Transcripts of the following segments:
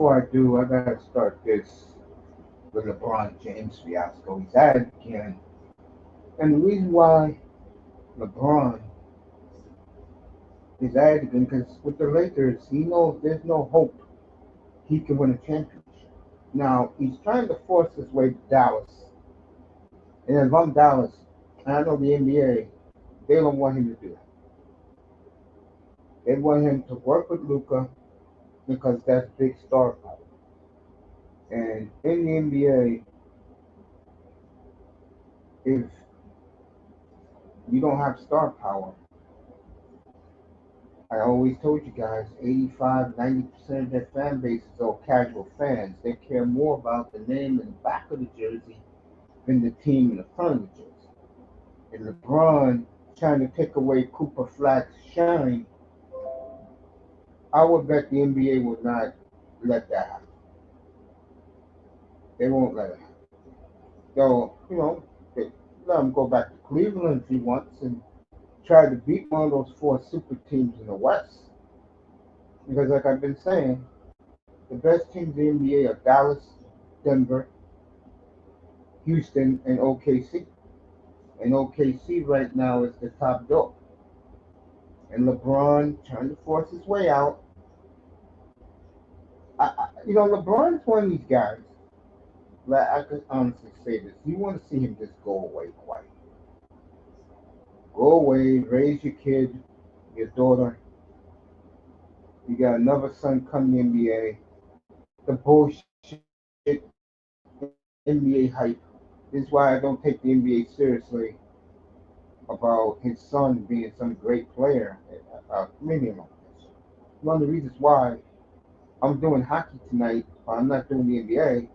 Before I do, I gotta start this with LeBron James fiasco. He's at it again. And the reason why LeBron is at it again, because with the Lakers, he knows there's no hope he can win a championship. Now, he's trying to force his way to Dallas. And if I'm Dallas, and I know the NBA, they don't want him to do that. They want him to work with Luca because that's big star power. And in the NBA, if you don't have star power, I always told you guys 85, 90% of their fan base is all casual fans. They care more about the name in the back of the jersey than the team in the front of the jersey. And LeBron trying to take away Cooper Flack's shine, I would bet the NBA will not let that happen. They won't let it happen. So, they let him go back to Cleveland if he wants and try to beat one of those four super teams in the West. Because, like I've been saying, the best teams in the NBA are Dallas, Denver, Houston, and OKC. And OKC right now is the top dog. And LeBron trying to force his way out. LeBron is one of these guys. Like I could honestly say this. You want to see him just go away quiet. Go away, raise your kid, your daughter. You got another son coming in the NBA. The bullshit NBA hype. This is why I don't take the NBA seriously about his son being some great player. Maybe I'm not. One of the reasons why I'm doing hockey tonight, but I'm not doing the NBA.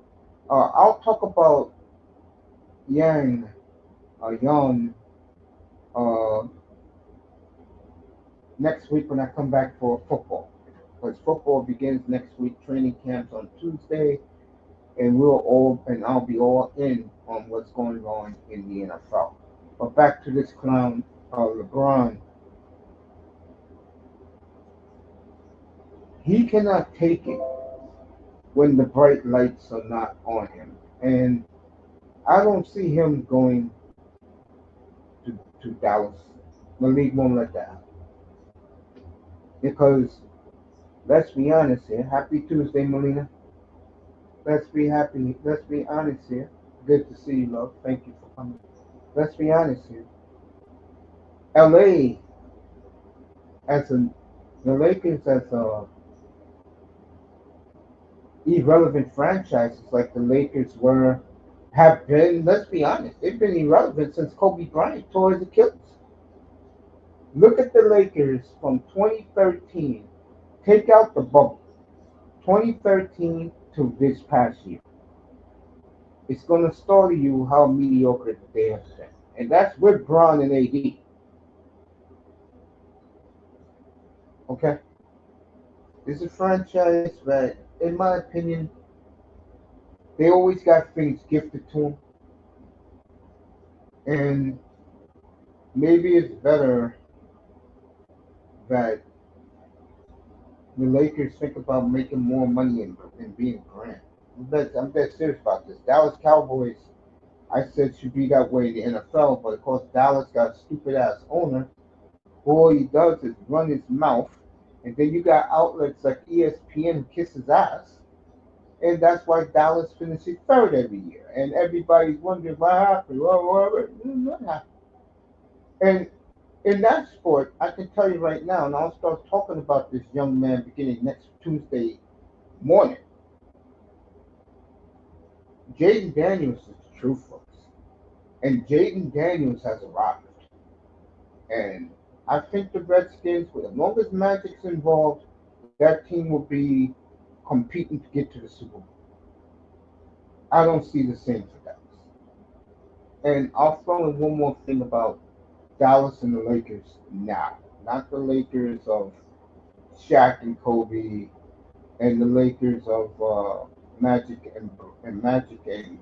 I'll talk about Yang, Young, uh, next week when I come back for football. Because football begins next week, training camps on Tuesday, and I'll be all in on what's going on in the NFL. But back to this clown, LeBron. He cannot take it when the bright lights are not on him, and I don't see him going to Dallas. The league won't let that happen because let's be honest here. Happy Tuesday, Melina. Let's be happy. Let's be honest here. Good to see you, love. Thank you for coming. Let's be honest here. LA as a the Lakers as a irrelevant franchises like the Lakers have been. Let's be honest. They've been irrelevant since Kobe Bryant tore his Achilles. Look at the Lakers from 2013. Take out the bubble. 2013 to this past year. It's going to startle you how mediocre they have been. And that's with Braun and AD. Okay? It's a franchise that, in my opinion, they always got things gifted to them. And maybe it's better that the Lakers think about making more money and being grand. I'm dead serious about this. Dallas Cowboys, I said, should be that way in the NFL, but of course Dallas got a stupid ass owner who all he does is run his mouth, and then you got outlets like ESPN who kiss his ass, and that's why Dallas finishes third every year, and everybody's wondering what happened. What happened? And in that sport, I can tell you right now, and I'll start talking about this young man beginning next Tuesday morning. Jaden Daniels is the truth, folks. And Jaden Daniels has arrived. And I think the Redskins, with as long as Magic's involved, that team will be competing to get to the Super Bowl. I don't see the same for Dallas. And I'll throw in one more thing about Dallas and the Lakers now. Not the Lakers of Shaq and Kobe and the Lakers of Magic and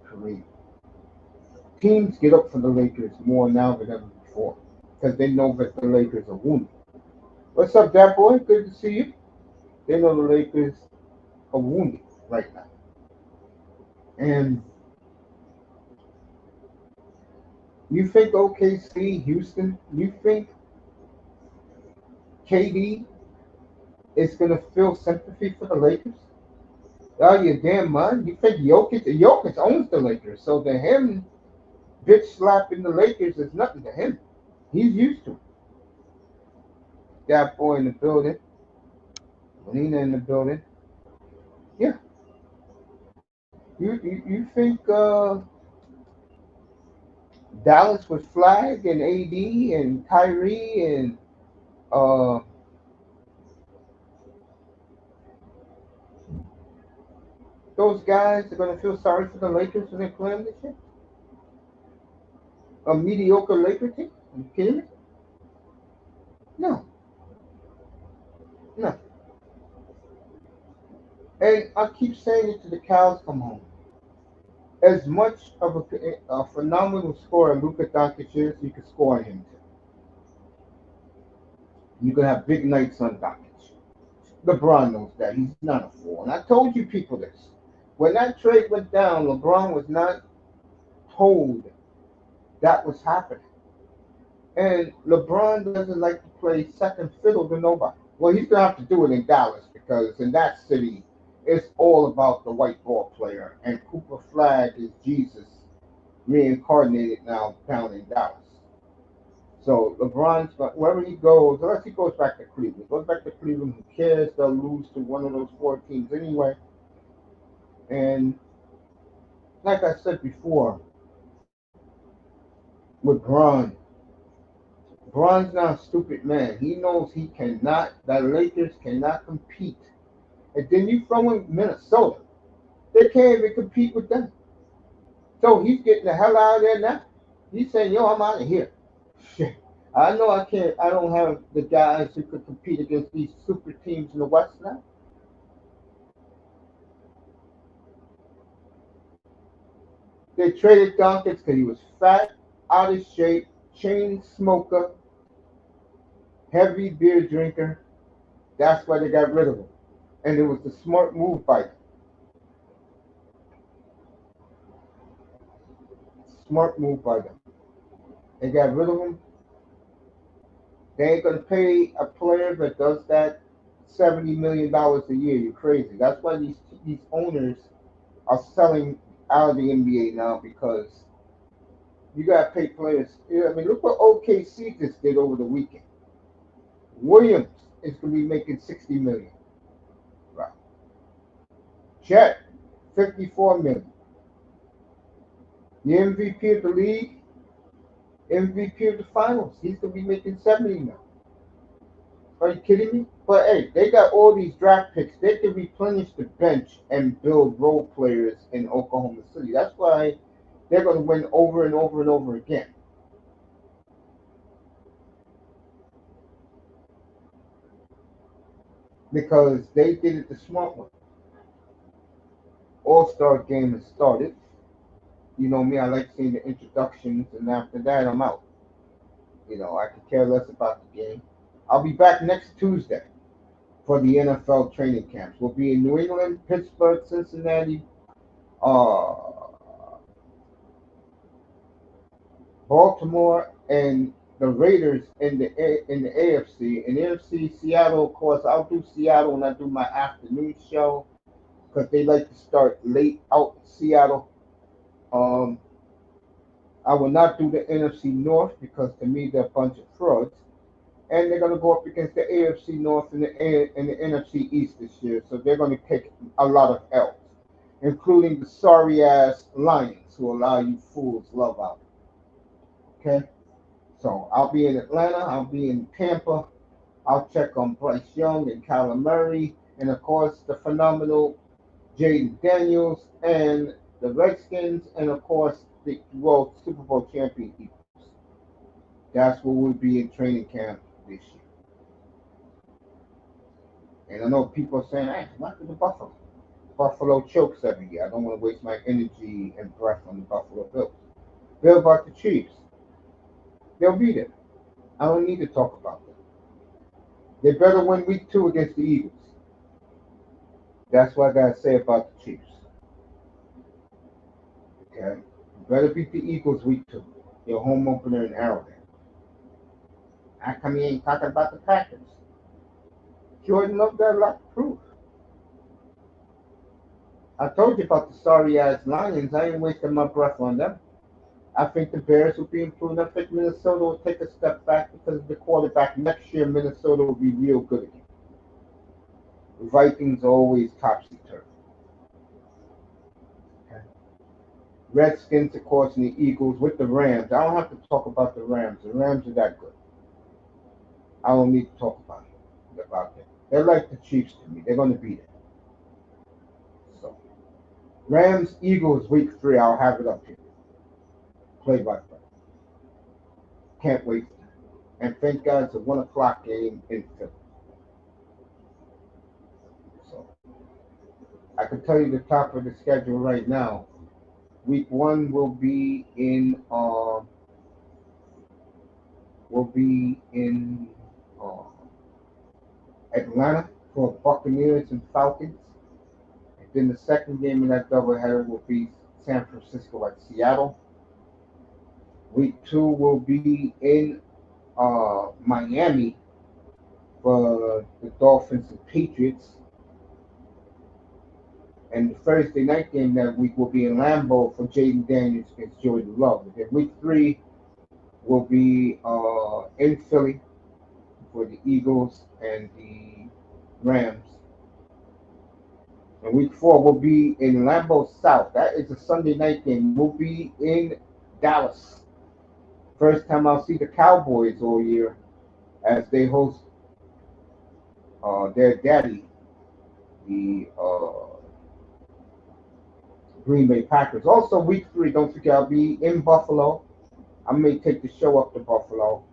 Kareem. Teams get up for the Lakers more now than ever before because they know that the Lakers are wounded. What's up, that boy? Good to see you. They know the Lakers are wounded. right now. And you think OKC, Houston, you think KD is going to feel sympathy for the Lakers? Oh, you damn mind. You think Jokic owns the Lakers, so to him, bitch slapping the Lakers is nothing to him. He's used to it. That boy in the building, Lena in the building. Yeah, you think Dallas with Flag and AD and Kyrie and uh, those guys are going to feel sorry for the Lakers when they play them this year? A mediocre Laker team? Are you kidding me? No, no. And I keep saying it to the cows come home. As much of a phenomenal scorer Luka Doncic is, you can score on him too. You can have big nights on Doncic. LeBron knows that. He's not a fool. And I told you people this. When that trade went down, LeBron was not told that was happening. And LeBron doesn't like to play second fiddle to nobody. Well, he's going to have to do it in Dallas because in that city, it's all about the white ball player. And Cooper Flag is Jesus reincarnated now down in Dallas. So LeBron's wherever he goes, unless he goes back to Cleveland, goes back to Cleveland, who cares? They'll lose to one of those four teams anyway. And like I said before, with Bron's not a stupid man. He knows he cannot, the Lakers cannot compete. And then you throw in Minnesota. They can't even compete with them. So he's getting the hell out of there now. He's saying, yo, I'm out of here. Shit. I know I can't, I don't have the guys who could compete against these super teams in the West now. They traded Dawkins because he was fat, out of shape, chain smoker, heavy beer drinker. That's why they got rid of him. And it was the smart move by them. Smart move by them. They got rid of him. They ain't gonna pay a player that does that $70 million a year. You're crazy. That's why these owners are selling out of the NBA now because you gotta pay players. I mean, look what OKC just did over the weekend. Williams is gonna be making 60 million. Right. Chet, 54 million. The MVP of the league, MVP of the finals. He's gonna be making 70 million. Are you kidding me? But hey, they got all these draft picks. They can replenish the bench and build role players in Oklahoma City. That's why they're going to win over and over and over again. Because they did it the smart way. All-Star game has started. You know me, I like seeing the introductions, and after that, I'm out. I could care less about the game. I'll be back next Tuesday for the NFL training camps. We'll be in New England, Pittsburgh, Cincinnati, uh, Baltimore, and the Raiders in the AFC. In the AFC, Seattle, of course, I'll do Seattle when I do my afternoon show because they like to start late out in Seattle. Um, I will not do the NFC North because to me they're a bunch of frauds, and they're going to go up against the AFC North and the NFC East this year, so they're going to take a lot of L's, including the sorry ass Lions who allow you fools love out. Okay. So I'll be in Atlanta. I'll be in Tampa. I'll check on Bryce Young and Kyler Murray, and of course the phenomenal Jaden Daniels and the Redskins, and of course the World Super Bowl champion Eagles. That's what we'll be in training camp this year. And I know people are saying, "Hey, what to the Buffalo? Buffalo chokes every year. I don't want to waste my energy and breath on the Buffalo Bills." Bill about the Chiefs. They'll be there. I don't need to talk about them. They better win week 2 against the Eagles. That's what I gotta say about the Chiefs. Okay, you better beat the Eagles week 2. Your home opener in Arrowhead. How come you ain't talking about the Packers? Jordan Love got a lot to prove. I told you about the sorry ass Lions. I ain't wasting my breath on them. I think the Bears will be improved. I think Minnesota will take a step back because of the quarterback. Next year, Minnesota will be real good again. The Vikings are always topsy turvy. Okay. Redskins, of course, and the Eagles with the Rams. I don't have to talk about the Rams. The Rams are that good. I don't need to talk about them. They're like the Chiefs to me. They're going to beat it. So, Rams, Eagles, week 3. I'll have it up here. Play by play. Can't wait. And thank God it's a 1 o'clock game in Philly. So, I can tell you the top of the schedule right now. Week 1 will be in uh, Atlanta for Buccaneers and Falcons. And then the second game in that doubleheader will be San Francisco at Seattle. Week 2 will be in Miami for the Dolphins and Patriots. And the Thursday night game that week will be in Lambeau for Jaden Daniels against Jordan Love. And then week 3 will be in Philly for the Eagles and the Rams. And week 4 will be in Lambeau South. That is a Sunday night game. We'll be in Dallas. First time I'll see the Cowboys all year as they host their daddy, the Green Bay Packers. Also, week 3, don't forget, I'll be in Buffalo. I may take the show up to Buffalo.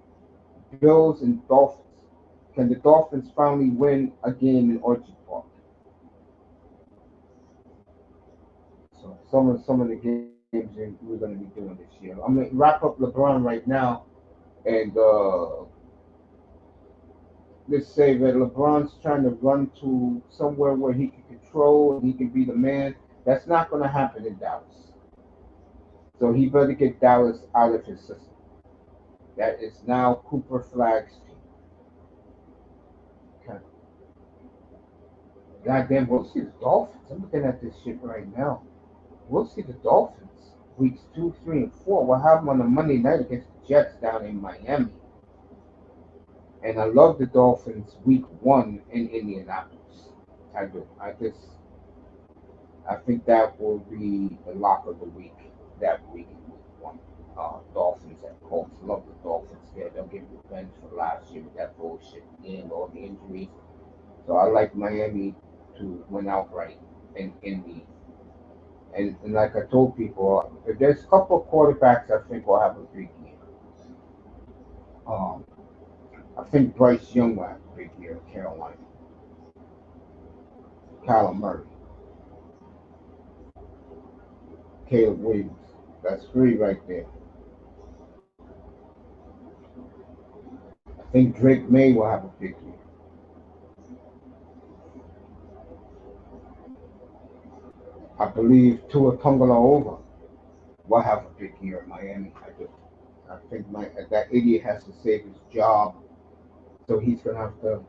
Bills and Dolphins. Can the Dolphins finally win a game in Orchard Park? So some of the games we're going to be doing this year. I'm going to wrap up LeBron right now, and let's say that LeBron's trying to run to somewhere where he can control and he can be the man. That's not going to happen in Dallas. So he better get Dallas out of his system. That is now Cooper Flagg's team. Okay. Goddamn, we'll see the Dolphins. I'm looking at this shit right now. We'll see the Dolphins weeks 2, 3, and 4. We'll have them on a Monday night against the Jets down in Miami. And I love the Dolphins week 1 in Indianapolis. I do. I think that will be the lock of the week. That week in week 1. Dolphins at Colts. Love the Dolphins there. They'll get revenge for last year with that bullshit game, all the injuries. So I like Miami to win outright in Indy. And like I told people, there's a couple of quarterbacks I think will have a big year. Um, I think Bryce Young will have a big year in Carolina. Kyler Murray, Caleb Williams. That's 3 right there. I think Drake May will have a big year. I believe Tua Tagovailoa will have a big year in Miami. I do. I think that idiot has to save his job, so he's gonna have to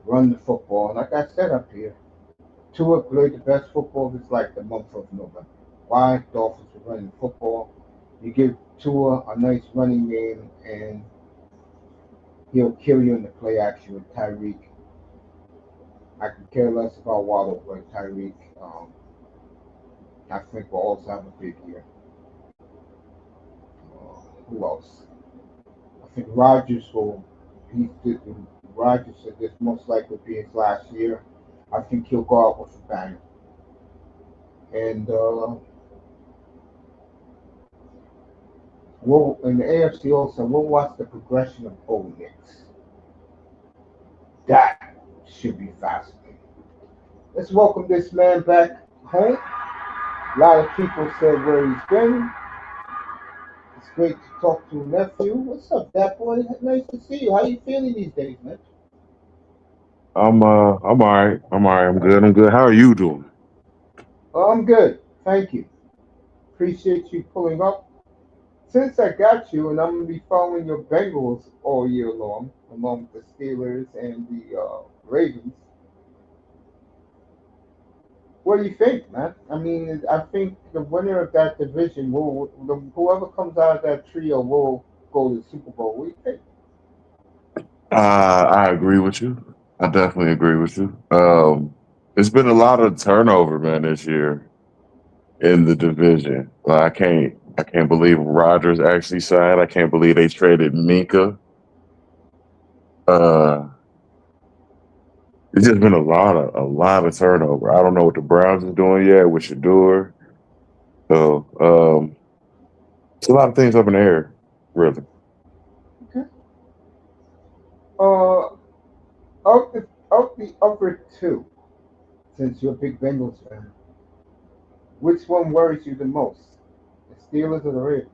run the football. Like I said up here, Tua played the best football of his life the month of November. Why? Dolphins were running football. You give Tua a nice running game, and he'll kill you in the play action with Tyreek. I could care less about Waddle, but Tyreek, I think will also have a big year. Who else? I think Rodgers will. He's Rodgers said this most likely be his last year. I think he'll go out with a bang. And we'll in the AFC also we'll watch the progression of Bo Nix. That should be fascinating. Let's welcome this man back home. A lot of people said where he's been. It's great to talk to a nephew. What's up, that boy? Nice to see you. How you feeling these days, man? I'm all right. I'm all right. I'm good. I'm good. How are you doing? Oh, I'm good. Thank you. Appreciate you pulling up. Since I got you, and I'm going to be following your Bengals all year long, along with the Steelers and the Ravens, what do you think, man? I mean, I think the winner of that division whoever comes out of that trio will go to the Super Bowl. What do you think? I agree with you. I definitely agree with you. It's been a lot of turnover, man, this year in the division. Like, I can't believe Rodgers actually signed. I can't believe they traded Minka. Uh, it's just been a lot of turnover. I don't know what the Browns are doing yet with Shador. So it's a lot of things up in the air, really. Okay. Uh, of the upper two, since you're a big Bengals fan, which one worries you the most? The Steelers or the Ravens?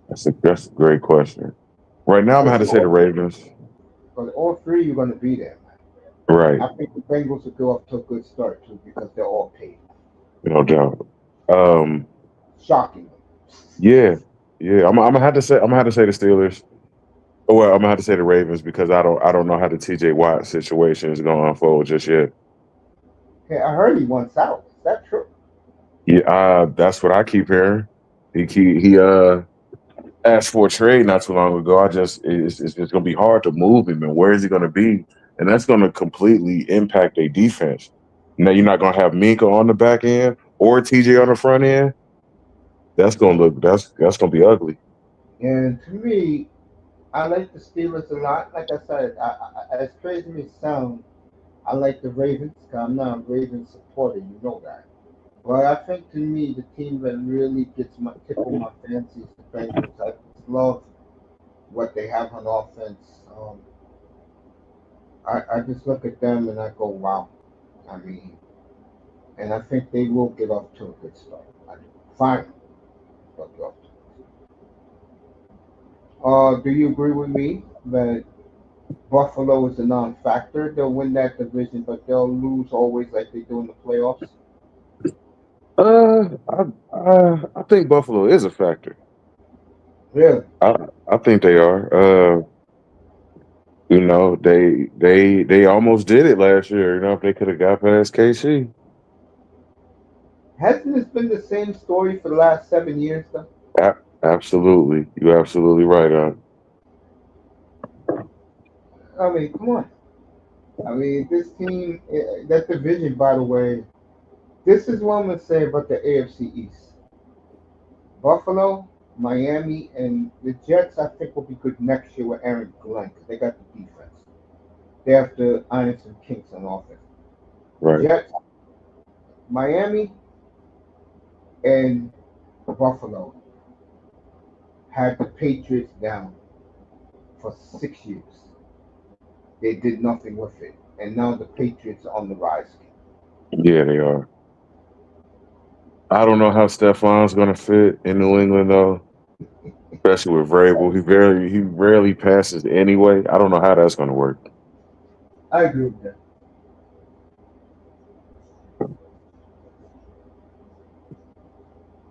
That's a great question. Right now, I'm gonna have Because to say the Ravens. all three you're going to be there, man. Right, I think the Bengals will go off to a good start too because they're all paid. no doubt. Um, Shocking. yeah, yeah. I'm gonna have to say I'm gonna have to say the Steelers. Well, I'm gonna have to say the Ravens because I don't know how the T.J. Watt situation is gonna unfold just yet. Hey, I heard he wants out. Is that true? Yeah, that's what I keep hearing. He asked for a trade not too long ago. It's just gonna be hard to move him, and where is he gonna be? And that's gonna completely impact their defense. Now you're not gonna have Minka on the back end or TJ on the front end. That's gonna be ugly. And to me, I like the Steelers a lot. Like I said, as crazy as it sound, I like the Ravens. 'Cause I'm not a Ravens supporter, you know that. But I think to me, the team that really gets my tickle my fancy is the Bengals. I just love what they have on offense. I just look at them and I go, wow. I mean, and I think they will get off to a good start. I do. Fine, they'll get off to. Do you agree with me that Buffalo is a non-factor? They'll win that division, but they'll lose always like they do in the playoffs. I think Buffalo is a factor. Really? I I think they are. They almost did it last year. You know, if they could have got past KC. Hasn't this been the same story for the last 7 years, though? Absolutely, you're absolutely right on. I mean, come on. I mean, this team, that division, by the way, this is what I'm going to say about the AFC East. Buffalo, Miami, and the Jets, I think, will be good next year with Aaron Glenn because they got the defense. They have to iron some kinks on offense. Right. Jets, Miami, and Buffalo had the Patriots down for 6 years. They did nothing with it. And now the Patriots are on the rise again. Yeah, they are. I don't know how Stefan's gonna fit in New England though, especially with Vrabel. He rarely passes anyway. I don't know how that's gonna work. I agree with that.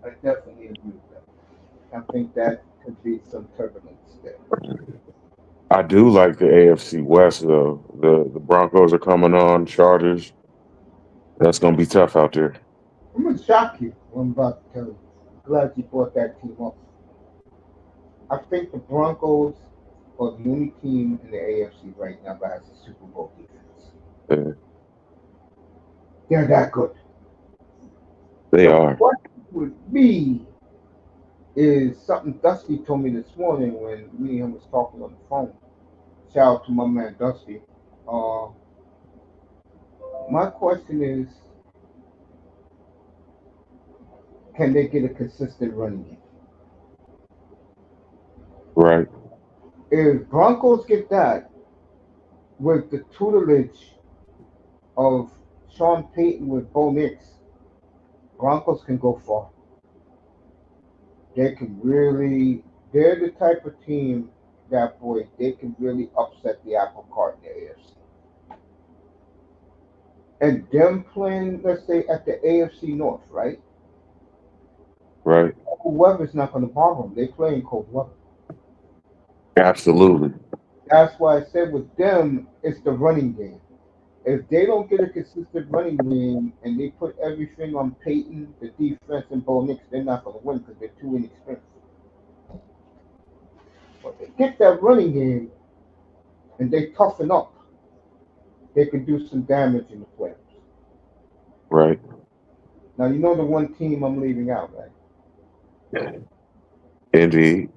I definitely agree with that. I think that could be some turbulence there. I do like the AFC West though. The Broncos are coming on, Chargers. That's gonna be tough out there. I'm going to shock you what I'm about to tell you. I'm glad you brought that team up. I think the Broncos are the only team in the AFC right now that has a Super Bowl defense. Yeah, They're that good. they The are. question would be is something Dusty told me this morning when me and him was talking on the phone. Shout out to my man Dusty. Uh, my question is, can they get a consistent running game? Right. If Broncos get that with the tutelage of Sean Payton with Bo Nix, Broncos can go far. They can really. They're the type of team that boy, they can really upset the apple cart in the AFC. And them playing, let's say, at the AFC North, right? Right. Cold weather's not going to bother them. They play in cold weather. Absolutely. That's why I said with them, it's the running game. If they don't get a consistent running game and they put everything on Peyton, the defense, and Bo Nix, they're not going to win because they're too inexperienced. But they get that running game and they toughen up, they could do some damage in the playoffs. Right. Now, you know the one team I'm leaving out, right? Indeed.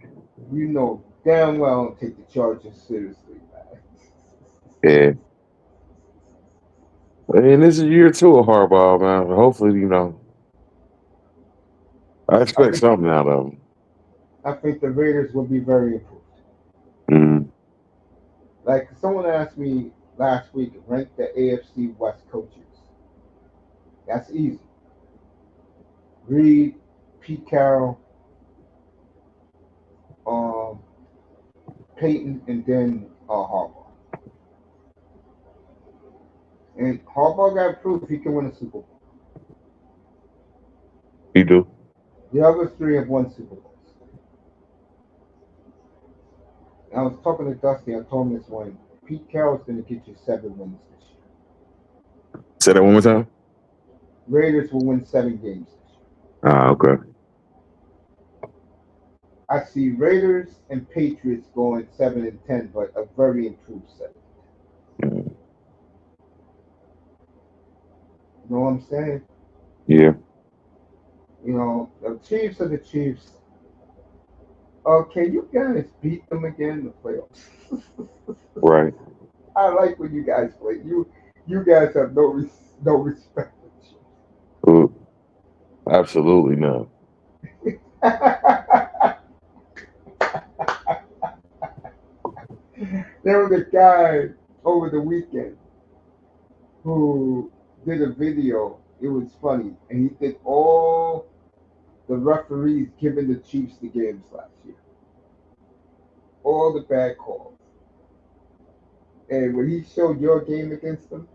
You know damn well I don't take the Chargers seriously, man. Yeah. And this is year two of Harbaugh, man. Hopefully, I I expect think something out of him. I think the Raiders will be very improved. Mm, Like someone asked me last week, rank the AFC West coaches. That's easy. Reed, Pete Carroll, um, Peyton, and then Harbaugh. And Harbaugh got proof he can win a Super Bowl. he do. The other three have won Super Bowls. And I was talking to Dusty. I told him this one. Pete Carroll's going to get you 7 wins this year. Say that one more time. Raiders will win 7 games this year. Ah, okay. I see Raiders and Patriots going 7-10, but a very improved 7. Mm, You know what I'm saying? yeah. You know, the Chiefs are the Chiefs. Can you guys beat them again in the playoffs? Right. I like when you guys play. You guys have no respect for the Chiefs. Ooh, absolutely not. There was a guy over the weekend who did a video. It was funny, and he did all the referees giving the Chiefs the games last year, all the bad calls. And when he showed your game against them,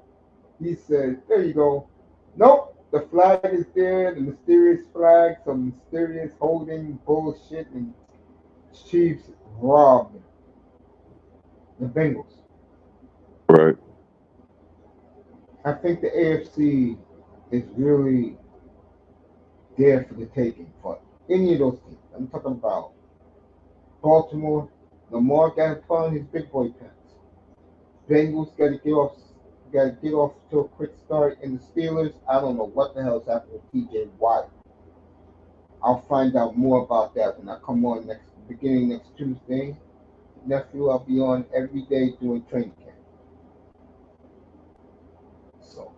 he said, "There you go. Nope, the flag is there, the mysterious flag, some mysterious holding bullshit, and Chiefs robbed the Bengals." Right. I think the AFC is really there for the taking for any of those teams. I'm talking about Baltimore. Lamar got to put on his big boy pants. Bengals got to get off to a quick start. And the Steelers, I don't know what the hell's happened with TJ Watt. I'll find out more about that when I come on beginning next Tuesday. Nephew, I'll be on every day doing training camp. So,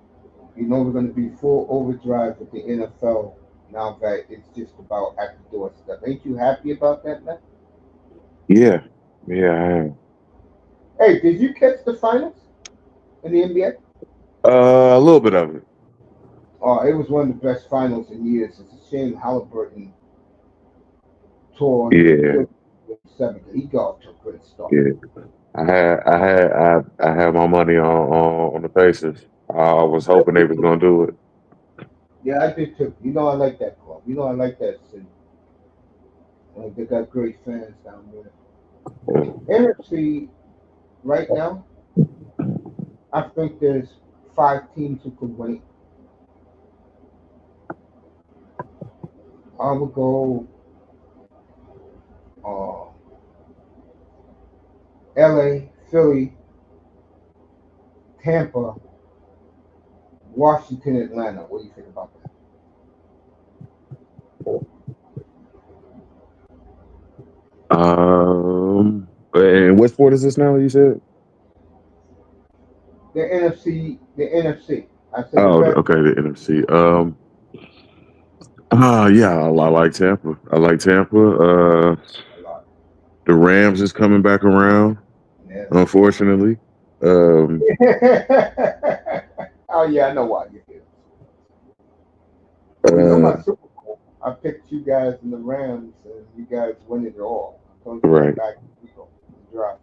you know we're going to be full overdrive with the NFL now that it's just about at the doorstep. Ain't you happy about that, man? Yeah. Yeah, I am. Hey, did you catch the finals in the NBA? A little bit of it. Oh, it was one of the best finals in years. It's a shame Halliburton tore his Yeah. Achilles in '7. He got off to a great start. Yeah. I had my money on the Pacers. I was I hoping they did was too. gonna do it. Yeah, I did too. You know I like that club. You know I like that city. They got great fans down there. NFC right now, I think there's 5 teams who could win it. I would go uh, LA, Philly, Tampa, Washington, Atlanta. What do you think about that? And what sport is this now? You said? The NFC. I said the Oh, best. okay, the NFC. Yeah, I like Tampa. I like Tampa. A lot. The Rams is coming back around, Yeah. unfortunately. Um, Oh yeah, I know why you feel. Well, you know uh, my Super Bowl. I picked you guys in the Rams, and you guys win it all. I told you that right. back in April. draft.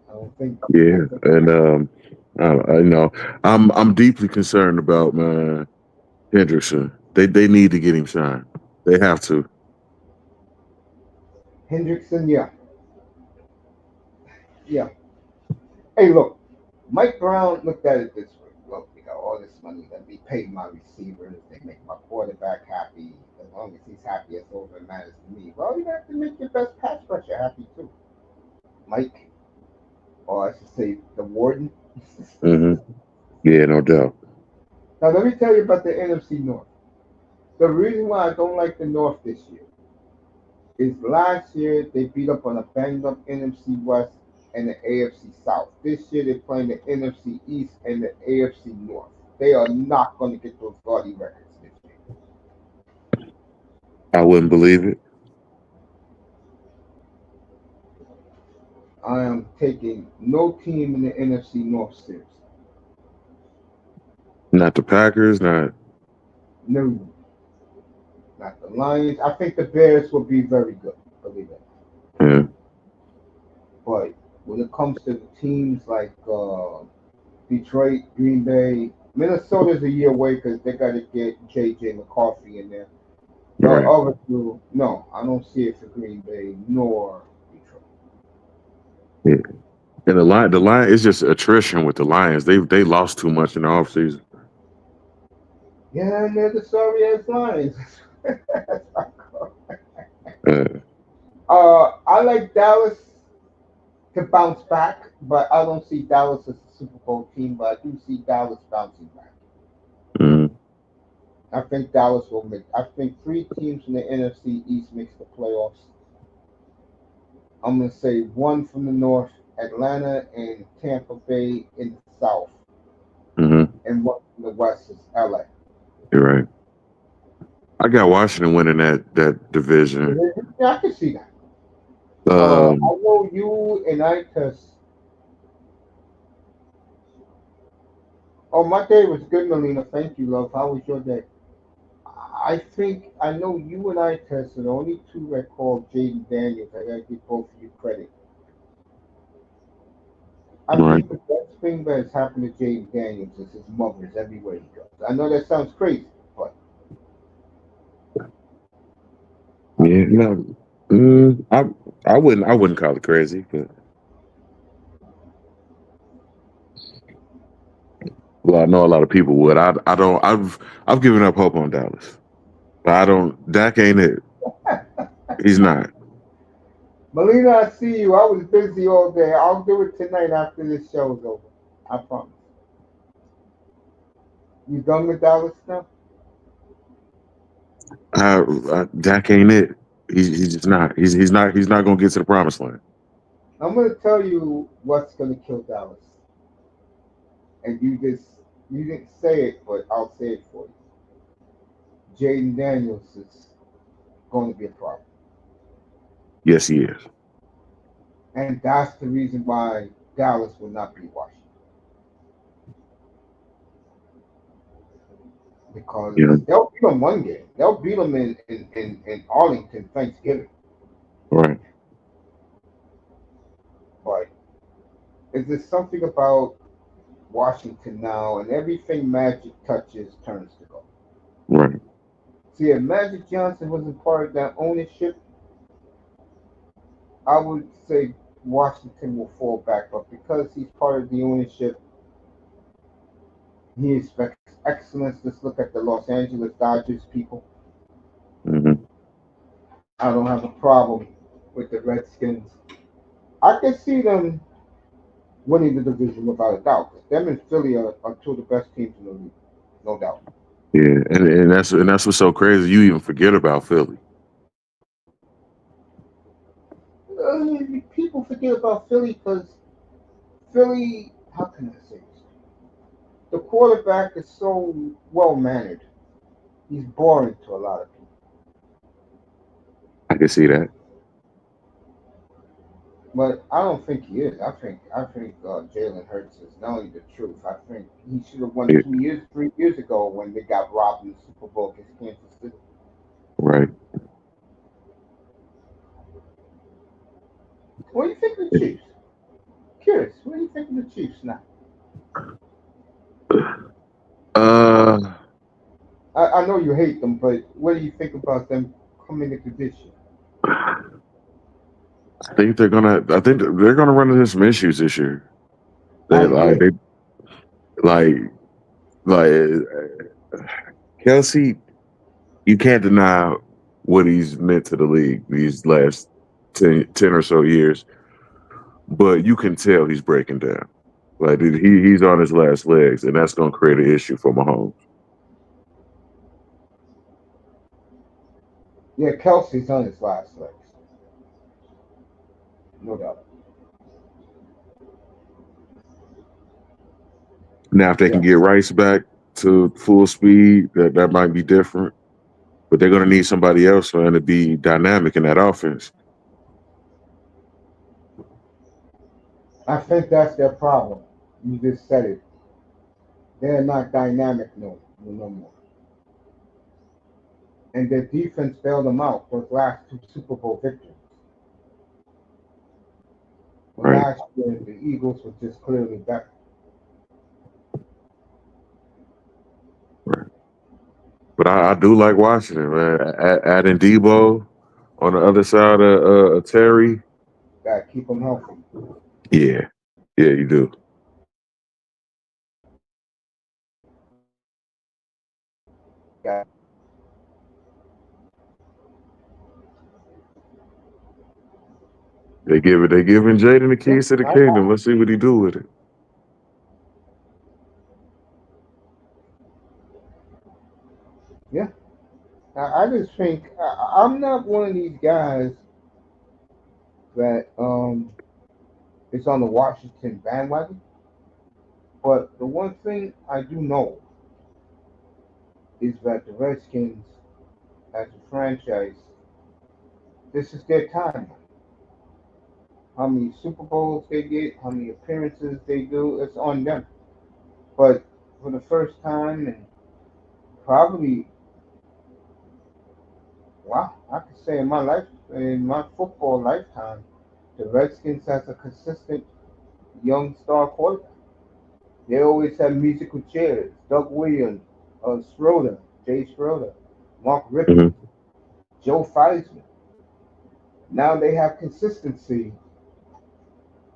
I don't think. I Yeah, don't think. and I know I'm deeply concerned about man Hendrickson. They need to get him signed. They have to. Hendrickson, yeah, yeah. Hey, look, Mike Brown looked at it this way. Look, we got all this money. Let me pay my receivers. They make my quarterback happy. As long as he's happy, that's all that matters to me. Well, you have to make your best pass rusher happy too, Mike, or I should say, the warden. Hmm. Yeah, no doubt. Now, let me tell you about the NFC North. The reason why I don't like the North this year is last year they beat up on a banged up NFC West and the AFC South. This year they're playing the NFC East and the AFC North. They are not going to get those gaudy records this year. I wouldn't believe it. I am taking no team in the NFC North series. Not the Packers. Not. No, not the Lions. I think the Bears will be very good, believe it. Yeah, But when it comes to the teams like Detroit, Green Bay, Minnesota's a year away because they got to get J.J. McCarthy in there. The right. other two, no, I don't see it for Green Bay nor Detroit. Yeah. And the line is just attrition with the Lions. They lost too much in the offseason. Yeah, and they're the sorry ass Lions. Uh, I like Dallas to bounce back, but I don't see Dallas as a Super Bowl team, but I do see Dallas bouncing back. mm, I think Dallas will make. I think three teams from the NFC East makes the playoffs. I'm gonna say one from the North, Atlanta and Tampa Bay in the South, hmm. and one from the West is LA. You're right. I got Washington winning that division. Yeah, I can see that. I Um, know you and I test. Oh, my day was good, Melina. Thank you, love. How was your day? I think I know you and I tested. The only two I called Jaden Daniels. I gotta give both of you credit. I right. think the best thing that has happened to Jaden Daniels is his mother is everywhere he goes. I know that sounds crazy, but I Yeah. think it's No. I wouldn't call it crazy, but well, I know a lot of people would. I don't. I've given up hope on Dallas. But I don't. Dak ain't it. He's not. Melina, I see you. I was busy all day. I'll do it tonight after this show's over. I promise. You done with Dallas now? Dak ain't it. He's just not. He's not gonna get to the promised land. I'm gonna tell you what's gonna kill Dallas, and you didn't say it, but I'll say it for you. Jaden Daniels is going to be a problem, Yes, he is. and that's the reason why Dallas will not beat Washington because Yeah. they'll beat them one game. They'll beat them in Arlington Thanksgiving, Right. but is there something about Washington now, and everything Magic touches turns to gold. Right. See, if Magic Johnson wasn't part of that ownership, I would say Washington will fall back. But because he's part of the ownership, he expects excellence. Let's look at the Los Angeles Dodgers people. Hmm. I don't have a problem with the Redskins. I can see them winning the division without a doubt. 'Cause them and Philly are two of the best teams in the league, no doubt. Yeah. And that's what's so crazy. You even forget about Philly. People forget about Philly because Philly, how can I say this? The quarterback is so well mannered. He's boring to a lot of people. I can see that. But I don't think he is. I think Jalen Hurts is knowing the truth. I think he should have won Yeah, 2 years, 3 years ago when they got robbed in the Super Bowl against Kansas City. right. What do you think of the Chiefs? Curious. What do you think of the Chiefs now? Uh, I know you hate them, but what do you think about them coming into this year? I think they're gonna run into some issues this year. I They agree. like like Kelsey. You can't deny what he's meant to the league these last 10 or so years, but you can tell he's breaking down. Like he's on his last legs, and that's gonna create an issue for Mahomes. Yeah, Kelsey's on his last legs, no doubt. Now, if they can Yeah, get Rice back to full speed, that might be different. But they're gonna need somebody else, man, to be dynamic in that offense. I think that's their problem. You just said it. They're not dynamic no more. And their defense bailed them out those last two Super Bowl victories. Well, Right. last year the Eagles were just clearly better. Right. But I do like Washington, man. Adding Debo on the other side of Terry. Got to keep them healthy. Yeah, yeah, you do. Got They giving Jaden the yeah, keys to the I, kingdom. Let's see what he do with it. yeah. I just think I'm not one of these guys that is on the Washington bandwagon. But the one thing I do know is that the Redskins, as a franchise, this is their time. How many Super Bowls they get, how many appearances they do, it's on them. But for the first time and probably, wow, I could say in my football lifetime, the Redskins has a consistent young star quarterback. They always have musical chairs. Doug Williams, Schroeder, Jay Schroeder, Mark Rippon, Hmm. Joe Theismann. Now they have consistency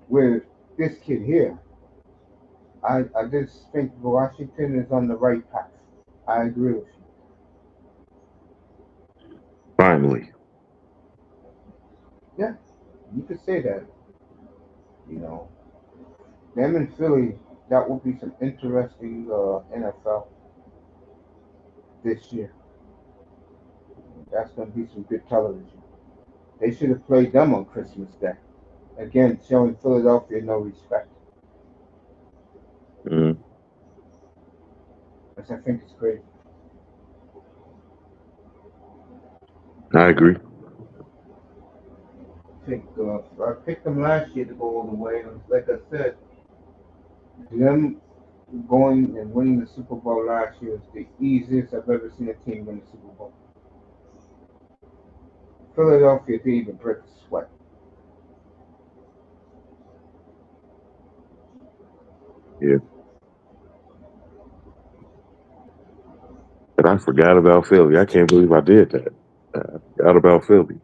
with this kid here. I just think Washington is on the right path. I agree with you. Finally, Yeah, you could say that. You know, them in Philly, that would be some interesting NFL this year. That's going to be some good television. They should have played them on Christmas Day. Again, showing Philadelphia no respect, mm, which I think is crazy. I agree. I picked them last year to go all the way. And like I said, them going and winning the Super Bowl last year is the easiest I've ever seen a team win the Super Bowl. Philadelphia didn't even break a sweat. Yeah, but I forgot about Philly. I can't believe I did that. I forgot about Philly,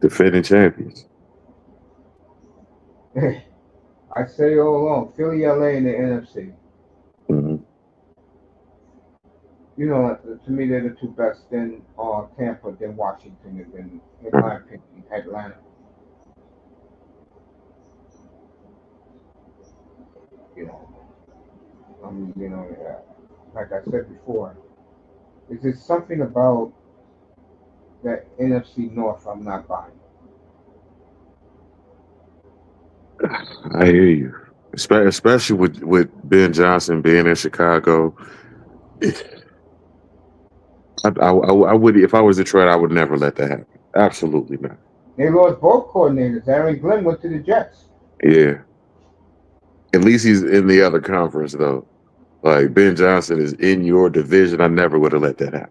defending champions. I say all along, Philly, LA, and the NFC. Hmm. You know, to me, they're the two best. Then Tampa, then Washington, and then, in my Right. opinion, Atlanta. You know, like I said before, is there something about that NFC North I'm not buying? I hear you. Especially with Ben Johnson being in Chicago. I would if I was Detroit, I would never let that happen. Absolutely not. They lost both coordinators. Aaron Glenn went to the Jets. Yeah. At least he's in the other conference though. Like Ben Johnson is in your division. I never would have let that happen.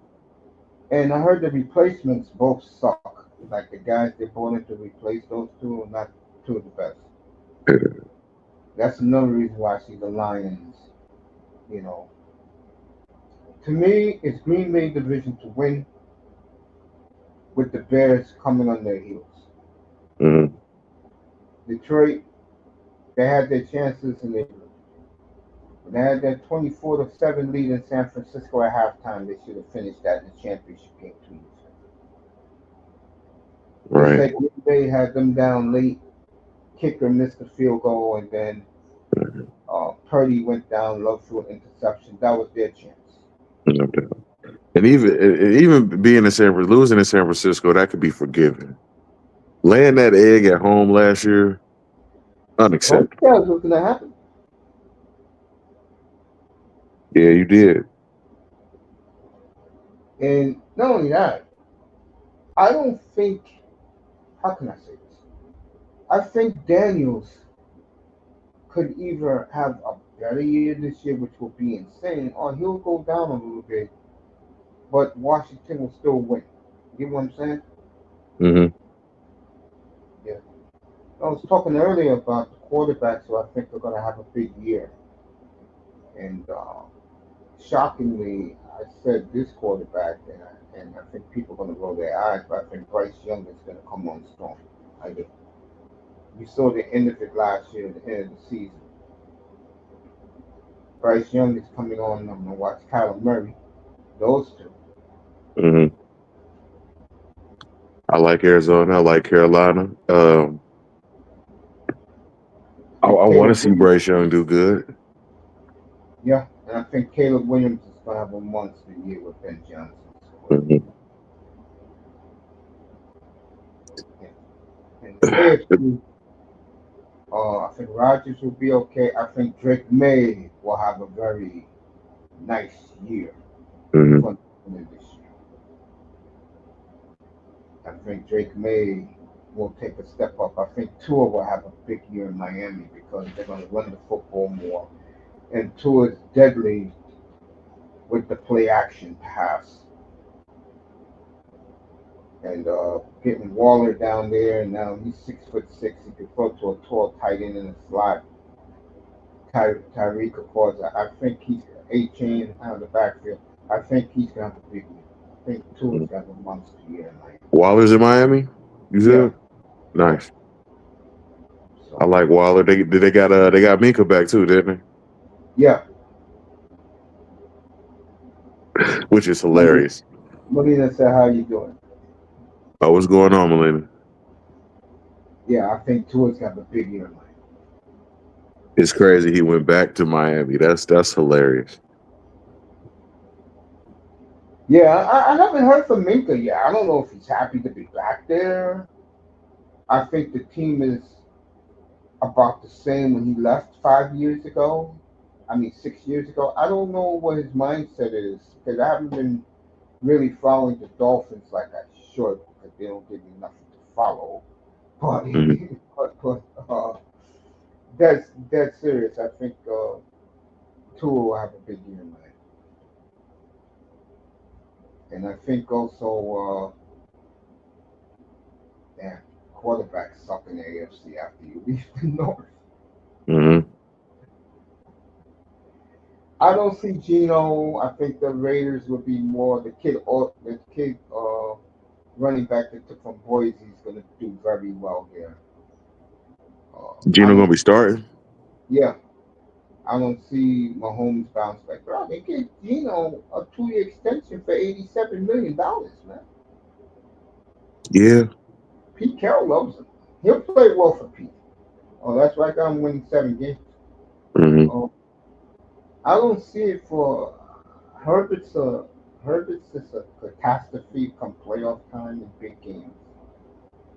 And I heard the replacements both suck. Like the guys they brought in to replace those two are not two of the best. Yeah. That's another reason why I see the Lions. You know, to me, it's Green Bay division to win with the Bears coming on their heels. Mm-hmm. Detroit, they had their chances and they blew. When they had that 24-7 lead in San Francisco at halftime, they should have finished that in the championship game 2 years ago. Just Right. like Green Bay had them down late, kicker missed the field goal, and then Purdy went down, low threw an interception. That was their chance. No doubt. And even being in losing in San Francisco, that could be forgiven. Laying that egg at home last year, Told unacceptable. you guys what's gonna happen. Yeah, you did. And not only that, I don't think. How can I say this? I think Daniels could either have a better year this year, which will be insane, or he'll go down a little bit, but Washington will still win. You get what I'm saying? Mm-hmm. Yeah. I was talking earlier about the quarterbacks who I think are going to have a big year. And shockingly, I said this quarterback, and I think people are going to roll their eyes, but I think Bryce Young is going to come on strong. I do. We saw the end of it last year, the end of the season. Bryce Young is coming on. I'm going to watch Kyler Murray. Those two. Mm-hmm. I like Arizona. I like Carolina. I I think want to Caleb see Williams. Bryce Young do good. Yeah, and I think Caleb Williams is going to have a monster year with Ben Johnson. So, Mm-hmm. yeah. And AFC, I think Rodgers will be okay. I think Drake May will have a very nice year Mm-hmm. for this year. I think Drake May will take a step up. I think Tua will have a big year in Miami because they're going to run the football more. And Tua is deadly with the play action pass. And getting Waller down there, and now he's 6'6". He could throw to a tall tight end in the slot. Tyreek, of course, I think he's a chain out of the backfield. I think he's gonna have a big year. I think Tua's Mm-hmm. got a monster year in Miami. Waller's in Miami. You Yeah, said yeah. nice. I So like Waller. They got Minka back too, didn't yeah, they? Which is Molina, hilarious. Molina said, "How you doing?" Oh, what's going on, Melina? Yeah, I think Tua's got a big year in Miami. It's crazy he went back to Miami. That's hilarious. Yeah, I haven't heard from Minka yet. I don't know if he's happy to be back there. I think the team is about the same when he left 5 years ago. I mean, 6 years ago. I don't know what his mindset is because I haven't been really following the Dolphins like I should because they don't give me nothing to follow. But Mm-hmm. that's serious. I think Tua will have a big year, man. And I think also, damn, quarterbacks suck in the AFC after you leave the North. Mm-hmm. I don't see Geno. I think the Raiders would be more the kid running back that took from Boise is going to do very well here. I Gino gonna don't. be starting. Yeah, I don't see Mahomes bounce back. Bro, they gave Geno a 2 year extension for $87 million, man. Yeah. Pete Carroll loves him. He'll play well for Pete. Oh, that's right. I'm winning 7 games. Mm-hmm. Oh, I don't see it for Herbert's. Herbert's is a catastrophe come playoff time in big games.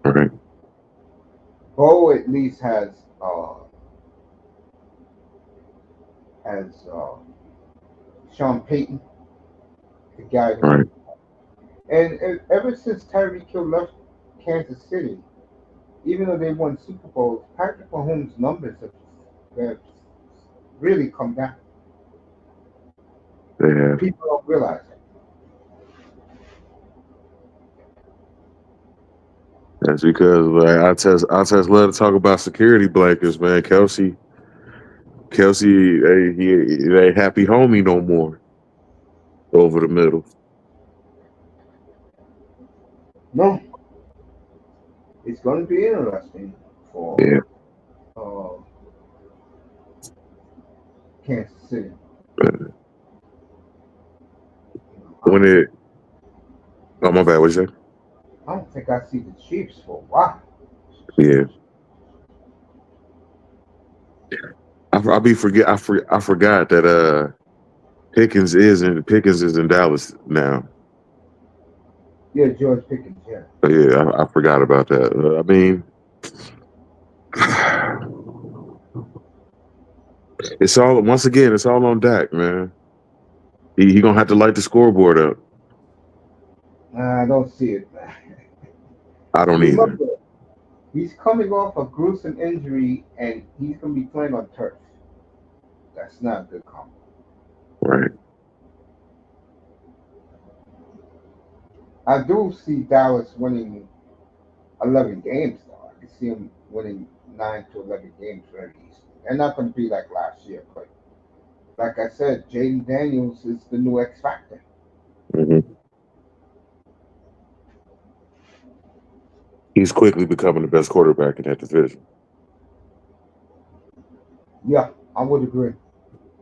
All right. Bo at least has Sean Payton, the guy All who right. can. And ever since Tyreek Hill left Kansas City, even though they won Super Bowls, Patrick Mahomes' numbers have really come down. They have. People don't realize it. That's because like, I just love to talk about security blankets, man. Kelsey, he ain't happy homie no more over the middle. No, it's going to be interesting for Yeah. uh, Kansas City. But I when don't think it, oh my bad, what you say? I don't think I see the Chiefs for a while. Yeah, I be forget I forgot that Pickens is in Dallas now. Yeah, George Pickens. Yeah, Yeah, I forgot about that. I mean, it's all once again, it's all on Dak, man. He gonna have to light the scoreboard up. I don't see it, man. I don't either. Remember, he's coming off a gruesome injury, and he's going to be playing on turf. That's not a good combo. Right. I do see Dallas winning 11 games, though. I can see them winning 9 to 11 games very easily. They're not going to be like last year, but like I said, Jaden Daniels is the new X Factor. Hmm. He's quickly becoming the best quarterback in that division. Yeah, I would agree.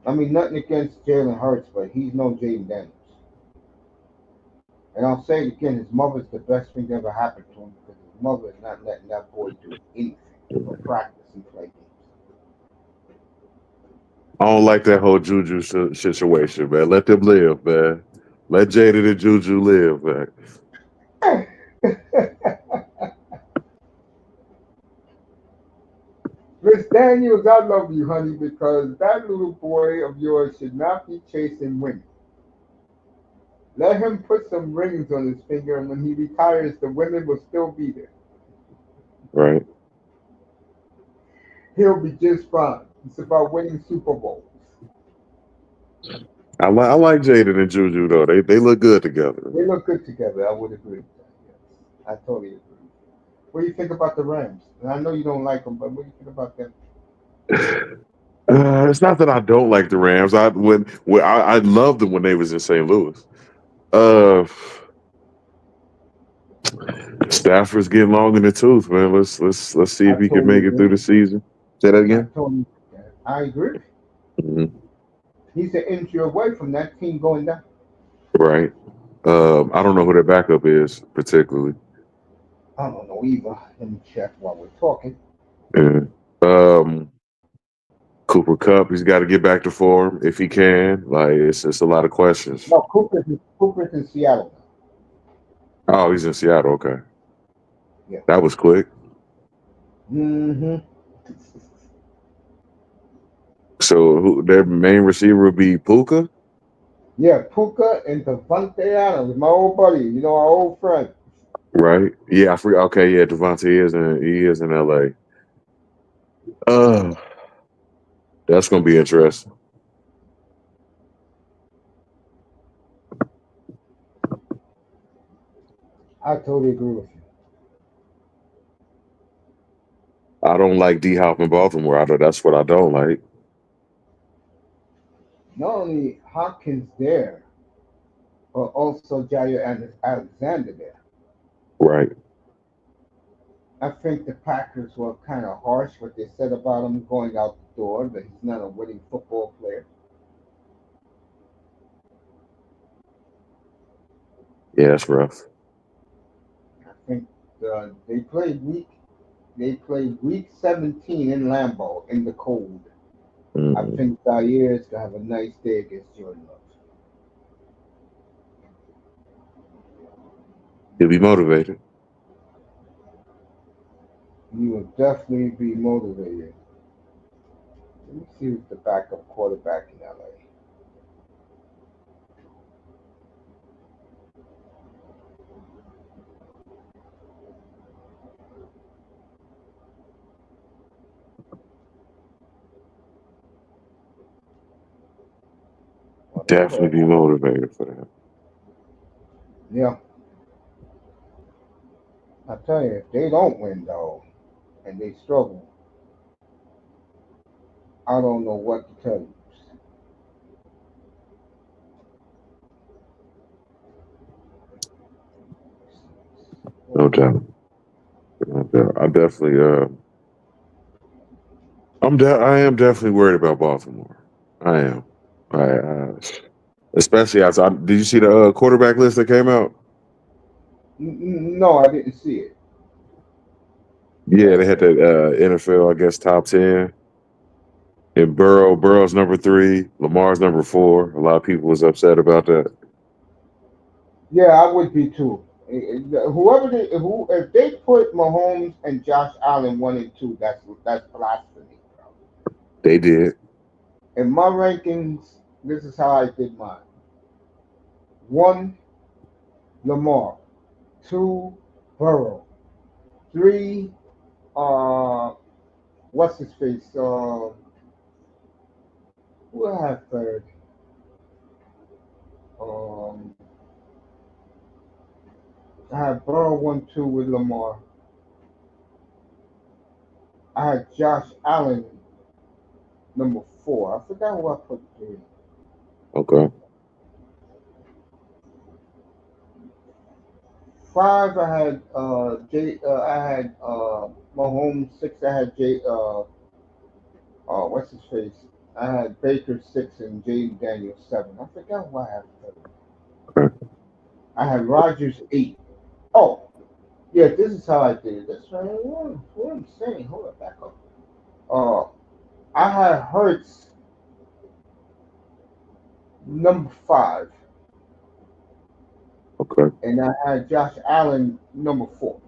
I mean, nothing against Jalen Hurts, but he's no Jaden Daniels. And I'll say it again, his mother's the best thing that ever happened to him because his mother is not letting that boy do anything but practice and play I don't like that whole Juju situation, man. Let them live, man. Let Jaden and Juju live, man. games. Miss Daniels, I love you, honey, because that little boy of yours should not be chasing women. Let him put some rings on his finger, and when he retires, the women will still be there. Right. He'll be just fine. It's about winning Super Bowls. I like Jaden and Juju though. They look good together. They look good together. I would agree with that. Yes, I totally agree. What do you think about the Rams? And I know you don't like them, but what do you think about them? It's not that I don't like the Rams. I loved them when they was in St. Louis. Uh, Stafford's getting long in the tooth, man. Let's see I if he can totally make it through the agree. season. Say that I again. totally, I agree. Hmm. He's an injury away from that team going down. Right. I don't know who their backup is particularly. I don't know either. Let me check while we're talking. Yeah. Um, Cooper Cup, he's got to get back to form if he can. Like it's a lot of questions. No, Cooper's in Seattle now. Oh, he's in Seattle. Okay, Yeah. that was quick. Mm-hmm. So their main receiver would be Puka, Yeah, Puka and Devontae Adams, my old buddy, our old friend. right? Yeah, I forgot. Okay, yeah, Devontae he is in LA. Uh, that's gonna be interesting. I totally agree with you. I don't like D Hop in Baltimore. That's what I don't like. Not only Hopkins there, but also Jair Alexander there. Right. I think the Packers were kind of harsh what they said about him going out the door, that he's not a winning football player. Yeah, that's rough. I think they played week 17 in Lambeau in the cold. I Mm. think Zaire is gonna have a nice day against Jordan Love. He'll be motivated. He will definitely be motivated. Let me see who's the backup quarterback in LA. Well, they Definitely play. be motivated for that. Yeah, I tell you, if they don't win though, and they struggle, I don't know what to tell you. No doubt. No doubt. I am definitely worried about Baltimore. I am. Especially as did you see the quarterback list that came out? No, I didn't see it. Yeah, they had that NFL, I guess, top 10. And Burrow's number 3, Lamar's number 4. A lot of people was upset about that. Yeah, I would be too. Whoever who if they put Mahomes and Josh Allen 1 and 2, that's blasphemy, bro. They did. In my rankings, this is how I did mine: 1, Lamar; 2, Burrow; 3, uh, what's his face? Who I have third? Um, I had Burrow 1, 2 with Lamar. I had Josh Allen number 4. I forgot who I put 3. Okay. 5, I had I had Mahomes. 6, I had what's his face? I had Baker 6 and Jaden Daniels 7. I forgot who I had 7. Okay. I had Rogers 8. Oh, yeah, this is how I did it. That's right. What I'm saying. Hold on, back up. Uh, I had Hurts number 5, Okay. and I had Josh Allen number 4.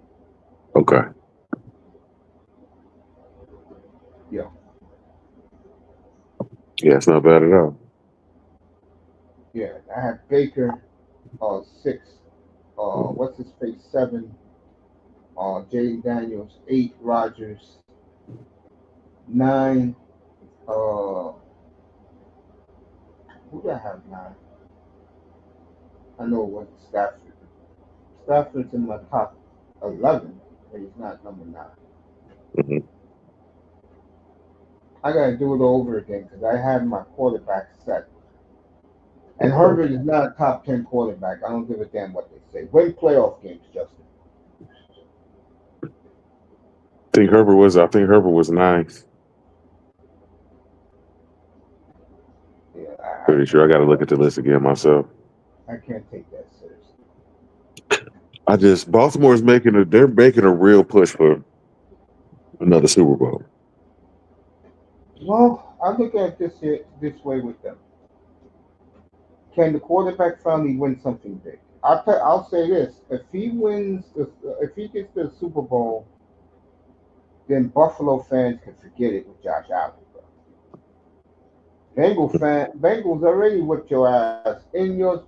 Okay. Yeah, Yeah, it's not bad at all. yeah. I had Baker 6. What's his face 7. Jaden Daniels 8. Rogers 9. Uh, who did I have 9? I know it wasn't Stafford. Stafford's in my top 11, but he's not number 9. Hmm. I gotta do it over again because I had my quarterback set. And Okay. Herbert is not a top 10 quarterback. I don't give a damn what they say. Win playoff games, Justin. I think Herbert was ninth. Yeah, Pretty sure I got to look at the list again myself. I can't take that seriously. Baltimore's they're making a real push for another Super Bowl. Well, I look at this way with them. Can the quarterback finally win something big? I'll say this: if he gets to the Super Bowl, then Buffalo fans can forget it with Josh Allen. Bro. Bengals already whipped your ass in your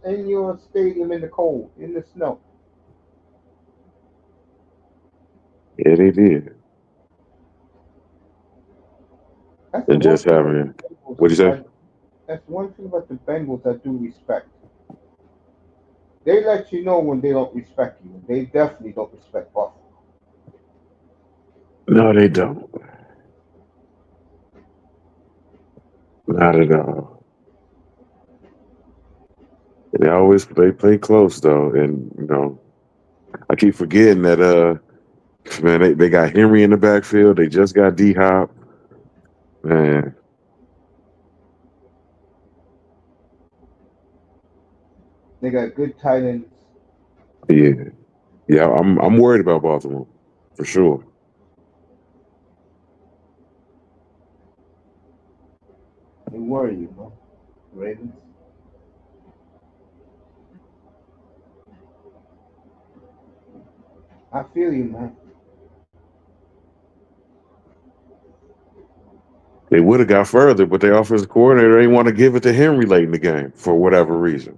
stadium in the cold in the snow. Yeah, they did. That's the And one just thing about the having, Bengals. what'd you say? That's one thing about the Bengals I do respect. They let you know when they don't respect you. They definitely don't respect Buffalo. No, they don't. Not at all. They play close though, and I keep forgetting that man they got Henry in the backfield. They just got D Hop. Man, They got good tight ends. yeah, yeah. I'm worried about Baltimore for sure. They worry you, man. Ravens. I feel you, man. They would have got further, but their offensive coordinator ain't want to give it to Henry late in the game for whatever reason.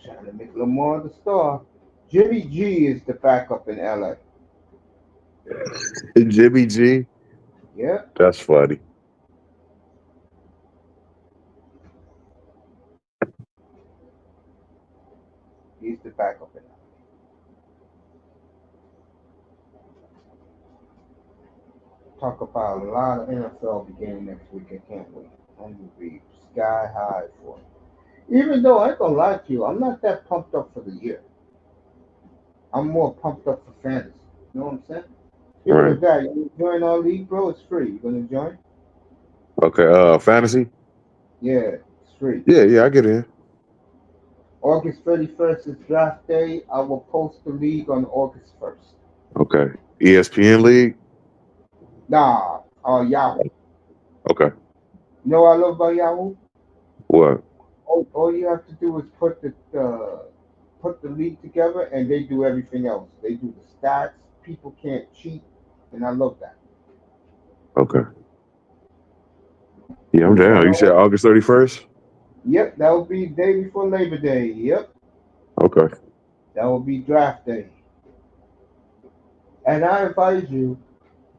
Trying to make Lamar the star. Jimmy G is the backup in LA. Jimmy G, Yeah, that's funny. he's the backup in LA. Talk about a lot of NFL beginning next week. I can't wait. I'm gonna be sky high for it. Even though I ain't gonna lie to you, I'm not that pumped up for the year. I'm more pumped up for fantasy. You know what I'm saying? Speaking Right. of that, you join our league, bro. It's free. You gonna join? Okay. Fantasy. Yeah, it's free. Yeah, yeah, I get in. August 31st is draft day. I will post the league on August 1st. Okay. ESPN League. Nah, Yahoo. Okay. You know what I love about Yahoo? What? All you have to do is put the league together, and they do everything else. They do the stats. People can't cheat, and I love that. Okay. Yeah, I'm And down. You said August 31st. yep, that will be the day before Labor Day. Yep, Okay. that will be draft day. And I advise you,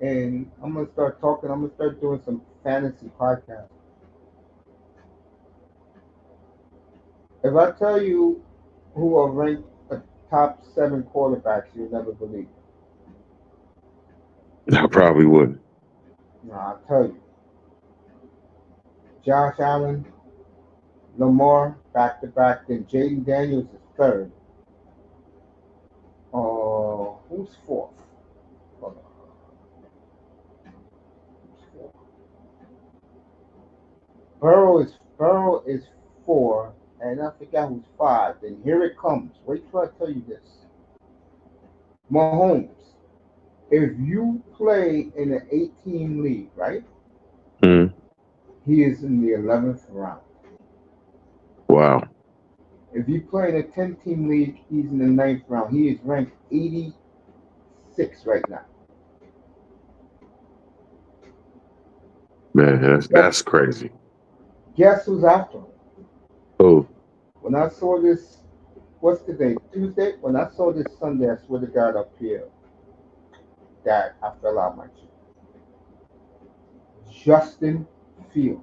and I'm gonna start talking. I'm gonna start doing some fantasy podcasts. If I tell you who are ranked the top seven quarterbacks, you'll never believe. I probably wouldn't. No, I'll tell you. Josh Allen, Lamar, back to back. Then Jaden Daniels is third. Who's fourth? Hold on. Who's fourth? Burrow is four, and I forgot who's five. Then here it comes. Wait till I tell you this. Mahomes. If you play in an 18 league, right? Mm. He is in the 11th round. Wow. If you play in a 10-team league, he's in the ninth round. He is ranked 86 right now. Man, that's Guess, that's crazy. guess who's after him? Oh, When I saw this, what's the day? Tuesday? When I saw this Sunday, I swear to God up here that I fell out my chair. Justin Fields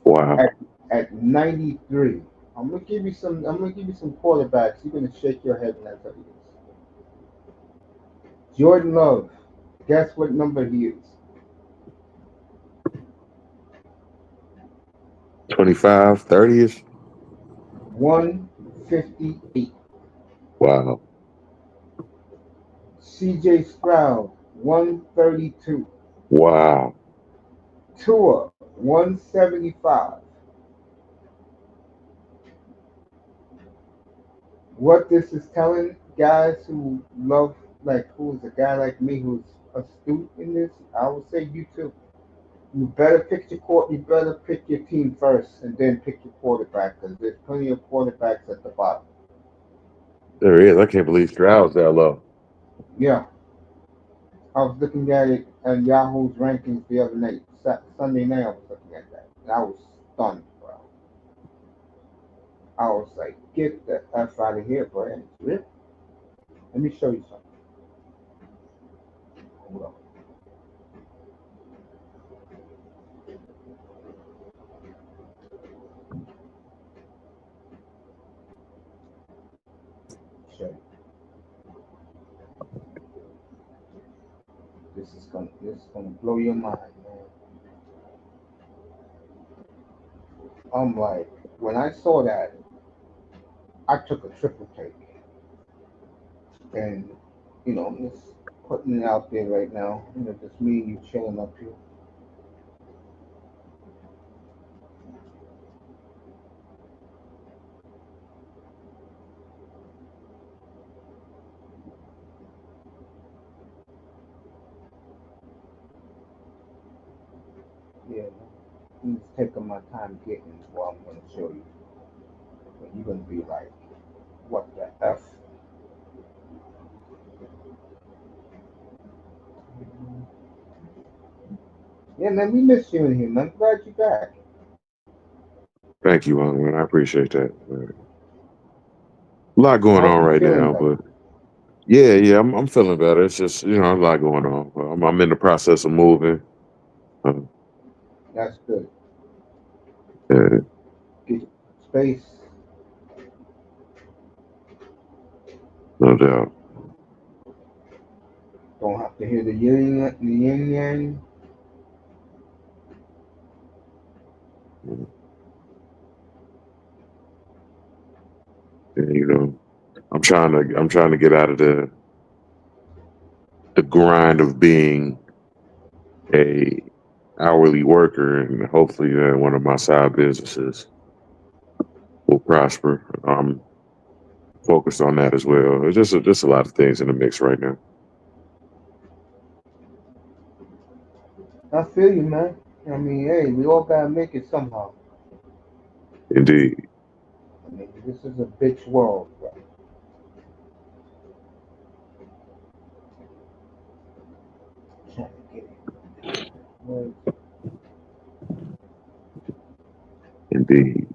wow. at at 93. I'm gonna give you some quarterbacks. You're gonna shake your head when I tell you this. Jordan Love. Guess what number he is? 25, 30 ish. 158. Wow. CJ Stroud, 132. Wow. Tua, 175. What this is telling guys who love, like, who's a guy like me who's astute in this, I would say you too. You better pick your court. You better pick your team first, and then pick your quarterback, because there's plenty of quarterbacks at the bottom. There he is. I can't believe Stroud's that low. Yeah, I was looking at it on Yahoo's rankings the other night. Sunday night, I was looking at that, and I was stunned, bro. I was like, "Get the f out of here, bro!" And it's real. Let me show you something. Hold on. Show you. This is gonna blow your mind, man. I'm like, when I saw that, I took a triple take, and I'm just putting it out there right now. Just me and you chilling up here. Yeah, I'm just taking my time getting what I'm gonna show you. But you're gonna be like, what the f? Yeah, man, we miss you in here, man. I'm glad you're back. Thank you, man. I appreciate that. A lot going How's on you right feeling now, though? but yeah, yeah, I'm feeling better. It's just a lot going on. I'm in the process of moving. Uh, That's good. yeah, Get space. no doubt. Don't have to hear the yin yang. And, I'm trying to get out of the grind of being a hourly worker, and hopefully one of my side businesses will prosper. I'm focused on that as well. There's just a lot of things in the mix right now. I feel you, man. I mean, hey, we all gotta make it somehow. Indeed, I mean, this is a bitch world, bro. Trying to get it. Well, indeed.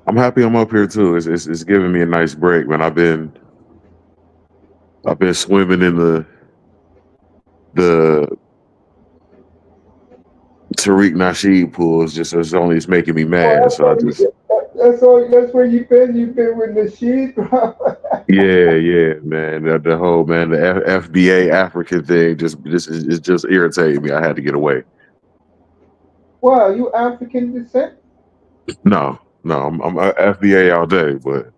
I'm happy I'm up here too. It's giving me a nice break, man. I've been swimming in the Tariq Nasheed pools. Just it's making me mad. that's So I all. just That's all. That's where you been. You've been with Nasheed, bro. yeah, man. The whole man the FBA African thing just is just irritating me. I had to get away. Wow, you African descent? No, I'm FBA all day, but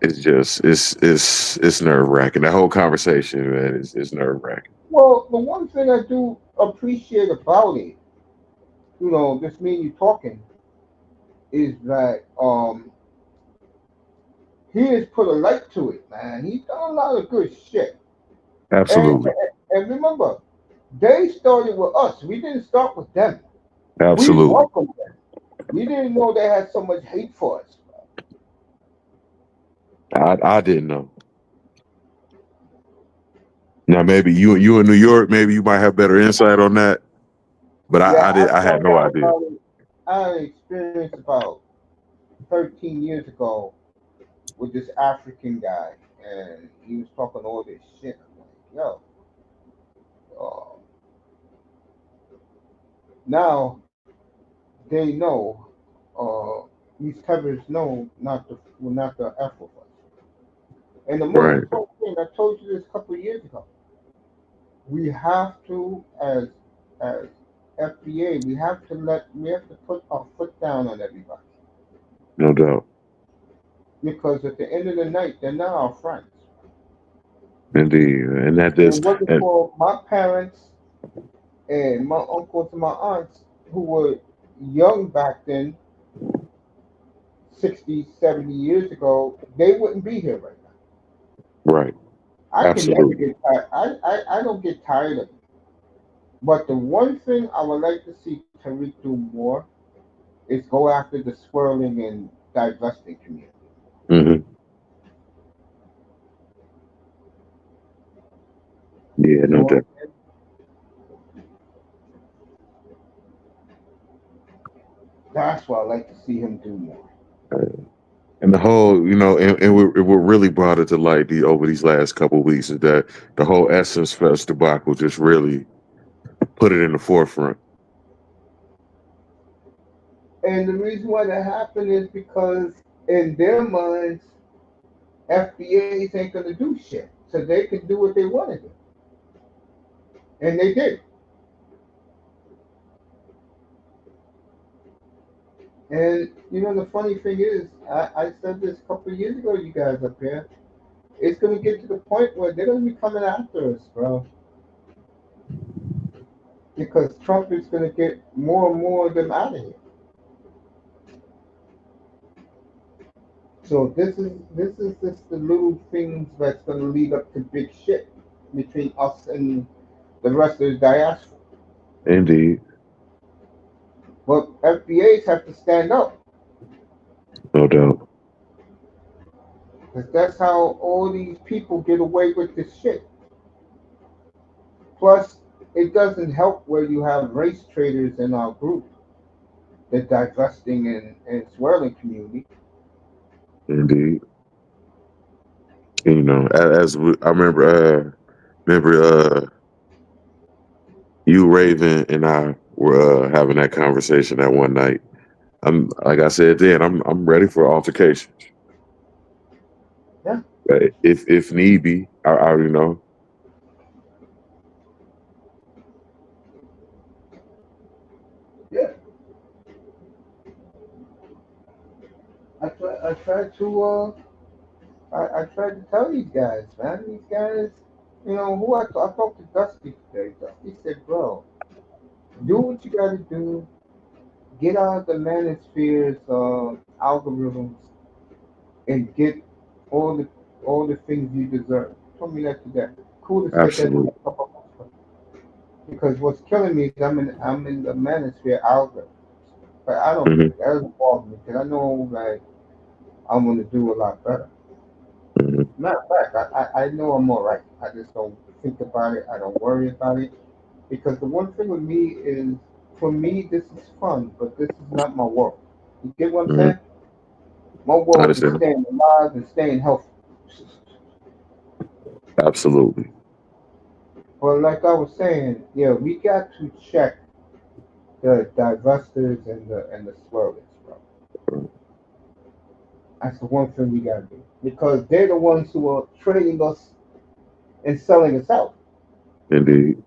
it's just it's nerve wracking. The whole conversation, man, is nerve wracking. Well, the one thing I do appreciate about it, just me and you talking, is that he has put a light to it, man. He's done a lot of good shit. And Absolutely, and remember, they started with us. We didn't start with them. We absolutely. welcomed them. We didn't know they had so much hate for us. I didn't know. Now maybe you in New York, maybe you might have better insight on that. But Yeah, I I had found no out idea. about it. I had an experience about 13 years ago with this African guy, and he was talking all this shit. I'm like, yo, uh, now they know, uh, these tethers know not to F with us. And the most Right. important thing, I told you this a couple of years ago, we have to, as FBA, we have to put our foot down on everybody, No doubt. because at the end of the night, they're not our friends. Indeed. And that And it is wasn't and for my parents and my uncles and my aunts who were young back then, 60, 70 years ago, they wouldn't be here right now. right. I can never Absolutely. get tired. I don't get tired of it. But the one thing I would like to see Tariq do more is go after the swirling and divesting community. Hmm. Yeah, You know no what doubt. I'm saying? That's what I like to see him do more. And the whole, what really brought it to light over these last couple of weeks is that the whole Essence Fest debacle just really put it in the forefront. And the reason why that happened is because in their minds, FBAs ain't gonna do shit, so they can do what they want to do, and they did. And the funny thing is, I said this a couple of years ago, you guys up here. It's gonna get to the point where they're gonna be coming after us, bro, because Trump is gonna get more and more of them out of here. So this is just the little things that's gonna lead up to big shit between us and the rest of the diaspora. Indeed. But FBAs have to stand up, No doubt. because that's how all these people get away with this shit. Plus, it doesn't help where you have race traders in our group, the divesting and swirling community. Indeed. I remember you, Raven, and I were having that conversation that one night. I'm like I said then, I'm ready for altercation. Yeah. If need be, I you know. Yeah, I try to tell these guys, man. These guys, who I talked to Dusty today. Dusty said, bro, do what you got to do. Get out of the manosphere's algorithms and get all the all the things you deserve. Told me that today. Cool to said that to me Absolutely. a couple months ago. Because what's killing me is I'm in the manosphere algorithm. But I don't Hmm. care. That doesn't bother me because I know like I'm gonna do a lot better. Hmm. Matter of fact, I know I'm all right. I just don't think about it. I don't worry about it because the one thing with me is, for me, this is fun, but this is not my world. You get what I'm Hmm. saying? My I world is understand. staying alive and staying healthy. Absolutely. But like I was saying, yeah, we got to check the divestors and the swirlers, bro. That's the one thing we gotta do because they're the ones who are trading us and selling us out. Indeed.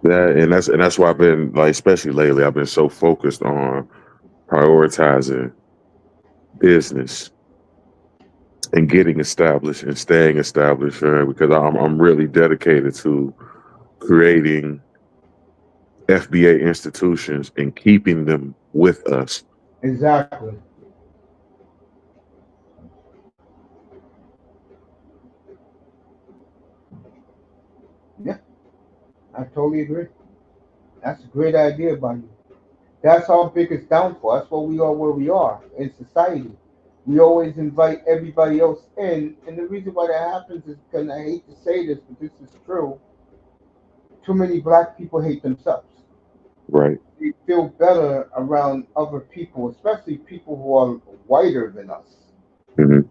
And that's why I've been like, especially lately, I've been so focused on prioritizing business and getting established and staying established, because I'm really dedicated to creating FBA institutions and keeping them with us. Exactly. Yeah, I totally agree. That's a great idea by you. That's our biggest downfall. That's why we are where we are in society. We always invite everybody else in, and the reason why that happens is because I hate to say this, but this is true. Too many black people hate themselves. Right. They feel better around other people, especially people who are whiter than us. Hmm.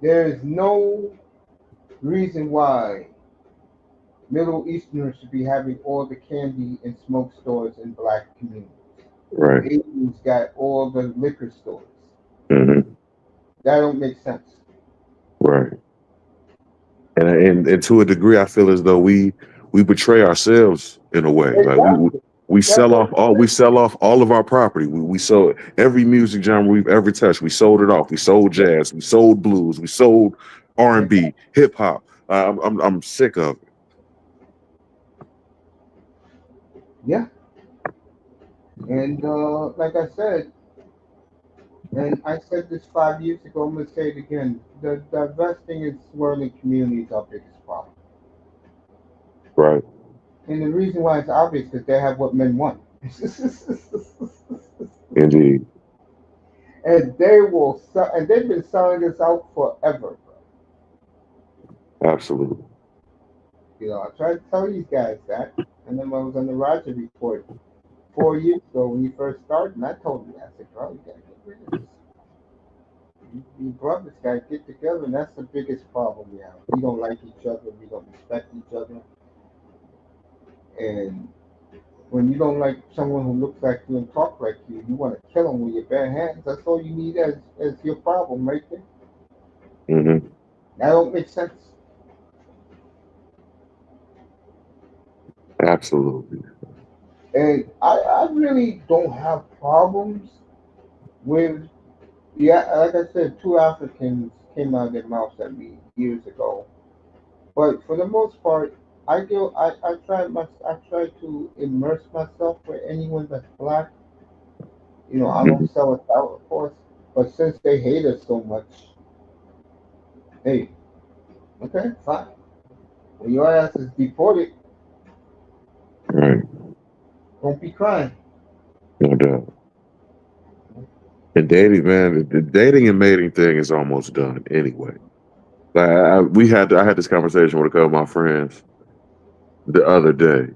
There is no reason why Middle Easterners should be having all the candy and smoke stores in black communities. Right. Asians got all the liquor stores. Hmm. That don't make sense. Right. And to a degree, I feel as though we betray ourselves in a way. Like Exactly. we That's sell what off all of our property. We sold every music genre we've ever touched. We sold it off. We sold yeah, jazz. We sold blues. We sold R&B, exactly. hip hop. I'm sick of it. Yeah. And like I said, and I said this 5 years ago, I'm gonna say it again. The divesting and swirling community is our biggest problem. Right. And the reason why it's obvious is they have what men want. Indeed. And they will sell, and they've been selling this out forever, bro. Absolutely. I tried to tell these guys that, and then when I was on the Roger report 4 years ago when you first started, and I told you, I said, bro, you gotta get rid of this. You brothers gotta get together, and that's the biggest problem we have. We don't like each other, we don't respect each other, and when you don't like someone who looks like you and talk like you want to kill them with your bare hands. That's all you need as your problem right there. Hmm. That don't make sense. Absolutely. And I really don't have problems with, yeah, like I said, two Africans came out of their mouths at me years ago. But for the most part, I try to immerse myself with anyone that's black. I don't Hmm. sell it out, of course. But since they hate us so much, hey, okay, fine. When your ass is deported, Right. don't be crying. No doubt. And dating, man, the dating and mating thing is almost done anyway. Like I had this conversation with a couple of my friends the other day,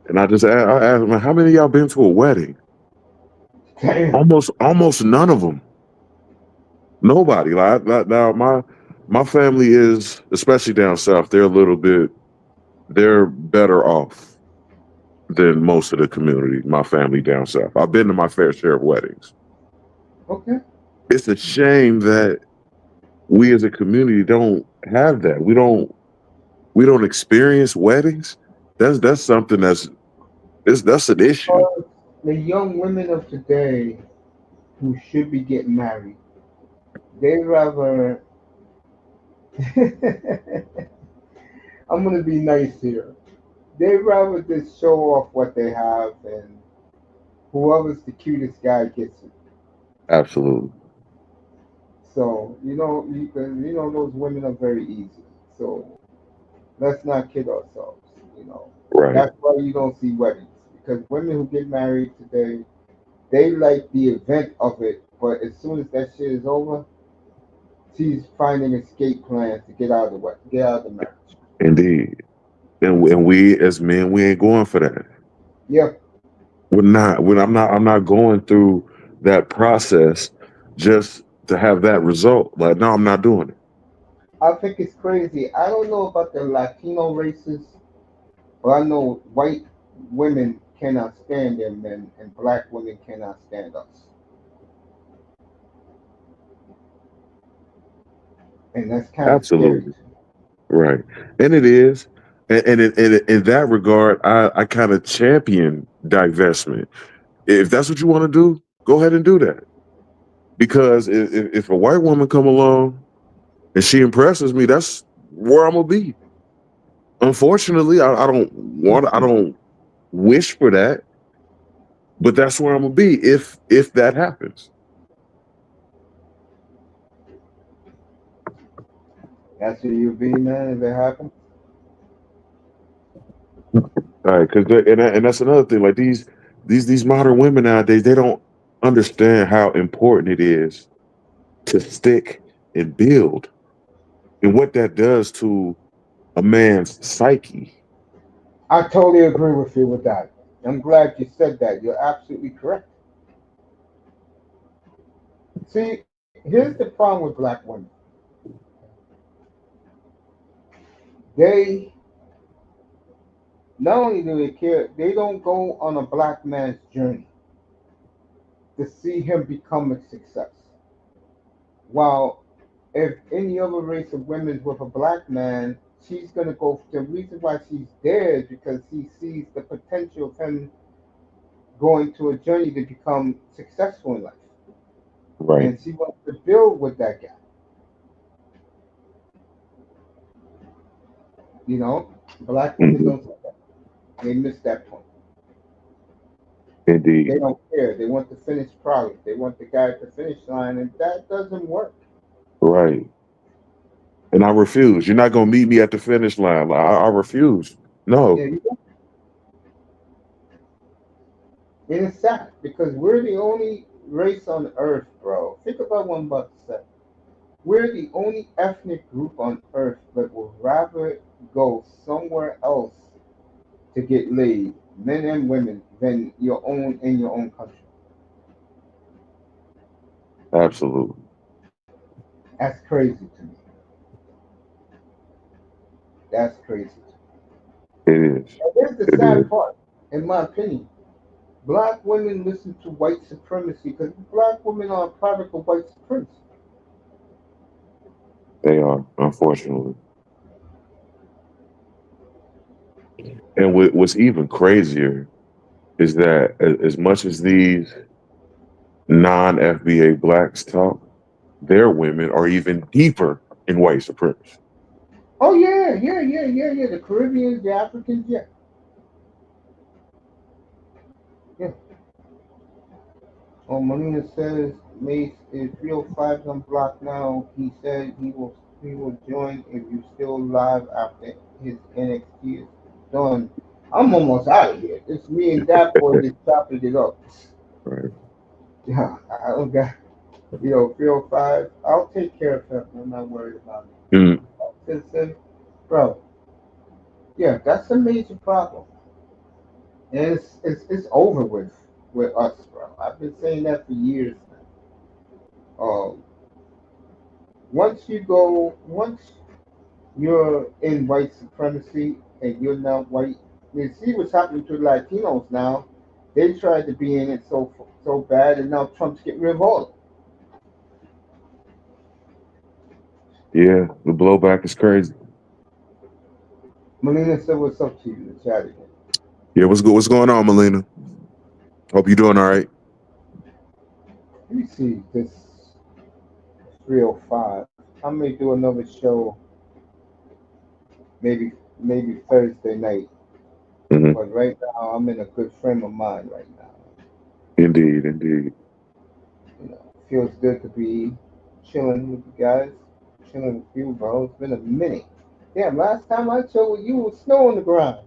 and I asked them, how many of y'all been to a wedding? Damn. Almost none of them. Nobody. Now my family is, especially down south, they're better off than most of the community. My family down south. I've been to my fair share of weddings. Okay. It's a shame that we as a community don't have that. We don't experience weddings. That's something that's an issue. Because the young women of today who should be getting married, they rather. I'm gonna be nice here. They rather just show off what they have, and whoever's the cutest guy gets it. Absolutely. So those women are very easy. So let's not kid ourselves. You know, Right. that's why you don't see weddings, because women who get married today, they like the event of it, but as soon as that shit is over, she's finding escape plans to get out of the way, get out of the marriage. Indeed. And we as men, we ain't going for that. Yep. We're not. I'm not going through that process just to have that result. Like, no, I'm not doing it. I think it's crazy. I don't know about the Latino races, but I know white women cannot stand their men, and black women cannot stand us, and that's kind of scary Absolutely. to me. Right. And it is. In that regard, I kind of champion divestment. If that's what you want to do, go ahead and do that. Because if a white woman come along and she impresses me, that's where I'm gonna be. Unfortunately, I don't wish for that, but that's where I'm gonna be if that happens. That's who you be, man. If it happens, All right, because and that's another thing. Like these modern women nowadays, they don't understand how important it is to stick and build, and what that does to a man's psyche. I totally agree with you with that. I'm glad you said that. You're absolutely correct. See, here's the problem with black women. They not only do they care, they don't go on a black man's journey to see him become a success. While if any other race of women with a black man, she's gonna go. The reason why she's there is because she sees the potential of him going to a journey to become successful in life, Right. and she wants to build with that guy. You know, black women Hmm. don't see that. They miss that point. They Indeed. don't care. They want the finished product. They want the guy at the finish line, and that doesn't work. Right. And I refuse. You're not gonna meet me at the finish line. I refuse. Yeah, No. you know? And it's sad because we're the only race on earth, bro. Think about what I'm about to say. We're the only ethnic group on earth that would rather go somewhere else to get laid, men and women, than your own in your own country. Absolutely. That's crazy to me. That's crazy. It is. And here's the It is. sad part, in my opinion. Black women listen to white supremacy because black women are a product of white supremacy. They are, unfortunately. And what's even crazier is that as much as these non FBA blacks talk, their women are even deeper in white supremacy. Oh yeah, yeah, yeah, yeah, yeah. The Caribbeans, the Africans, yeah, yeah. Oh, Molina says Mace is 305 on block now. He said he will join if you still live after his NXT is done. I'm almost out of here. It's me and that boy just chopping it up. Right. Yeah, I don't got 305. I'll take care of him. I'm not worried about Mm, it. Bro, yeah, that's a major problem. And it's over with us, bro. I've been saying that for years now. Once you're in white supremacy and you're not white, you see what's happening to Latinos now. They tried to be in it so bad, and now Trump's getting rid of all of them. Yeah, the blowback is crazy. Melina said, "What's up to you?" The chat again. Yeah, what's good? What's going on, Melina? Hope you doing all right. Let me see this 305. I may do another show, maybe Thursday night. Hmm. But right now, I'm in a good frame of mind right now. Indeed, indeed. Feels good to be chilling with you guys, chilling with you, bro. It's been a minute. Damn, last time I chilled with you was snow on the ground.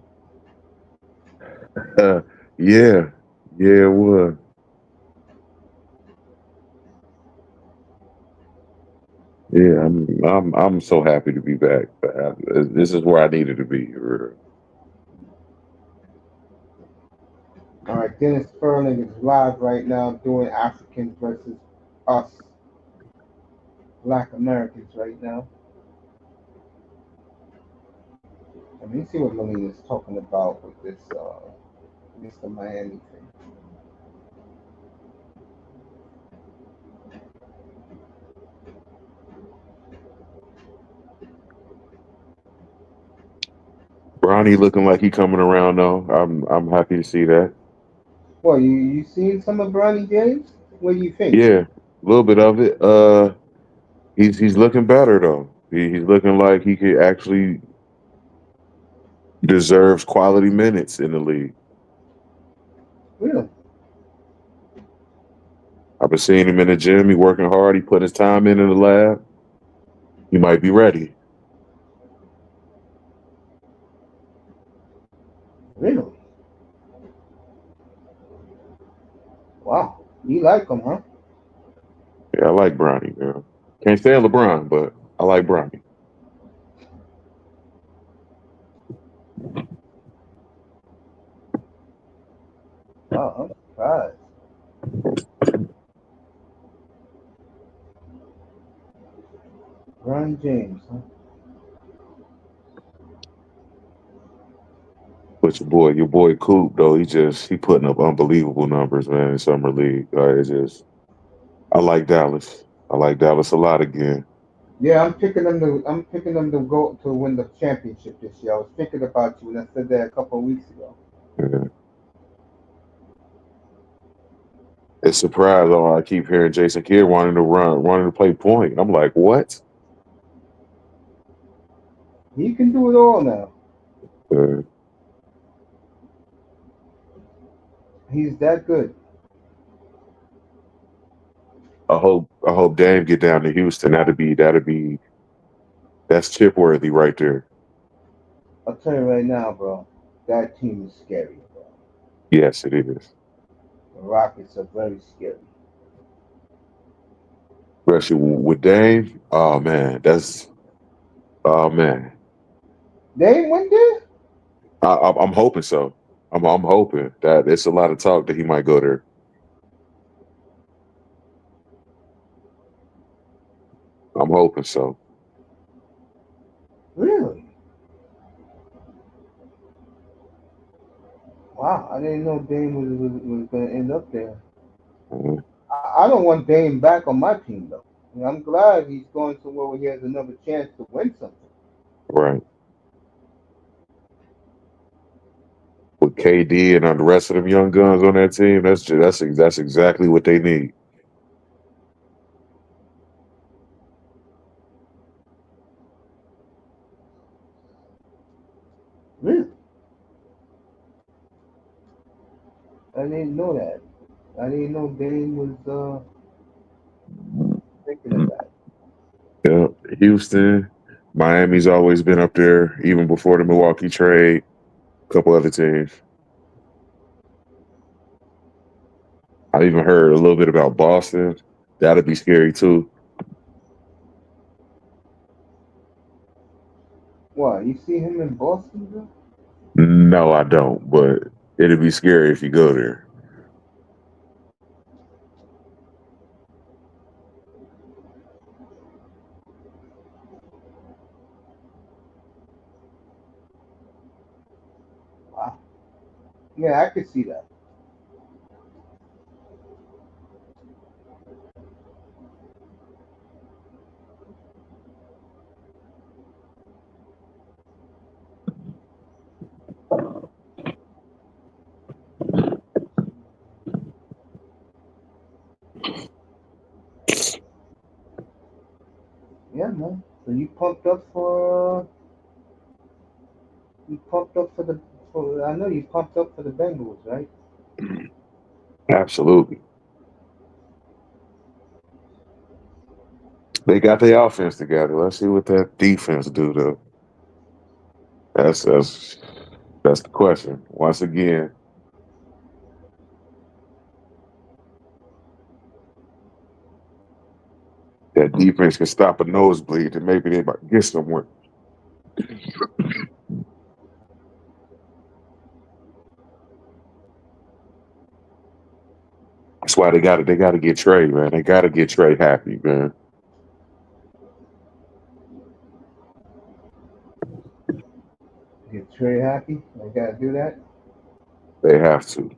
Uh, yeah, yeah, it was. Yeah, I'm so happy to be back. This is where I needed to be. All right, Dennis Furling is live right now doing Africans versus us, Black Americans, right now. Let me see what Melina's talking about with this Mr. Miami thing. Bronny looking like he coming around though. I'm happy to see that. Well, you seen some of Bronny James? What do you think? Yeah, a little bit of it. He's looking better though. He's looking like he could actually deserves quality minutes in the league. Really? I've been seeing him in the gym. He working hard. He putting his time in the lab. He might be ready. Really? Wow. You like him, huh? Yeah, I like Bronny, girl. Can't stand LeBron, but I like Bronny. Wow, I'm surprised. Bronny James, huh? But your boy Coop though, he putting up unbelievable numbers, man, in summer league. It's just I like Dallas. I like Dallas a lot again. Yeah, I'm picking them to go to win the championship this year. I was thinking about you when I said that a couple of weeks ago. Yeah. It's surprised though. I keep hearing Jason Kidd wanting to play point. I'm like, what? He can do it all now. Uh, He's that good. I hope Dame get down to Houston. That's chip worthy right there. I'll tell you right now, bro. That team is scary, bro. Yes, it is. The Rockets are very scary. Especially with Dame. Oh man. They went there? I'm hoping so. I'm hoping that it's a lot of talk that he might go there. I'm hoping so. Really? Wow, I didn't know Dame was going to end up there. Mhm. I don't want Dame back on my team, though. I'm glad he's going somewhere where he has another chance to win something. Right. With KD and the rest of them young guns on that team, that's exactly what they need. Really? I didn't know that. I didn't know Dame was thinking of that. Yeah, Houston, Miami's always been up there, even before the Milwaukee trade. A couple other teams. I even heard a little bit about Boston. That'd be scary too. What? You see him in Boston, bro? No, I don't, but it'd be scary if you go there. Wow. Yeah, I could see that. man. So you pumped up for you pumped up for the for I know you pumped up for the Bengals, right? Absolutely. They got their offense together. Let's see what that defense do though. That's that's that's the question. Once again, that defense can stop a nosebleed and maybe they might get somewhere. That's why they gotta get Trey, man. They gotta get Trey happy, man. Get Trey happy. I gotta do that. They have to.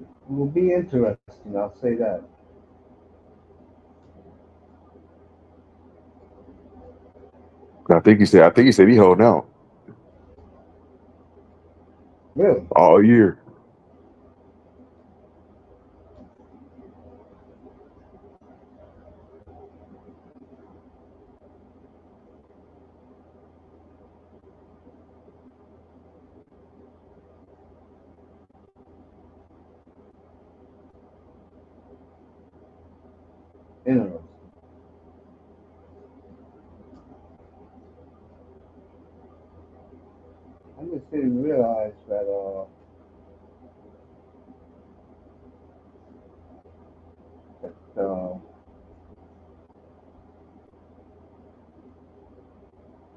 It will be interesting. I'll say that. I think he said he holding out Really? all year. Interesting. I just didn't realize that that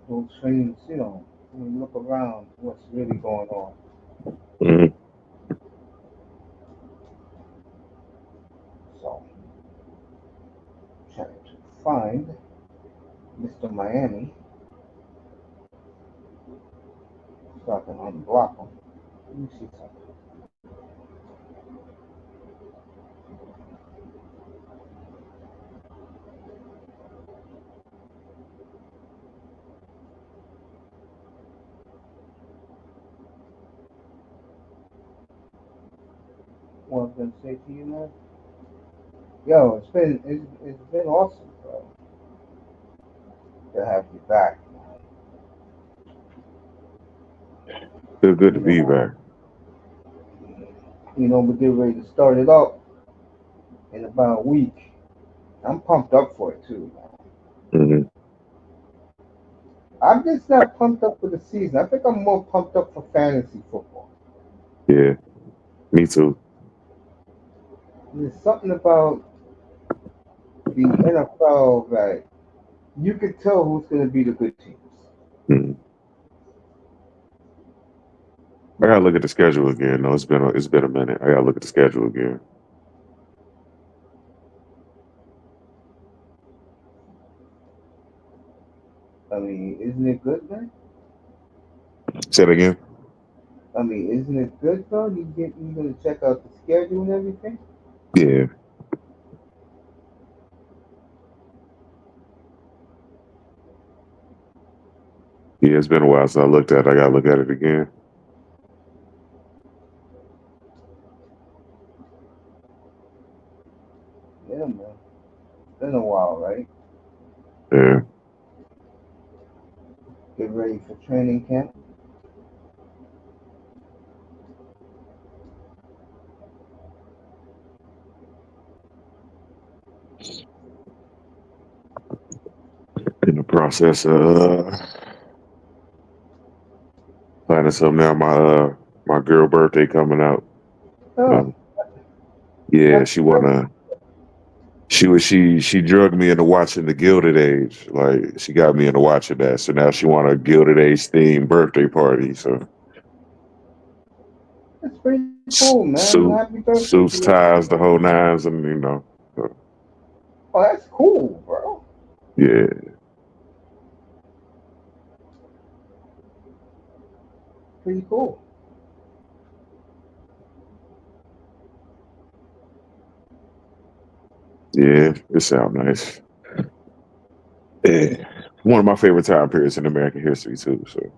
those things, when you look around, what's really going on. Mhm. So, trying to find Mr. Miami so I can unblock him. Let me see something. What I was gonna say to you, man. Yo, it's been awesome, bro, to have you back. Feel good to You be know, back. we're getting ready to start it up in about a week. I'm pumped up for it too, man. Hmm. I'm just not pumped up for the season. I think I'm more pumped up for fantasy football. Yeah, me too. There's something about the NFL that you could tell who's going to be the good teams. Mhm. I gotta look at the schedule again. No, it's been a minute. I gotta look at the schedule again. I mean, isn't it good, man? Say it again. I mean, isn't it good though? You going to check out the schedule and everything. Yeah, yeah. It's been a while since I looked at it. I gotta look at it again. Yeah, man. It's been a while, right? Yeah, Get ready for training camp. in the process of planning something now. My girl birthday coming out. Oh, So yeah, happy she birthday! wanna. She drugged me into watching the Gilded Age. Like she got me into watching that. So now she want a Gilded Age themed birthday party. So That's pretty cool, man. Well, happy birthday to suits, you. ties, the whole nines, and so, Oh, that's cool, bro. yeah, Pretty cool. yeah, it sounds nice. Yeah. One of my favorite time periods in American history too. So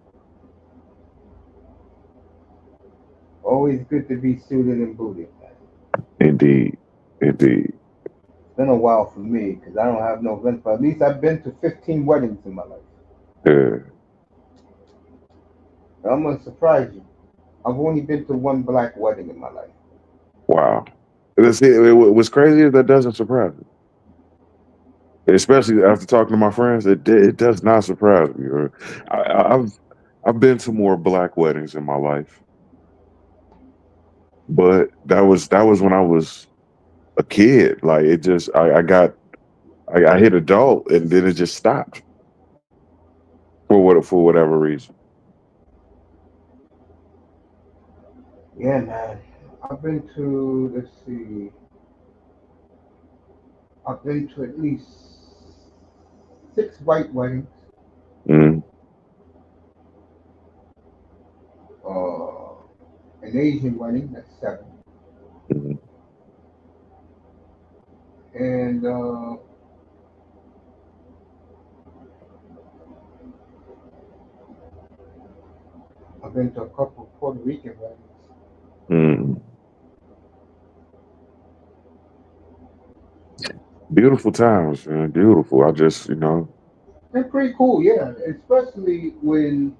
Always good to be suited and booted, man. indeed, indeed. Been a while for me because I don't have no events, but at least I've been to 15 weddings in my life. Yeah. I'm gonna surprise you. I've only been to one black wedding in my life. Wow. What's crazy is that doesn't surprise me. Especially after talking to my friends, it does not surprise me. I've been to more black weddings in my life, but that was when I was a kid. Like it just I hit adult and then it just stopped for whatever reason. Yeah, man. I've been to, let's see, I've been to at least six white weddings, Mm, uh, an Asian wedding, that's seven, mm, and I've been to a couple of Puerto Rican weddings. mm. Beautiful times, man. Beautiful. I just They're pretty cool, yeah. Especially when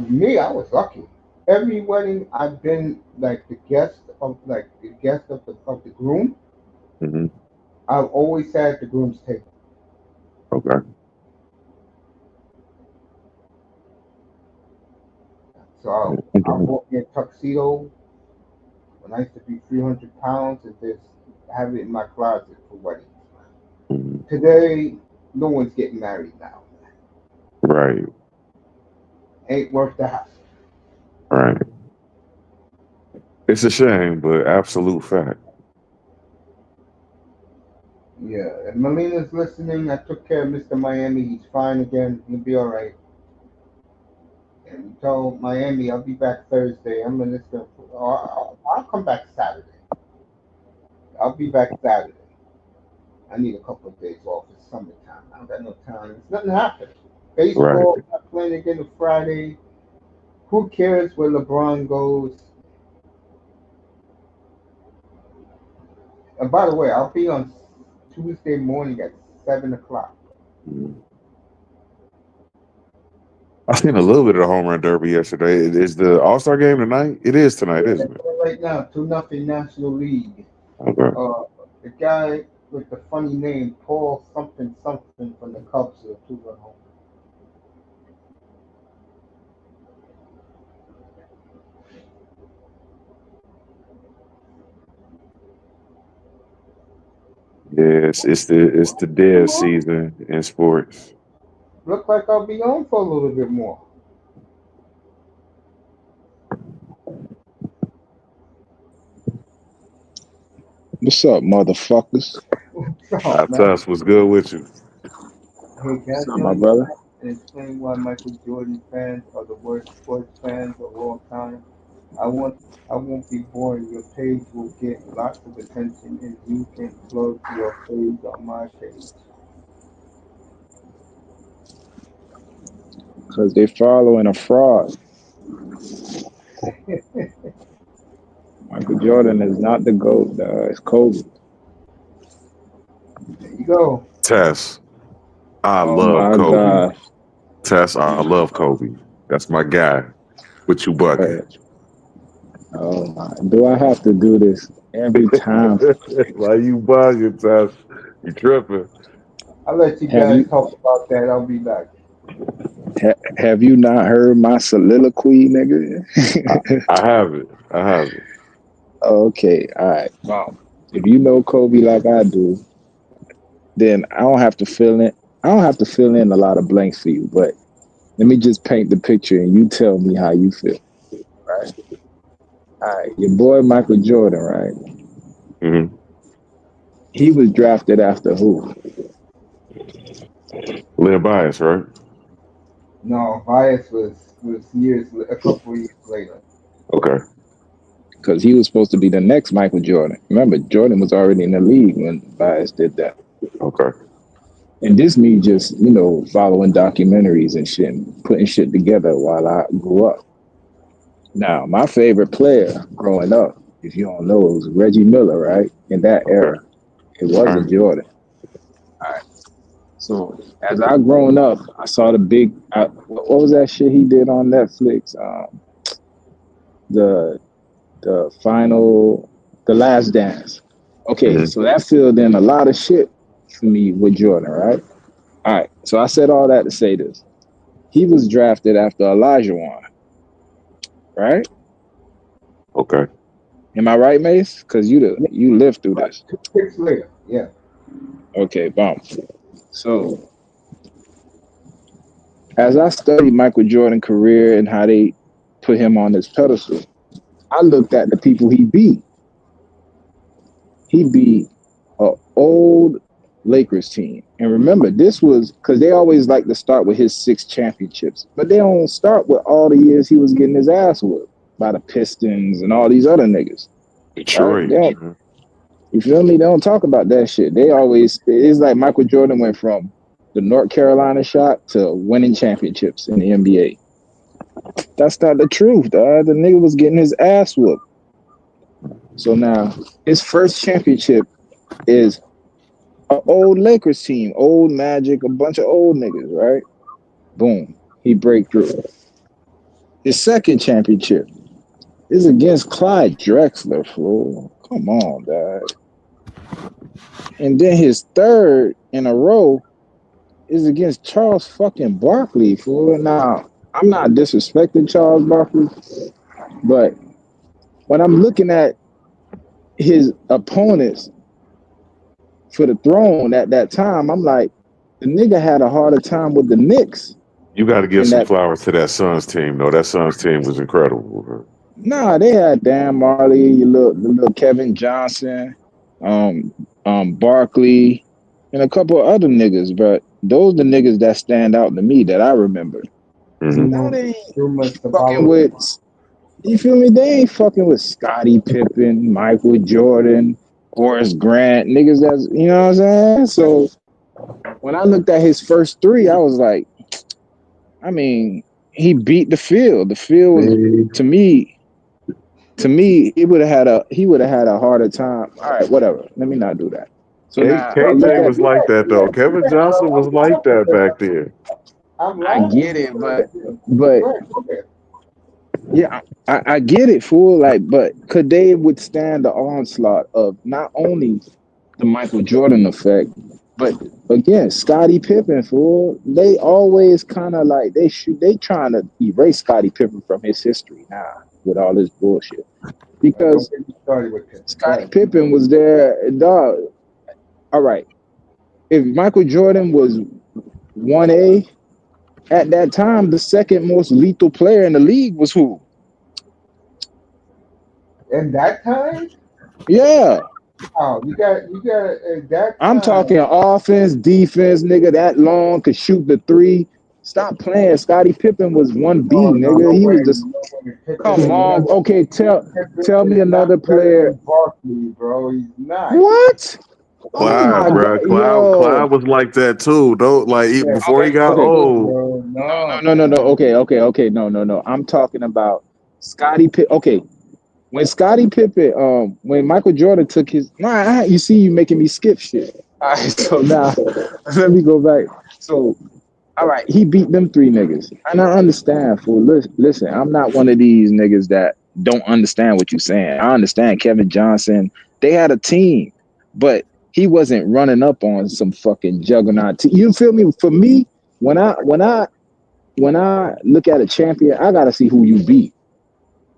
me, I was lucky. Every wedding I've been like the guest of the groom. hmm I've always sat at the groom's table. okay. So I Okay. bought me a tuxedo when I used to be 300 pounds and just have it in my closet for weddings. Mhm. Today, no one's getting married now. Right, Ain't worth the hassle. right. It's a shame, but absolute fact. Yeah, if Melina's listening, I took care of Mr. Miami. He's fine again. He'll be all right. And you tell Miami I'll be back Thursday. I'm in this. I'll come back Saturday. I'll be back Saturday. I need a couple of days off. It's summertime. I don't got no time. It's nothing happening. Right, Baseball not playing again on Friday. Who cares where LeBron goes? And by the way, I'll be on Tuesday morning at 7 o'clock. Mhm. I seen a little bit of the home run derby yesterday. Is the All Star game tonight? It is tonight, Yeah, isn't it? right now, 2-0 National League. Okay. Uh, the guy with the funny name, Paul something something from the Cubs, is a two-run home. Yes, it's the dead season in sports. Look like I'll be on for a little bit more. What's up, motherfuckers? What's I up, man? tell what's good with you. Hey, can I What's up, my join the brother? chat and explain why Michael Jordan fans are the worst sports fans of all time? I want I won't be boring. Your page will get lots of attention if you can plug your page on my page. Because they following a fraud. Michael Jordan is not the GOAT, it's Kobe. There you go. Tess, I Oh love my Kobe. gosh. Tess, I love Kobe. That's my guy. With you bucket. Uh, oh my. Do I have to do this every time? Why you bugging, Tess? You tripping? I'll let you Have guys you talk about that. I'll be back. have you not heard my soliloquy, nigga? I, I have it. I have it. Okay, all right. Well, if you know Kobe like I do, then I don't have to fill in. I don't have to fill in a lot of blanks for you, but let me just paint the picture and you tell me how you feel, right? All right, your boy Michael Jordan, right? hmm He was drafted after who? Lynn Bias, right? No, Bias was a couple of years later. Okay. Because he was supposed to be the next Michael Jordan. Remember, Jordan was already in the league when Bias did that. Okay. And this me just, following documentaries and shit, and putting shit together while I grew up. Now, my favorite player growing up, if you don't know, was Reggie Miller, right? In that Okay. era. It was a Okay. Jordan. All right. So as I grown up, I saw the big. What was that shit he did on Netflix? The final, the Last Dance. Okay, Mhm. so that filled in a lot of shit for me with Jordan, right? All right. So I said all that to say this. He was drafted after Elijah Wan, right? Okay. Am I right, Mace? Because Yeah, you lived through like this. 2 picks later. Yeah. Okay, bomb. So as I studied Michael Jordan's career and how they put him on this pedestal, I looked at the people he beat. He beat an old Lakers team. And remember, this was because they always like to start with his 6 championships, but they don't start with all the years he was getting his ass whipped by the Pistons and all these other niggas. Right? Detroit. They don't, Mhm. you feel me? They don't talk about that shit. They always, it's like Michael Jordan went from the North Carolina shot to winning championships in the NBA. That's not the truth, dog. The nigga was getting his ass whooped. So now his first championship is an old Lakers team, old Magic, a bunch of old niggas, right? Boom, he break through. His second championship is against Clyde Drexler, fool. Come on, dog. And then his third in a row is against Charles fucking Barkley, fool. Now, I'm not disrespecting Charles Barkley, but when I'm looking at his opponents for the throne at that time, I'm like, the nigga had a harder time with the Knicks You got to give in some that. flowers to that Suns team, though. That Suns team was incredible. Bro. Nah, they had Dan Marley, the little Kevin Johnson, um, Barkley, and a couple of other niggas, but those the niggas that stand out to me that I remember. Mhm. Now Truman, they ain't Truman, fucking Sabalo. with, you feel me? They ain't fucking with Scottie Pippen, Michael Jordan, Horace Grant, niggas that's, you know what I'm saying? So when I looked at his first 3, I was like, I mean, he beat the field. The field was, to me, he would have had a harder time. All right, whatever. Let me not do that. So now I look KJ at, was like that though. Kevin Yeah, bro. Johnson was I'm like laughing that back because then. I'm I laughing get it, because but go ahead, go ahead. yeah, I get it, fool. Like, but could they withstand the onslaught of not only the Michael Jordan effect, but again, Scottie Pippen, fool? They always kind of like they trying to erase Scottie Pippen from his history now with all this bullshit Don't because get me started with Pippen. Go Scottie ahead. Pippen was there, dog. All right, if Michael Jordan was 1A at that time, the second most lethal player in the league was who? In that time, Yeah. oh, you got at that I'm time. talking offense, defense, nigga, that long, could shoot the 3. Stop playing. Scottie Pippen was 1B, Oh no, nigga. no He way, was just, no way. Pippen come is not. on. Okay, Pippen tell is me not another better than player. Barkley, bro. He's not. What? Oh Clyde, my bro. God. Clyde Yo. was like that too. Don't like Yeah, before he Okay, got okay. no, old. bro. No, No. Okay. No. I'm talking about Scottie Pippen. Okay, when Scottie Pippen, when Michael Jordan took his, nah, you see, you making me skip shit. All right, so now let me go back. So, all right, he beat them 3 niggas, and I understand. For listen, I'm not one of these niggas that don't understand what you're saying. I understand Kevin Johnson. They had a team, but he wasn't running up on some fucking juggernaut. You feel me? For me, when I look at a champion, I gotta see who you beat.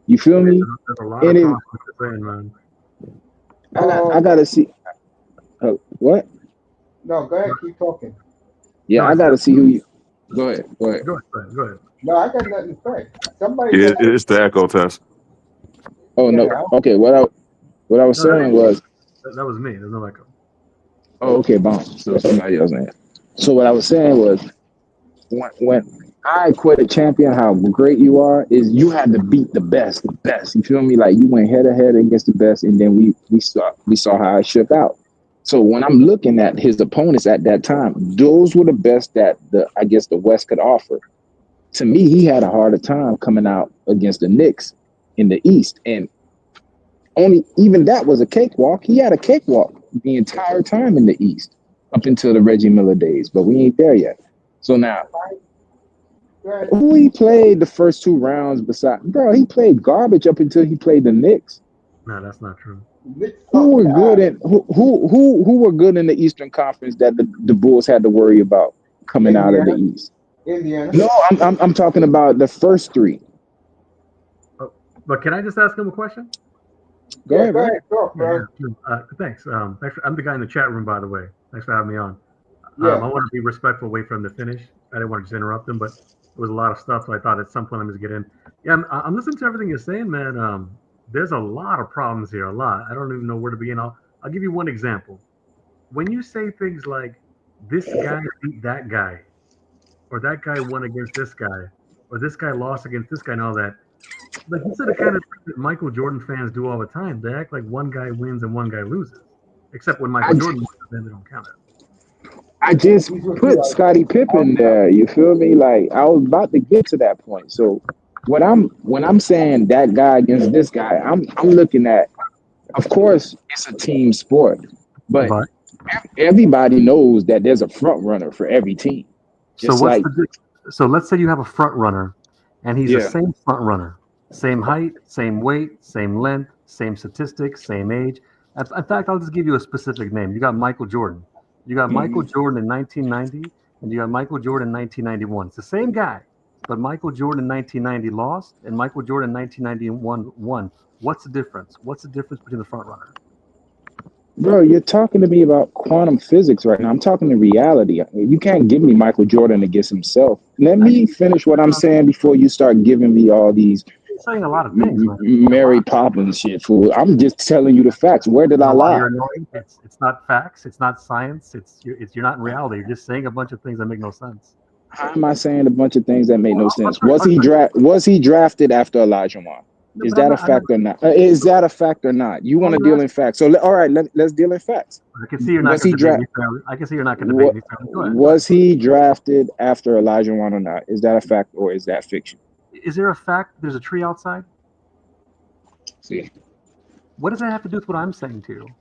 You feel Hey, me? there's a lot And of it, problems with the saying, man. I gotta see what? no. Go No, ahead, keep talking. Yeah, no, I I said, gotta see who you. Go ahead. Go ahead. go ahead. No, I got nothing to say. Somebody Yeah, got to. it's the echo test. Oh no. Yeah, Okay. What I was No, that, saying was. that was me. There's no echo. Oh, okay, bomb. So somebody else in. So what I was saying was when I equate a champion, how great you are is you had to beat the best. You feel me? Like you went head to head against the best, and then we saw how it shook out. So when I'm looking at his opponents at that time, those were the best that the I guess the West could offer. To me, he had a harder time coming out against the Knicks in the East, and only even that was a cakewalk. He had a cakewalk. the entire time in the East up until the Reggie Miller days, but we ain't there yet. So now, Right. who he played the first 2 rounds beside, bro, he played garbage up until he played the Knicks. No, that's not true. Knicks Who suck were good ass. in who were good in the Eastern Conference that the Bulls had to worry about coming out of the Indiana. East? Indiana. No, I'm talking about the first 3. Oh, but can I just ask him a question? Go Yeah, ahead, go bro. ahead, talk, Yeah, bro. sure. Thanks. I'm the guy in the chat room, by the way. Thanks for having me on. I Yeah. want to be respectful, wait for him to finish. I didn't want to just interrupt him, but there was a lot of stuff, so I thought at some point I'm just get in. Yeah, I'm listening to everything you're saying, man. There's a lot of problems here, a lot. I don't even know where to begin. I'll give you one example. When you say things like "this guy beat that guy," or "that guy won against this guy," or "this guy lost against this guy," and all that, like you said, the kind of thing that Michael Jordan fans do all the time. They act like one guy wins and one guy loses, except when Michael I, Jordan wins, then they don't count it. I just He's gonna be put like, Scottie Pippen there. You feel me? Like I was about to get to that point. So when I'm saying that guy against this guy, I'm looking at, of course, it's a team sport, but But everybody knows that there's a front runner for every team. so Just what's like, the so let's say you have a front runner, and he's the yeah, same front runner, same height, same weight, same length, same statistics, same age. In fact, I'll just give you a specific name. You got Michael Jordan. You got Michael mhm. Jordan in 1990, and you got Michael Jordan in 1991. It's the same guy, but Michael Jordan in 1990 lost, and Michael Jordan in 1991 won. What's the difference? What's the difference between the front runner? Bro, you're talking to me about quantum physics right now. I'm talking to reality. You can't give me Michael Jordan against himself. Let I me didn't finish what I'm saying before you start giving me all these You're saying a lot of things, man. You're saying a Mary lot. Poppins shit, fool. I'm just telling you the facts. Where did You I know why lie? you're annoying? It's not facts. It's not science. You're not in reality. You're just saying a bunch of things that make no sense. How am I saying a bunch of things that make no I'll sense? tell you. Was he drafted after Elijah Wan? No, Is but I'm that a not. I'm not. fact or not? Is that a fact or not? You want Well, to I'm deal in asking. facts. So all right, let's deal in facts. I can see you're not Was going he to debate dra- me fairly. I can see you're not going to debate what me fairly. Go ahead. Go ahead. was he drafted after Elijah Wan or not? Is that a fact or is that fiction? Is there a fact? There's a tree outside. See, What does that have to do with what I'm saying to you?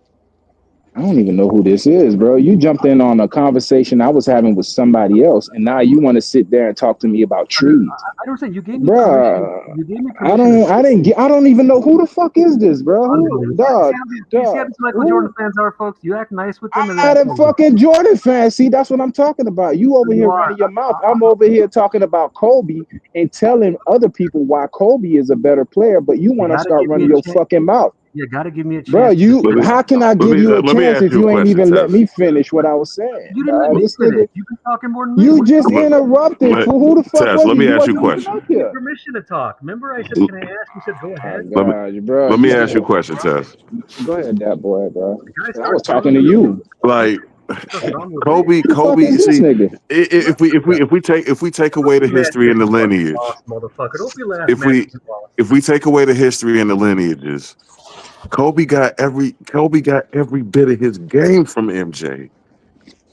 I don't even know who this is, bro. You jumped in on a conversation I was having with somebody else, and now you want to sit there and talk to me about trees. I don't say you gave me permission. Bruh, You gave me permission to I don't even know who the fuck is this, bro. Who, unbelievable. dog, You see how dog, these Michael Jordan who? fans are, folks? You act nice with them, and they I'm act not a like fucking Jordan fan. See, that's what I'm talking about. You over you here are. running your mouth. I'm over here talking about Kobe and telling other people why Kobe is a better player, but you You want to got to start give me running a your chance. fucking mouth. You got to give me a Bro, chance to you Let defend me how can I myself. give you a let me chance ask if you a you ain't question, even let Tess. me finish what I was saying? You didn't let me This finish. nigga, You've been talking more than me. you What are you just talking Let, about? interrupted. let, For who the fuck Tess, was let you? me You ask you a wasn't You even question. up gave me here. permission to talk. Remember, I said, "Can I ask?" You said, "Go Oh ahead." Let me gosh, bro, let you me ask you a still question, Tess. go ahead, that boy, bro. The guy I was starts talking throwing to in the middle. you. Like What's wrong with me? Kobe, Who the fuck Kobe. is this See, nigga? What? if we take away Don't the be mad history because and the you fucking lineage, lost, motherfucker. Don't be last if mad we because you lost. if we take away the history and the lineages, Kobe got every bit of his game from MJ,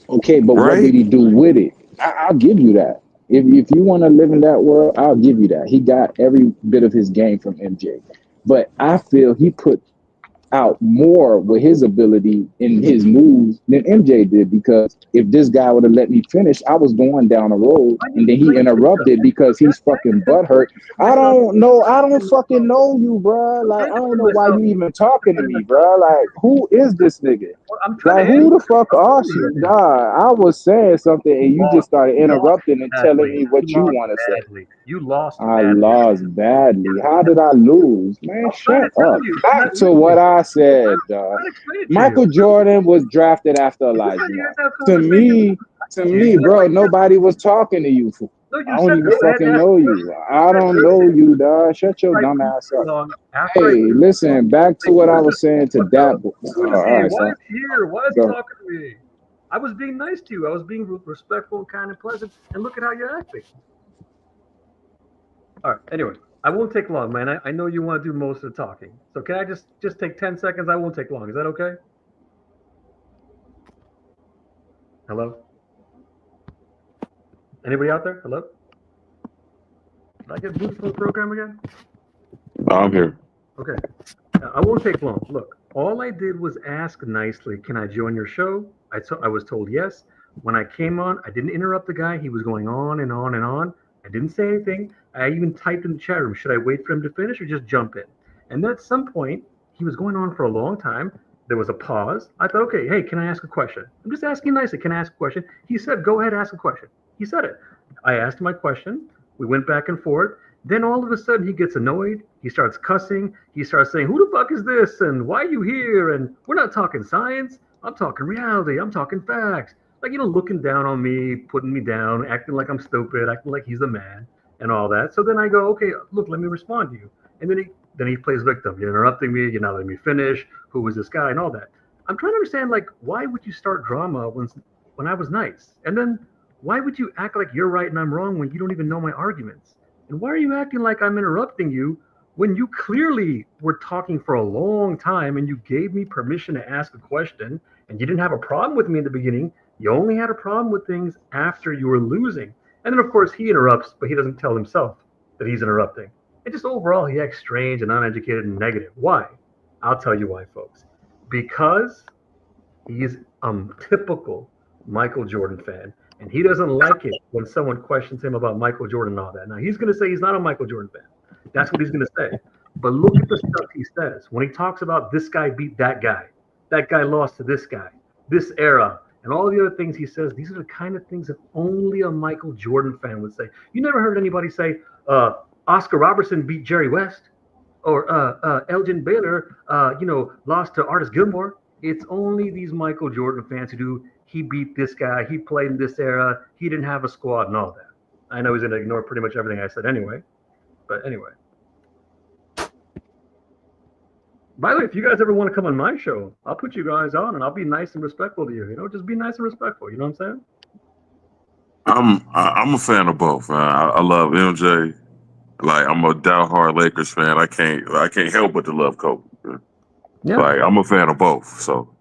Okay, but what right? did he do with it? I'll give you that. If you want to live in that world, I'll give you that. He got every bit of his game from MJ. But I feel he put out more with his ability in his moves than MJ did because if this guy would have let me finish, I was going down a road Why and didn't then you he let him finish up? interrupted because Can I, he's can I fucking defend butthurt. I myself? don't know. I don't Defend fucking myself. know you, bro. I Like can't I don't defend know why myself. you even talking to Defend me, myself. bro. Like who is this nigga? Well, I'm trying to Like answer who the you. fuck I'm are telling you? you. Nah, I was saying something and you just Lost. started You lost interrupting and telling badly. me You what you lost want to say. badly. You lost I badly. lost badly. How did I lose? Man, I'm trying to shut tell up. you. You're Back not to what listening. I said. I'm trying to explain it to you. Michael Jordan was drafted after You said Elijah you Wan. guys have To conversations. me, You act bro, like you nobody was talking to you. Fool. no. I You don't said even go ahead and fucking ask know a you. question. You I said don't go know ahead. you, dog. Shut your After I dumb prove ass you up. wrong, after I Hey, prove you wrong, listen, back to like, what I was saying to that. who is All he? right, Why son. is he here? Why is he Go. talking to me? I was being nice to you. I was being respectful and kind and pleasant. And look at how you're acting. All right. Anyway, I won't take long, man. I know you want to do most of the talking. So can I just take 10 seconds? I won't take long. Is that okay? Hello? Anybody out there? Hello? Did I get booted from the program again? I'm here. Okay. I won't take long. Look, All I did was ask nicely, "Can I join your show?" I was told yes. When I came on, I didn't interrupt the guy. He was going on and on and on. I didn't say anything. I even typed in the chat room, should I wait for him to finish or just jump in? And then at some point, he was going on for a long time. There was a pause. I thought, okay, hey, can I ask a question? I'm just asking nicely, can I ask a question? He said, go ahead, ask a question. He said it. I asked my question. We went back and forth. Then all of a sudden he gets annoyed. He starts cussing. He starts saying, "Who the fuck is this? And why are you here? And we're not talking science. I'm talking reality. I'm talking facts." Like, looking down on me, putting me down, acting like I'm stupid, acting like he's the man, and all that. So then I go, "Okay, look, let me respond to you." And then he plays victim. You're interrupting me. You're not letting me finish. Who is this guy? And all that. I'm trying to understand, like, why would you start drama when I was nice? And then why would you act like you're right and I'm wrong when you don't even know my arguments? And why are you acting like I'm interrupting you when you clearly were talking for a long time and you gave me permission to ask a question and you didn't have a problem with me in the beginning? You only had a problem with things after you were losing. And then, of course, he interrupts, but he doesn't tell himself that he's interrupting. And just overall, he acts strange and uneducated and negative. Why? I'll tell you why, folks. Because he's a typical Michael Jordan fan, and he doesn't like it when someone questions him about Michael Jordan and all that. Now, he's going to say he's not a Michael Jordan fan. That's what he's going to say. But look at the stuff he says. When he talks about this guy beat that guy lost to this guy, this era, and all the other things he says, these are the kind of things that only a Michael Jordan fan would say. You never heard anybody say, Oscar Robertson beat Jerry West, or Elgin Baylor, lost to Artis Gilmore. It's only these Michael Jordan fans who do. He beat this guy. He played in this era. He didn't have a squad and all that. I know he's going to ignore pretty much everything I said anyway. But anyway. By the way, if you guys ever want to come on my show, I'll put you guys on and I'll be nice and respectful to you. Just be nice and respectful. You know what I'm saying? I'm a fan of both. I love MJ. Like, I'm a diehard Lakers fan. I can't help but to love Kobe. Yeah. Like, I'm a fan of both. So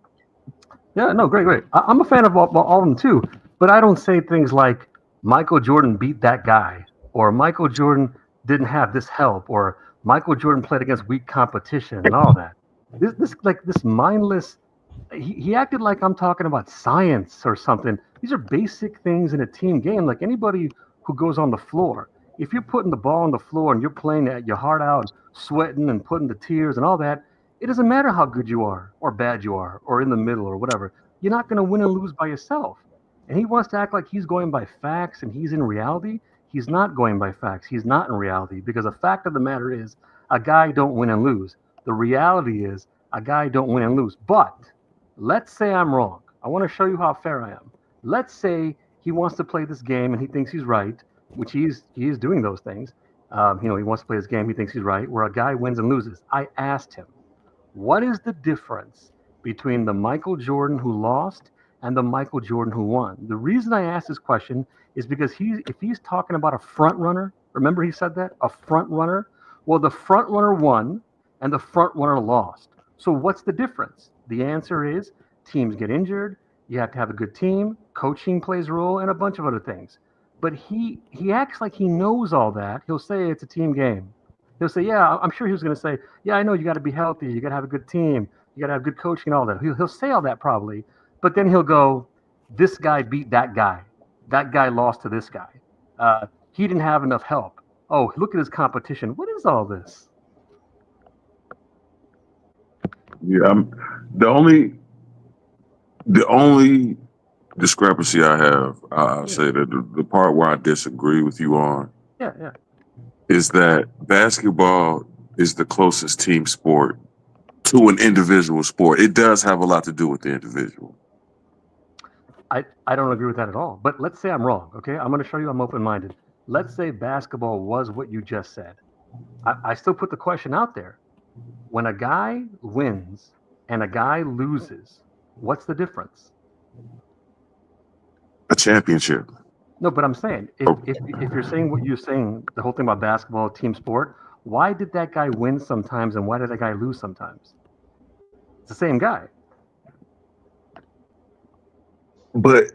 yeah, no, great. I'm a fan of all of them too, but I don't say things like Michael Jordan beat that guy, or Michael Jordan didn't have this help, or Michael Jordan played against weak competition and all that. This mindless. He acted like I'm talking about science or something. These are basic things in a team game. Like anybody who goes on the floor, if you're putting the ball on the floor and you're playing at your heart out, sweating and putting the tears and all that, it doesn't matter how good you are or bad you are or in the middle or whatever. You're not going to win and lose by yourself. And he wants to act like he's going by facts and he's in reality. He's not going by facts. He's not in reality, because the fact of the matter is a guy don't win and lose. The reality is a guy don't win and lose. But let's say I'm wrong. I want to show you how fair I am. Let's say he wants to play this game and he thinks he's right, which he is doing those things. He wants to play this game. He thinks he's right, where a guy wins and loses. I asked him, what is the difference between the Michael Jordan who lost and the Michael Jordan who won? The reason I asked this question is because if he's talking about a front runner, remember he said that? A front runner? Well, the front runner won and the front runner lost. So what's the difference? The answer is teams get injured. You have to have a good team. Coaching plays a role, and a bunch of other things. But he acts like he knows all that. He'll say it's a team game. He'll say, yeah, I'm sure he was going to say, yeah, I know you got to be healthy. You got to have a good team. You got to have good coaching and all that. He'll say all that probably. But then he'll go, this guy beat that guy. That guy lost to this guy. He didn't have enough help. Oh, look at his competition. What is all this? yeah, the only discrepancy I have, I'll say that the part where I disagree with you on Yeah. is that basketball is the closest team sport to an individual sport. It does have a lot to do with the individual. I don't agree with that at all. But let's say I'm wrong, okay? I'm going to show you I'm open-minded. Let's say basketball was what you just said. I still put the question out there. When a guy wins and a guy loses, what's the difference? A championship. No, but I'm saying, if you're saying what you're saying, the whole thing about basketball, team sport, why did that guy win sometimes and why did that guy lose sometimes? It's the same guy. But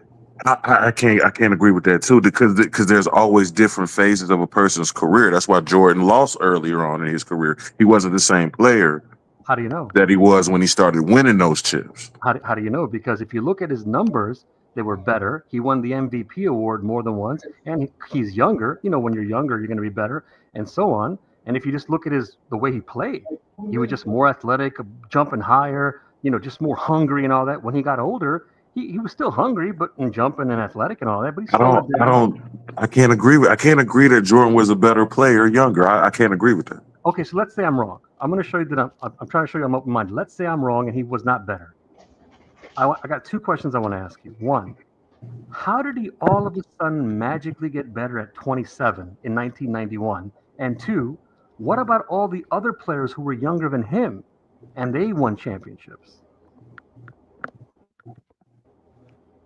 I can't agree with that too, because there's always different phases of a person's career. That's why Jordan lost earlier on in his career. He wasn't the same player How do you know? that he was when he started winning those chips. How do you know? Because if you look at his numbers, they were better. He won the MVP award more than once, and he's younger. You know, when you're younger, you're going to be better, and so on. And if you just look at the way he played, he was just more athletic, jumping higher. You know, just more hungry and all that. When he got older, he was still hungry, but and jumping and athletic and all that. But he I slowed don't, it I down. don't, I can't agree that Jordan was a better player younger. I can't agree with that. Okay, so let's say I'm wrong. I'm going to show you that I'm trying to show you I'm open-minded. Let's say I'm wrong and he was not better. I got two questions I want to ask you. One, how did he all of a sudden magically get better at 27 in 1991? And two, what about all the other players who were younger than him and they won championships?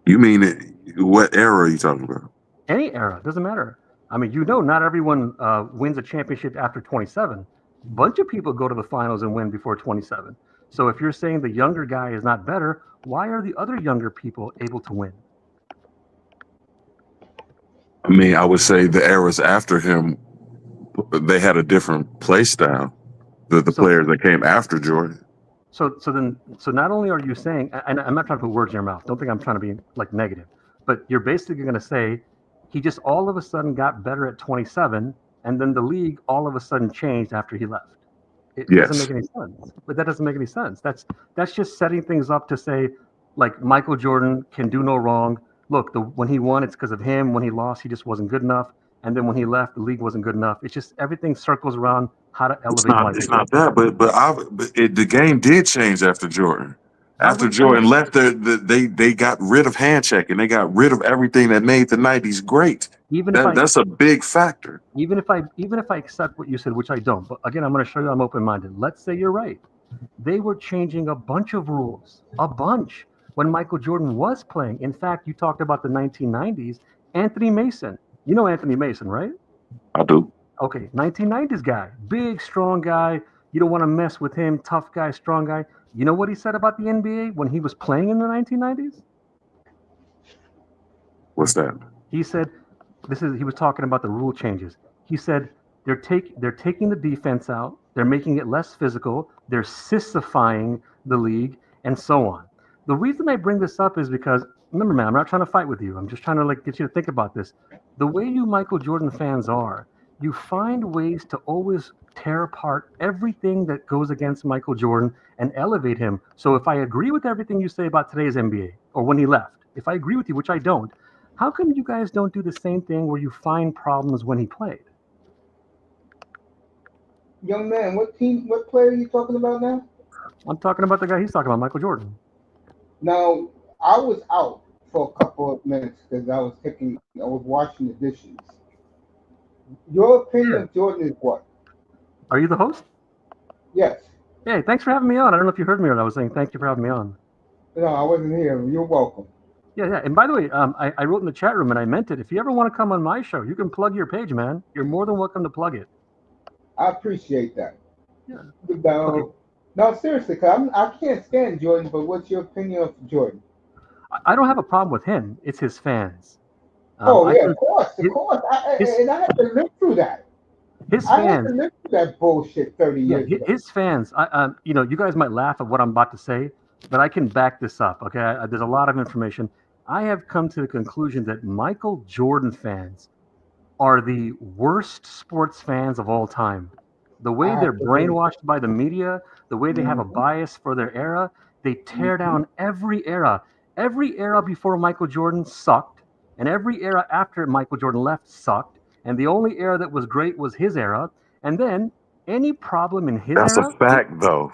You mean what era are you talking about? Any era, doesn't matter. I mean, you know, not everyone wins a championship after 27. Bunch of people go to the finals and win before 27. So if you're saying the younger guy is not better, why are the other younger people able to win? I mean, I would say the eras after him, they had a different play style. The So players that came after Jordan. so not only are you saying, and I'm not trying to put words in your mouth. Don't think I'm trying to be like negative, but you're basically going to say he just all of a sudden got better at 27, and then the league all of a sudden changed after he left. It doesn't Yes. make any sense. But that doesn't make any sense. That's just setting things up to say, like Michael Jordan can do no wrong. Look, when he won, it's because of him. When he lost, he just wasn't good enough. And then when he left, the league wasn't good enough. It's just everything circles around how to It's elevate not. Michael It's not Jordan. that. But the game did change after Jordan. How After would it change? Jordan left, they got rid of hand checking. They got rid of everything that made the '90s great. Even if I That's a big factor. even if I accept what you said, which I don't, but again, I'm going to show you I'm open-minded. Let's say you're right. They were changing a bunch of rules, a bunch, when Michael Jordan was playing. In fact, you talked about the 1990s. Anthony Mason. You know Anthony Mason, right? I do. Okay, 1990s guy, big, strong guy. You don't want to mess with him, tough guy, strong guy. You know what he said about the NBA when he was playing in the 1990s? What's that? He said, he was talking about the rule changes. He said they're taking the defense out, they're making it less physical, they're sissifying the league, and so on. The reason I bring this up is because remember, man, I'm not trying to fight with you. I'm just trying to like get you to think about this. The way you Michael Jordan fans are, you find ways to always tear apart everything that goes against Michael Jordan and elevate him. So if I agree with everything you say about today's NBA or when he left, if I agree with you, which I don't, how come you guys don't do the same thing where you find problems when he played? Young man, what player are you talking about now? I'm talking about the guy he's talking about, Michael Jordan. Now, I was out for a couple of minutes because I was washing the dishes. Your opinion Yeah. of Jordan is what? Are you the host? Yes. Hey, thanks for having me on. I don't know if you heard me or not. I was saying thank you for having me on. No, I wasn't here. You're welcome. Yeah. And by the way, I wrote in the chat room and I meant it. If you ever want to come on my show, you can plug your page, man. You're more than welcome to plug it. I appreciate that. Yeah. Okay. Now, no, seriously, cause I can't stand Jordan, but what's your opinion of Jordan? I don't have a problem with him. It's his fans. Oh I yeah, can of course. his And I had to live through that. his I had to fans. live through that bullshit 30 Yeah, years ago. his fans. You guys might laugh at what I'm about to say, but I can back this up. Okay, there's a lot of information. I have come to the conclusion that Michael Jordan fans are the worst sports fans of all time. The I way they're have to agree. brainwashed by the media, the way they have a Mm-hmm. bias for their era, they tear Mm-hmm. down every era. Every era before Michael Jordan sucked, and every era after Michael Jordan left sucked. And the only era that was great was his era. And then any problem in his That's a era, fact, though.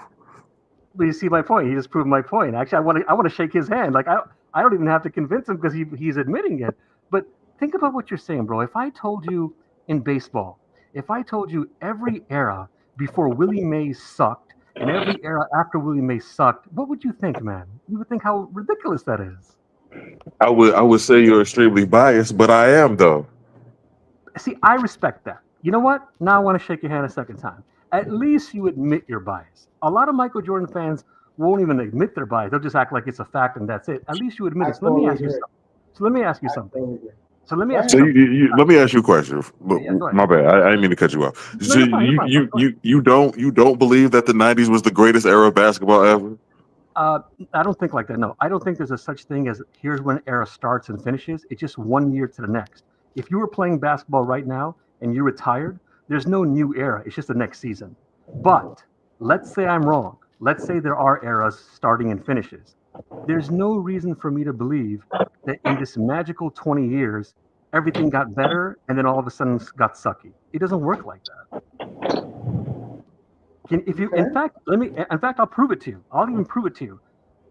but you see my point. He just proved my point. Actually, I want to shake his hand. Like I don't even have to convince him because he's admitting it. But think about what you're saying, bro. If I told you in baseball, if I told you every era before Willie Mays sucked and every era after Willie Mays sucked, what would you think, man? You would think how ridiculous that is. I would say you're extremely biased, but I am though. See, I respect that. You know what? Now I want to shake your hand a second time. At least you admit your bias. A lot of Michael Jordan fans won't even admit their bias. They'll just act like it's a fact and that's it. At least you admit I it. So let me totally ask you agree. something. So let me ask you I something. totally agree. So let me Go ask you So ahead. something. let me ask you a question. Yeah, go ahead. My bad. I didn't mean to cut you off. No, So you're fine. You're fine. Go ahead. you don't believe that the '90s was the greatest era of basketball ever? Uh, I don't think like that. No, I don't think there's a such thing as here's when era starts and finishes. It's just 1 year to the next. If you were playing basketball right now and you retired, there's no new era. It's just the next season. But let's say I'm wrong. Let's say there are eras starting and finishes. There's no reason for me to believe that in this magical 20 years, everything got better and then all of a sudden got sucky. It doesn't work like that. If you, in Okay. fact, in fact, I'll prove it to you. I'll even prove it to you.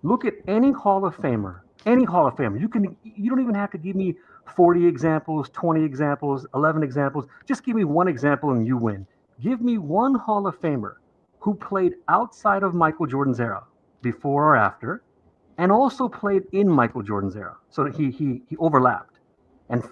Look at any Hall of Famer, any Hall of Famer. You don't even have to give me 40 examples, 20 examples, 11 examples. Just give me one example and you win. Give me one Hall of Famer who played outside of Michael Jordan's era, before or after, and also played in Michael Jordan's era. So that he overlapped. And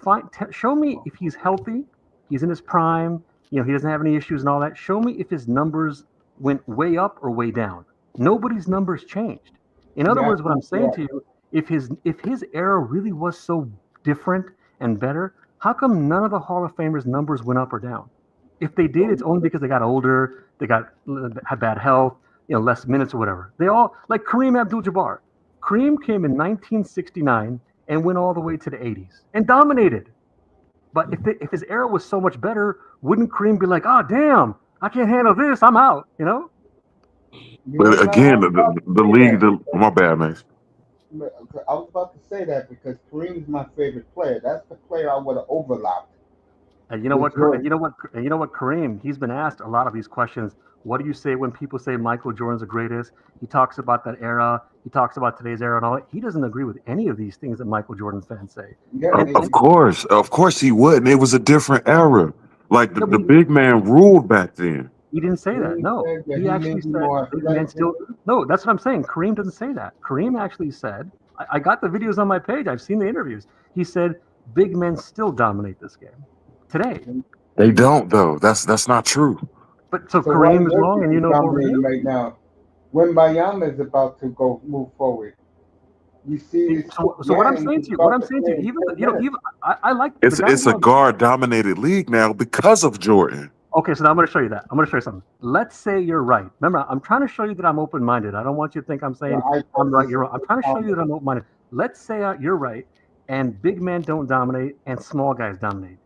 show me if he's healthy, he's in his prime, he doesn't have any issues and all that. Show me if his numbers went way up or way down. Nobody's numbers changed. In other You're words, what I'm absolutely saying right. to you, if his era really was so different and better, how come none of the Hall of Famers numbers went up or down? If they did, it's only because they got older, they had bad health, less minutes or whatever. They all like Kareem Abdul-Jabbar. Kareem came in 1969 and went all the way to the 80s and dominated. But if his era was so much better, wouldn't Kareem be like, oh damn, I can't handle this, I'm out, You But ain't lying. I again, was about to the say league. that. My bad, man. I was about to say that because Kareem's my favorite player. That's the player I would have overlapped And you know with what? And Jordan. you know what? And you know what? Kareem, he's been asked a lot of these questions. What do you say when people say Michael Jordan's the greatest? He talks about that era. He talks about today's era and all that. He doesn't agree with any of these things that Michael Jordan fans say. Yeah, And, and Of course he wouldn't. It was a different era. Like no, the big man ruled back then. he didn't say that. Kareem No, said that he he may actually be said more big men athletic than still. No, that's what I'm saying. Kareem doesn't say that. Kareem actually said, I got the videos on my page. I've seen the interviews. He said big men still dominate this game today. him. They don't though. That's not true. But so So why Kareem is your wrong, and people you know over dominating here. right now? When Bayama is about to go move forward, you see this So what I'm gang saying is to you, about to play in even 10 minutes. even I like the guy It's who a guard dominated league now because of Jordan. Okay, so now I'm going to show you that. I'm going to show you something. Let's say you're right. Remember, I'm trying to show you that I'm open-minded. I don't want you to think I'm So saying I I'm thought right, this you're was wrong. I'm trying to show you that I'm open-minded. Let's say you're right, and big men don't dominate, and small guys dominate.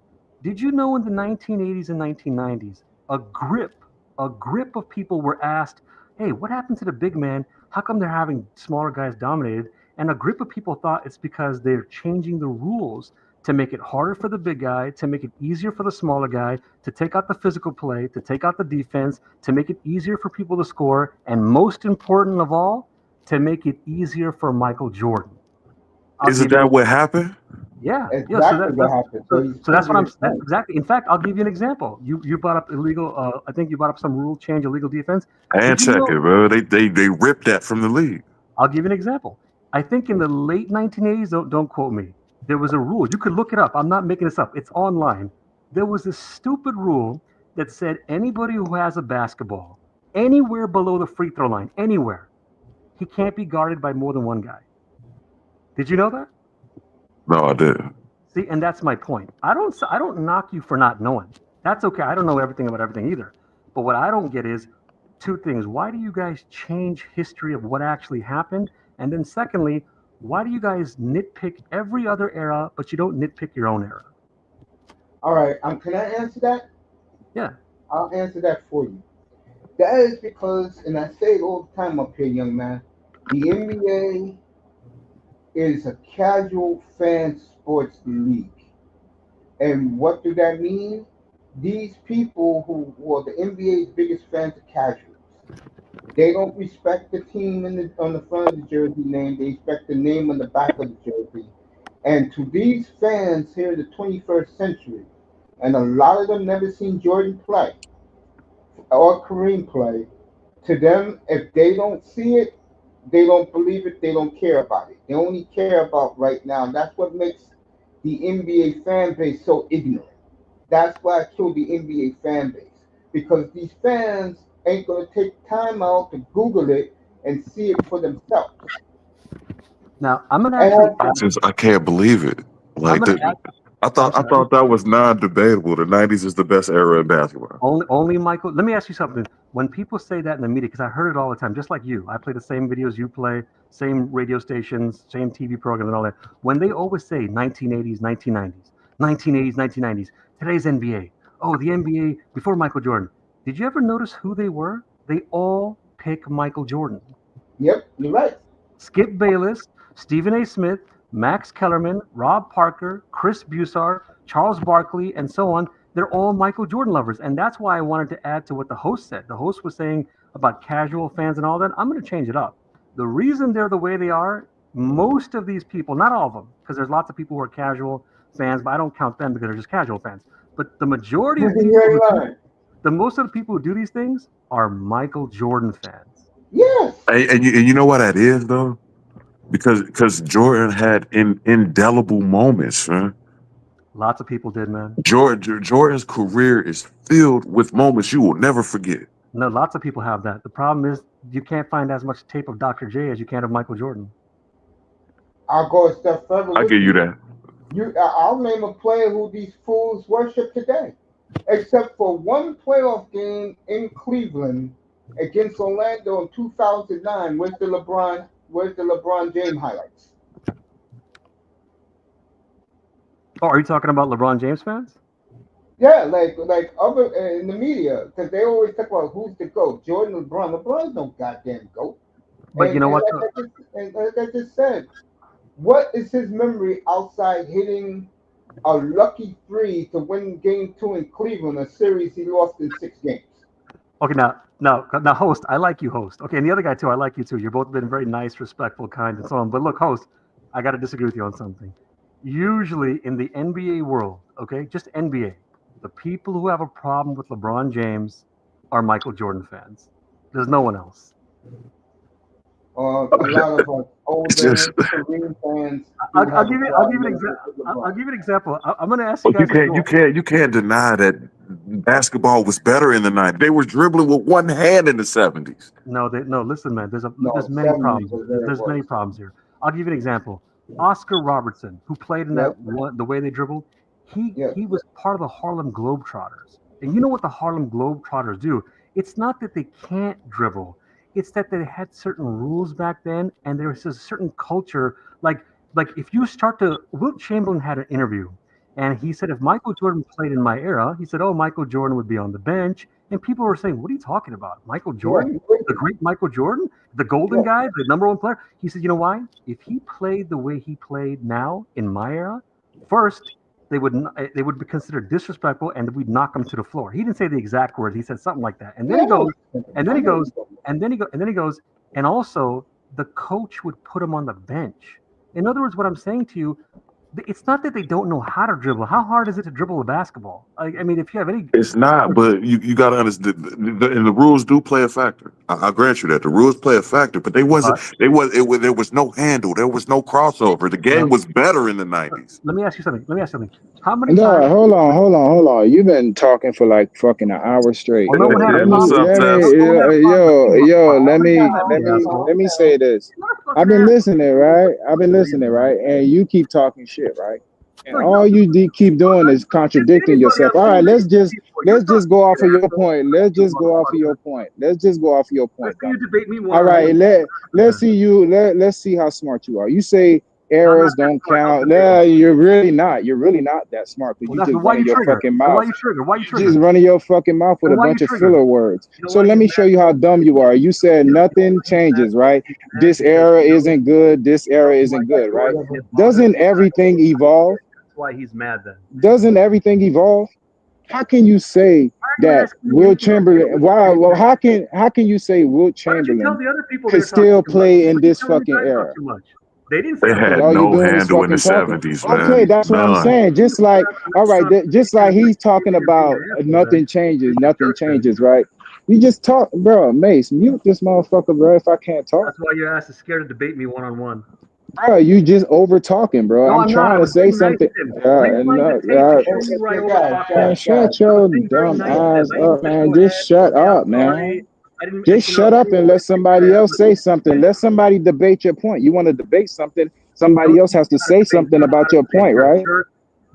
Did you know in the 1980s and 1990s, a grip of people were asked, "Hey, what happened to the big man? How come they're having smaller guys dominated?" And a grip of people thought it's because they're changing the rules to make it harder for the big guy, to make it easier for the smaller guy, to take out the physical play, to take out the defense, to make it easier for people to score, and most important of all, to make it easier for Michael Jordan. I'll Isn't give you that an what happened? yeah. So exactly what happened. So he's that's what proving I'm. his That's point. exactly. In fact, I'll give you an example. You brought up illegal. I think you brought up some rule change, illegal defense. And Did you check know? it, bro. They ripped that from the league. I'll give you an example. I think in the late 1980s, don't quote me, there was a rule. You could look it up. I'm not making this up. It's online. There was this stupid rule that said anybody who has a basketball anywhere below the free throw line, anywhere, he can't be guarded by more than one guy. Did you know that? No, I didn't. See, and that's my point. I don't knock you for not knowing. That's okay. I don't know everything about everything either. But what I don't get is two things. Why do you guys change history of what actually happened? And then secondly, why do you guys nitpick every other era, but you don't nitpick your own era? All right, can I answer that? Yeah. I'll answer that for you. That is because, and I say it all the time up here, young man, the NBA is a casual fan sports league. And what do that mean? These people who are the NBA's biggest fans are casuals. They don't respect the team on the front of the jersey name. They respect the name on the back of the jersey. And to these fans here in the 21st century, and a lot of them never seen Jordan play or Kareem play, to them, if they don't see it, they don't believe it, they don't care about it. They only care about right now. And that's what makes the NBA fan base so ignorant. That's why I killed the NBA fan base. Because these fans ain't going to take time out to Google it and see it for themselves. Now I'm gonna And actually add. I can't believe it. I'm Like gonna add. I'm I sorry. thought that was non-debatable. The '90s is the best era in basketball. Only Michael. Let me ask you something. When people say that in the media, because I heard it all the time, just like you, I play the same videos you play, same radio stations, same TV programs, and all that. When they always say 1980s, 1990s, 1980s, 1990s, today's NBA. Oh, the NBA before Michael Jordan. Did you ever notice who they were? They all pick Michael Jordan. Yep, you're right. Skip Bayless, Stephen A. Smith, Max Kellerman, Rob Parker, Chris Bussard, Charles Barkley, and so on. They're all Michael Jordan lovers. And that's why I wanted to add to what the host said. The host was saying about casual fans and all that. I'm going to change it up. The reason they're the way they are, most of these people, not all of them, because there's lots of people who are casual fans, but I don't count them because they're just casual fans. But the majority of people, You're right. the most of the people who do these things are Michael Jordan fans. Yes. And you know what that is though, because Jordan had indelible moments, man. Lots of people did, man. Jordan's career is filled with moments you will never forget. No, lots of people have that. The problem is you can't find as much tape of Dr. J as you can of Michael Jordan. I'll go a step further. I with give you that. I'll name a player who these fools worship today, except for one playoff game in Cleveland against Orlando in 2009. Where's the LeBron James highlights? Oh, are you talking about LeBron James fans? Yeah, like other in the media, because they always talk about who's the GOAT. Jordan, LeBron. LeBron's no goddamn GOAT. But you know what? And like I just said, what is his memory outside hitting a lucky three to win Game 2 in Cleveland, a series he lost in 6 games? Okay, now, host, I like you, host. Okay, and the other guy too, I like you too. You've both been very nice, respectful, kind, and so on. But look, host, I got to disagree with you on something. Usually in the NBA world, okay, just NBA, the people who have a problem with LeBron James are Michael Jordan fans. There's no one else. A lot of us It's older just Korean fans I'll, do I'll have a give you, I'll give you an problem example. with I'll LeBron. give you an example. I'm going to ask you but guys. you can't deny that basketball was better in the '90s. They were dribbling with one hand in the '70s. No. Listen, man. There's No, many 70s problems. was very There's many worse. problems here. I'll give you an example. Oscar Robertson, who played in Yep, that one, the way they dribbled, yep. he was part of the Harlem Globetrotters. And you know what the Harlem Globetrotters do? It's not that they can't dribble. It's that they had certain rules back then, and there was a certain culture. Like if you start to, Wilt Chamberlain had an interview, and he said if Michael Jordan played in my era, he said, oh, Michael Jordan would be on the bench, and people were saying, what are you talking about, Michael Yeah, Jordan? he The waited. great Michael Jordan, the golden Yeah, guy, the number one player. He said, you know why? If he played the way he played now in my era, first they would be considered disrespectful, and we'd knock him to the floor. He didn't say the exact words. He said something like that. And then he yeah. goes, and then I he know goes, you talking about. and then he goes, and also the coach would put him on the bench. In other words, what I'm saying to you, it's not that they don't know how to dribble. How hard is it to dribble a basketball? I mean, if you have any, It's not, but you got to understand, and the rules do play a factor. I grant you that the rules play a factor, but but there was no handle, there was no crossover. The game well, was better in the '90s. let me ask you something. Let me ask you something. How many No, times? hold on. You've been talking for like fucking an hour straight. Well, no one had a Hey, what's problem. up, Let me, No, Tess? no one had a problem with you, yo, Mark. How many times have you, asshole? let me say this. You're not a I've fucking been asshole. listening, right? I've been Fucking weird, listening, man. right? And you keep talking shit, right? And No, all you keep doing is if contradicting anybody, yourself. I'm All saying right, what you're saying for. You're let's just talking go off shit, of your asshole. point. Fuck Let's you, just go off of your motherfucker. point. Let's just go off of your Let's point, see you dummy. debate me one All on right, one. let's see you. Let's see how smart you are. You say I'm not errors that don't smart. Don't count. debate Nah, me. you're really not. You're really not that smart because Well, you that's just why you running your trigger. fucking Then why mouth. you trigger? Why you You just trigger? running your fucking mouth with Then a why you bunch of trigger? filler words. You know So why let he's me mad? show you how dumb you are. You said You know nothing why he's mad? changes, right? He's mad This because era isn't good. This era isn't Michael good, right? Jordan didn't bother Doesn't him. everything evolve? That's why he's mad then. Doesn't everything evolve? How can you say Why are you that asking me Will anything else? Chamberlain? Why? Well, how can you say Will Why don't you tell Chamberlain the other people could they're talking still too much? play Why in are you this telling these fucking guys talk era? too much? They didn't say They I'm Because had talking all you no doing is handle in the fucking talking. '70s, Okay, man. that's what I'm None. saying. Just like, all right, just like he's talking being about an asshole then. Being a nothing jerk then. changes, right? You just talk, bro. Mace, mute this motherfucker, bro. If I can't talk, That's why your ass is scared to debate me one on one. bro, you just over talking, bro. No, I'm I'm not. I trying to was say being nice something. to him. Rewind the No, tape and show me where I over Guys, talked him. man, guys, guys. shut I was your being very dumb nice to him. ass I didn't up, say man. go Just ahead, shut yeah, I'm up, sorry. man. I didn't, Just you know, shut up and let somebody yeah, else say something. Let somebody debate your point. You want to debate something, somebody don't else teach has me to how to say debate. You something don't know how about to your debate. point, You're a right? jerk.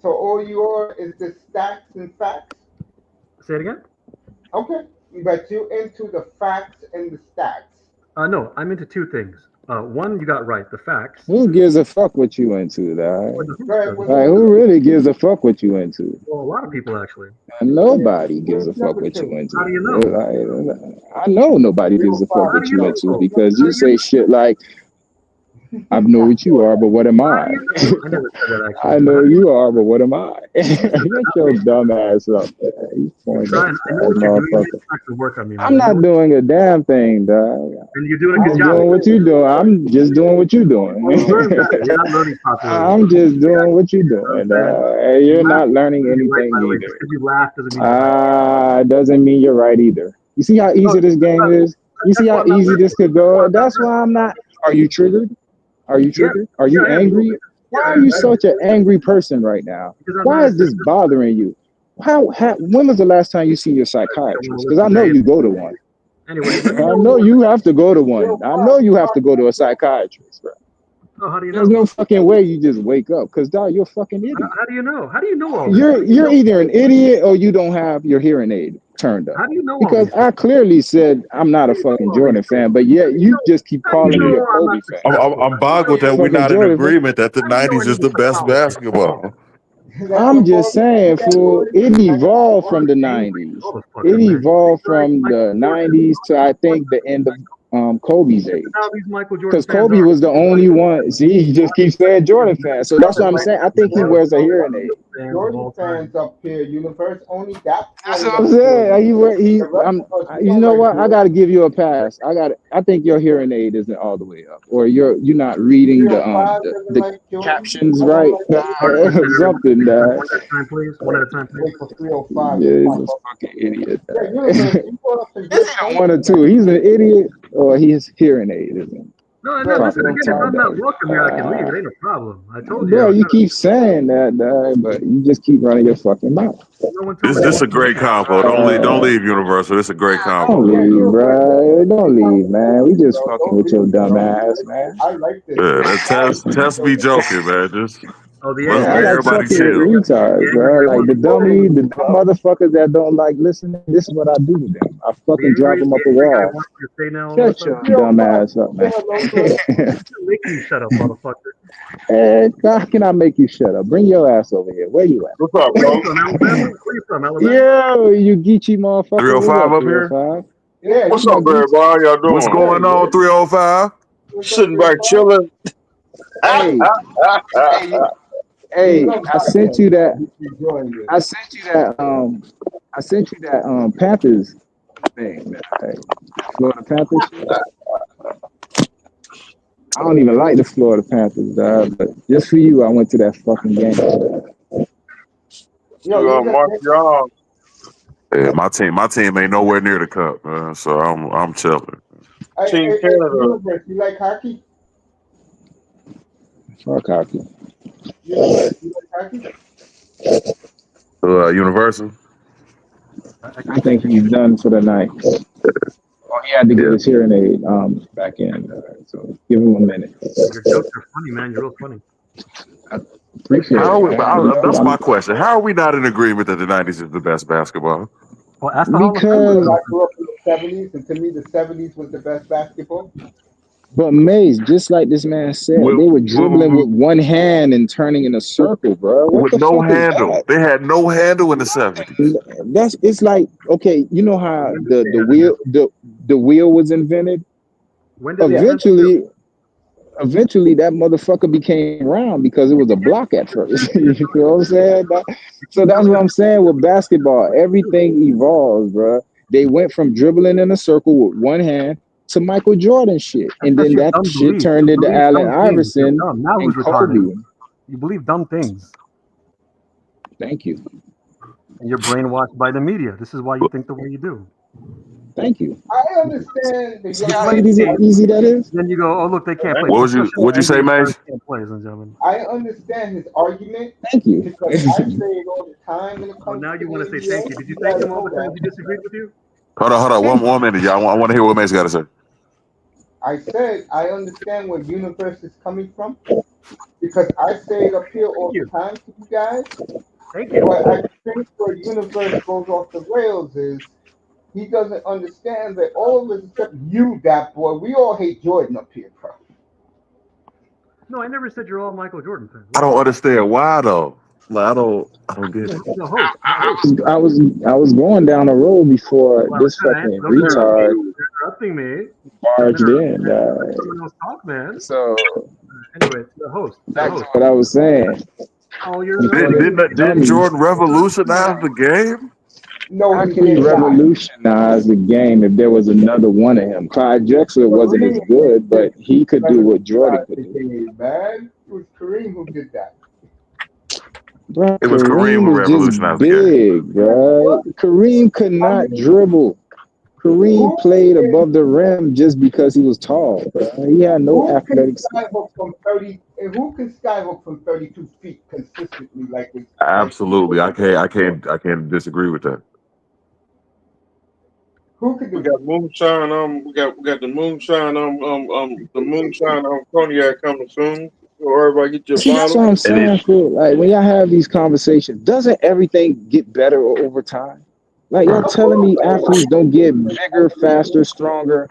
So all you are is the stats and facts. Say it again. Okay, but you into the facts and the stats. No, I'm into two things. One, you got right, the facts. Who gives a fuck what you into, dog? But the hoops Right, does. what Like, is who it? really gives a fuck what you into? Well, a lot of people actually. And nobody gives a fuck Never what you change. into. How do you know? I know nobody gives a fuck How do what you you know into so? because How you do you say shit like, I know what you are, but what am how do I? you know? I never said that I actually. But know how do you you know? are, but what am I? You said that Shut not your me. dumb ass up. Man. You You're point trying. I know that what you're doing. You're motherfucker. trying to work on me, I'm man. I know not what, doing a damn thing, dog. and you're doing a I'm good just job. doing what you doing. I'm just doing what you doing. Well, learn better. You're not learning properly. I'm just Yeah, doing what you you know what doing. I'm saying? You You're laugh not learning doesn't mean you're right, anything by the way. either. Just because you laugh doesn't mean you're right. Doesn't mean you're right either. You see how No, easy this game is? You see that's why how I'm not easy learning. this could That's why go? I'm not That's learning. why I'm not. Are you triggered? Are you Yeah, triggered? Are yeah, you I am a little angry? bit. Why Yeah, are I am. you I am such an angry person right now? because I'm Why not is this bothering you? When was the last time you seen your don't want psychiatrist? to Because I listen to know anything. you go to one. Anyways, let me I know know what. you have to go to one. I know you have to go to a psychiatrist, bro. Oh, how do you There's know? no fucking way you just wake up because dog, you're a fucking idiot. How do you know? How do you know all this? You're either an idiot or you don't have your hearing aid turned up. How do you know all Because these things? I clearly said I'm not How a do you know fucking all these Jordan things? fan, but yet you just keep How do you calling me a know I'm not Kobe fan. successful? I'm How do you know boggled A that you? we're fucking not in Jordan fan. agreement that the How do you know I '90s is need a the best psychologist? basketball. That's I'm what just Paul saying, that fool, Jordan it is evolved from the Angry, 90s. all this It fucker, man. evolved Like from Michael the Jordan. 90s to I One think the end of Kobe's now age. these Michael Jordan Because fans Kobe are. was the only one. See, he just keeps saying Jordan fan. So that's what I'm saying. I think he One of wears a the hearing aid. greatest fans of Jordan all time. fans up here, universe only that That's point what of I'm saying. Jordan. The rest of us, we You don't know like what? I Jordan. got to give you a pass. I think your hearing aid isn't all the way up, or you're not reading 305 doesn't the like Jordan. captions I don't right, like Pardon me, everybody. Senator. something. One at a time, please. One at a time, please. Wait for 305 to Yeah, he's pop a up. fucking idiot. Yeah, universe, you brought up some It's good either points one or two. tonight. He's an idiot, or his hearing aid isn't No, no. Bro, Listen properly again. If 305 turned I'm up. not welcome here, I can leave. It ain't a problem. I told you I Bro, was you gonna. keep saying that, but you just keep running your fucking mouth. No one told This me I this a wasn't great welcome. combo. Don't leave Universal. This a great Don't combo. yeah, leave, universe, bro. Don't come leave, man. We please, just bro. fucking Don't with your leave, dumb bro. ass, man. I like this. Yeah, This is that test be joking, man. Just Oh, the let's Yeah, I make angry, like everybody fucking with chill. the retards, angry bro. Like one. the dumb motherfuckers that don't like listening. This is what I do to them. I fucking drive them The up a angry guy wall. wants you to stay now. All of a Shut your sudden, dumb 305. ass up, Say man. hello to us. I'm making you shut up, motherfucker. And how can I make you shut up? Bring your ass over here. Where you at? What's up, Where you bro? from, Alabama? Where you from, Alabama? Yo, you geeky motherfucker. What's 305 up, up here. 305? Yeah, That's What's my up, geeky. everybody? Y'all What's doing? What's going good? on, 305? what's up, Sitting back 305? chilling. Hey, hey, He hey, loves I that sent game. you that. He's enjoying it. I sent you that. I sent you that. Panthers thing. That Florida Panthers shit. I don't even like the Florida Panthers, dog. But just for you, I went to that fucking game. Yo, you got that? Montreal. Yeah, my team ain't nowhere near the cup, man. So I'm chilling. Team Canada. Universe, you like hockey? Fuck hockey. Universe, you like hockey? Universal. I I can't think take it. he's done for the night. Oh, he had to get Yeah. his hearing aid back in. So give him a minute. Your jokes are funny, man. You're real funny. I appreciate How it, are we, man. that's my question. How are we not in agreement that the '90s is the best basketball? Well, ask the Hall of Fame. Because Because, I grew up in the 70s, and to me, the 70s was the best basketball. but Maze, just like this man said, With, they were dribbling with one hand and turning in a circle, bro. What with the no fuck is handle. that? They had no handle in the '70s. That's it's like okay, you know how When did they the have a wheel handle? the wheel was invented. When did they Yeah. invent the wheel? Eventually that motherfucker became round because it was a block at first. You know what I'm saying? You So keep that's telling what us I'm saying with basketball. Everything evolves, bro. They went from dribbling in a circle with one hand to Michael Jordan shit, and that's then your that dumb shit belief. turned You into believe Allen dumb things. You're Iverson dumb. Now and who's retarded? Kobe. You believe dumb things, Thank you, and you're brainwashed by the media. This is why you think the way you do. thank you. I understand the See You young how play man's the easy game, easy that is? then you go, "Oh, look, they can't play." What was Go you? show What'd you say, NBA stars Mace? can't play, ladies and gentlemen. I understand his argument Thank you. because I say it all the time when it Oh, comes now to you the want to say thank NBA. you. Did you You thank guys him all know the times that. he disagreed with you? Hold on. Thank One minute, y'all. I want to hear what Mace got to say. I said I understand where universe is coming from because I say it up here Thank all the you. time to you guys. Thank you. But I think where universe goes off the rails is he doesn't understand that all of us except you, that boy, we all hate Jordan up here, bro. No, I never said you're all Michael Jordan fans. I What the don't fuck? understand why though. Like I don't get No, it. no host. I was going down the road before Well, I was this trying to fucking don't interrupt me. retard You're interrupting me. I'm barged interrupting. in. Let someone else talk, man. So Anyway, the host. The back to host. what I was saying. Oh, you're Before interrupting they me. tell Didn't me, Jordan revolutionize the game? No, how he can he did not. revolutionize the game if there was another one of him? Clyde Drexler wasn't as Kareem good, but he could do what Jordan revolutionized could the do. game, man. It was Kareem who did that. Bro, It was Kareem Kareem who was just revolutionized the game. big, bro. What? Kareem could I not mean, dribble. Kareem who played is above the rim just because he was tall, bro. He had no who can athletic skill. skyhook from 30? And who can skyhook from 32 feet consistently like Absolutely. I can't disagree with that. who can We do got that? moonshine. We got the moonshine. The moonshine cognac coming soon. So everybody get your See, that's bottle. what I'm And it saying. For like when y'all have these conversations, doesn't everything get better over time? Like y'all right. Of telling course, me athletes don't get bigger, faster, stronger.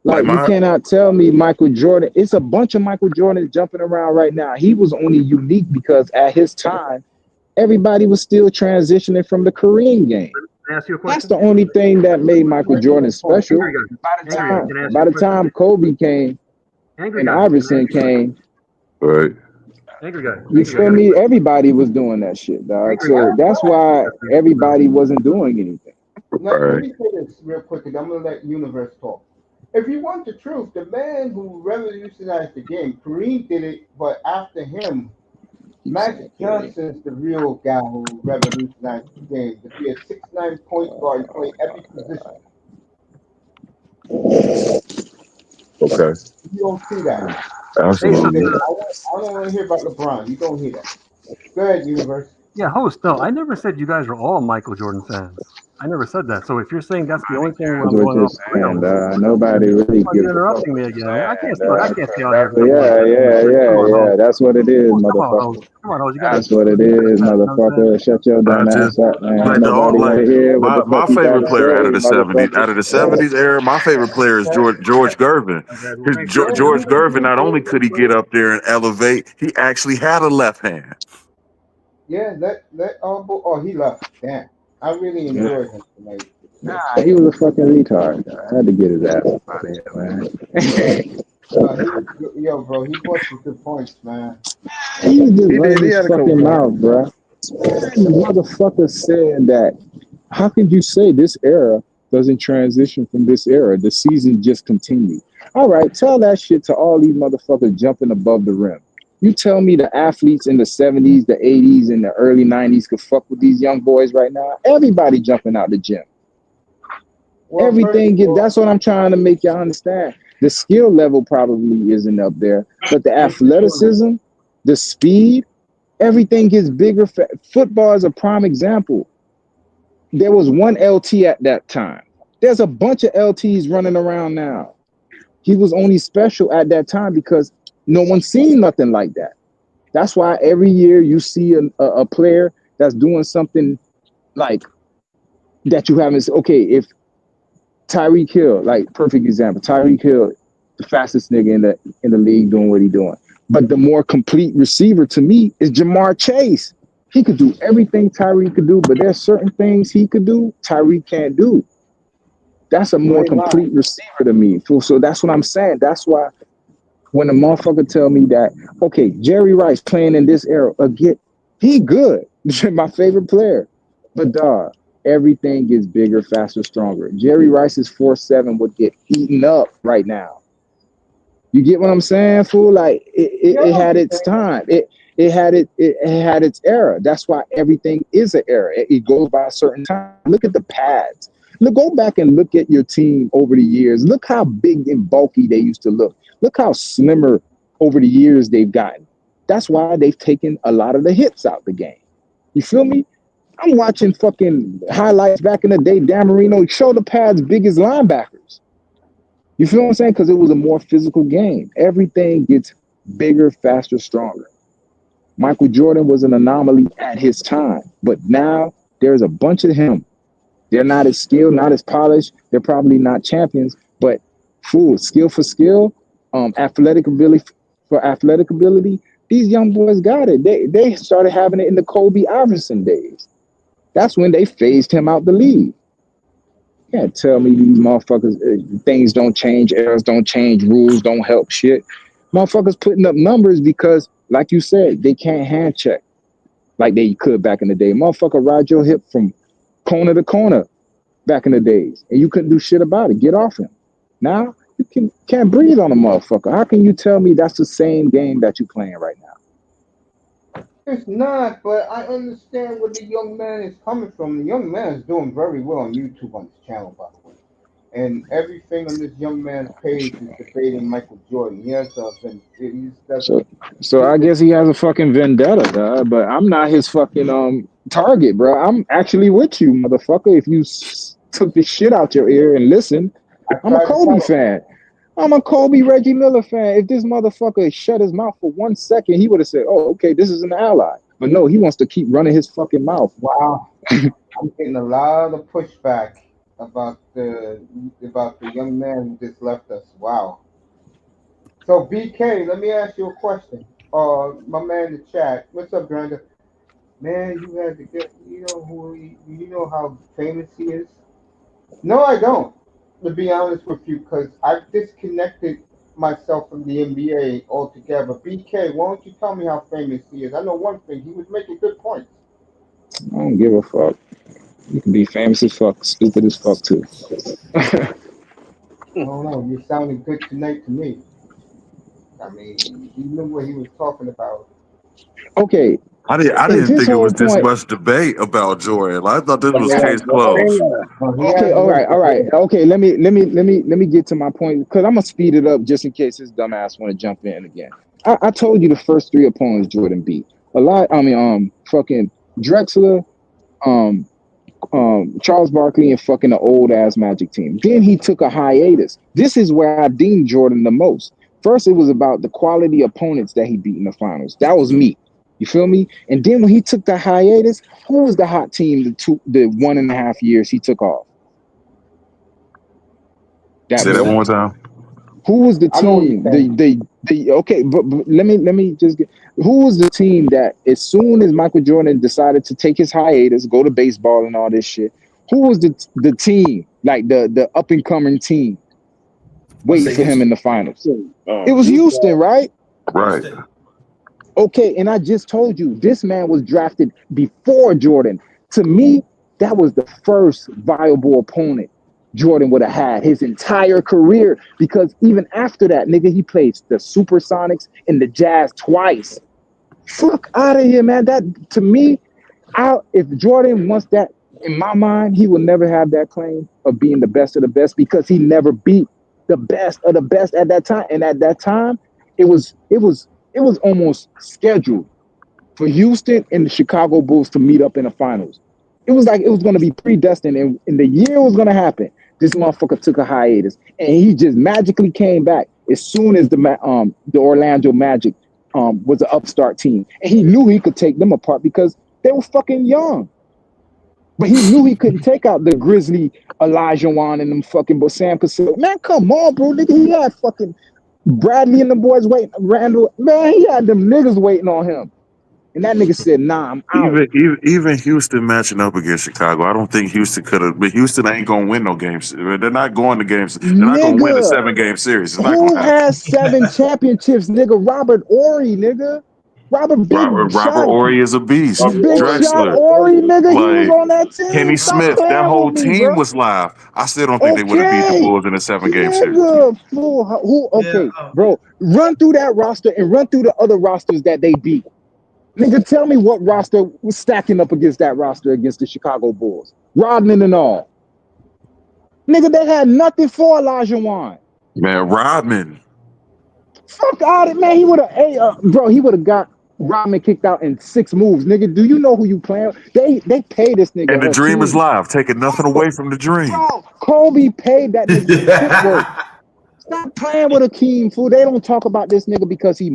Like Like you my cannot tell me Michael Jordan. It's a bunch of Michael Jordans jumping around right now. He was only unique because at his time, everybody was still transitioning from the Korean game. Can I ask you a That's question? the only thing that made Michael Jordan special. Angry guy. By the Angry guy. time, Can I ask you by a the question? time Kobe came Angry and guy. Can I ask Iverson you a question? came, right. Angry guy. you Angry guy. I feel got a me? question. Everybody was doing that shit, dog. Angry guy. So that's why everybody wasn't doing anything. let Right. me say this real quick, and I'm gonna let Universe talk. If you want the truth, the man who revolutionized the game, Kareem did it, but after him, Keep Magic saying Kareem. Johnson's the real guy who revolutionized the game. To be a 6'9" point guard, play every position. Okay. You don't see that. Hey, so Absolutely. I don't want to hear about LeBron. You don't hear that. Go ahead, Universe. yeah, host. No, I never said you guys were all Michael Jordan fans. I never said that. So if you're saying that's the only thing where That's I'm what going you're off the saying, rails, dog. Nobody really well, you're gives a fuck interrupting what me you're again. I saying, can't look. I dog. can't stay 'Cause out here that's for the whole damn thing. Come on, host. that's what it is, Host, come on, motherfucker. host. Come on, host. That's what it You gotta is, respect. You know what I'm saying? motherfucker. Shut your I dumb just ass up, man. like Ain't nobody want like to hear what the my fuck you got favorite to player out say, of the motherfucker. 70s era, my favorite player is George Gervin. My bad. Well, Because thanks, guys. Yeah, George Gervin, not only could he get up there and elevate, he actually had a left hand. yeah. Oh, he left. Damn. I really Yeah. enjoyed him tonight. Nah, he was a fucking retard. I had to get his ass up out of here, man. No, he was good. Yo, bro. He brought some good points, man. He was just He running did. He his had a couple fucking points. mouth, bro. The motherfucker said that. How could you say this era doesn't transition from this era? The season just continued. All right, tell that shit to all these motherfuckers jumping above the rim. You tell me the athletes in the 70s, the 80s, and the early 90s could fuck with these young boys right now? Everybody jumping out the gym. Well, first Everything of is, all, that's what I'm trying to make y'all understand. The skill level probably isn't up there, but the it's doing athleticism, the speed, everything gets bigger. Football is a prime example. There was one LT at that time. There's a bunch of LTs running around now. He was only special at that time because no one's seen nothing like that. That's why every year you see a player that's doing something like that you haven't. Okay, if Tyreek Hill, like perfect example, Tyreek Hill, the fastest nigga in the league doing what he doing. But the more complete receiver to me is Jamar Chase. He could do everything Tyreek could do, but there's certain things he could do Tyreek can't do. That's a you more ain't lying. complete receiver to me. So that's what I'm saying. That's why when a motherfucker tell me that, okay, Jerry Rice playing in this era again, he good. My favorite player. But dog, everything gets bigger, faster, stronger. Jerry Rice's 4'7" would get eaten up right now. You get what I'm saying, fool? Like Yeah, I it know what had you're its saying. time. It had its era. That's why everything is an era. It goes by a certain time. Look at the pads. Look, go back and look at your team over the years. Look how big and bulky they used to look. Look how slimmer over the years they've gotten. That's why they've taken a lot of the hits out the game. You feel me? I'm watching fucking highlights back in the day. Dan Marino shoulder pads big as linebackers. You feel what I'm saying? Because it was a more physical game. Everything gets bigger, faster, stronger. Michael Jordan was an anomaly at his time, but now there's a bunch of him. They're not as skilled, not as polished. They're probably not champions, but fool, skill for skill, athletic ability for athletic ability, these young boys got it. They started having it in the Kobe Iverson days. That's when they phased him out the league. You can't tell me these motherfuckers things don't change, errors don't change, rules don't help shit. Motherfuckers putting up numbers because, like you said, they can't hand check like they could back in the day. Motherfucker ride your hip from corner to corner back in the days, and you couldn't do shit about it. Get off him. Now you can't breathe on a motherfucker. How can you tell me that's the same game that you playing right now? It's not, but I understand where the young man is coming from. The young man is doing very well on YouTube on his channel, by the way. And everything on this young man's page is debating Michael Jordan. He has he's does So, so I guess he has a fucking vendetta, dog, but I'm not his fucking target, bro. I'm actually with you, motherfucker. If you took the shit out your ear and listen, I I'm a tried to Kobe tell him. fan. I'm a Kobe Reggie Miller fan. If this motherfucker shut his mouth for 1 second, he would have said, "Oh, okay, this is an ally." But no, he wants to keep running his fucking mouth. Wow, I'm getting a lot of pushback about the young man who just left us. Wow. So BK, let me ask you a question. My man in the chat, what's up, Brandon? Man, you had to get. You know how famous he is. No, I don't. To be honest with you, because I've disconnected myself from the NBA altogether. BK, why don't you tell me how famous he is? I know one thing. He was making good points. I don't give a fuck. You can be famous as fuck, stupid as fuck too. I don't know. You're sounding good tonight to me. I mean, he knew what he was talking about. Okay, I is didn't his think it whole was this point? much debate about Jordan. I thought this was Yeah, case closed. yeah. He Okay, has a all little right, all right. debate. Okay, let me get to my point because I'm gonna speed it up just in case this dumbass want to jump in again. I told you the first three opponents Jordan beat. A lot. I mean, fucking Drexler, um, Charles Barkley, and fucking the old ass Magic team. Then he took a hiatus. This is where I deemed Jordan the most. First, it was about the quality opponents that he beat in the finals. That was me. You feel me? And then when he took the hiatus, who was the hot team the 1.5 years he took off? That Say was that one Yeah, more them. time. Who was the I know what you're team? saying. The okay, but let me just get who was the team that as soon as Michael Jordan decided to take his hiatus, go to baseball and all this shit, who was the team, like the up and coming team I waiting say for him Houston. in the finals? It was He Houston, right? Right. Houston. Okay, and I just told you this man was drafted before Jordan. To me, that was the first viable opponent Jordan would have had his entire career. Because even after that, nigga, he played the Supersonics and the Jazz twice. Fuck out of here, man. That to me, if Jordan wants that in my mind, he will never have that claim of being the best of the best because he never beat the best of the best at that time. And at that time, it was almost scheduled for Houston and the Chicago Bulls to meet up in the finals. It was like it was going to be predestined, and the year it was going to happen. This motherfucker took a hiatus, and he just magically came back as soon as the Orlando Magic was an upstart team, and he knew he could take them apart because they were fucking young. But he knew he couldn't take out the Grizzly Elijah Wan and them fucking but Sam Cassell. Man, come on, bro. Nigga, he had fucking Bradley and the boys waiting. Randall, man, he had them niggas waiting on him. And that nigga said, nah, I'm out. Even Houston matching up against Chicago, I don't think Houston could have. But Houston ain't gonna win no games. They're not going to games. They're not gonna win a Nigga, 7 game series. It's not who gonna happen. has 7 championships, nigga? Robert Ory, nigga. Robert Robert Ory is a beast. Big shot Drexler, Ory, nigga. He was like on that team. Kenny Stop Smith, that playing with whole me, team bro. was live. I still don't think they would have beat the Okay. Bulls in a 7 game series. Nigga, fool. Who? Yeah. Okay, bro. Run through that roster and run through the other rosters that they beat. Nigga, tell me what roster was stacking up against that roster against the Chicago Bulls. Rodman and all. Nigga, they had nothing for Elijah Wan. Man, Rodman. Fuck out it, man. He would have, hey, bro, he would have got Rodman kicked out in 6 moves. Nigga, do you know who you playing? They pay this And the nigga dream is Hakeem. live, taking nothing away from the dream. Bro, Kobe paid that nigga footwork. Stop playing with Akeem, fool. They don't talk about this nigga because he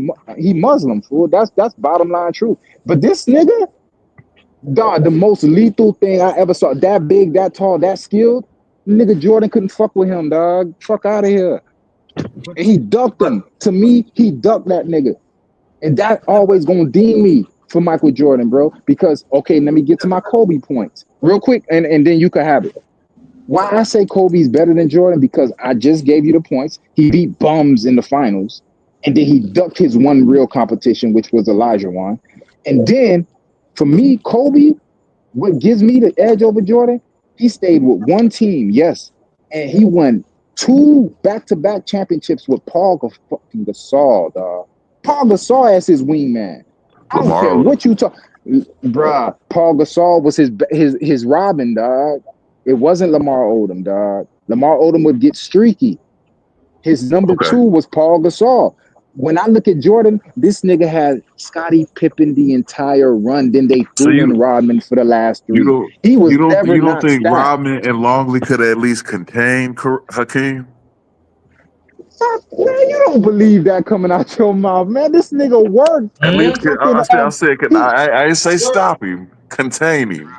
Muslim, fool. That's bottom line truth. But this nigga, dog, the most lethal thing I ever saw. That big, that tall, that skilled. Nigga Jordan couldn't fuck with him, dog. Fuck out of here. And he ducked him. To me, he ducked that nigga. And that always gonna deem me for Michael Jordan, bro. Because okay, let me get to my Kobe points real quick, and then you can have it. Why I say Kobe's better than Jordan? Because I just gave you the points. He beat bums in the finals, and then he ducked his one real competition, which was Elijah Wan. And then for me, Kobe, what gives me the edge over Jordan, he stayed with one team, yes, and he won two back-to-back championships with Paul fucking Gasol, dog. Paul Gasol as his wingman. I don't Lamar care Odom. what you talk, bruh. Paul Gasol was his Robin, dog. It wasn't Lamar Odom, dog. Lamar Odom would get streaky. His number Okay. two was Paul Gasol. When I look at Jordan, this nigga had Scottie Pippen the entire run. Then they So threw in Rodman for the last you three. don't He was you don't never you don't not think stacked. Rodman and Longley could at least contain Hakeem? Man, you don't believe that coming out your mouth, man. This nigga worked At least fucking I said he, I didn't say stop him, contain him.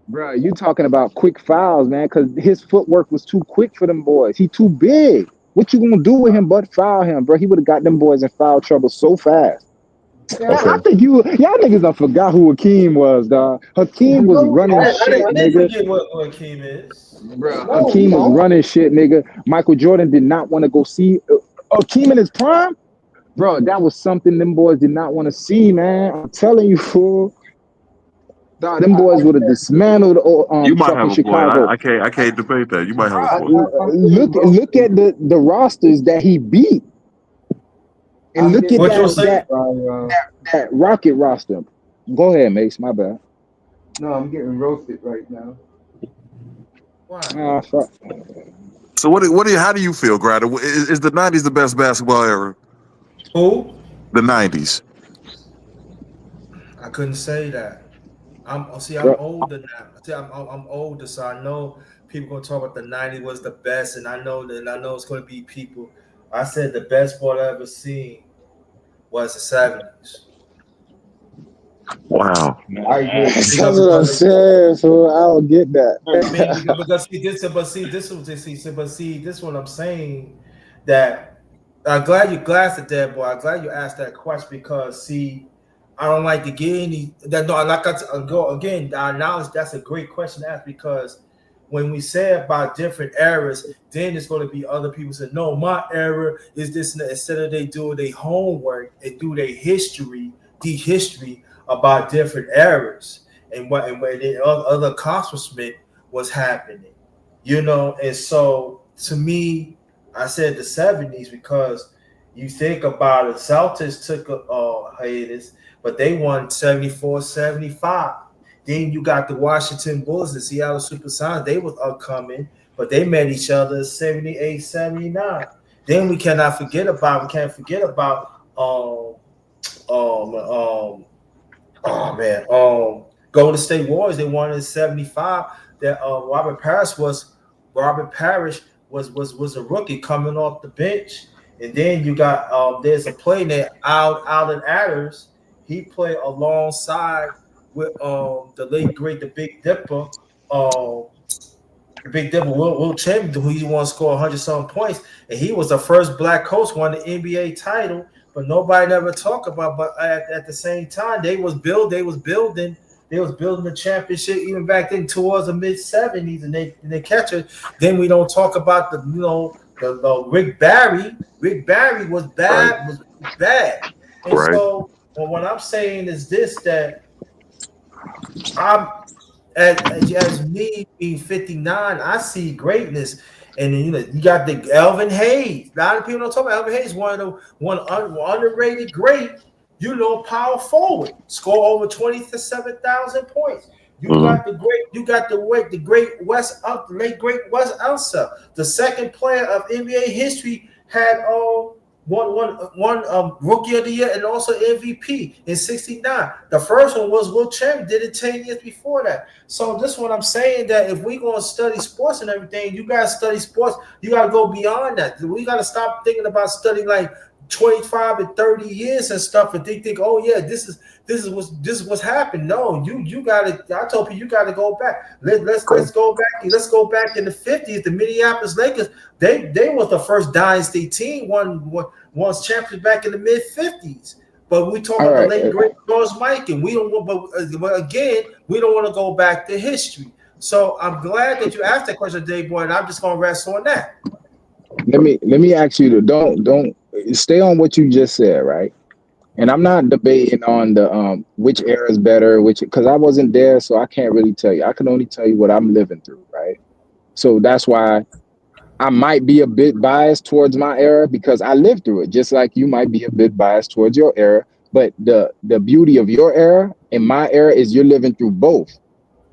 bro. You talking about quick fouls, man? Because his footwork was too quick for them boys. He too big. What you gonna do with him but foul him, bro? He would have got them boys in foul trouble so fast. I Okay. think y'all niggas done forgot who Hakeem was, dog. Hakeem was running shit, I didn't nigga. forget what Akeem is. Bro, Hakeem was running shit, nigga. Michael Jordan did not want to go see Hakeem in his prime. Bro, that was something them boys did not want to see, man. I'm telling you, fool. Dog, them boys would have dismantled You might have fucking a point. Chicago. I can't debate that. You might have a Bro, point. look at the rosters that he beat, and I'm look at getting What you roasted say? that Rocket roster. Go ahead, Mace. My bad. no, I'm getting roasted right now. Why? Ah, fuck. So how do you feel, Grada? Is the '90s the best basketball era? Who? The '90s. I couldn't say that. I'm Bro, older now. See, I'm older, so I know people gonna talk about the '90s was the best, and I know it's gonna be people. I said the best ball I ever seen was the '70s. Wow. I agree. that's what I'm Because saying. So I don't get I mean, that. because see this, but see this was but see this what I'm saying that I'm glad you glanced at that, boy. I'm glad you asked that question because see, I don't like to get any that no, I'm not gonna go again. I acknowledge that's a great question to ask because when we say about different eras, then there's going to be other people say, no, my era is this and that. Instead of they do their homework and do their history, the history about different eras and what the other accomplishment was happening, you know. And so to me, I said the '70s because you think about it, Celtics took a hiatus, but they won 74, 75. Then you got the Washington Bulls, the Seattle Supersonics. They was upcoming, but they met each other 78, 79. Then we can't forget about um oh man, Golden State Warriors. They won in '75. That Robert Parrish was a rookie coming off the bench, and then you got there's a play there Alden Adams. He played alongside with the late great the Big Dipper, um Will Chamberlain, who he won to score 100 some points, and he was the first black coach won the NBA title. But nobody never talk about. But at the same time, they was building the championship even back then towards the mid '70s, and they catch it. Then we don't talk about the Rick Barry. Rick Barry was Right. bad, and Right. so well, what I'm saying is this that I'm as me being 59, I see greatness. And then, you got the Elvin Hayes. A lot of people don't talk about Elvin Hayes, one underrated great, power forward, score over 27,000 points. You Mm-hmm. got the great late great Wes Unseld, the second player of NBA history, had one rookie of the year and also MVP in '69. The first one was Will Chamberlain, did it 10 years before that. So this is what I'm saying, that if we're going to study sports and everything, you got to study sports. You got to go beyond that. We got to stop thinking about studying like 25 and 30 years and stuff, and they think, oh yeah, this is what's happened. No, you gotta. I told people you gotta go back. Let's go back. Let's go back in the 50s. The Minneapolis Lakers, they was the first dynasty team, won champions back in the mid 50s. But we talk All about the right. late great George Mike, and we don't want. But again, we don't want to go back to history. So I'm glad that you asked that question, Dave Boy, and I'm just gonna rest on that. Let me ask you to don't stay on what you just said, right? And I'm not debating on the which era is better, which because I wasn't there, so I can't really tell you. I can only tell you what I'm living through, right? So that's why I might be a bit biased towards my era because I lived through it, just like you might be a bit biased towards your era. But the beauty of your era and my era is you're living through both.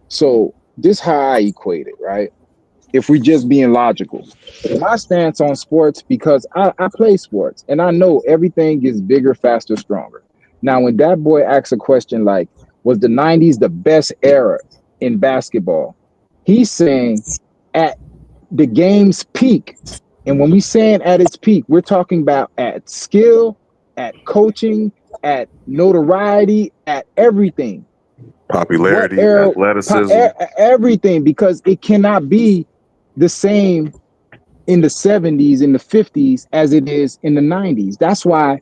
So this how I equate it, right? If we just being logical. My stance on sports, because I play sports and I know everything is bigger, faster, stronger. Now, when that boy asks a question like, was the 90s the best era in basketball? He's saying at the game's peak. And when we saying at its peak, we're talking about at skill, at coaching, at notoriety, at everything. What Popularity, era, athleticism. everything, because it cannot be the same in the 70s, in the 50s, as it is in the 90s. That's why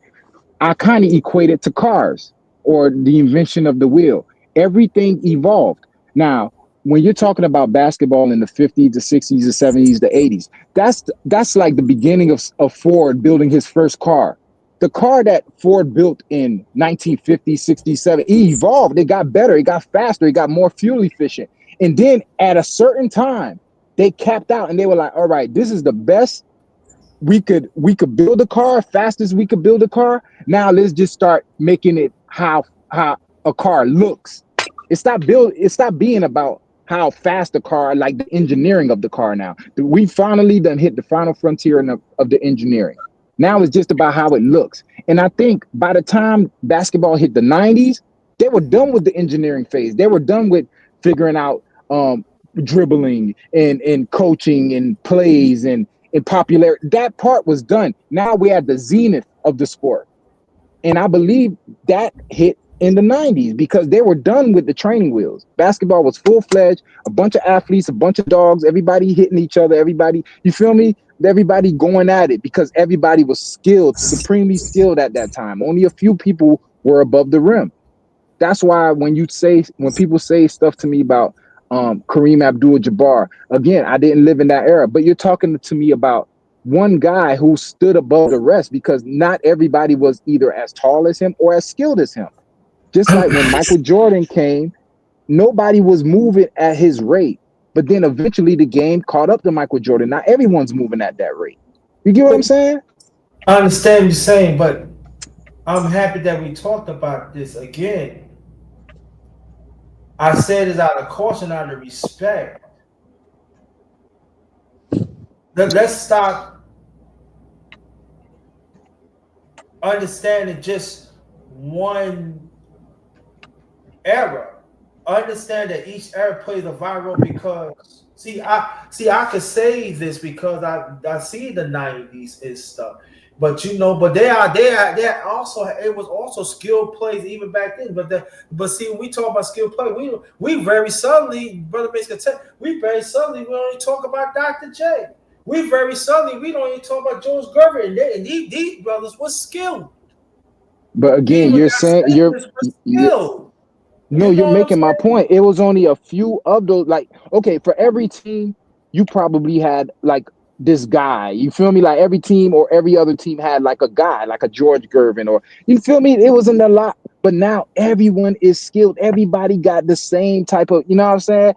I kind of equate it to cars or the invention of the wheel. Everything evolved. Now, when you're talking about basketball in the 50s, the 60s, the 70s, the 80s, that's like the beginning of Ford building his first car. The car that Ford built in 1950, 67 it evolved. It got better, it got faster, it got more fuel efficient. And then at a certain time, they capped out and they were like, all right, this is the best we could build a car fast as we could build a car. Now let's just start making it how a car looks. It stopped being about how fast the car, like the engineering of the car. Now we finally done hit the final frontier of the engineering. Now it's just about how it looks. And I think by the time basketball hit the 90s, they were done with the engineering phase. They were done with figuring out dribbling and coaching and plays and popularity. That part was done. Now we're at the zenith of the sport. And I believe that hit in the 90s because they were done with the training wheels. Basketball was full fledged, a bunch of athletes, a bunch of dogs, everybody hitting each other, everybody, you feel me? Everybody going at it because everybody was skilled, supremely skilled at that time. Only a few people were above the rim. That's why when people say stuff to me about Kareem Abdul-Jabbar, again, I didn't live in that era, but you're talking to me about one guy who stood above the rest because not everybody was either as tall as him or as skilled as him. Just like when Michael Jordan came, nobody was moving at his rate, but then eventually the game caught up to Michael Jordan. Not everyone's moving at that rate. You get what I'm saying? I understand what you're saying, but I'm happy that we talked about this again. I said it out of caution, out of respect. Let's stop understanding just one era. Understand that each era plays a vital role because I could say this because I see the 90s and stuff. But but they are also it was also skilled plays even back then. But see when we talk about skilled play, we very suddenly, brother makes content, we only talk about Dr. J. We very suddenly we don't even talk about George Gervin and these brothers were skilled. But You again, even you're got saying safeties were skilled. no, You you're know what I'm making my saying? point. It was only a few of those. Like, okay, for every team, you probably had like this guy. You feel me? Like every team or every other team had like a guy, like a George Gervin, or you feel me? It wasn't a lot, but now everyone is skilled. Everybody got the same type of, you know what I'm saying?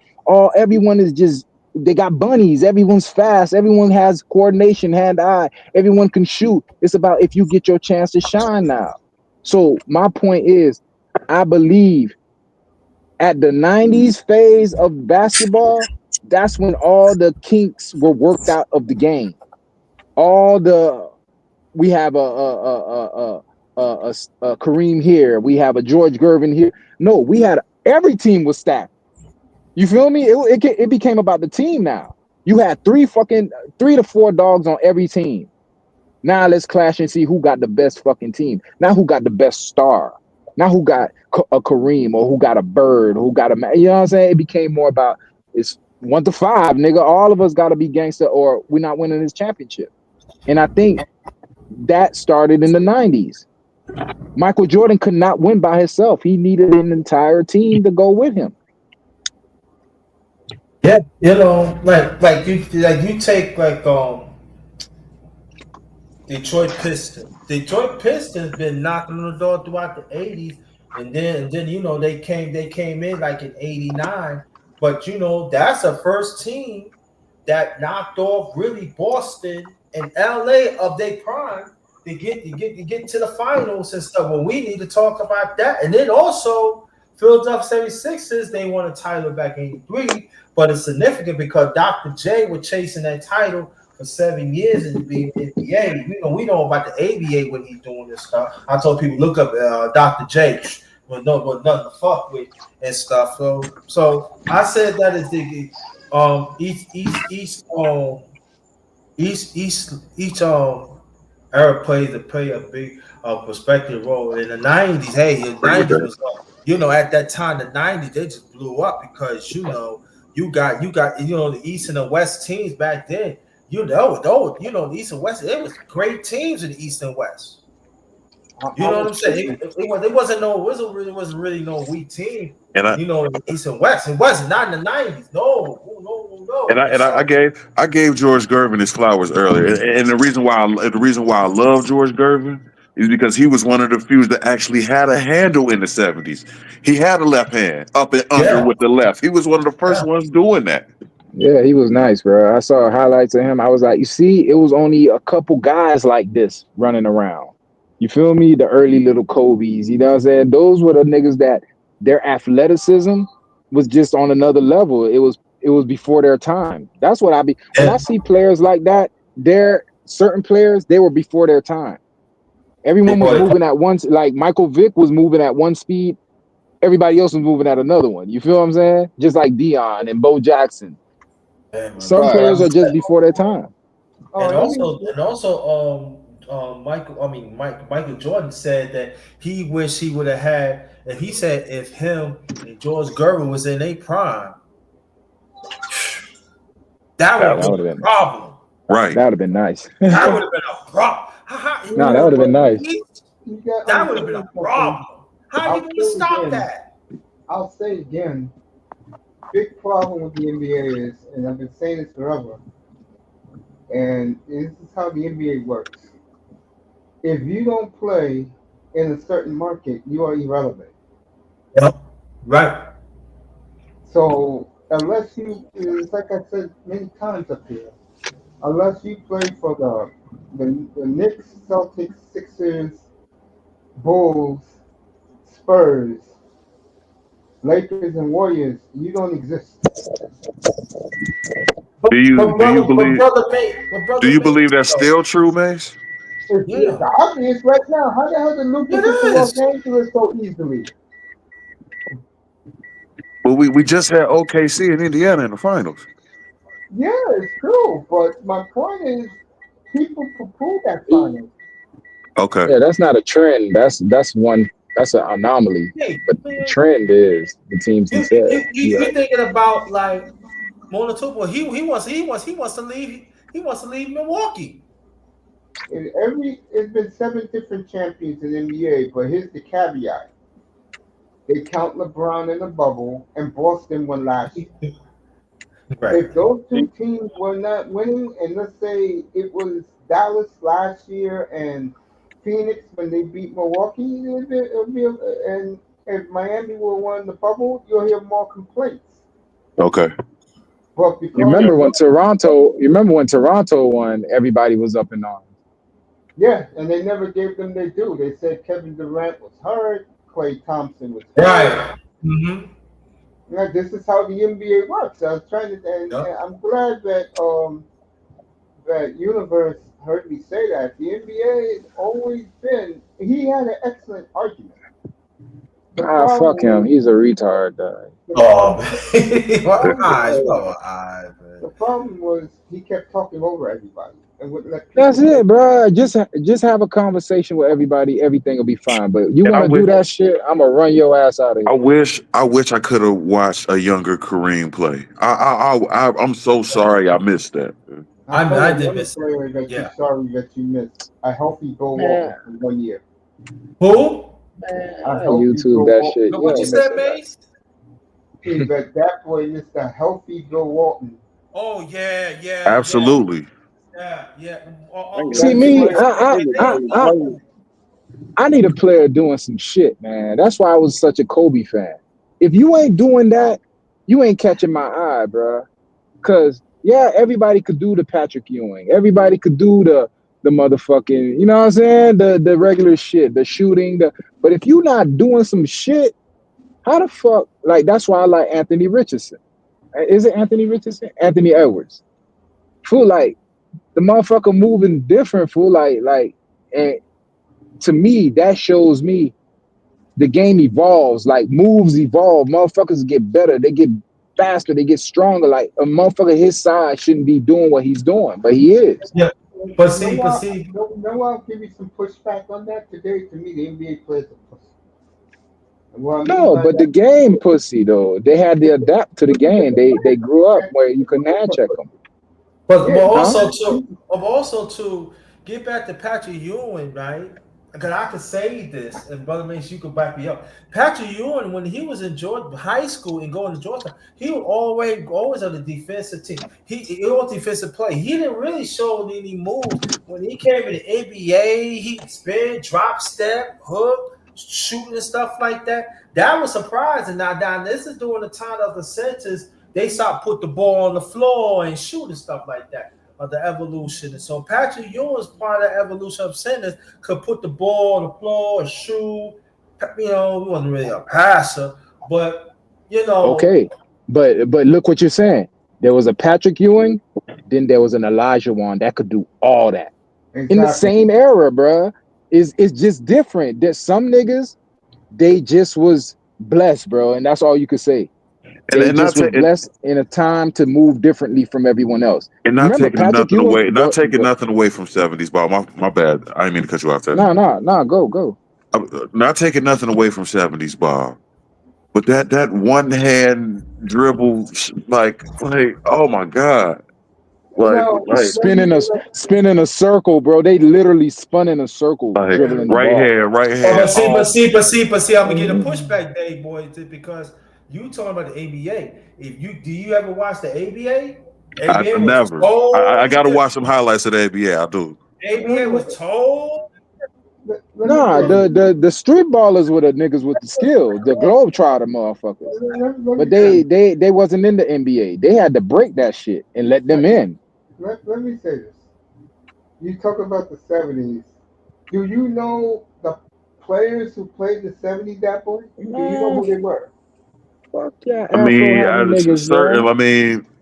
Everyone is just they got bunnies. Everyone's fast. Everyone has coordination, hand eye. Everyone can shoot. It's about if you get your chance to shine now. So my point is, I believe at the 90s phase of basketball, that's when all the kinks were worked out of the game. All the we have a Kareem here, we have a George Gervin here. No, we had every team was stacked. You feel me? It became about the team now. You had three to four dogs on every team. Now let's clash and see who got the best fucking team. Now who got the best star. Now who got a Kareem or who got a Bird, who got a, you know what I'm saying? It became more about it's 1 to 5, nigga. All of us got to be gangster or we're not winning this championship. And I think that started in the 90s. Michael Jordan could not win by himself. He needed an entire team to go with him. Yeah, like you take Detroit Pistons. Detroit Pistons been knocking on the door throughout the 80s, and then they came in like in 89. But that's the first team that knocked off really Boston and LA of their prime to get to the finals and stuff. Well, we need to talk about that. And then also Philadelphia 76ers, they won a title back in 83, but it's significant because Dr. J was chasing that title for 7 years in the NBA. We know about the ABA when he's doing this stuff. I told people look up Dr. J, but nothing to fuck with and stuff. So I said that is the each era play a big perspective role. In the 90s, hey, the Agree with 90s that. was at that time the 90s they just blew up because you got the East and the West teams back then. The East and West, it was great teams in the East and West. You know what I'm saying? It wasn't really no weak team. And I In the East and West. It wasn't not in the 90s. No. and I gave George Gervin his flowers earlier, and the reason why I love George Gervin is because he was one of the few that actually had a handle in the 70s. He had a left hand up and under Yeah. with the left. He was one of the first ones doing that. Yeah, he was nice, bro. I saw highlights of him. I was like, you see, it was only a couple guys like this running around. You feel me? The early little Kobe's, you know what I'm saying? Those were the niggas that their athleticism was just on another level. It was before their time. That's what when I Yeah. see players like that, they're certain players, they were before their time. Everyone was Before they moving at once, like Michael Vick was moving at one speed, everybody else was moving at another one. You feel what I'm saying? Just like Dion and Bo Jackson. Some Right. players are just before their time. Oh, And let me. also, Michael Jordan said that he wished he would have had, and he said if him and George Gervin was in a prime, that would That have That was would been have a been problem. right. that would have been nice. That would have been a problem. No, that Yeah, would have but been nice. you got to That would have been a understand something. problem. How are you I'll going say to it stop again. that? I'll say again. Big problem with the NBA is, and I've been saying this forever, and this is how the NBA works. If you don't play in a certain market, you are irrelevant. Yep. Right. So unless it's like I said many times up here, unless you play for the Knicks, Celtics, Sixers, Bulls, Spurs, Lakers, and Warriors, you don't exist. But, Do but you do you brother, but believe brother made, but do brother you made, believe that's still true, Mace? It's yeah, obvious right now. How the hell did Luca it get to Los is. Angeles so easily? But we just had OKC and Indiana in the finals. Yeah, it's true. But my point is, people poo-poo that finals. Okay. Yeah, that's not a trend. That's an anomaly. Hey, But the man, trend is the teams he you said. you you, You you right. thinking about like Mona Tupo? He wants to leave. He wants to leave Milwaukee. It's been 7 different champions in NBA, but here's the caveat: they count LeBron in the bubble, and Boston won last year. Right. If those two teams were not winning, and let's say it was Dallas last year and Phoenix when they beat Milwaukee, and if Miami were won the bubble, you'll hear more complaints. Okay. But You because remember when Toronto won, everybody was up in arms. yeah, and they never gave them their due. They said Kevin Durant was hurt, Clay Thompson was hurt. Right. Mm-hmm. Yeah, this is how the NBA works. I was trying to, and Yep. I'm glad that Universe heard me say that. The NBA has always been. He had an excellent argument. The Ah, problem fuck him. was He's a retard. Oh, the man. What problem eyes? was What eyes, man? the problem was he kept talking over everybody. and would let That's people it, make. bro. Just have a conversation with everybody. Everything will be fine. But you And want to do that shit? I'm gonna run your ass out of here. I wish I could have watched a younger Kareem play. I'm so sorry I missed that. I'll tell I you did another miss. player that you're Yeah. sorry that you missed. A healthy Bill Man, Walton for 1 year. Who? man, A I healthy YouTube Bill that Walton. shit. No, You what you ain't said, missing Mace? See that boy missed a healthy Bill Walton. Oh yeah, yeah, yeah, Absolutely. yeah, yeah. nothing. See Best me, player. I need a player doing some shit, man. That's why I was such a Kobe fan. If you ain't doing that, you ain't catching my eye, bro. Cause yeah, everybody could do the Patrick Ewing. Everybody could do the motherfucking, you know what I'm saying? The regular shit, the shooting, but if you not doing some shit, how the fuck? Like that's why I like Anthony Richardson. Is it Anthony Richardson? Anthony Edwards. Fool like the motherfucker moving different, fool. And to me, that shows me the game evolves, like moves evolve, motherfuckers get better, they get faster, they get stronger. Like a motherfucker his size shouldn't be doing what he's doing, but he is. Yeah, You know but what? see, I'll give you some pushback on that today. To me, the NBA players are pussy. And what I mean No, by but the that, game pussy though. They had to adapt to the game. They grew up where you can hand check them. but yeah, Huh? also to get back to Patrick Ewing, right? Because I can say this, and brother Mace, you can back me up. Patrick Ewing, when he was in Georgia high school and going to Georgia, he was always on the defensive team. He was defensive play. He didn't really show any moves when he came in the NBA. He spin, drop, step, hook, shooting and stuff like that. That was surprising. Now, down this is during the time of the Celtics. They stopped put the ball on the floor and shoot and stuff like that of the evolution. And so Patrick Ewing was part of the evolution of centers, could put the ball on the floor and shoot. You know, he wasn't really a passer, but you know, Okay. But look what you're saying. There was a Patrick Ewing, then there was an Elijah one that could do all that. In the exactly. same era, bruh. It's just different. There's some niggas, they just was blessed, bro. And that's all you could say. They And not just was blessed in a time to move differently from everyone else. and not Remember, taking Patrick nothing Ewing. away, not taking nothing away from '70s ball. My bad. I didn't mean to cut you off there. No. Go. Not taking nothing away from '70s ball, but that one hand dribble, like oh my god, Now, let me Spinning a circle, bro. They literally spun in a circle, like dribbling the right ball. hand, right but hand. see, Oh, I'm gonna get a pushback, day boy, because you talking about the ABA. If you do you ever watch the ABA? I ABA was never. I totally got to different. watch some highlights of the ABA. I do. ABA let, was totally let me Nah, say different. this. the street ballers were the niggas with the skill, the globetrotter motherfuckers. Let But me say this. they wasn't in the NBA. They had to break that shit and let them Let, in. let me say this. You talk about the 70s. Do you know the players who played the 70s, that boy? Do you know Man, who they were? fuck yeah, I Afro mean, having niggas, certain. bro.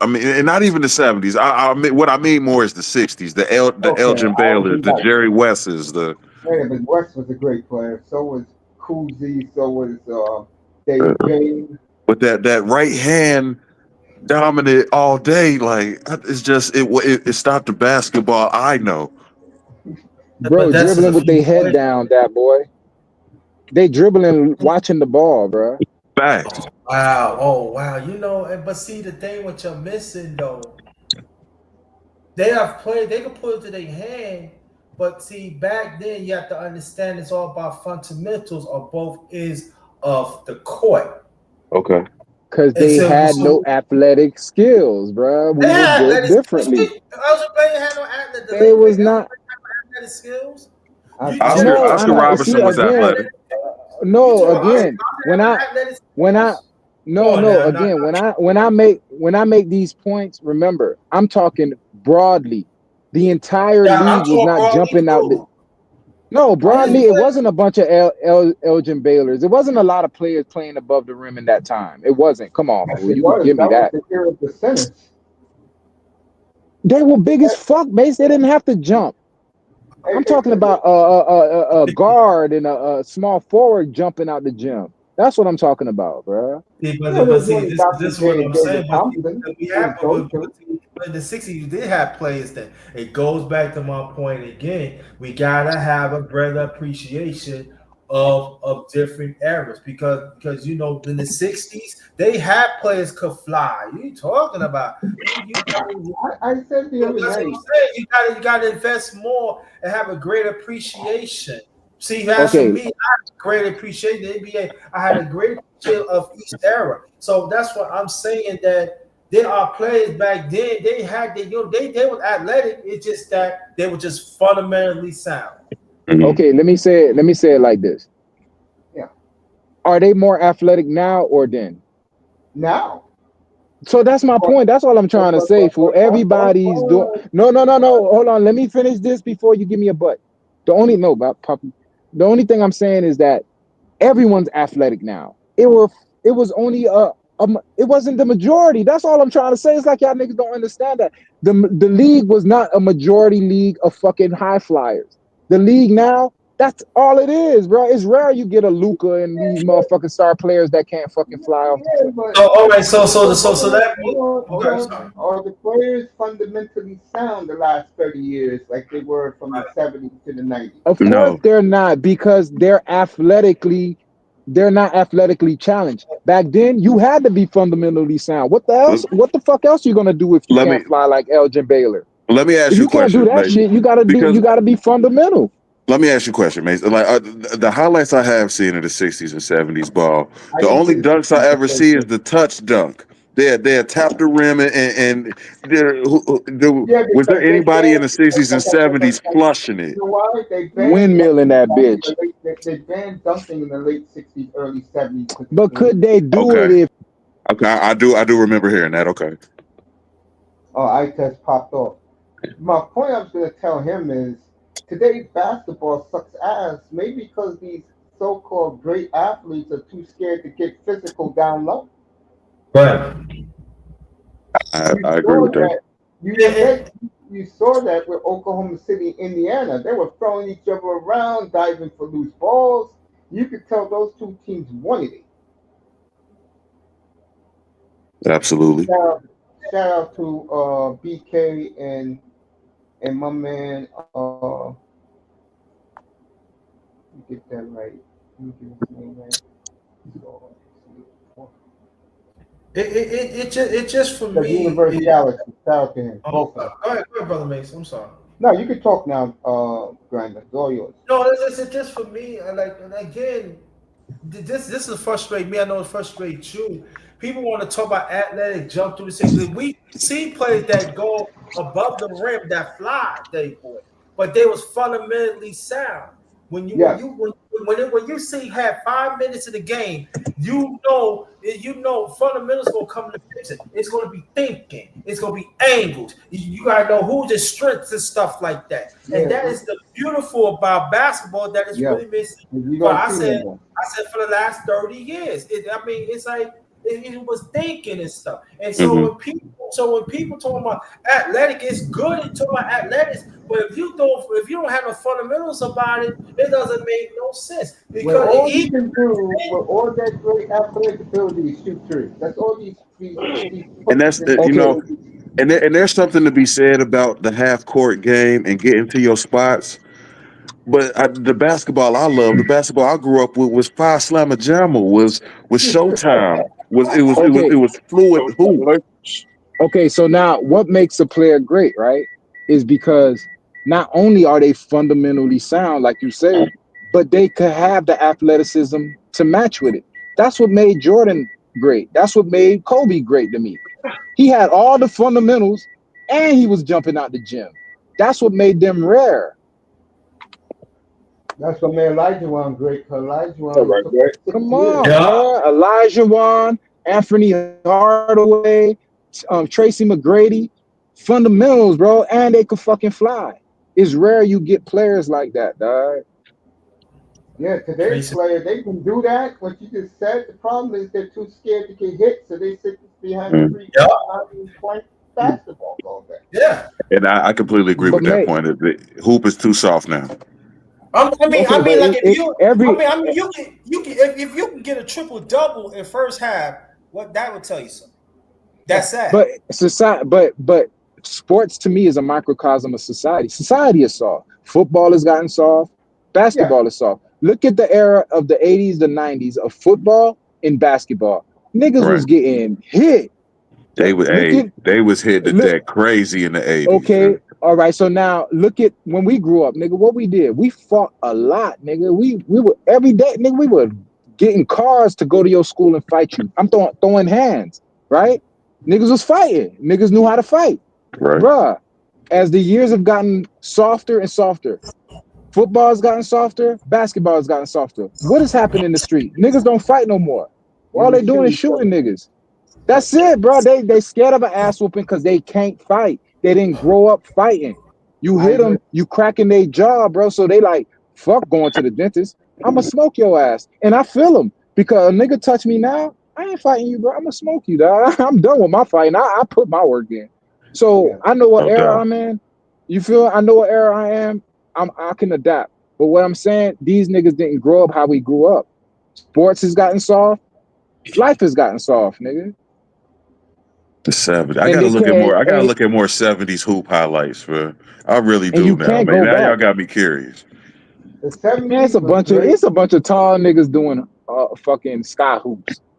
And not even the '70s. I mean, what I mean more is the '60s. The Okay, Elgin I'll Baylor, give the you Jerry that. Wesses, the Man, but West was a great player. So was Cousy. So was uh, Dave Bing. with that right hand dominant all day. Like it's just it stopped the basketball. I know. But Bro, that's just a dribbling with few their head points. down, that boy. They dribbling watching the ball, bro. Facts. Wow, oh wow. You know, but see the thing what you're missing though, they can put it to their hand, but see, back then you have to understand it's all about fundamentals of both is of the court. Okay. Cause And they had no so athletic skills, bro. they We were had built athletic differently. Elgin Baylor had no athletic. The They late was great Elgin not. Baylor had athletic skills. I You tell Jerry you, No, West I'm Oscar not. See Robertson was again. athletic. you No, talking about Oscar again. Robertson When having I athletic when I skills? Come no on no now, not again when I make these points, remember I'm talking broadly. The entire yeah, I'm league was talking not broadly jumping out. too. No, I hear broadly, you. it wasn't a bunch of Elgin Baylors. It wasn't a lot of players playing above the rim in that time. It wasn't. Come on, yes, fool. it You could was. give me That was that. the era of the sentence. They were big as fuck, base. They didn't have to jump. I'm talking about a guard and a small forward jumping out the gym. That's what I'm talking about, bro. See, Well, but there's see, only this Dr. is what J and I'm David saying. Thompson. But we have, There's those two. but in the '60s, you did have players that it goes back to my point again. We gotta have a greater appreciation of different eras because you know in the '60s they had players could fly. You talking about you I mean, I said the so other that's what night. I'm saying. You gotta invest more and have a great appreciation. See, as for Okay, me, I had a great appreciation. The NBA, I had a great appreciation of each era. So that's what I'm saying that there are players back then. They had they were athletic. It's just that they were just fundamentally sound. Mhm. okay. Let me say it like this: Yeah. Are they more athletic now or then? Now, So that's my but point. That's all I'm trying to say. For everybody's doing. but No. Hold on. Let me finish this before you give me a butt. The only no, puppy. The only thing I'm saying is that everyone's athletic now. It was only it wasn't the majority. That's all I'm trying to say. It's like y'all niggas don't understand that the league was not a majority league of fucking high flyers. The league now, that's all it is, bro. It's rare you get a Luca and these motherfucking star players that can't fucking fly off the yeah, tip. but So all right, so hold that on, means hold okay, on. sorry. Are the players fundamentally sound the last 30 years like they were from the 70s to the 90s? Of course No, they're not because they're not athletically challenged. Back then, you had to be fundamentally sound. What the let, else? What the fuck else you gonna do if you let me can't fly like Elgin Baylor? let me If ask you a you can't do question, that Mace. shit, Because you gotta be fundamental. let me ask you a question, Mace. Like the highlights I have seen in the '60s and '70s ball, I the didn't only see the dunks I 60s ever play see is good. the touch dunk. They tap the rim and Yeah, was there because they anybody in banned, the '60s and '70s flushing you it? know why? They banned Windmill in dunking that back in the bitch. late, they banned dunking in the late 60s, early 70s because But it was, could they do it Okay, if okay, I do remember hearing that. Okay, oh, eye test popped off. My point I was going to tell him is today basketball sucks ass, maybe because these so-called great athletes are too scared to get physical down low. Right. You I agree saw with that. that. You And, said you saw that with Oklahoma City, Indiana. They were throwing each other around, diving for loose balls. You could tell those two teams wanted it. Absolutely. Shout, shout out to BK and my man. Let me get that right. Let me get his name right. So, it just for the me. Universe Galaxy. Shout out to him. I'm Both of sorry. them. Go ahead, brother Mason. I'm sorry. No, you can talk now, Grinder. It's all yours. No, it's just for me. Like and again, this is frustrating me. I know it frustrates you. People want to talk about athletic jump through the city. We see players that go above the rim that fly, they boy, but they was fundamentally sound. When you when Yes. you when you see have 5 minutes of the game, you know fundamentals gonna come in the picture. It's gonna be thinking. It's gonna be angles. You gotta know who's the strengths and stuff like that. And Yeah. that is the beautiful about basketball that is Yeah. really missing. You But don't see no more. I said for the last 30 years. I mean, it's like it was thinking and stuff. And Hmm. so when people talk about athletic, it's good to talk about athletics. But if you don't have no fundamentals about it, it doesn't make no sense. Where Because all you even can do, with all that great athletic ability, is shoot threes. That's all these And pussies that's in the okay, NBA do. and there's something to be said about the half court game and getting to your spots. But the basketball I love, the basketball I grew up with was Five Slammer Jammer, was Showtime, okay, it was fluid hoop. okay. So now what makes a player great, right? Is because not only are they fundamentally sound, like you say, but they could have the athleticism to match with it. That's what made Jordan great. That's what made Kobe great to me. He had all the fundamentals and he was jumping out the gym. That's what made them rare. That's what made Elijah Wan great. Cause Elijah All Wan right, took him right. 6 years. Come yeah, on, man. Elijah Wan, Anthony Hardaway, Tracy McGrady, fundamentals, bro, and they could fucking fly. It's rare you get players like that, dog. Yeah, today's Tracy. player, they can do that. What you just said. The problem is they're too scared to get hit, so they sit behind the Mm. free Yeah, throw line and play basketball all day. yeah. And I completely agree But with that mate, point. The hoop is too soft now. Okay, but like if it you, every you can if you can get a triple double in first half, what that would tell you something. Yeah. That's sad. but society but sports to me is a microcosm of society. Society is soft. Football has gotten soft. Yeah. Basketball is soft. Look at the era of the 80s, the 90s of football and basketball. Niggas Right. was getting hit. They was Look at they was hitting the look deck crazy in the 80s. okay. All right, so now look at when we grew up, nigga. What we did, we fought a lot, nigga. We were every day, nigga. We were getting cars to go to your school and fight you. I'm throwing hands, right? Niggas was fighting. Niggas knew how to fight, Right. bruh. As the years have gotten softer and softer, football has gotten softer, basketball has gotten softer. What has happened in the street? Niggas don't fight no more. Yeah, All we they doing shoot is each other. shooting niggas. That's it, bro. They scared of an ass whooping because they can't fight. They didn't grow up fighting. You I hit agree. them, you cracking their jaw, bro. So they like, fuck going to the dentist. I'ma smoke your ass. And I feel them because a nigga touch me now, I ain't fighting you, bro. I'ma smoke you, dog. I'm done with my fighting. I put my work in. So Yeah. I know what No era doubt. I'm in. You feel I know what era I am. I can adapt. But what I'm saying, these niggas didn't grow up how we grew up. Sports has gotten soft. Life has gotten soft, nigga. The 70s. I And gotta they look at can't more. I gotta and, look at more 70s hoop highlights, bro. I really and do you now, can't man. go Now y'all back. got me curious. The Man, it's 70s a was bunch of great. tall niggas doing fucking sky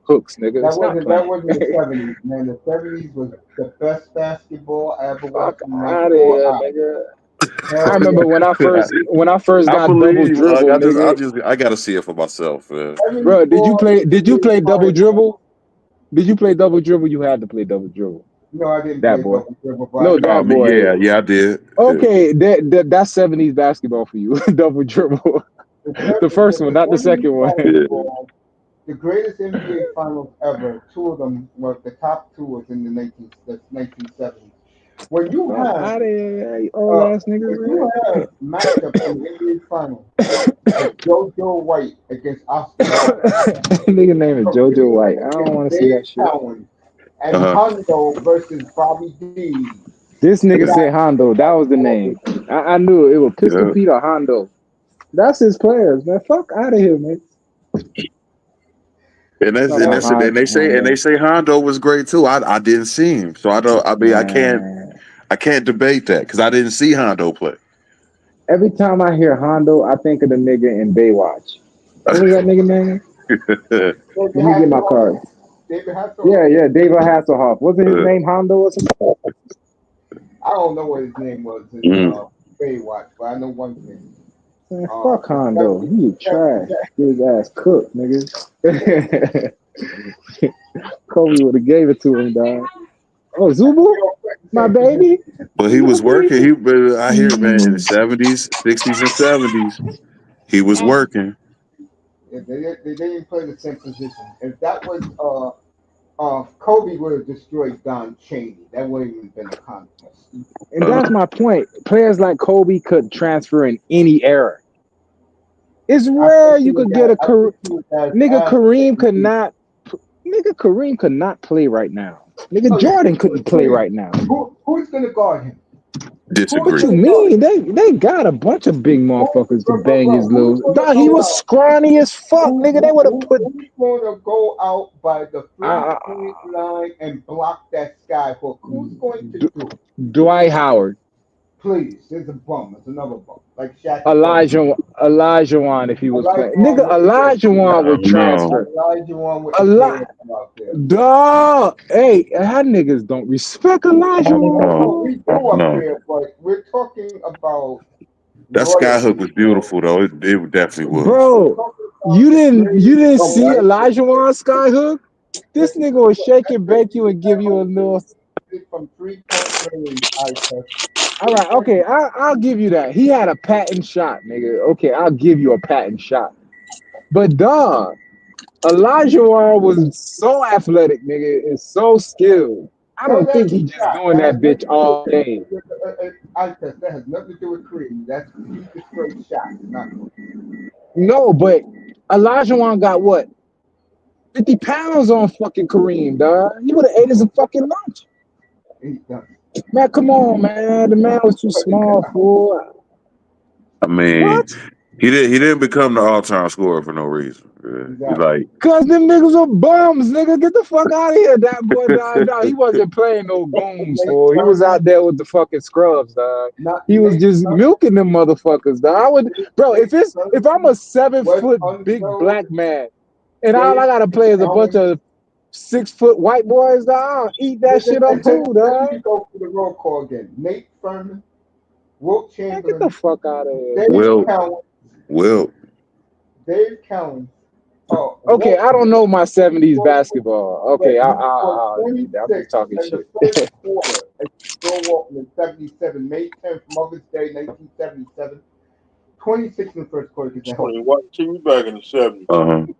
hooks, nigga. Stop That playing. wasn't the 70s, man. The 70s was the best basketball I ever Fuck watched in my out of four here, eyes. nigga. I Hell remember yeah. when I first I got believe double you. Like, dribble, nigga. I gotta see it for myself, man. Bro, did you 74 play did you NBA play double Finals. dribble? Did you play double dribble? You had to play double dribble. No, I didn't That play boy. double dribble, but I No, know Oh, that me, boy. yeah, I did. Yeah. Okay, that's 70s basketball for you. Double dribble. The first one, the not the 70s second one. Yeah. basketball, the greatest NBA Finals ever. Two of them were the top two was in the 1970s. When you Fuck have out of here, you old ass niggas, when man. you have matchups in the NBA Finals like JoJo White against Oscar Robertson, Nigga name is Jojo Kareem White. I don't against want to see Dave that shit. Cowan, and Uh huh. Hondo versus Bobby D. This You nigga Yeah. got said Hondo. That was the name. I knew it. It was Pistol Yeah. Pete or Hondo. That's his players, man. Fuck out of here, man. And that's Talking and about that's and they Hondo. say Hondo was great too. I didn't see him, so I don't. I mean, Man. I can't debate that because I didn't see Hondo play. Every time I hear Hondo, I think of the nigga in Baywatch. What was that nigga name? David Let me get my Hasselhoff. card. David Yeah, Hasselhoff. yeah, David Hasselhoff. Wasn't his Uh, name Hondo or something? I don't know what his name was in mm. Baywatch, but I know one thing. Man, fuck The Hondo. 70s, He trash. Get his ass cooked, nigga. Kobe would have gave it to him, dog. Oh, Zubu? My baby? But he My was working. baby? But I hear, man, in the 70s, 60s, and 70s, he was working. If they didn't play the same position. If that was Kobe would have destroyed Don Chaney. That wouldn't even been a contest. And Uh, that's my point. Players like Kobe could transfer in any era. It's rare you could get a I think he was as nigga Kareem could athletic. not nigga Kareem could not play right now. Nigga No, Jordan couldn't play right now. who's gonna guard him? Who's What disagree. you gonna guard mean? him? They got a bunch of big motherfuckers to bang his Who's little. gonna Dog, he go was out? scrawny as fuck, nigga. They would have put Who's gonna go out by the uh, 3-point line and block that sky hook? Who's going to D- do it? Dwight Howard, Please, there's a bum. There's another bum. Like Shaq said. Elijah Wan if he was Elijah playing. Wan Nigga, wouldn't play. Elijah Wan I would don't know. transfer. Elijah Wan A wouldn't play lot. out there. Dog. Hey, how niggas don't respect I Elijah don't Wan, know. No, boy. we I do don't up know. here, but we're talking about That skyhook royalty. was beautiful, though. It definitely was. We're Bro, talking you about the didn't you greatest didn't of see all Elijah Wan skyhook? This time. nigga will shake and That's bake you and give you a little. it from 3-point range, I test. All right, okay, I'll give you that. He had a patent shot, nigga. Okay, I'll give you a patent shot. But dog, Elijah Wan was so athletic, nigga, and so skilled. I No, don't that's think a he just shot. doing That has that nothing bitch to do all day. with I test. That has nothing to do with Kareem. That's he destroyed shots, not Kareem. No, but Elijah Wan got what? 50 pounds on fucking Kareem, dog. He would have ate his fucking lunch. He done. Man, come on, man. The man was too small, fool. I mean, What? He didn't become the all-time scorer for no reason. He's Exactly. like, Cause them niggas were bums, nigga. Get the fuck out of here. That boy died. No, he wasn't playing no goons, Nate fool. He was out Thurman, there with the fucking scrubs, dog. not He was Nate just Thurman. milking them motherfuckers, dog. I would, bro. Nate If I'm Thurman a 7 was foot big untold. black man and all Dave I gotta play is a bunch Allen. of 6 foot white boys, dog, I'll eat that shit up too, Let me dog. go through the roll call again. Nate Thurman, Wilt Man, get the Chamberlain, fuck out of here, Dave fool. Will. Dave Cowan. Oh, Okay, Walt I don't know my 70s scored basketball. Okay, he scored I'm just 26 talking in the shit. first quarter against Bill Walton in 77, May 10th, Mother's Day, 1977. 26 in the first quarter because I Tony, watch TV back in the 70s.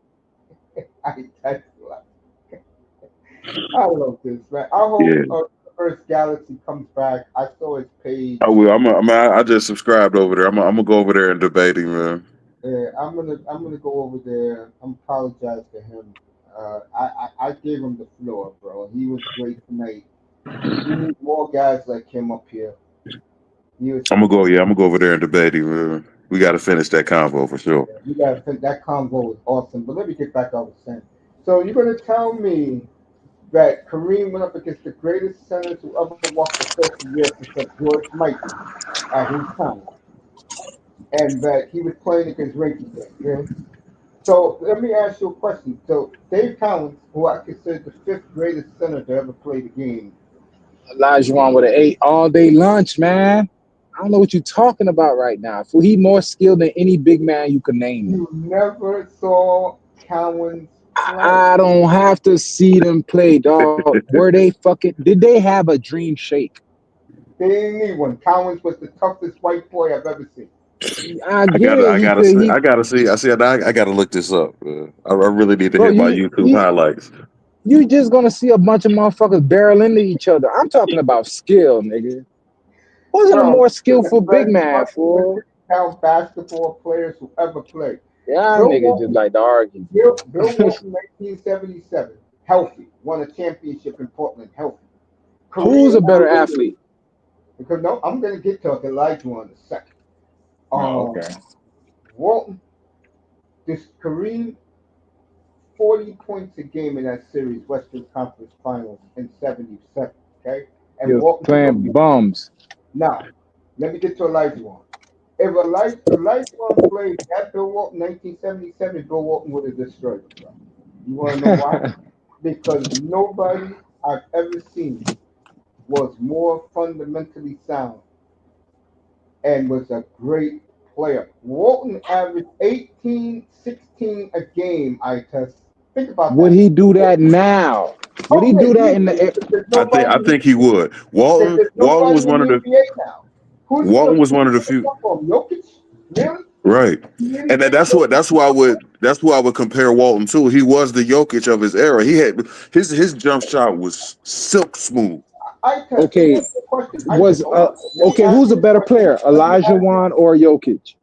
I love this, man. I hope Yeah. Earth Galaxy comes back. I saw his page. I will. I just subscribed over there. I'm gonna go over there and debate him, man. I'm gonna go over there. I'm apologize to him. I gave him the floor, bro. He was great tonight. We need more guys like him up here. He was. I'm gonna go over there and debate him, man. We got to finish that convo for sure. You gotta think that convo was awesome. But let me get back to what I was saying. So you're gonna tell me that Kareem went up against the greatest centers who ever walked the face of the earth, except George Michael at his time, and that he was playing against Rinky Dink. Yeah? So let me ask you a question. So Dave Collins, who I consider the fifth greatest center to ever play the game, Olajuwon would have ate all day lunch, man. I don't know what you're talking about right now. Fool, he more skilled than any big man you could name me. you never saw Collins play. I don't have to see them play, dog. Were they fucking? Did they have a dream shake? They didn't need one. Collins was the toughest white boy I've ever seen. I get it. I He gotta could. see. He, I gotta look this up. I really need to bro. hit my YouTube highlights. You just gonna see a bunch of motherfuckers barrel into each other. I'm talking about skill, nigga. Wasn't a Bro, more the skillful big best man, fool. count basketball players who ever played. Y'all Bill niggas just Walton, like to argue. Bill Walton, 1977, healthy, won a championship in Portland, healthy. Who's Kareem a better athlete? Because no, I'm gonna get to Elijah in a second. Oh, okay. Walton, this Kareem, 40 points a game in that series, Western Conference Finals in '77. Okay, He and was Walton playing bums. Now, let me get to Elijah. If Elijah played at Bill Walton 1977, Bill Walton would have destroyed him, bro. You want to know why? Because nobody I've ever seen was more fundamentally sound and was a great player. Walton averaged 18, 16 a game, I test. Think about Would that. he do that now? Would he Oh, do yeah, that in the? there's nobody, I think he would. there's Walton was nobody in one of the the NBA now. Who's Walton was one of the few. Jokic? Really? Right. Really And think that's who I would compare Walton to. He was the Jokic of his era. He had his jump shot was silk smooth. I test. Let me Okay, ask you a question. I was test. Hold on. Let me okay. ask Who's a you a better question. player, Let me Elijah ask you. Wan or Jokic?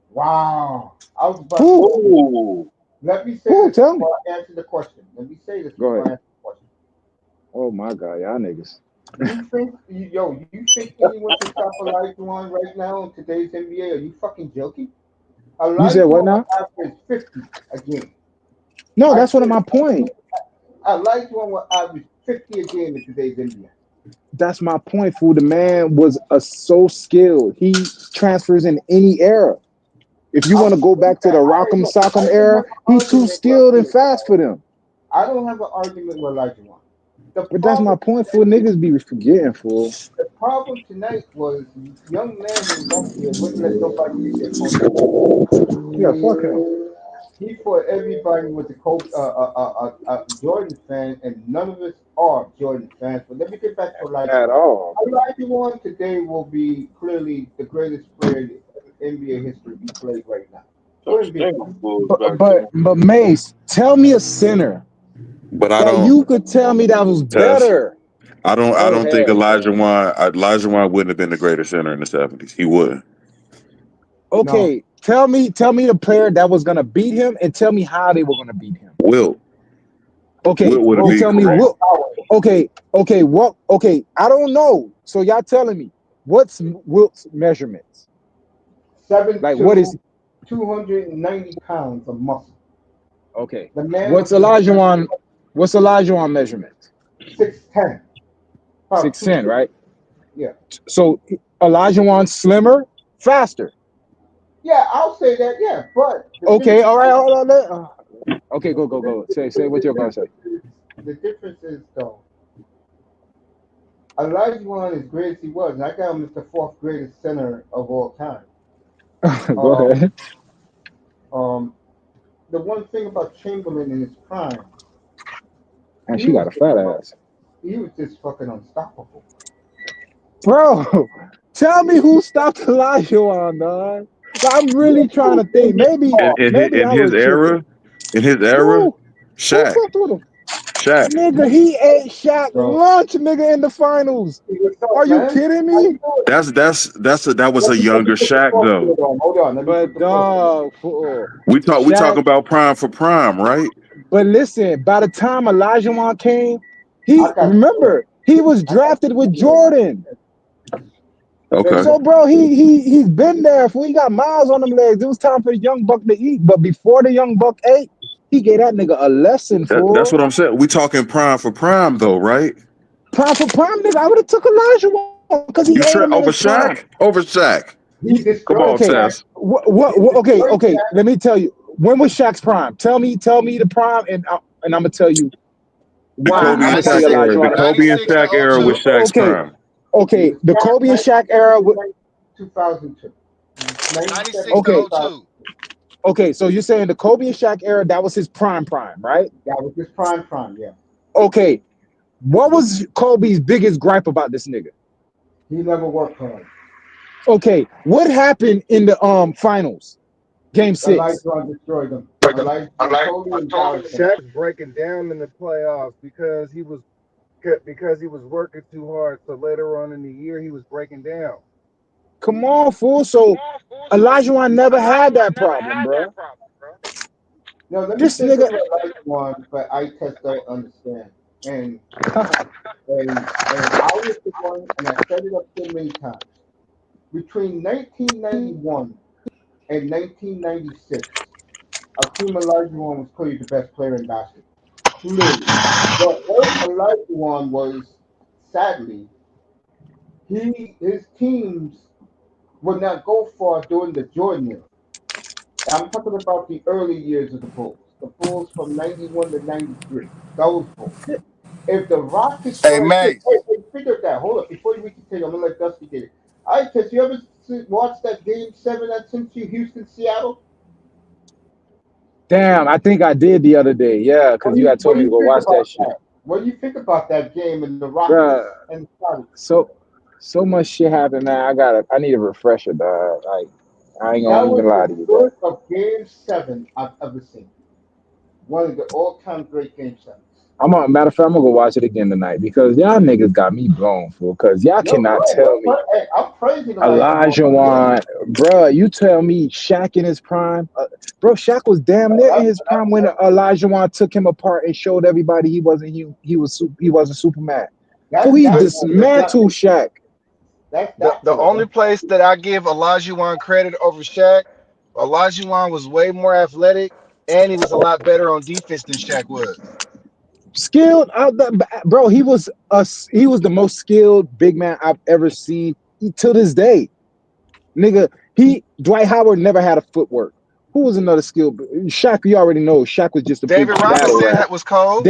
Wow. I was about to. Who? Oh, Let me say Who? this Tell me. before I answer the question. Let me say this Go before I ahead. answer the question. Oh my God, y'all niggas. You think anyone can stop Elijah right now in today's NBA? Are you fucking joking? You said Elijah what now? average 50 a game. No, I that's one of said my point. Elijah will average 50 a game in today's NBA. That's my point, fool. The man was so skilled. He transfers in any era. If you I want to go agree with back to the that. Rock'em Sock'em I don't era, have an he's too argument with skilled and fast for them. I don't have an argument with Elijah. The But that's my problem, point, fool. Niggas be forgetting, fool. the problem tonight was young Landon Rumfield wouldn't let nobody get their phone. Yeah, fuck him. He thought everybody was a Jordan fan, and none of us are Jordan fans. But let me get back to Elijah. At all. Elijah today will be clearly the greatest player in NBA history be played right now. Wouldn't be. But Mace, tell me a center But I that don't you could tell me that was test. better. I Oh don't think hell no. Elijah Wan wouldn't have been the greatest center in the 70s. He wouldn't. No. Okay, tell me the player that was gonna beat him, and tell me how they were gonna beat him. Wilt Okay, would have you beat tell me Kareem. what? Okay, what? Okay, I don't know. So y'all telling me what's Wilt's measurements? 7'2", Like what is 290 pounds of muscle. Okay. The man What's was just Elijah? What's Elijah measurement? 6'10", about 6'10", 250. right? Yeah, So Elijah slimmer, faster. yeah, I'll say that. Yeah, but the thing Okay, is, all right, hold on. Okay, go. Say what you're gonna say. the difference is though, Elijah, as great as he was, and I got him as the fourth greatest center of all time. Go Um, ahead. um, the one thing about Chamberlain in his prime, And he she was got a fat ass. he was just fucking unstoppable. Bro, tell me who stopped Elijah dog. Like, I'm Yeah, really trying to think. Maybe In I his was tripping. era, in his era, Who Shaq, fucked with him? Shaq. Nigga, he ate Shaq bro. lunch, nigga, in the finals. What's up, Are you man? kidding How me? you doing? That was a Let me younger put the Shaq fork though. on. Hold on. Let me put But the fork on. dog, fool. We talk Shaq. about prime for prime, right? But listen, by the time Elijah came, I got you. he was I got drafted with you. Jordan. Okay. So, Listen, bro, he's been there. Fool. He got miles on them legs. It was time for the young buck to eat. But before the young buck ate, he gave that nigga a lesson That's for what I'm saying. We talking prime for prime though, right? prime for prime, nigga. I would have took Elijah because he ate You him in said his over prime. Shaq? Over Shaq. he Come destroyed on, Okay, Shaq. Tess. He okay, destroyed okay. Shaq. Let me tell you. When was Shaq's prime? Tell me the prime, and I'm gonna tell you The why Kobe I'm and gonna say 96, Shaq era. Elijah The Wana. Kobe and 96 to Shaq era was 02. Shaq's Okay, prime. It okay. was The Shaq Kobe and Shaq era. 2002. 97 96 to Okay, 2000. 02. okay. So you're saying the Kobe and Shaq era that was his prime, right? That was his prime, yeah. Okay. What was Kobe's biggest gripe about this nigga? He never worked hard. Okay. What happened in the finals, game 6? Elijah destroyed him. Elijah totally embarrassed him. Shaq was breaking down in the playoffs because he was working too hard. So later on in the year, he was breaking down. Come on, fool. So Elijah never had that problem, bro. Now, let me This say something nigga. about Elijah, but I just don't understand. And I was the one, and I set it up so many times. Between 1991 and 1996, Akeem Olajuwon was clearly the best player in basketball. Clearly. What hurt Olajuwon was, sadly, his teams would not go far during the Jordan era. I'm talking about the early years of the Bulls. The Bulls from 91 to 93. Those Bulls. If the Rockets Hey, wanted to, Mace. hey, figure that. Hold up. Before we continue, I'm going to let Dusty get it. All right, Tess, you ever watch that game 7 at Houston, Seattle? Damn, I think I did the other day. Yeah, because you had What told do me to you go think watch that about shit. that? What do you think about that game and the Bruh, Rockets and the Solid? so much shit happened, man. I need a refresher, dog. Like, I ain't That gonna even was lie the to you, dog. good of Game 7 I've ever seen. One of the all-time great Game 7s. Matter of fact, I'm gonna go watch it again tonight because y'all niggas got me blown, fool. Because y'all Yo, cannot bro, tell me hey, I'm praising Olajuwon. Elijah Wan, bro. You tell me Shaq in his prime, bro. Shaq was damn near in his prime when Elijah Wan took him apart and showed everybody he wasn't Superman. So That's he The, doubtful. the, dismantled Shaq. That's the doubtful. only place that I give Olajuwon credit over Shaq, Olajuwon was way more athletic and he was a lot better on defense than Shaq was. Skilled out there, bro. He was the most skilled big man I've ever seen to this day. Nigga, Dwight Howard never had a footwork. Who was another skilled? Shaq, you already know. Shaq was just a big David battle Robinson rat. was cold.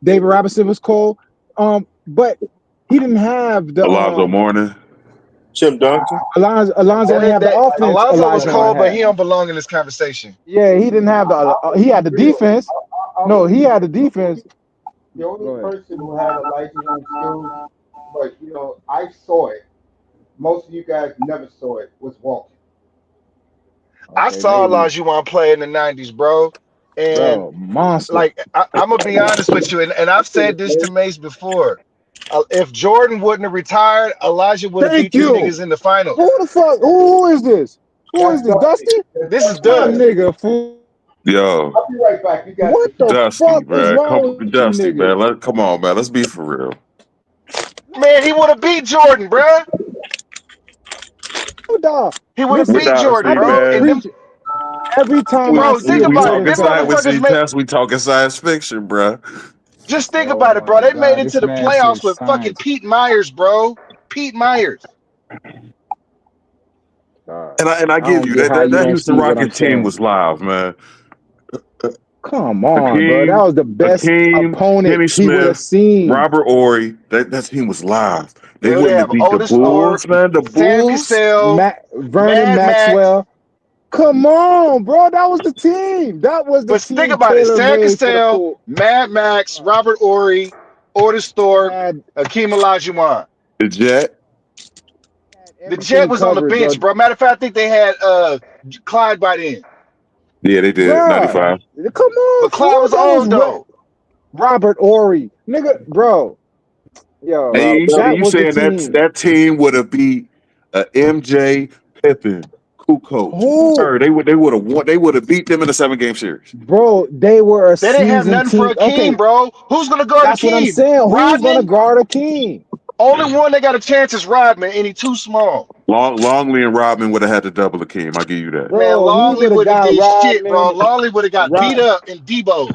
David Robinson was cold. But he didn't have the Alonzo Mourning. Tim Duncan. Alonzo That ain't is have the that offense Alonzo was Elijah cold, but had. he don't belong in this conversation. Yeah, he didn't have he had the defense. I'm No, gonna he be had the defense. the only Go ahead. person who had Olajuwon skills, but I saw it. Most of you guys never saw it. Was Walton. I Okay, saw maybe. Olajuwon play in the 90s, bro. And Bro, monster. like I'm gonna be honest with you, and I've said this to Mace before. If Jordan wouldn't have retired, Elijah would have beat Thank these you. niggas in the finals. Who the fuck? Who is this? Who is That's this? Dusty. Dusty? That's This is Dusty. My Dust. nigga, fool. Yo, I'll be right back. You guys What continue. the Dusty, fuck is man. wrong with you Dusty, niggas? man. Come on, man. Let's be for real. Man, he would have beat Jordan, bro. Dog. He would have Listen, beat Jordan, Dusty, bro. And man. them preach. Every time I We Bro, see think a we about it. Jordan talking Them science. ball, We motherfuckers see make. test. We talking science fiction, bro. Just think Oh about it, bro. my They made God, it to this the man said playoffs with fucking science. Pete Myers, bro. Pete Myers. And I I give don't you get that how that, you that don't Houston see what I'm Rockets team saying. was live, man. Come on, bro. That Hakeem, was the best Hakeem, opponent Kenny he would have Smith, seen. Robert Ory. That team was live. They They wouldn't have have beat the Otis Thorpe, Bulls, man. The Sam Bulls. Cassell, Vernon Mad Max. Maxwell. Come on, bro. That was the team. That was the But think team about it. tailor Sam made for the Cassell, pool. Mad Max, Robert Ory, Otis Thorpe, Had Hakeem Olajuwon. The Jet. The Jet everything was on the covered, bro. bench, bro. Matter of fact, I think they had Clyde by then. Yeah, they did. Bro, 95. come on, But Clyde fool. was That was old though. Robert Ory, nigga, bro. Yo, And that you was the saying team. that team would have beat MJ, Pippen, Kukoc, Who, Bird. They would have won. They would have beat them in a 7-game series. bro? They were a They didn't have seasoned nothing for team. Hakeem, Okay, bro. Who's gonna guard that's what I'm Hakeem? saying. Who's gonna Rodman? guard a king, Only one that got a chance is Rodman, and he too small. Longley and Rodman would have had to double the team. I give you that. Man, bro? He Longley would have would have got did shit, bro. Rodman. Longley would have got beat Rod, up in Debo.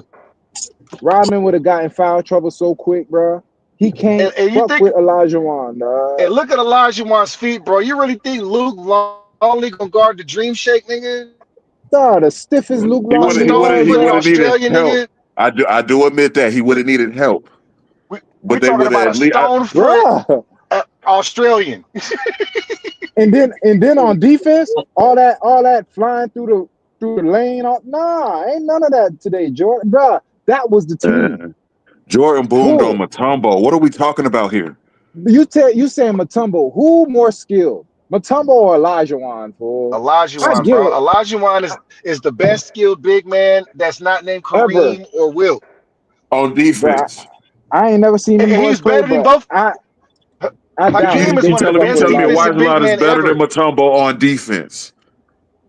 Rodman would have gotten foul trouble so quick, bro. He can't And you fuck think with Olajuwon, and dog. look at Olajuwon's feet, bro. You really think Luke Longley gonna guard the Dream Shake, nigga? Dog, the stiffest Luke He A would have. Longley He would have. stone He was, footed would have needed Australian help. nigga. I do admit that he would have needed help, We but they talking would about have a at least. stone foot bro. Australian. And then on defense, all that flying through the lane. Nah, ain't none of that today, Jordan. Bruh, that was the team. Jordan boomed on Who Matumbo. What are we talking about here? you saying Matumbo? Who more skilled, Matumbo or Olajuwon? Fool, I Olajuwon, get bro. it. Olajuwon is the best skilled big man that's not named Ever, Kareem or Wilt. On bro. defense. I ain't never seen them And boys he's play, better than but both. I doubt Hakeem is You one of the anything telling you fuck best with telling me defensive Olajuwon. big White is men better than ever. Matumbo on defense?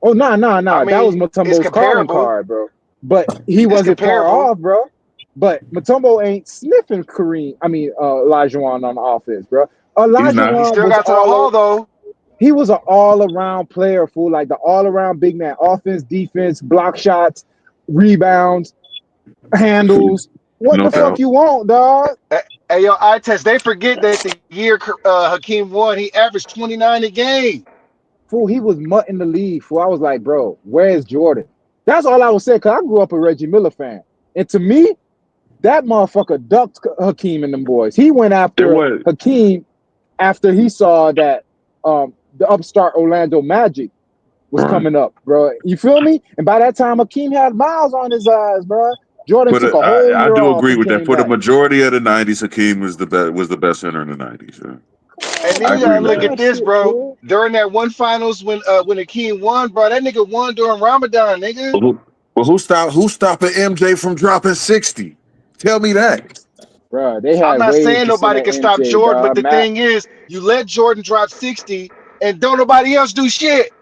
Oh, nah. I That was mean, it's Mutombo's calling comparable. card, bro. But he It's wasn't far comparable. off, bro. But Mutombo ain't sniffing Olajuwon on offense, bro. He's not. He Olajuwon still was got to the hall though. he was an all around player, fool, like the all around big man, offense, defense, block shots, rebounds, handles. What No the fuck doubt. you want, dog? Hey, yo, I test. They forget that the year Hakeem won, he averaged 29 a game. Fool, he was mutting the league, fool. I was like, bro, where's Jordan? That's all I was saying, because I grew up a Reggie Miller fan. And to me, that motherfucker ducked Hakeem and them boys. He went There after was. Hakeem after he saw that the upstart Orlando Magic was Right. coming up, bro. You feel me? And by that time, Hakeem had miles on his eyes, bro. Jordan But took a whole I year do off agree and with that. came For the back. majority of the '90s, Hakeem was the best center in the '90s. Yeah. And Come then I you on, agree gotta man. with look that. at That this, shit, bro. fool. During that one finals when Hakeem won, bro, that nigga won during Ramadan, nigga. Who stopping MJ from dropping 60? Tell me that. Bro, they I'm had not ways saying to send nobody that can stop MJ, Jordan, but dog. the Matt, thing is, you let Jordan drop 60 and don't nobody else do shit.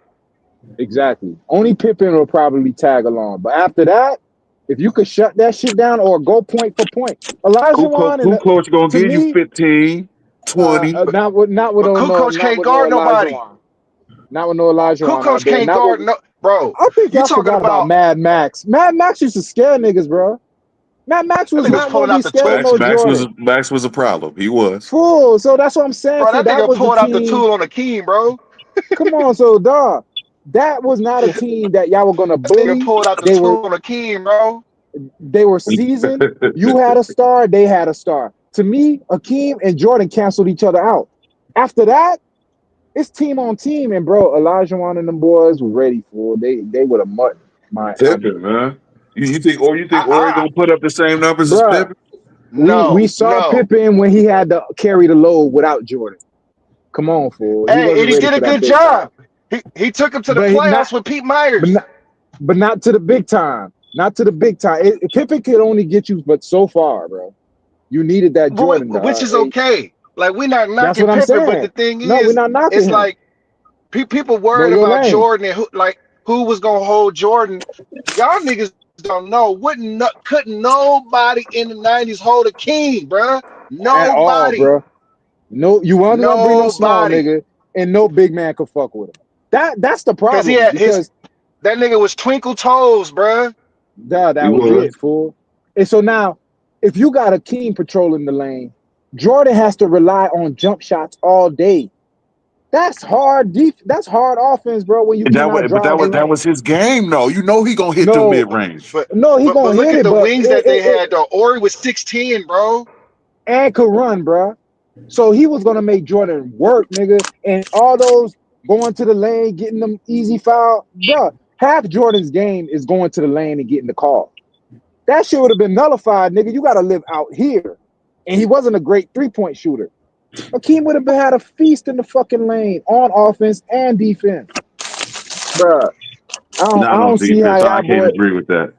exactly. Only Pippen will probably tag along. But after that, if you could shut that shit down or go point for point, Olajuwon Who coach gonna to give you me, 15, 20? But Kukoc not can't with no guard nobody. Olajuwon, not with no Olajuwon out Kukoc there. can't Not guard with. no, bro. I think You y'all talking forgot about about Mad Max. Mad Max used to scare niggas, bro. Mad Max that was nigga was not gonna pulling be out the scared of tool, no Jordan. Max was a problem. He was. Fool. So that's what I'm saying. bro. Fool. That That nigga was the pulled out the team. tool on Akeem, bro. Come on, so dog. That was not a team that y'all were gonna That nigga bully. pulled out the They were tool on Akeem, bro. they were seasoned. You had a star, they had a star. To me, Akeem and Jordan canceled each other out. After that, it's team on team, and bro, Olajuwon and them boys were ready for it. They would have mutt my Pippen, nigga. man. You think Ori I gonna put up the same numbers as Bruh, Pippen? we no, saw no. Pippen when he had to carry the load without Jordan. Come on, fool. He Hey, and wasn't he ready did for a that good big time. job. He took him to the But not playoffs with Pete but Myers. not but not to the big time. Not to the big time. Pippen could only get you but so far, bro. You needed that Jordan, Which dog. is okay. Like we're not That's knocking what I'm Pippen, but saying. the thing No, we're is, not knocking it's him. like people Know worried your about lane. Jordan and who was gonna hold Jordan. Y'all niggas don't know. Couldn't nobody in the '90s hold a king, bruh. At all, Nobody, bro. No, you wasn't gonna bring no small nobody. nigga, and no big man could fuck with him. That's the Because he problem had his because That nigga was twinkle toes, bruh. Duh, He that was was. it, fool. And so now, if you got Akeem patrolling the lane, Jordan has to rely on jump shots all day. That's hard that's hard offense, bro, when you cannot But drive the that lane. was his game, though. You know he gonna hit the No, mid range. But no, he but gonna look hit at it, the but wings that they had though. Ori was 6'10", bro. and could run, bro. So he was gonna make Jordan work, nigga. And all those going to the lane, getting them easy foul, bro. Half Jordan's game is going to the lane and getting the call. That shit would have been nullified, nigga. You got to live out here. And he wasn't a great 3-point shooter. Akeem would have had a feast in the fucking lane on offense and defense, bruh. I Not on don't see how defense. I y'all can't boy agree with that.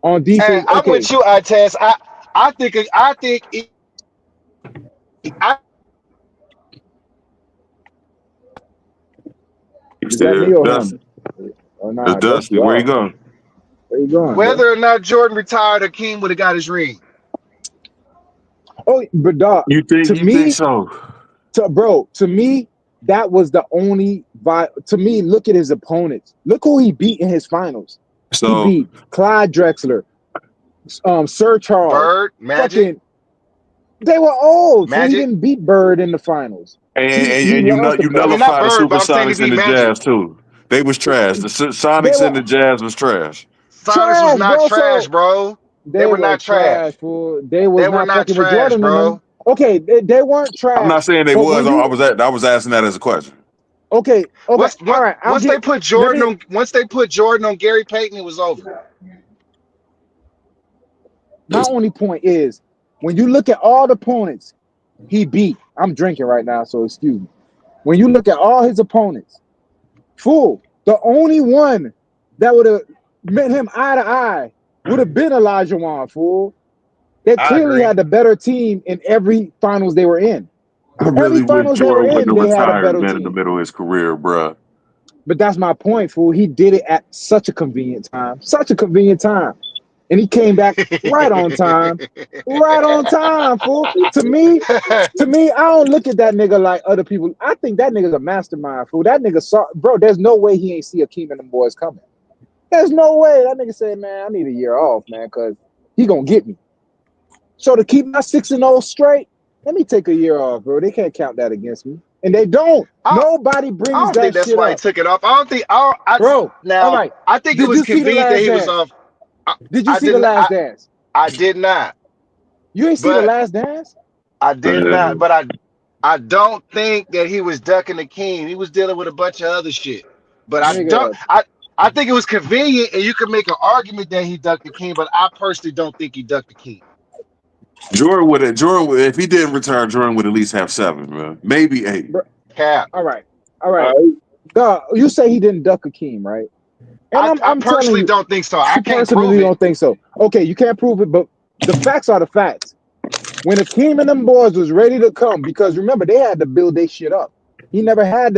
on Hey, defense. I'm Okay, with you, Artest. I is that me Still or him? Dusty. Oh It's nah, that's Dusty. Where you y'all. going? Where you going, bro? whether or not Jordan retired, Akeem would have got his ring. Oh, but dog, to You think me, so? to me, that was the only to me, look at his opponents. Look who he beat in his finals. He So beat Clyde Drexler, Sir Charles, Bird, Magic, fucking. They were old, so he Magic. didn't beat Bird in the finals. He and lost to you I mean, Bird. not nullify the Bird, but I'm saying he Supersonics and beat the Magic. Jazz too. They was trash. The They Sonics were and the Jazz was trash. Sonics was trash, not bro. trash, So bro. They they were were not trash, trash. fool. They was They were not not fucking with trash, Jordan in them. bro. Okay, they weren't I'm not trash. saying they But was. when you I was asking that as a question. okay, all right, I'll Once they get. put Let Jordan me. on Gary Payton, it was over. My only point is when you look at all the opponents he beat. I'm drinking right now, so excuse me. When you look at all his opponents, fool, the only one that would have met him eye to eye would have been Elijah Wan, fool. They I clearly agree. had the better team in every finals they were in. I Every really wish finals they were Jordan wouldn't in, have they had a retired, better man, in the team. middle of his career, bruh. But that's my point, fool. He did it at such a convenient time. Such a convenient time. And he came back right on time. Right on time, fool. To me, I don't look at that nigga like other people. I think that nigga's a mastermind, fool. That nigga saw, bro, there's no way he ain't see Akeem and them boys coming. There's no way. That nigga said, man, I need a year off, man, because he gonna get me. So to keep my 6-0 straight, let me take a year off, bro. They can't count that against me. And they don't. I, Nobody I brings don't think that that's shit why he up. took it off. I don't think. Bro, all Now right. I think it Did was you see The convenient that Last he was Dance? off. Did you I see did The not. Last Dance? I did not. You ain't see The But Last Dance? I did not. Uh, But I don't think that he was ducking the king. He was dealing with a bunch of other shit. But I don't. Nigga, I think it was convenient, and you could make an argument that he ducked the king. But I personally don't think he ducked the king. If he didn't retire, Jordan would at least have 7, man. Maybe 8. bro, Cap. all right. All right. Duh, you say he didn't duck Akeem, right? And I I'm telling personally you, don't think so. I you can't prove personally it. don't think so. Okay, you can't prove it, but the facts are the facts. When Akeem and them boys was ready to come, because remember they had to build their shit up. He never had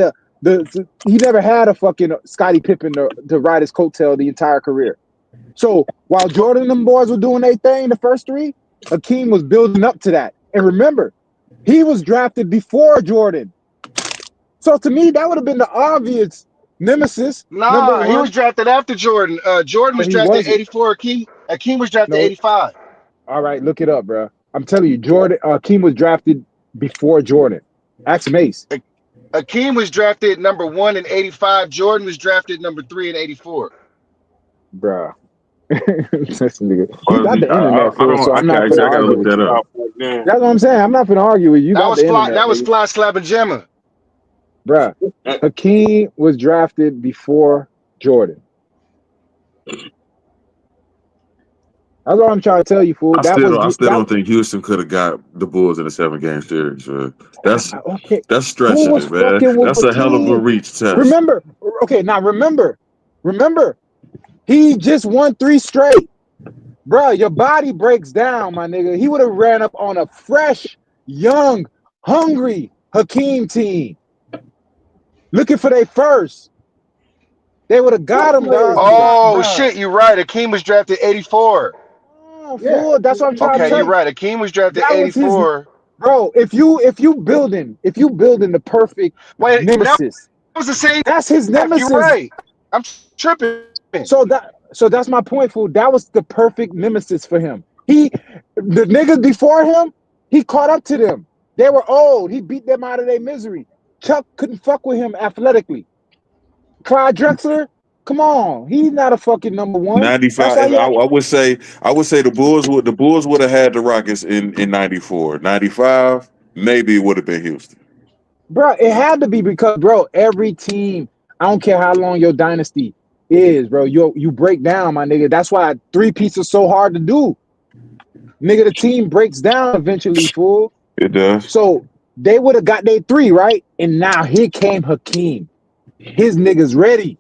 he never had a fucking Scottie Pippen to ride his coattail the entire career. So while Jordan and them boys were doing their thing, the first 3, Akeem was building up to that. And remember, he was drafted before Jordan. So to me, that would have been the obvious nemesis, number Nah, he was one, drafted after Jordan. Jordan but was he drafted wasn't. 84. Akeem was drafted No, 85. all right, look it up, bro. I'm telling you, Jordan Akeem was drafted before Jordan. Ask Mace, Akeem was drafted number 1 in 85. Jordan was drafted number 3 in 84. bro. This nigga. You Or got the internet, I fool, don't. so I'm not finna I gotta argue look with that you. up. That's what I'm saying. I'm not finna argue with you. You got the internet, That was nigga. Fly Slapping Gemma. Bruh. Hakeem was drafted before Jordan. That's all I'm trying to tell you, fool. I still don't think Houston could have got the Bulls in a 7-game series. Man. Okay. That's Who stretching was it, man. fucking with That's a hell of a Hakeem? reach test. Remember, okay, now remember, he just won 3 straight. Bro, your body breaks down, my nigga. He would have ran up on a fresh, young, hungry Hakeem team. Looking for their first. They would have got him, dog. Oh Bro. shit, you're right. Akeem was drafted 84. Oh, fool. That's what I'm trying to Okay, tell you're you. right. Akeem was drafted That was his 84. bro. If you building the perfect Wait, that nemesis, was the same that's his draft. You're nemesis. right. I'm tripping. So that's my point, fool. That was the perfect nemesis for him. The niggas before him, he caught up to them. They were old. He beat them out of their misery. Chuck couldn't fuck with him athletically. Clyde Drexler, come on, he's not a fucking number one. That's 95. why he I, had, I would say the Bulls would have had the Rockets in 94. 95, maybe it would have been Houston. bro. It had to be because, bro, every team. I don't care how long your dynasty is, bro. You break down, my nigga. That's why three pieces is so hard to do. Nigga, the team breaks down eventually, fool. It does. So they would have got their three, right? And now here came Hakeem. His niggas ready.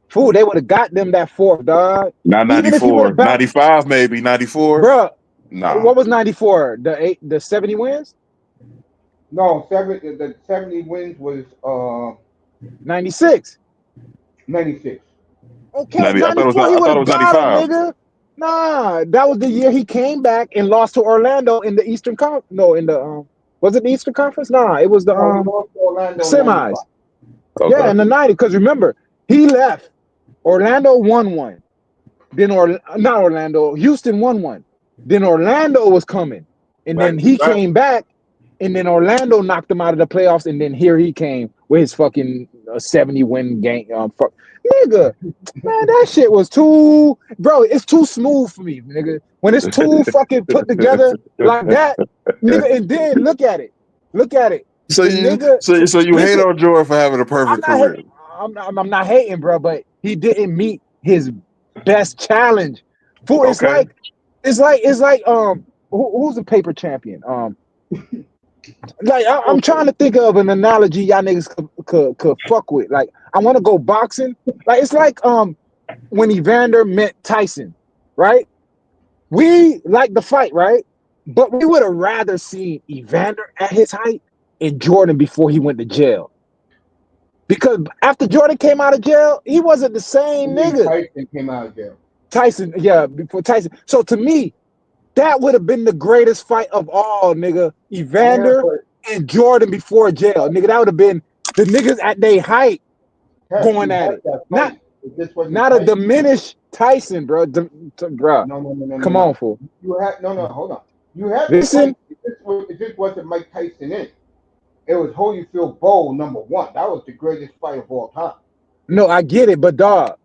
Fool, they would have got them that fourth, dog. Not Even if he would 94. have bounced, 95, maybe. 94? bro. Nah. What was 94? The 70 wins? No, the 70 wins was 96. 96. Okay, I 94, he I would thought it have was got him, 95. nigga. Nah, that was the year he came back and lost to Orlando in the Eastern Conference. No, in the was it the Eastern Conference? Nah, it was the No, he lost to Orlando in semis. 95. Yeah, in Okay. the 90s. Because remember, he left. Orlando won one. Then not Orlando, Houston won one. Then Orlando was coming. And Back then to he back. came back. And then Orlando knocked him out of the playoffs. And then here he came with his fucking 70 win game. Fuck. Nigga, man, that shit was too, bro. It's too smooth for me, nigga. When it's too fucking put together like that, nigga. And then look at it. So The you nigga, so you hate listen, on Jordan for having a I'm perfect not, career. I'm not hating, bro, but he didn't meet his best challenge. Fool, Okay. it's like who's the paper champion? Like I'm trying to think of an analogy y'all niggas could fuck with. Like I want to go boxing. Like it's like when Evander met Tyson, right? We like the fight, right? But we would have rather seen Evander at his height and Jordan before he went to jail. Because after Jordan came out of jail, he wasn't the same nigga. Tyson came out of jail. Tyson, yeah, before Tyson. So to me, that would have been the greatest fight of all, nigga. Evander and Jordan before jail. Nigga, that would have been the niggas at their height going at it. Not a diminished Tyson, bro. Bro. No. Come on, fool. You had hold on. You had Listen. It just wasn't Mike Tyson in. It was Holyfield Bowl #1. That was the greatest fight of all time. No, I get it, but dog,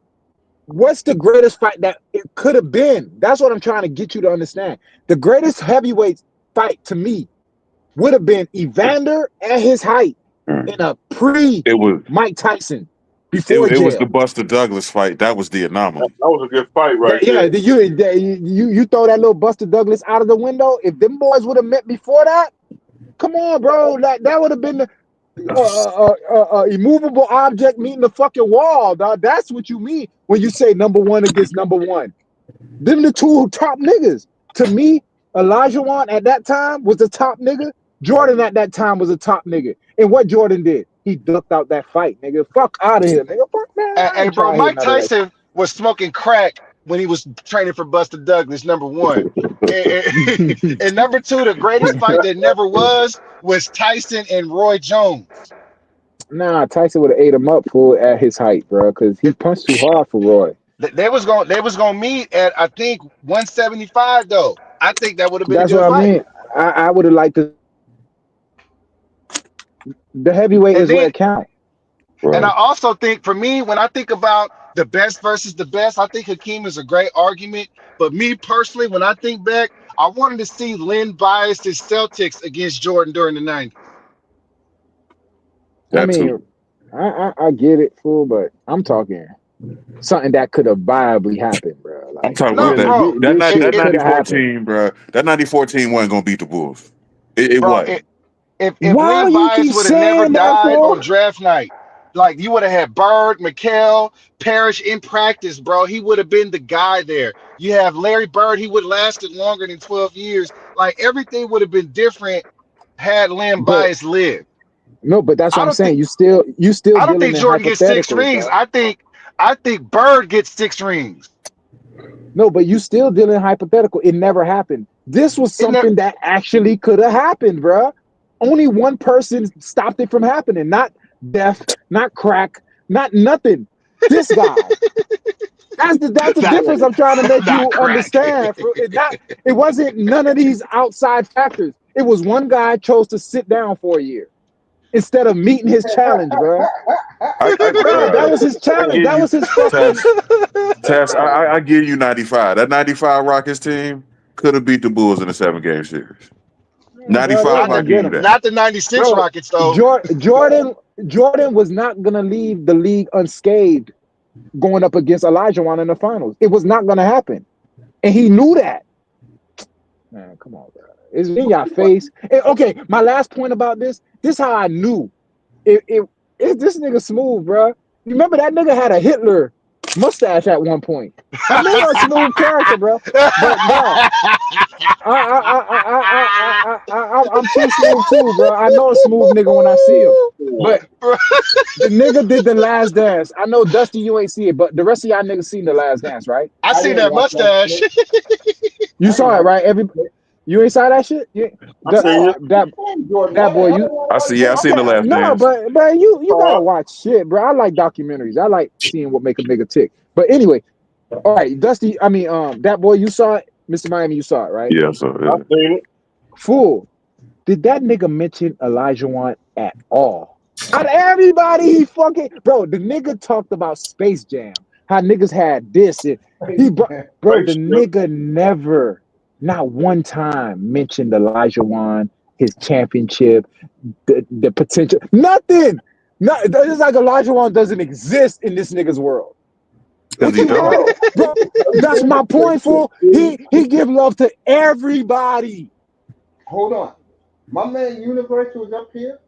what's the greatest fight that it could have been? That's what I'm trying to get you to understand. The greatest heavyweight fight to me would have been Evander at his height in a Mike Tyson before it jail. was the Buster Douglas fight. That was the anomaly. That was a good fight, right Yeah, there. you throw that little Buster Douglas out of the window. If them boys would have met before that, come on, bro. That would have been the immovable object meeting the fucking wall, dog. That's what you mean when you say #1 against #1. Them the two top niggas. To me, Elijah Wan at that time was the top nigga. Jordan at that time was a top nigga. And what Jordan did, he ducked out that fight, nigga. Fuck out of here, nigga. Fuck, man. Hey, bro, Mike Tyson was smoking crack when he was training for Buster Douglas, #1. And #2, the greatest fight that never was Tyson and Roy Jones. Nah, Tyson would have ate him up at his height, bro, because he punched too hard for Roy. They was gonna meet at, I think, 175 though. I think that would have been That's a good what fight. I mean. I would have liked to. The heavyweight And is then, where it counts. Right. And I also think, for me, when I think about the best versus the best, I think Hakeem is a great argument. But me personally, when I think back, I wanted to see Len Bias's Celtics against Jordan during the 90s. I mean, I get it, fool, but I'm talking something that could have viably happened, bro. Like, I'm talking No, about bro. that 94 team, bro. That 94 team wasn't gonna beat the Bulls. It Bro, wasn't. if Why Len you Bias keep would have never saying that, died fool? on draft night, like you would have had Bird, McHale, Parrish in practice, bro. He would have been the guy there. You have Larry Bird, he would have lasted longer than 12 years. Like everything would have been different had Len But Bias lived. no, but that's what I I'm don't think saying. You still I don't dealing think in Jordan gets 6 hypotheticals, rings. dog. I think Bird gets 6 rings. No, but you still dealing in hypothetical. It never happened. This was It never, something that actually could have happened, bro. Only one person stopped it from happening. Not death, not crack, not nothing. This guy. That's the Not, difference I'm trying to make not you crack. understand. It wasn't none of these outside factors. It was one guy chose to sit down for a year instead of meeting his challenge, bro. Bro, that was his I challenge. give That you was his fucking. Tess. I give you 95. That 95 Rockets team could have beat the Bulls in a 7-game series. Man, bro, they 95, ain't I gonna give get you him, that. Not the 96 bro. Rockets, though. Jordan was not gonna leave the league unscathed going up against Elijah Wan in the finals. It was not gonna happen, and he knew that. Man, come on, bro. It's in your face. Okay, my last point about this. This how I knew it this nigga smooth, bro. You remember that nigga had a Hitler mustache at one point. That nigga a smooth character, bro. But bro, I'm too smooth too, bro. I know a smooth nigga when I see him. But the nigga did the last dance. I know Dusty, you ain't see it, but the rest of y'all niggas seen the last dance, right? I I see didn't that watch that mustache. shit. You I didn't saw it, watch right? that. You ain't saw that shit? Yeah. I see you. Jordan, That why the boy, hell you do I I watch see. Yeah, I that? seen the okay? last No, dance. but you gotta watch shit, bro. I like documentaries. I like seeing what make a nigga tick. But anyway, all right, Dusty. I mean, that boy, you saw it, Mr. Miami. You saw it, right? Yeah, so I seen it. Fool. Did that nigga mention Elijah Wan at all? Out of everybody, he fucking bro. The nigga talked about Space Jam. How niggas had this. And bro. The Spaceship. nigga never, not one time, mentioned Elijah Wan, his championship, the potential. Nothing. Not. It's like Elijah Wan doesn't exist in this nigga's world. because What he you don't. bro? That's my point, fool. He give love to everybody. Hold on. My man Universe was up here.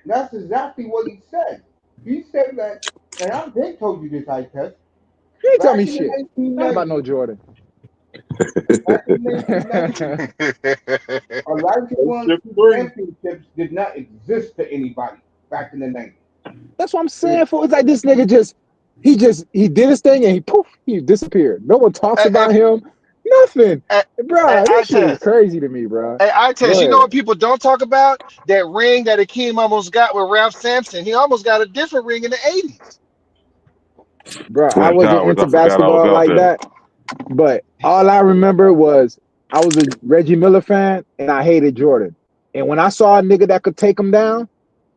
That's exactly what he said. He said that, and I they told you this, I test. You ain't tell me Back in the shit. Not about no 1990s, Jordan. back in the 1990s, Elijah One's Spaceship 3. championships did not exist to anybody back in the 90s. That's what I'm saying. For it's like this nigga he did his thing and he disappeared. No one talks Hey, hey, about him. Nothing, hey, hey, bro. I This shit is test. crazy to me, bro. Hey, I test. Go You know ahead, what people don't talk about? That ring that Akeem almost got with Ralph Sampson. He almost got a different ring in the 80s. bro. I Twin wasn't Towers. into I forgot all basketball about like that. that, but all I remember was I was a Reggie Miller fan and I hated Jordan. And when I saw a nigga that could take him down,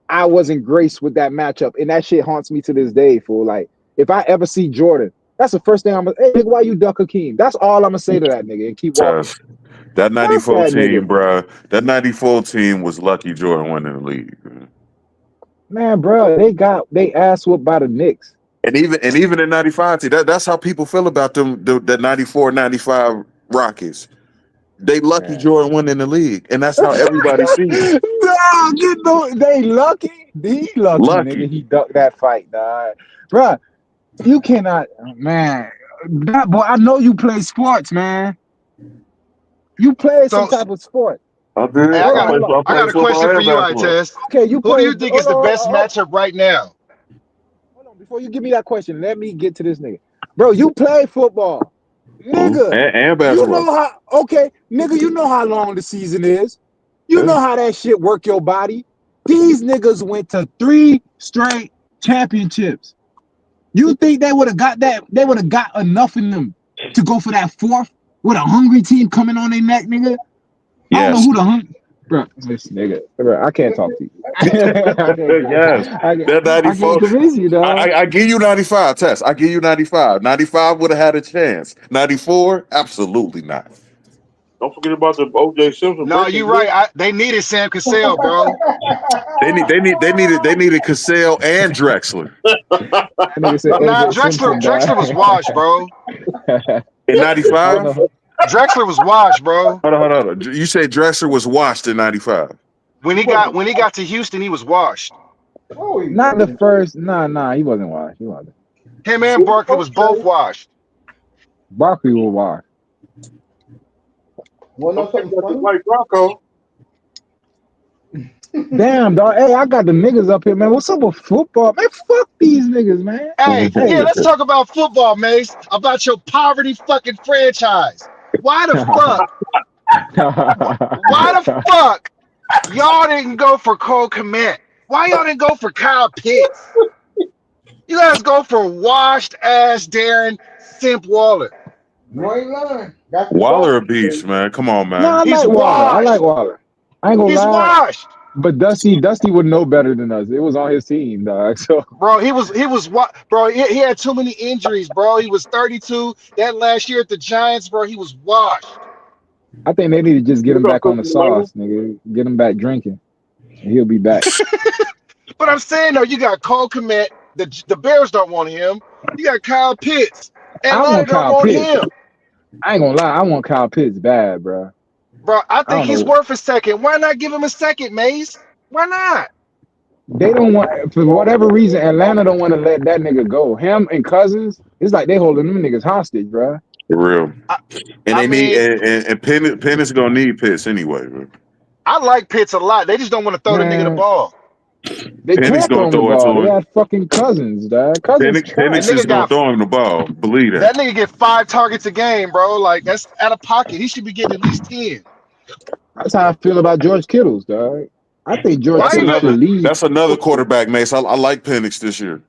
I wasn't graced with that matchup, and that shit haunts me to this day. For like, if I ever see Jordan, that's the first thing I'm gonna. Hey, nigga, why you duck Hakeem? That's all I'm gonna say to that nigga and keep walking. Tess. That Fuck 94 that nigga, team, bruh. That 94 team was lucky Jordan won in the league. Man. man, bro. They ass whooped by the Knicks. And even in 95 team, that's how people feel about them, the 94, 95 Rockets. They lucky Man. Jordan won in the league. And that's how everybody sees it. No, get no. They lucky. He lucky, nigga. Lucky. He ducked that fight, dog. Bro, you cannot, man. That boy, I know you play sports, man. You play some So, type of sport. I did. hey, Hold on, hold on. I I play got a Football question for football. and you, I basketball. test. Okay, you Who do play. you think is the best matchup right now? Hold on, before you give me that question, let me get to this nigga. Bro, you play football. Ooh, Nigga, and you basketball. know how okay, nigga, you know how long the season is. You Yeah. know how that shit work your body. These niggas went to 3 straight championships. You think they would have got that? They would have got enough in them to go for that fourth with a hungry team coming on their neck, nigga? I don't know Yes. who the hungry. Bro, this nigga, bro, I can't talk to you. I Yes. That can't 94. convince you, dog. I give you 95, Tess. I give you 95. 95 would have had a chance. 94, absolutely not. Don't forget about the O.J. Simpson No, breaking you're news. right. They needed Sam Cassell, bro. They needed Cassell and Drexler That nigga said Nah, OJ Simpson, dog. Drexler was washed, bro. in I don't 95. know. Drexler was washed, bro. Hold on. You say Drexler was washed in 95. When He he got wasn't. when he got to Houston, he was washed. Oh, he Not the wasn't. first. Nah, he wasn't washed. He wasn't. Him and Barkley was both washed. Barkley was washed. Want to Don't know think something that's just funny? like Rocco. Damn, dog. Hey, I got the niggas up here, man. What's up with football? Man, fuck these niggas, man. Hey, yeah, Hey. let's talk about football, Mace. About your poverty fucking franchise. Why the fuck? Why the fuck y'all didn't go for Cole Komet? Why y'all didn't go for Kyle Pitts? You guys go for washed ass Darren Simp Waller. You ain't lying. That's the Waller a problem. beast, man. Come on, No, man. I He's like Waller. I like washed. Waller. I ain't gonna He's lie. washed. But Dusty would know better than us. It was on his team, dog. So Bro, he was what, bro? He had too many injuries, bro. He was 32. That last year at the Giants, bro, he was washed. I think they need to just get We're him gonna back on cook the him later. sauce, nigga. Get him back drinking, and he'll be back. But I'm saying though, you got Cole Kmet. The Bears don't want him. You got Kyle Pitts. I Atlanta want don't Kyle want Pitts. him. I ain't gonna lie. I want Kyle Pitts bad, bro. Bro, I I think don't he's know. worth a second. Why not give him a second, Mace? Why not? They don't want, for whatever reason, Atlanta don't want to let that nigga go. Him and Cousins, it's like they holding them niggas hostage, bro. For real. I, And I they need mean, and Penn is gonna need Pitts anyway, man. I like Pitts a lot. They just don't want to throw the nigga the Man, ball. they Penix can't throw gonna him the throw it ball. They to him. had fucking Cousins, dog. Cousins That Penix trash. is nigga gonna got throw him the ball. Believe that. that nigga get 5 targets a game, bro. Like that's out of pocket. He should be getting at least 10. That's how I feel about George Kittles, dog. I think George That's Why Kittle even, should another. leave. That's another quarterback, Mace. I like Penix this year.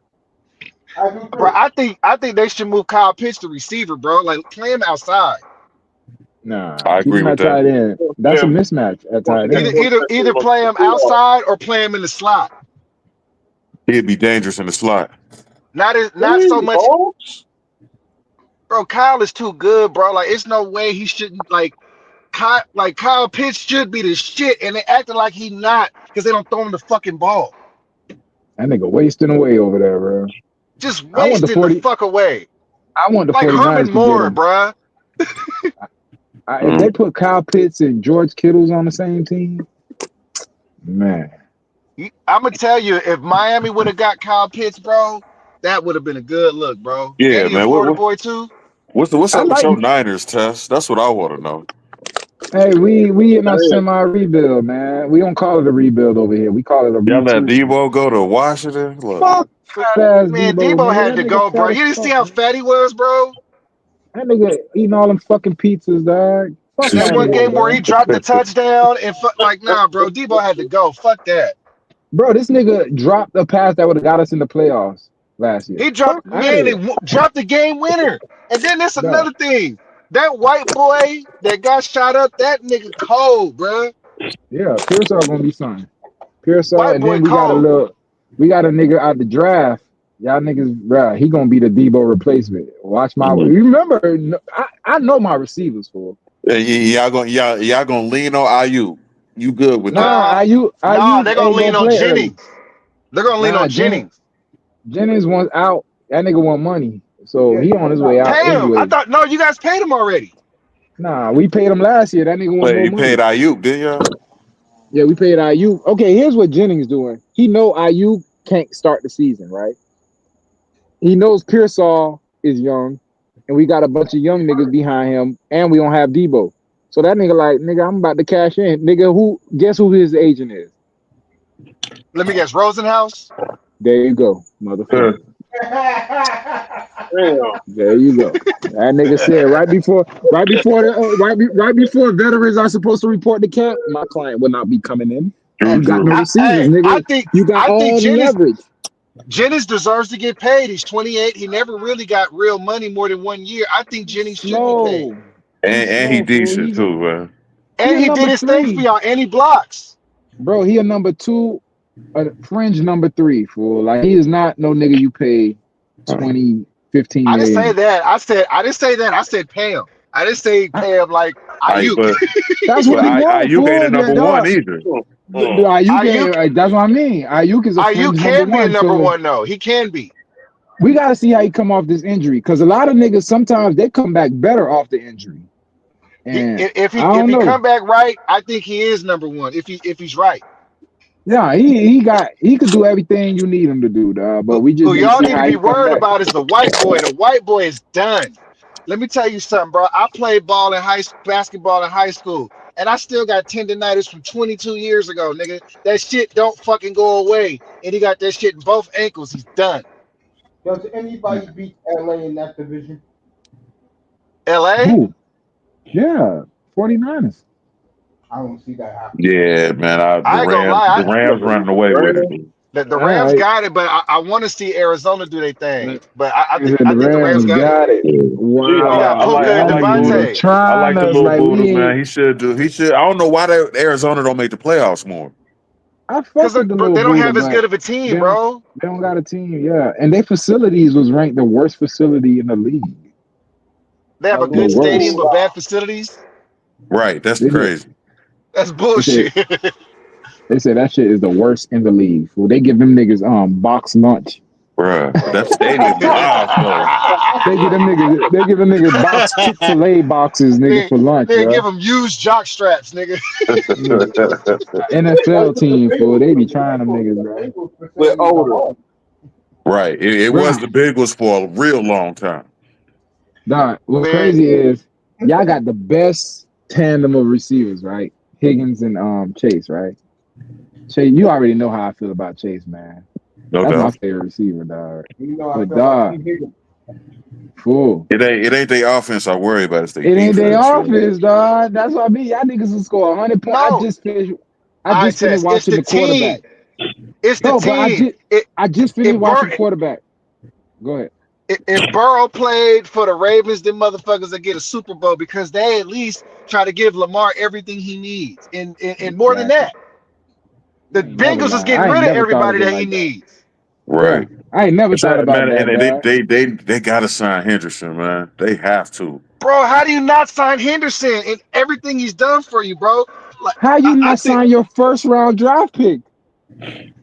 I do bro? too. I think they should move Kyle Pitts to receiver, bro. Like play him outside. Nah, I keep agree him with at that. tight end. That's a Yeah, mismatch at once tight again, Either end. once either again, either like play him outside or play him in the slot. He'd be dangerous in the slot. Not so really, much, Holmes? bro. Kyle is too good, bro. Like it's no way he shouldn't Kyle Pitts should be the shit, and they acting like he not because they don't throw him the fucking ball. That nigga wasting away over there, bro. Just I want the wasting the 40. fuck away. I want the Like 49ers Herman to get Moore, him. bruh. If Mm. they put Kyle Pitts and George Kittles on the same team, man. I'm gonna tell you, if Miami would have got Kyle Pitts, bro, that would have been a good look, bro. Yeah, And he a man. Florida boy too. What's I up with like. your Niners, Tess? That's what I want to know. Hey, we in a Damn. semi rebuild, man. We don't call it a rebuild over here. We call it a Y'all let retool. Debo go to Washington? Look, Fuck fat ass Man, Debo, Debo nigga. had That to nigga go, bro. fat as You didn't see fuck, how man. fat he was, bro. That nigga eating all them fucking pizzas, dog. Fuck That out of one here, game where he dog. dropped the touchdown and like, nah, bro. Debo had to go. Fuck that. Bro, this nigga dropped a pass that would have got us in the playoffs last year. He Fuck dropped, out of man, here, dropped the game winner. And then there's dog. another thing. That white boy that got shot up, that nigga cold, bro. Yeah, Pearsall gonna be something. Pearsall, White and boy then cold. we got a nigga out the draft. Y'all niggas, bro, he gonna be the Debo replacement. Watch my, mhm. remember, I know my receivers for. Y'all gonna lean on IU. You good with that? Nah, Nah, nah, Ayuk they're gonna ain't lean gonna on play early. Jennings. They're gonna lean Nah, on Jennings. Jennings wants out. That nigga want money, so Yeah, he he on his wants way out. out Pay him. I anyway. thought no, you guys paid him already. Nah, we paid him last year. That nigga want Wait, more you paid money. Ayuk, didn't y'all? Yeah, we paid Ayuk. Okay, here's what Jennings doing. He know Ayuk can't start the season, right? He knows Pearsall is young, and we got a bunch of young niggas behind him, and we don't have Debo. So that nigga like, nigga, I'm about to cash in. Nigga, guess who his agent is? Let me guess, Rosenhaus. There you go, Uh, motherfucker. Damn. There you go. That nigga said right before veterans are supposed to report to camp, my client will not be coming in. Drew You got no Drew. receivers, Hey, I nigga. think You got I think all the Jennings leverage. Jennings deserves to get paid. He's 28. He never really got real money more than 1 year. I think He's Jennings should be paid. slow. He's And he slow, fool. decent too, man. He And a he did number his thing for three, y'all, and he blocks. bro. He a number two, a fringe number three, fool. Like he is not no nigga you pay 20, 15 I didn't say million. that. I didn't say that. I said pay him. I didn't say I, pay him like I Ayuk. but that's but what he want, Ayuk ain't a fool. number one Dog. either. Mm, The mm. Ayuk Ayuk ain't. That's what I mean. Ayuk is a Ayuk fringe number can be a one. number So one though. He can be. we got to see how he come off this injury because a lot of niggas sometimes they come back better off the injury, He and if I he if don't he come know. back right, I think he is number one. If he's right. Yeah, he could do everything you need him to do, dog. But Who we just who need to y'all see need to how be he come worried back. about is the white boy. The white boy is done. Let me tell you something, bro. I played ball in basketball in high school, and I still got tendonitis from 22 years ago, nigga. That shit don't fucking go away. And he got that shit in both ankles. He's done. Does anybody beat LA in that division? LA, Who? Yeah, 49ers. I don't see that happening. Yeah, man. I ain't gonna lie. The Rams running away with it. The All Rams right. got it, but I want to see Arizona do their thing. Like But the I think the Rams Rams got it. got it. G They Hawk, got Wow. Puka I and Y'all like niggas is Buddha. Devontae. I trying like the us little like Buddha, we man. ain't. He should do. He should. I don't know why Arizona don't make the playoffs more. I Because fuck with the little they don't Buddha, have as but good of a team, they don't bro. they don't got a team, yeah. And their facilities was ranked the worst facility in the league. They have A a The good little stadium, worst. but moolah. bad facilities. Right. That's They said crazy, That's they said bullshit. they said that shit is the worst in the league. Well, they give them niggas box lunch. bruh. That stadium live though. They give them niggas box Chick-fil-A boxes, nigga, they for lunch, they give bro. them used jock straps, nigga. Nigga, Like NFL team, fool. They be trying them niggas, The bro. Bengals With facilities are older. home. Right. It was Bruh, the Bengals for a real long time. dog, what Man, crazy is y'all got the best tandem of receivers, right? Higgins and Chase, right? Chase, you already know how I feel about Chase, man. No That's my doubt. favorite receiver, dog. You know, I But feel about T. dog, Higgins. fool. It ain't their offense I worry about. It's their It ain't their defense. offense, dog. That's what I mean. Y'all niggas will score 100 points. no. I I just finished test. It's watching the the quarterback. team. It's the No, but team. I just If finished Bur watching quarterback. Go ahead. if Burrow played for the Ravens, them motherfuckers will get a Super Bowl because they at least try to give Lamar everything he needs, and more than Exactly. that, I the ain't never Bengals is lied. getting I ain't rid of never thought everybody of it that he like that. needs. Right. Bruh, I ain't never It's thought that about man, that, and dog. they gotta sign Henderson, man. They have to. Bro, how do you not sign Henderson and everything he's done for you, bro? Like How you I not think, sign your first round draft pick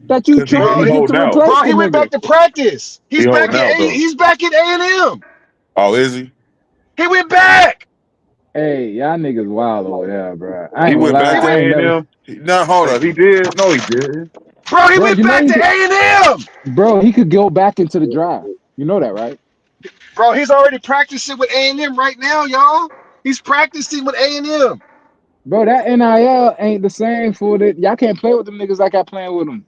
that you Cause he traded bro, to he get to holding out. replace bro, the he went back nigga? to practice. He holding out though. He's back at A&M. Oh, is he? He went back. Hey, y'all niggas wild over there, bro. I He ain't gonna went He back lie. to went, I ain't A and never, M. No, hold up. He did. No, he didn't. bro, he bro. went You know back he to could, A&M. bro. He could go back into the draft. You know that, right? Bro, he's already practicing with A&M right now, y'all. He's practicing with A&M. Bro, that NIL ain't the same for that. Y'all can't play with them niggas like I playing with them.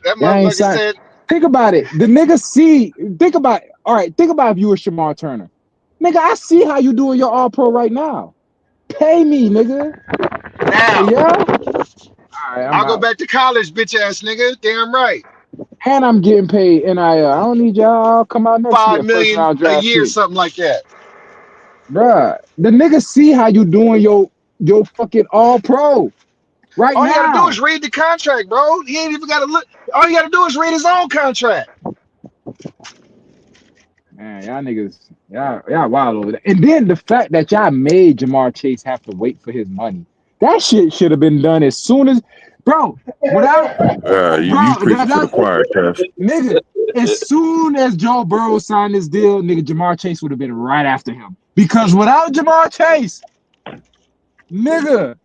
That Y'all ain't motherfucker signed. said, Think about it. The nigga see. Think about. All right. Think about if you were Shamar Turner, nigga. I see how you doing your All Pro right now. Pay me, nigga. Oh now, yeah. All right. I'm I'll go out. back to college, bitch ass nigga. Damn right. And I'm getting paid NIL. I don't need y'all. I'll come out next 5 year, first million round a draft year, pick, something like that. bruh. The nigga see how you doing your fucking All Pro right All he gotta do now. is read the contract, bro. He ain't even gotta look. All he gotta do is read his own contract. Man, y'all niggas, y'all wild over there. And then the fact that y'all made Jamar Chase have to wait for his money. That shit should have been done as soon as, bro. Without, You bro, preaching to the choir, Tess. nigga, as soon as Joe Burrow signed this deal, nigga, Jamar Chase would have been right after him. Because without Jamar Chase, nigga,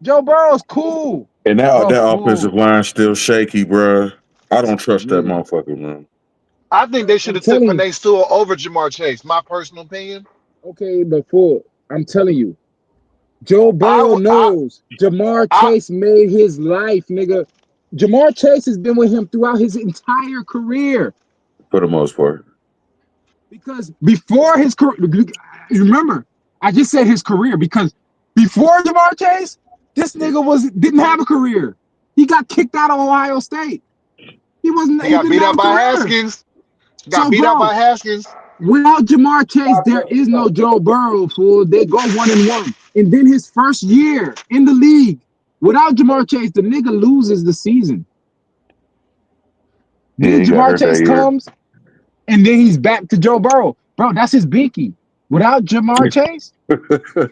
Joe Burrow's cool, And but that offensive fool, line still shaky, bruh. I don't trust that nigga, motherfucker, man. I think they should I'm have took telling you, Panay Sewell over Jamar Chase. My personal opinion. okay, but fool, I'm telling you. Joe I Burrow would. knows Jamar I. Chase made his life, nigga. Jamar Chase has been with him throughout his entire career. For the most part. Because before his career, remember, I just said his career because before Jamar Chase, this nigga didn't have a career. He got kicked out of Ohio State. He He got didn't beat have out a by career. Haskins. Got So, beat out by bro, Haskins. without Jamar Chase, there is no Joe Burrow, fool. They go 1-1. And then his first year in the league, without Jamar Chase, the nigga loses the season. Yeah, Then he got Jamar hurt that Chase year. comes, and then he's back to Joe Burrow. Bro, that's his binky. Without Jamar Chase,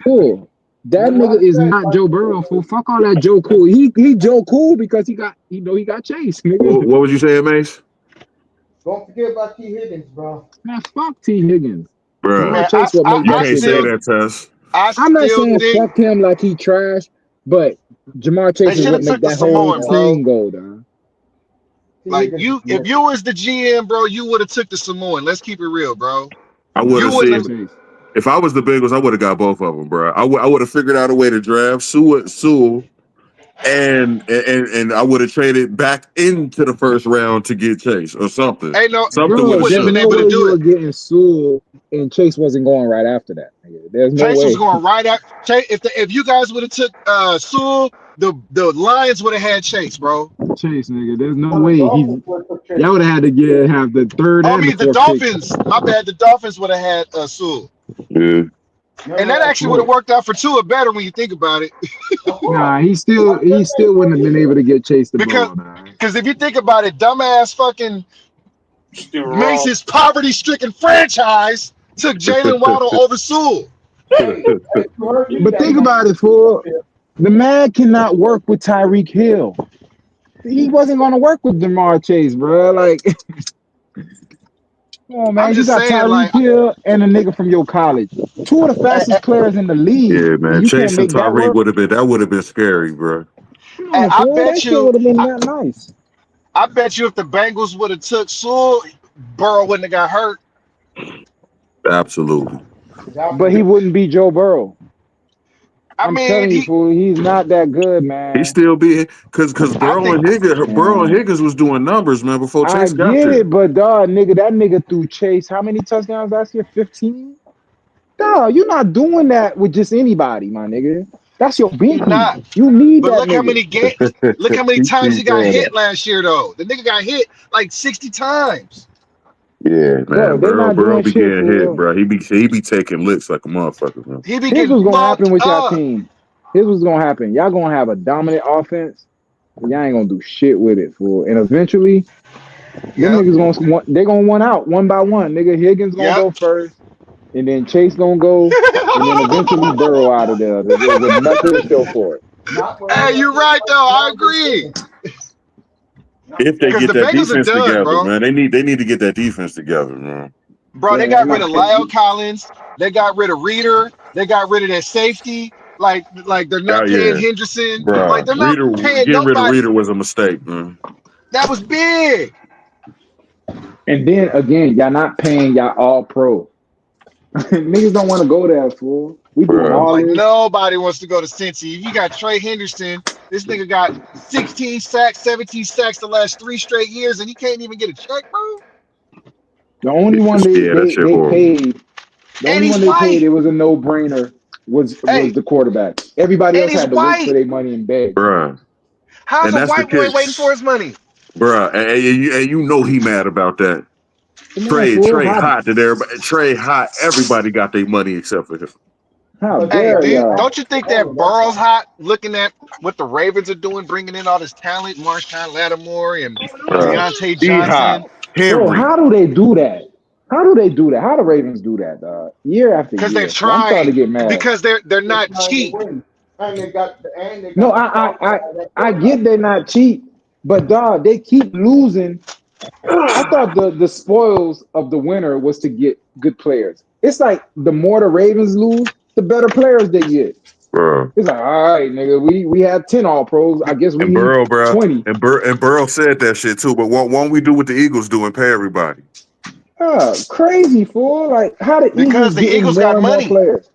fool, that nigga is not Joe Burrow, fool. Fuck all that Joe Cool. He Joe Cool because he got Chase, nigga. What was you saying, Mace? Don't forget about T. Higgins, bro. Man, fuck T. Higgins. Bruh, Jamar Man, Chase what make you that can't shit say go. that, Tess. I I'm not still saying think fuck him like he trash, but Jamar they Chase is should what have make took the that whole Samoan, bro. team go, dog. T. Like Higgins is if missing. you was the GM, bro, you would have took the Samoan. Let's keep it real, bro. I Not would You have wouldn't Jamar have. seen Chase. if I was the Bengals, I would have got both of them, bro. I would have figured out a way to draft Sewell and I would have traded back into the first round to get Chase or something. Ain't no. Something You Bro, would have wouldn't have there's been shook. no able to way do you it. were getting Sewell and Chase wasn't going right after that. Nigga. There's no Chase was way. going right at Chase. If you guys would have took Sewell the Lions would have had Chase, bro. Chase, nigga. There's no Well, the way Dolphins would have took y'all would have had to have the third Oh, I and the mean the fourth pick. Dolphins. My bad. The Dolphins would have had Sewell, Yeah. and that actually would have worked out for Tua better when you think about it. Nah, he still wouldn't have been able to get Chase the because ball. Nah. if you think about it, dumbass fucking Still wrong. Mace's poverty-stricken franchise took Jalen Waddle over Sewell. But think about it, fool. The man cannot work with Tyreek Hill. He wasn't going to work with Jamar Chase, bro. Like, come on, man. I'm You just got saying, Tyreek like, Hill and a nigga from your college. Two of the fastest players in the league. Yeah, And man. you can't Chasing make that Tyreek work? would have been scary, bro. Come and on, fool. That shit would have been that nice. I bet you if the Bengals would have took Sewell, Burrow wouldn't have got hurt. Absolutely. But he wouldn't be Joe Burrow. I I'm mean, telling you, fool, he's not that good, He man. still be because I Burrow think and Higgins was doing numbers, man, before I Chase got get there. it, but dog, nigga, that nigga threw Chase. How many touchdowns last year? 15? Dog, you're not doing that with just anybody, my nigga. That's your you're binky. not. You need But that nigga. look how many He times he keep got saying hit that. last year, though. The nigga got hit like 60 times. Yeah, Bro, man. they not Burrow doing be shit getting hit, for. bro. He be taking licks like a motherfucker, man. He be Here's getting what's gonna fucked happen with y'all up. team. Here's what's gonna happen. Y'all gonna have a dominant offense. But y'all ain't gonna do shit with it, fool. And eventually, them Yep. niggas they're gonna one out one by one. Nigga, Higgins gonna Yep. go first, and then Chase gonna go, and then eventually Burrow out of there with nothing to show for it. Hey, you're right, though. I agree. If they Because get the that Bengals are defense done, together, bro. man, they need to get that defense together, man. Bro, they Yeah, got rid of Lyle Collins. They got rid of Reader. They got rid of their safety. Like they're Oh not paying yeah, Henderson. Like bro. they're not paying Getting rid of nobody. Reader was a mistake, man. That was big. and then again, y'all not paying y'all all pro. Niggas don't want to go there, fool. We doing Bro. all Like this. nobody wants to go to Cincy. You got Trey Henderson. This nigga got 16 sacks, 17 sacks the last 3 straight years, and he can't even get a check, bro. The only one Yeah, that shit they horrible, paid, the And only he's one they paid, white. it was a no brainer. Was Hey, the quarterback. Everybody and else he's had to wait for white. their money and beg. bro. How's And a that's the white boy kid, waiting for his money? bro. And you know he mad about that. Come on, fool. Trey hot that everybody. Trey hot. Everybody got their money except for him. How Hey, dare y'all? don't you think that Burrow's hot looking at what the Ravens are doing, bringing in all this talent, Marshawn Lattimore and Bro. Deontay He hot. Johnson? Bro, Henry. how do they do that? How do they do that? How do Ravens do that, dog? Year after Because they're year. I'm starting to trying. get mad. Because they're They're not trying to cheap. win. And they No, got the quality of that I quarterback. get they're not cheap, but dog, they keep losing. I thought the spoils of the winner was to get good players. It's like the more the Ravens lose, the better players they get. Bro. It's like, all right, nigga, we have 10 all pros. I guess we And need Burrow, bro. 20. And Burrow said that shit too. But won't we do what the Eagles do and pay everybody? Crazy fool. Like, how the Because Eagles the getting Eagles more got and more money. players?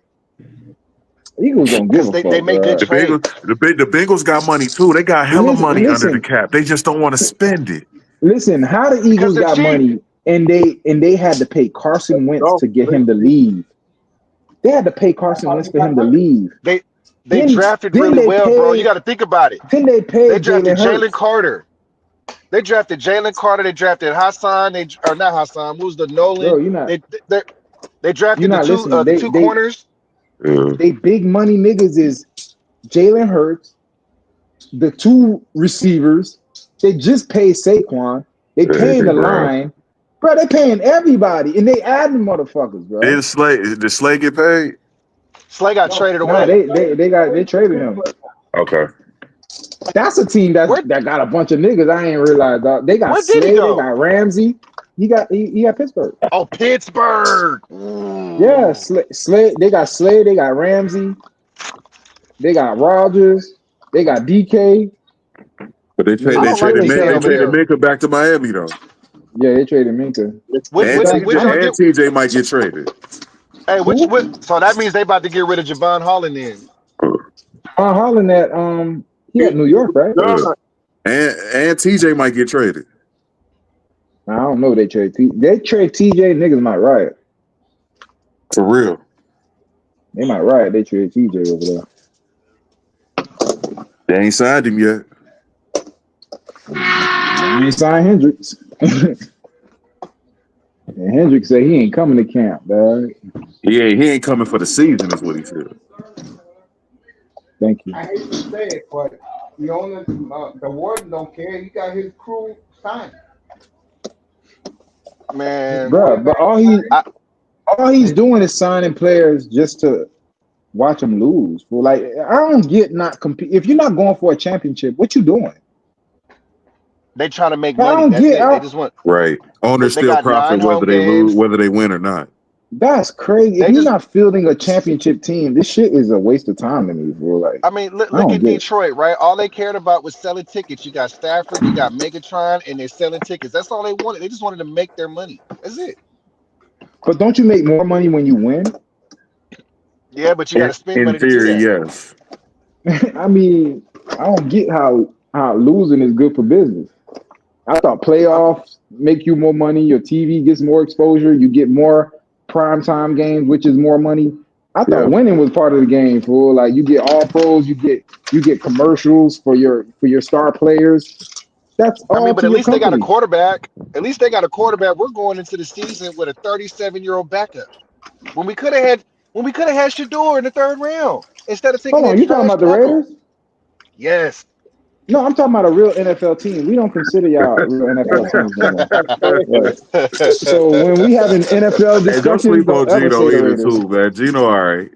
Eagles don't give Because a they fuck, make good bro. trades. The Bengals got money too. They got And hella money under the listen, cap. They just don't want to spend it. listen, how the Because Eagles they're got cheap. money and they had to pay Carson Wentz to get him to leave. They had to pay Carson Wentz for him to leave. They Then drafted then really they well, bro. You paid got to think about it. then they They paid drafted Jalen Jalen Hurts. Carter. They drafted Jalen Carter. They drafted Hassan. Or not Hassan. Who's the Nolan? Bro, you're not They you're drafted not listening. the two corners. Yeah. They big money niggas is Jalen Hurts, the two receivers. They just paid Saquon. They paying Hey, the bro. line. Bro, they paying everybody. And they adding motherfuckers, bro. Did Slay get paid? Slay got traded Nah, away. they traded him. Okay. That's a team that Where got a bunch of niggas. I ain't realized, dog. They got where did he Slay, they go? got Ramsey. He got Pittsburgh. Oh, Pittsburgh. Yeah, Ooh. Slay, they got Slay, they got Ramsey, they got Rogers, they got DK. But they Nigga, I they don't like killing DK over Cam. there. Minka back to Miami though. Yeah, they traded Minka. Which y'all get? TJ might get traded. Hey, Who? so that means they about to get rid of Javon Holland then. Holland at he at New York, right? And TJ might get traded. I don't know. They trade TJ. Niggas might riot. For real. They might riot. They trade TJ over there. They ain't signed him yet. I ain't signed Hendricks. And Hendricks said he ain't coming to camp, dog. He ain't coming for the season, is what he said. Thank you. I hate to say it, but the owner, the warden don't care. He got his crew signed. His Man, Bruh, but quarterback I, all he's signed. doing is signing players just to watch them lose. Well, like I don't get not compete. If you're not going for a championship, what you doing? they trying to make I money. don't That's get it. They out. just want. Right. Owners They still got profit 9 whether home they lose, games. whether they win or not. That's crazy. If They you're just. not fielding a championship team, this shit is a waste of time to me, bro. Like I mean, I look don't at get it. Detroit, right? All they cared about was selling tickets. You got Stafford, you got Megatron, and they're selling tickets. That's all they wanted. They just wanted to make their money. That's it. But don't you make more money when you win? Yeah, but you got to spend In money to do theory, that. yes. I mean, I don't get how losing is good for business. I thought Um, playoffs make you more money. Your TV gets more exposure. You get more primetime games, which is more money. I thought Yeah. winning was part of the game, fool. Like you get all pros, you get commercials for your star players. That's I mean, all but to at your least they got a company. quarterback. At least they got a quarterback. We're going into the season with a 37-year-old backup. When we could have had Shador in the 3rd round instead of taking Hold on, that you talking trash about the tackle. Raiders? Yes. No, I'm talking about a real NFL team. We don't consider y'all real NFL teams no more. Right. So when we having NFL Hey, don't discussions, sleep don't on ever Gino say the either, Raiders. too, man. Gino, all right.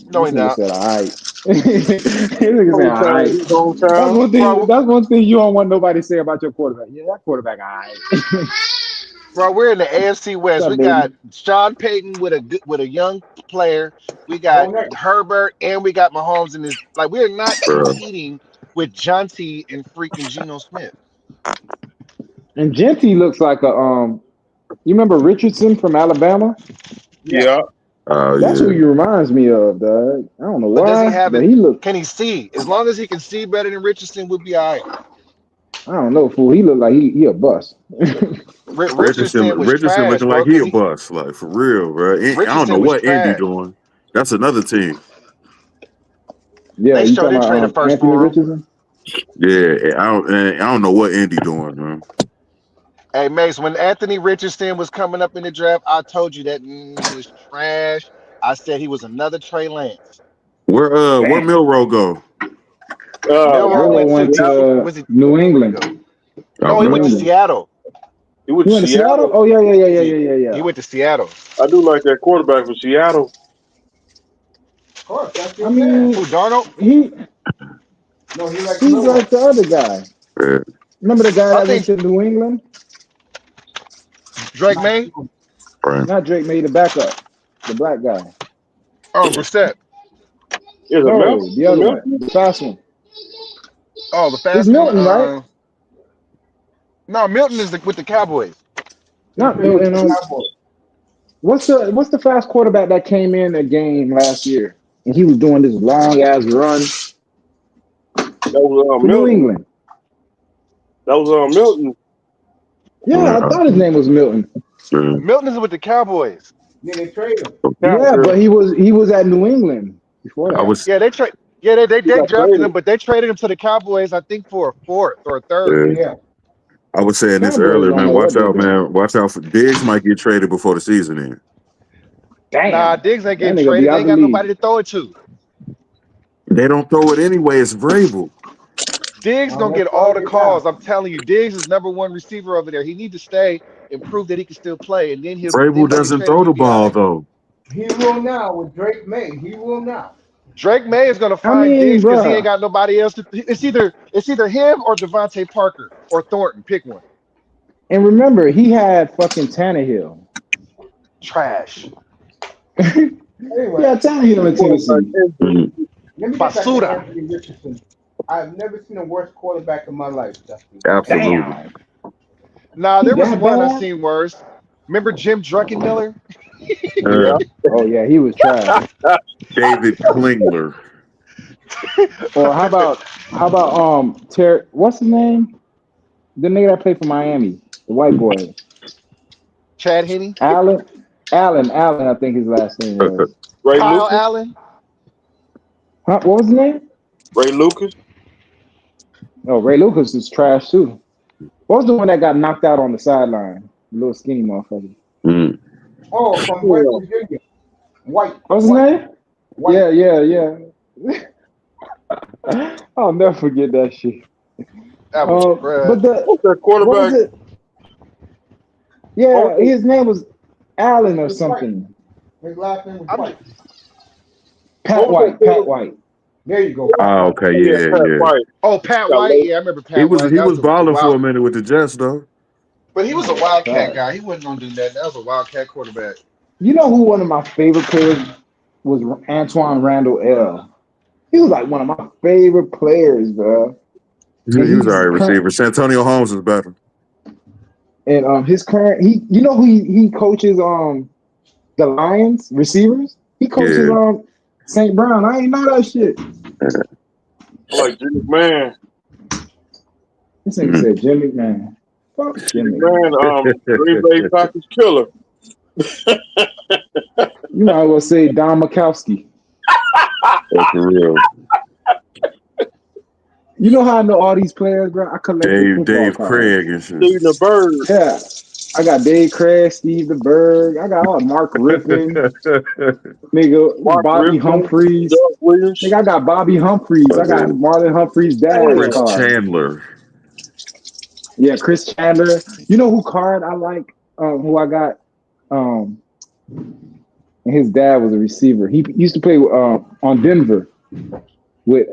No, This he nigga not. said, all right. This nigga said, all right. His hometown. Bro, That's one thing you don't want nobody to say about your quarterback. Yeah, that quarterback, all right. bro, we're in the AFC What's West. up, We got baby? Sean Payton with a young player. We Go got next. Herbert, and we got Mahomes in this. Like, we are not Bro. competing with Jonty and freaking Geno Smith. And Genty looks like you remember Richardson from Alabama? Yeah. Yeah. Oh, That's who yeah. he reminds me of, dog. I don't know But does he why, have but it? he look, Can he see? As long as he can see better than Richardson, we'll be all right. I don't know, fool. He look like he a bust. Richardson was Richardson trash, looking bro, like he because a bust, like, for real, bro. I don't know Richardson was what Indy trash. doing. That's another team. Yeah, They you sure talking didn't trade a about first Anthony for him. Richardson? Yeah, I don't know what Indy doing, man. Hey, Mace, when Anthony Richardson was coming up in the draft, I told you that he was trash. I said he was another Trey Lance. Where Damn. Milrow go? Milrow Miller went to went Seattle. to was it New where'd he England. go? Oh, No, he went New to Milrow. England. Seattle. He went He to went to Seattle? Seattle. Oh See, yeah. he went to Seattle. I do like that quarterback from Seattle. Of course, that's I your man. Who, mean, Darnold? he No, he like he's Milrow. like the other guy. Yeah. Remember the guy I that went think to New England? Drake Not May. you. Right. Not Drake made the backup, the black guy. Oh, Brissett. Is it No, the other one, Milton? the fast one. Oh, the It's fast one. Milton, right? No, Milton is with the Cowboys. He Not played with Milton. the Cowboys. What's the fast quarterback that came in the game last year and he was doing this long ass run That was for New Milton. England? That was Milton. Yeah, I Yeah. thought his name was Milton. Yeah. Milton is with the Cowboys. Then they trade him. Yeah, but he was at New England before I that. was Yeah, they trade. Yeah, He they got drafted traded. him, but they traded him to the Cowboys. I think for a 4th or a 3rd. yeah. Yeah. I was saying this Cowboys earlier, don't man. know what Watch they out, doing. man. Watch out for Diggs might get traded before the season ends. Nah, Damn, Diggs ain't that getting nigga be traded. They out ain't the got league. nobody to throw it to. They don't throw it anyway. It's Vrabel. Diggs gonna Let's get start all the it down. calls. I'm telling you, Diggs is #1 receiver over there. He need to stay and prove that he can still play, and then Vrabel we can doesn't trade him. throw He'll the be all ball right. though. He will now with Drake May. He will now. Drake May is gonna I find mean, Diggs because he ain't bruh, got nobody else. It's either him or Devontae Parker or Thornton. Pick one. and remember he had fucking Tannehill. Trash. Anyway, Yeah, Tannehill in Quarterback Tennessee. injury. Mhm. let me get back to Basura. Anthony Richardson. I've never seen a worse quarterback in my life, Dusty. Absolutely. Damn, Nah, he there was that one I bad? seen worse. Remember Jim Druckenmiller? Uh, Yeah. Oh yeah, he was trash. David Klingler. Or how about what's his name? The nigga that played for Miami, the white boy, Chad Henne, Allen, Allen. I think his last name was. Ray Kyle Lucas. Allen. Huh? What was his name? Ray Lucas. Oh, Ray Lucas is trash too. What was the one that got knocked out on the sideline? The little skinny motherfucker. Mm. Oh, from West Yeah, Virginia. White, What's his white, name? white. Yeah, yeah, yeah. I'll never forget that shit. That was But bruh. the what's that what was quarterback? it? What Yeah, was his name was Allen or It's white. something. His last name was I'm White. what Pat was that White. Pat quarter? White. There you go, What was, Pat Oh, White. okay, yeah, yeah, Pat yeah. White. Oh, Pat Got White. late. Yeah, I remember He Pat was White. he That was was a balling for wild, a minute with the Jets though. but he That was a nigga was wildcat trash. guy. He wasn't gonna do that. That was a wildcat quarterback. You know who one of my favorite players was? Antoine Randall L. He was like one of my favorite players, bro. And He was he's already current receiver. Santonio Holmes is better. and his current he you know who he coaches the Lions receivers? He coaches Yeah. St. Brown. I ain't know that shit. I like Jimmy Man. This nigga Mhm. said Jim McMahon. Fuck Jim Jimmy Man, McMahon. Green Bay Packers killer. You might as well say Don Mikowski. Oh, for real. You know how I know all these players, bro? I collected football Dave cards. Craig and shit. Steve the Bird. Yeah. I got Dave Craig, Steve DeBerg. I got all Mark Rippon, nigga, Mark Bobby Rippon. Humphreys. Doug Williams. Nigga, I got Bobby Humphreys. I got Okay. Marlon Humphreys' dad's Chris Damn. card. Chandler. Yeah, Chris Chandler. You know who card I like? Who I got? Um, and his dad was a receiver. He used to play on Denver with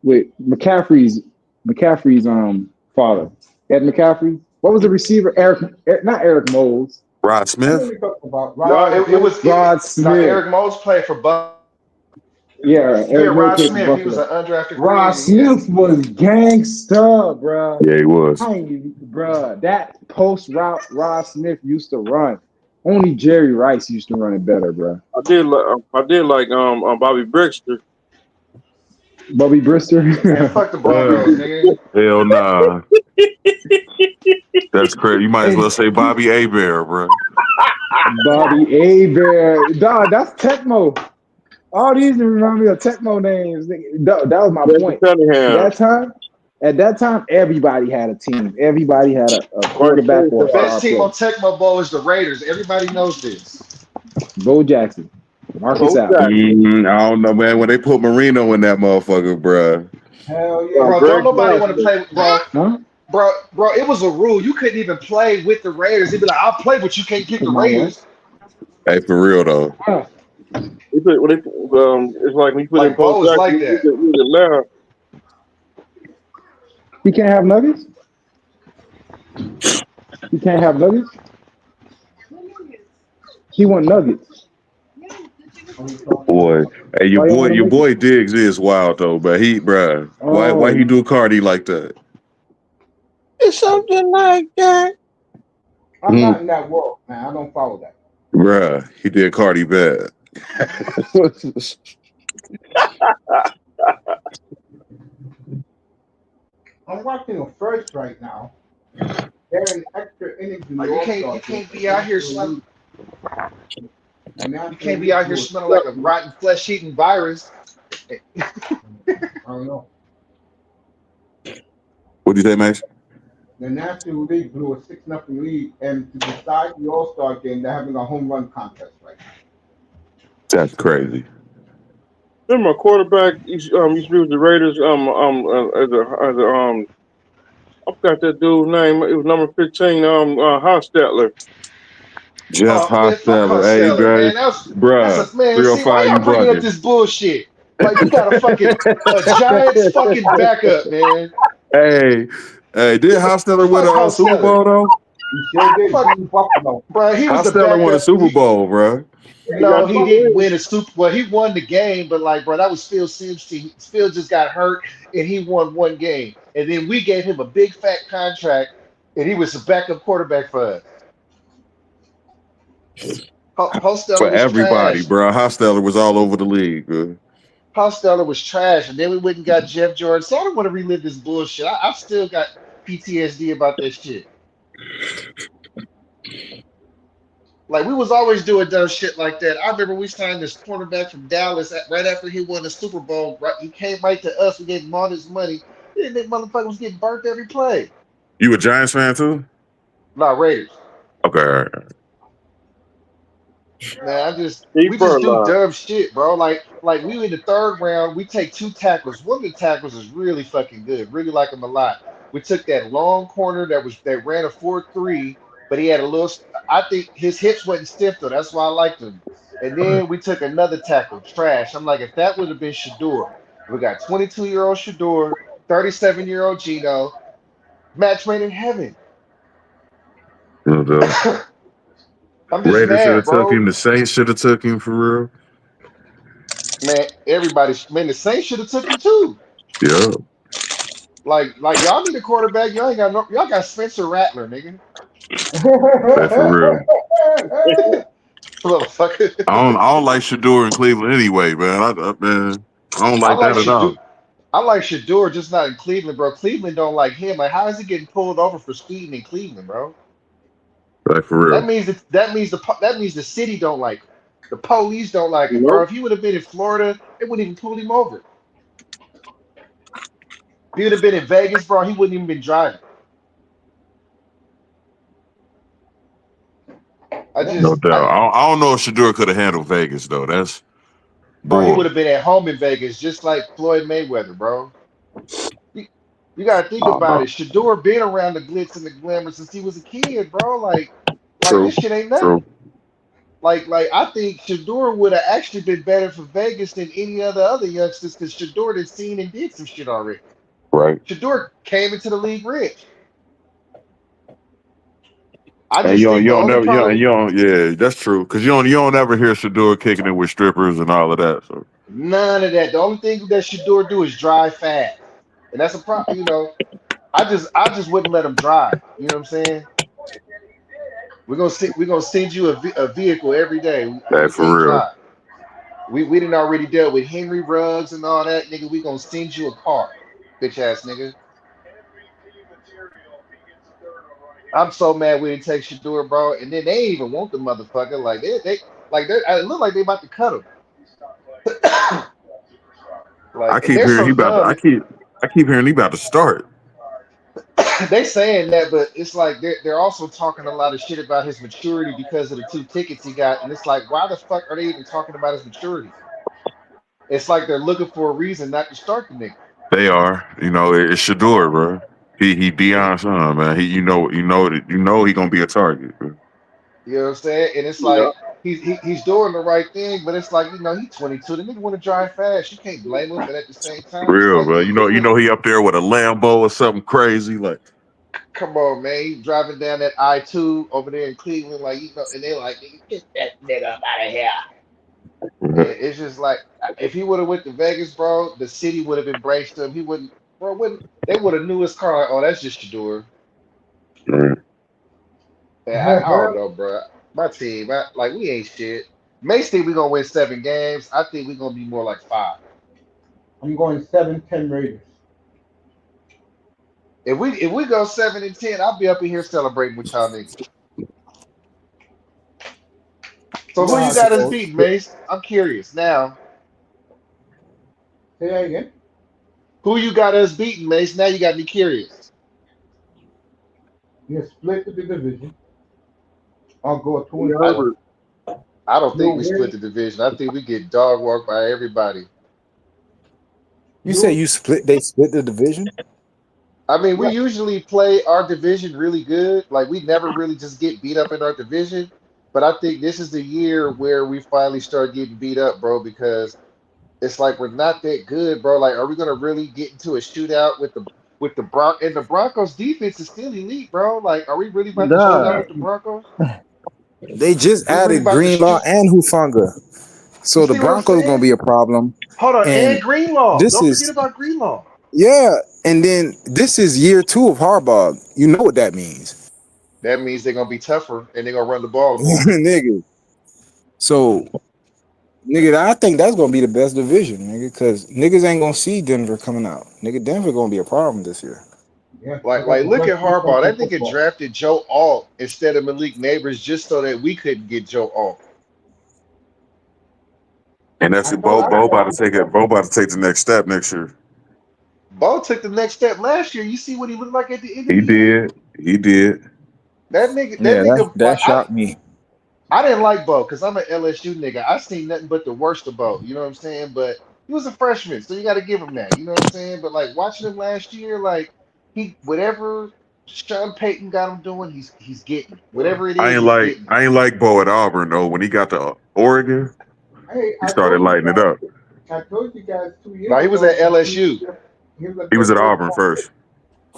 with McCaffrey's father. Ed McCaffrey. What was the receiver? Not Eric Moles. Rod I know Smith. you're talking about No, Rod it Smith. was Rod no Smith. Eric Mose played for Buck. Yeah, Yeah, Eric Moles Rod played for Smith. He was Buffalo. an undrafted free Rod agent. Yeah. Smith was gangsta, bruh. Yeah, he was. I ain't even, bruh. That post route Rod Smith used to run. Only Jerry Rice used to run it better, bruh. I did like Bobby Brickster. Bubby Brister. Man, fuck the Uh, Broncos, nigga. hell nah. That's crazy. You might as Hey, well say Bobby Abear, bro. Bobby Abear. Dog, that's Tecmo. All these remind me of Tecmo names. That was my Jesse point. Cunningham. At that time, everybody had a team. Everybody had a Mike quarterback or The a Kosar. best star team player. on Tecmo Bowl is the Raiders. Everybody knows this. Bo Jackson, Marcus Coach Allen. Jackson. I don't know, man. When they put Marino in that motherfucker, bro. Hell yeah. Bro, don't Greg nobody want to Jackson. play with, Huh? bro, it was a rule. You couldn't even play with the Raiders. They'd be like, I'll play, but you can't get the Come on, what? Raiders. Hey, for real though. Huh. It's like when you put in Like Coach Bo is Jackson, like you that. could, you could laugh. He can't have nuggets? He can't have nuggets? He want nuggets. What are you talking Boy. about? Hey, Why you don't want to your make it? boy Diggs is wild though, but bruh. Why Oh, he do Cardi like that? It's something like that. I'm Mm, not in that world, man. I don't follow that. bruh, he did Cardi bad. I'm watching a first right now. They're in extra innings in the Like All Star you game. can't be out here smelling The you National can't be League out here blew a smelling Yeah, like a rotten flesh eating virus. I don't know. What'd you say, Max? The National League blew a 6-0 lead, and to decide the All Star game, they're having a home run contest right now. That's crazy. remember my quarterback used to be with the Raiders as a I forgot that dude's name. It was number 15, Hostetler. Jeff Oh man, fuck Hostetler. Hey, Costello, guys, man. That's bruh, a man. See, why 305, you y'all bringing up bugging. this bullshit? Like we got a Giants fucking backup, man. Hey, did Hostetler win Fuck a Super Costello. Bowl though? He sure did Fuck, beat Buffalo. bro. He was the Hostetler won a backup. Super Bowl, bruh. Yeah, He he got No, beat he two didn't Buffalo. win a rings. super. Well, he won the game, but like, bro, that was Phil Simms' team. Phil just got hurt, and he won one game, and then we gave him a big fat contract, and he was a backup quarterback for us. For Hosteller was everybody, trash. bruh. Hostetler was all over the league, bruh. Hosteller was trash, and then we went and got Jeff Jordan. So I don't want to relive this bullshit. I've still got PTSD about that shit. Like we was always doing dumb shit like that. I remember we signed this cornerback from Dallas right after he won the Super Bowl. Right, he came right to us. We gave him all this money. Yeah, that motherfucker was getting burnt every play. You a Giants fan too? Nah, Raiders. Okay, all right. Man, we Keeper just do alive. dumb shit, bro. Like we in the third round, we take two tackles. One of the tackles is really fucking good. Really like him a lot. We took that long corner that ran a 4.3, but he had a little. I think his hips wasn't stiff though. That's why I liked him. And then we took another tackle, trash. I'm like, if that would have been Shador, we got 22-year-old Shador, 37-year-old Gino, match made in heaven. No doubt. I'm just Raiders should mad, have took bro. him. The Saints should have took him for real. Man, man, the Saints should have took him too. Yeah, Like y'all need a quarterback. Y'all ain't got no. Y'all got Spencer Rattler, nigga. that for real. Motherfucker. I don't like Shador in Cleveland anyway, man. I don't I like like that at Shador. all. I like Shador, just not in Cleveland, bro. Cleveland don't like him. Like, how is he getting pulled over for speeding in Cleveland, bro? That for real. That means the city don't like him. The police don't like him, bro. Nope. If he would have been in Florida, they wouldn't even pull him over. If he would have been in Vegas, bro, he wouldn't even been driving. I Yeah. No just, doubt. I don't know if Shador could have handled Vegas though. That's bro, he would boy. have been at home in Vegas, just like Floyd Mayweather, bro. You, you gotta think Oh about no. it. Shador been around the glitz and the glamour since he was a kid, bro. Like True. this shit ain't nothing. True. Like I think Shador would have actually been better for Vegas than any other youngsters because Shador had seen and did some shit already. Right. Shador came into the league rich. I And just think you the don't only never problem, yeah, that's true. Cause you don't ever hear Shador kicking it with strippers and all of that. So none of that. The only thing that Shador do is drive fast, and that's a problem. I just wouldn't let him drive. You know what I'm saying? We're gonna send you a vehicle every day. that You for can't real. drive. We didn't already dealt with Henry Ruggs and all that, nigga. We gonna send you a car, bitch ass nigga. I'm so mad we didn't take Shador, bro. And then they ain't even want the motherfucker. It look like they about to cut him. I And keep they're hearing so he about to, young. I keep hearing he about to start. They saying that, but it's like they're also talking a lot of shit about his maturity because of the two tickets he got. And it's like, why the fuck are they even talking about his maturity? It's like they're looking for a reason not to start the nigga. They are. You know, it's Shador, bro. He Dion's son, man. You know he gonna be a target, bro. You know what I'm saying? And it's Yeah. like he's doing the right thing, but it's like, he's 22. The nigga want to drive fast. You can't blame him, but at the same time, it's Real, like, bro. man, You know he up there with a Lambo or something crazy. Like come on, man. He's driving down that I-2 over there in Cleveland, like, and they're like, "Nigga, get that nigga up out of here." And it's just like, if he would have went to Vegas, bro, the city would have embraced him. He wouldn't, bro. Wouldn't they would have knew his car? Like, oh, that's just Shador. Yeah, I don't know, bro. My team, we ain't shit. Mace think we gonna win 7 games. I think we gonna be more like 5. I'm going 7-10 Raiders. If we go 7-10, I'll be up in here celebrating with y'all niggas. So You who know how you it got us goes. beating, Mace? I'm curious now. Say that again. Who you got us beating, Mace? Now you got me curious. You split the division. I'll go at 2 We and I 4. Herbert. I don't think You'll we split win. the division. I think we get dog walked by everybody. You say You you split? They split the division. I mean, we yeah usually play our division really good. Like we never really just get beat up in our division. But I think this is the year where we finally start getting beat up, bro, because it's like we're not that good, bro. Like, are we gonna really get into a shootout with the and the Broncos defense is still elite, bro? Like, are we really about to shoot out Nah, with the Broncos? they just We really added about to Greenlaw shoot. and Hufanga, You so the see what I'm Broncos gonna saying? be a problem. Hold on, and And Greenlaw. this Don't forget is about Greenlaw. yeah, and then this is year 2 of Harbaugh. You know what that means, That means they're gonna be tougher and they're gonna run the ball more. nigga. So nigga, I think that's gonna be the best division, nigga, because niggas ain't gonna see Denver coming out. Nigga, Denver gonna be a problem this year. yeah. They Like, got like the look best at defense Harbaugh. in That nigga football. drafted Joe Alt instead of Malik Neighbors just so that we couldn't get Joe Alt. and that's I it. thought I Bo thought about to take it. Bo about to take the next step next year. Bo took the next step last year. You see what he looked like at the end of He the year? did. He did. That Yeah, that nigga, that shocked me. I didn't like Bo because I'm an LSU nigga. I seen nothing but the worst of Bo. You know what I'm saying? But he was a freshman, so you got to give him that. You know what I'm saying? But like watching him last year, like he whatever Sean Payton got him doing, he's getting whatever it is, he's getting it. I ain't like Bo at Auburn though. When he got to Oregon, Hey, he started lighting it up. I told you guys 2 years No, he was ago at LSU. he was a He was good at Auburn quarterback. first.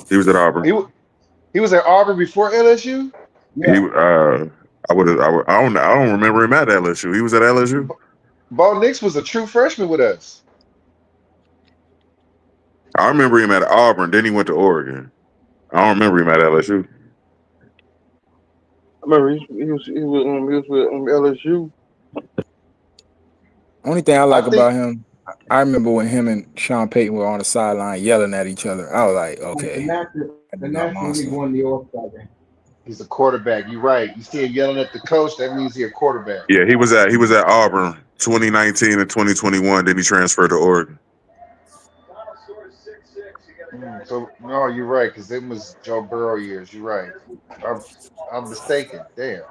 He was at Auburn. He wa- he was at Auburn before LSU. He Yeah, I don't remember him at LSU. He was at LSU. Bo Nix was a true freshman with us. I remember him at Auburn. Then he went to Oregon. I don't remember him at LSU. I remember he was with LSU. Only thing I I like think about him, I remember when him and Sean Payton were on the sideline yelling at each other. I was like, and the okay, National that the nigga a National League monster. won the All Star game. he's a quarterback. You're right. You see him yelling at the coach. That means he's a quarterback. Yeah, he was at Auburn 2019 and 2021. Then he transferred to Oregon. So no, you're right because it was Joe Burrow years. You're right. I'm I'm mistaken. Damn,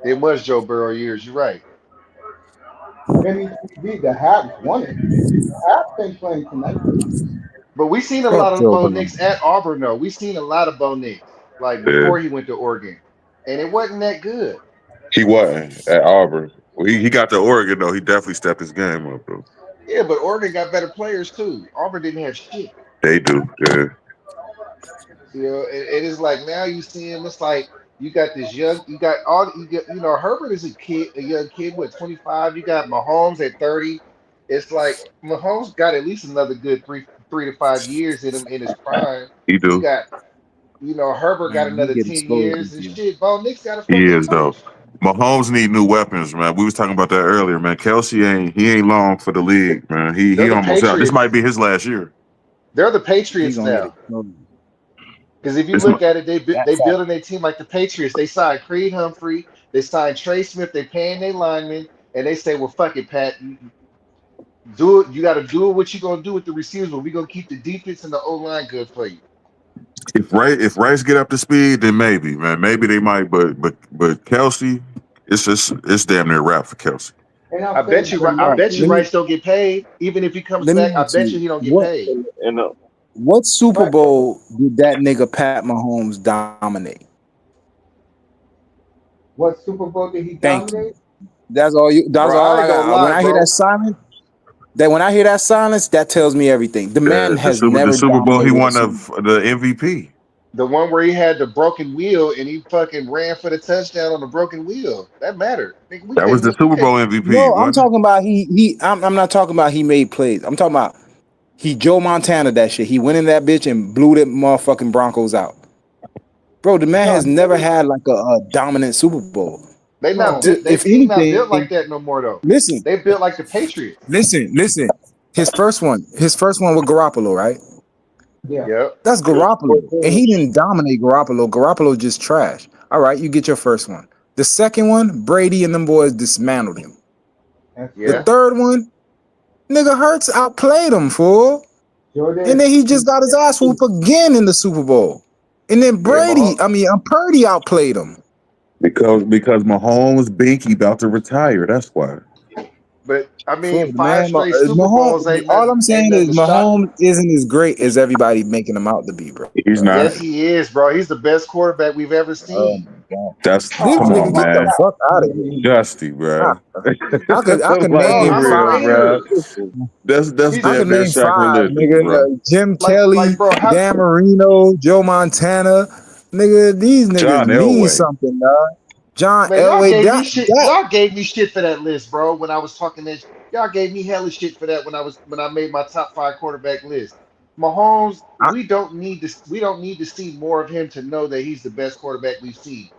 it was Joe Burrow years. You're right. NECB, the Habs won it. The Habs ain't playing tonight. But we seen a Fuck lot of Joe Bo Burrow. Nix at Auburn though. We seen a lot of Bo Nix like Yeah, before he went to Oregon, and it wasn't that good. he wasn't at Auburn. Well, he got to Oregon though. He definitely stepped his game up though. Yeah, but Oregon got better players too. Auburn didn't have shit. They do. Yeah, You know, it is like now you see him. It's like you got this young, you got all you get. You know, Herbert is a kid, a young kid, what 25. You got Mahomes at 30. It's like Mahomes got at least another good three to 5 years in him in his prime. he You do. got, Herbert got Man, he another get 10 exposed years this and year. shit. Bo Nix got a He fucking is though. coach. Mahomes need new weapons, man. We was talking about that earlier, man. Kelsey ain't long for the Th- league, man. He They're the almost out. This might Patriots. be his last year. They're the He Patriots gonna get now. exposed. Because if you This look might, at it, That they fact. building their team like the Patriots. They signed Creed Humphrey, they signed Trey Smith, they paying their linemen, and they say, "Well, fuck it, Pat. Do it. You got to do what you gonna do with the receivers, but we gonna keep the defense and the O line good for you." if Rice get up to speed, then maybe, man. Maybe they might, but Kelsey, it's damn near wrap for Kelsey. And I I'll say bet you. the I All right, bet next you let me Rice don't get paid, even if he comes let me back. I ask bet you you he don't get what paid. And what Super but Bowl did that nigga Pat Mahomes dominate? what Super Bowl did he Thank you. dominate? That's all you. That's Bro, all I I ain't gonna got. When lie, I hear that bro. silence, that tells me everything. The man has The never Super Bowl he dominated a won Super Bowl. the MVP. The one where he had the broken wheel and he fucking ran for the touchdown on the broken wheel. That mattered. Nigga, we That was couldn't the win. We Super couldn't. Bowl MVP, No, I'm wasn't it? talking about I'm not talking about he made plays. I'm talking about he Joe Montana that shit. He went in that bitch and blew the motherfucking Broncos out. Bro, the man No, has never had like a dominant Super Bowl. They not no. built. They If team not built anything, like that no more though. listen, They built like the Patriots. listen. His first one with Garoppolo, right? Yeah. Yep. That's it was Garoppolo. And 14. he didn't dominate Garoppolo. Garoppolo just trash. All right, you get your first one. The second one, Brady and them boys dismantled him. That's The true. Yeah. third one, nigga Hurts outplayed him, fool. Sure And did. then he just got his ass whooped again in the Super Bowl. And then Yeah. Mahomes. Purdy outplayed him. Because Mahomes Binky about to retire. That's why. But I For mean, the five man, straight Super Mahomes. Bowls ain't All nothing. I'm Ain't saying nothing is to shock Mahomes him. isn't as great as everybody making him out to be, bro. He's not. Yes, he is, bro. He's the best quarterback we've ever Oh seen. my god, That's this come Oh, nigga on, get fuck the man. fuck out of here. that. Dusty, bro. I could Like name Bro, for I'm a real, five. bro. Raider. That's He's I could damn near name five, sacrilegious, nigga. bro. Jim like, Kelly, bro. How, Dan Marino, Joe Montana, nigga. These niggas John mean Elway. something, dog. John man, y'all Elway, gave me that shit. that Y'all gave me shit for that list, bro. When I was talking that, y'all gave me hella shit for that when I made my top five quarterback list. Mahomes, I, we don't need to see more of him to know that he's the best quarterback we've seen.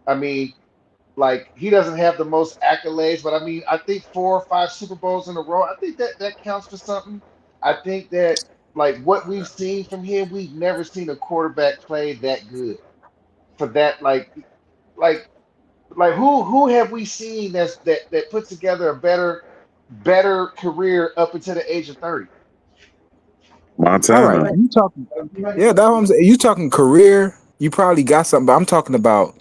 I mean, like he doesn't have the most accolades, but I mean, I think 4 or 5 Super Bowls in a row. I think that counts for something. I think that like what we've seen from him, we've never seen a quarterback play that good. For that, like who have we seen that put together a better career up until the age of 30? All right, Montana. you talking? Yeah, that's what I'm saying. You talking career? You probably got something, but I'm talking about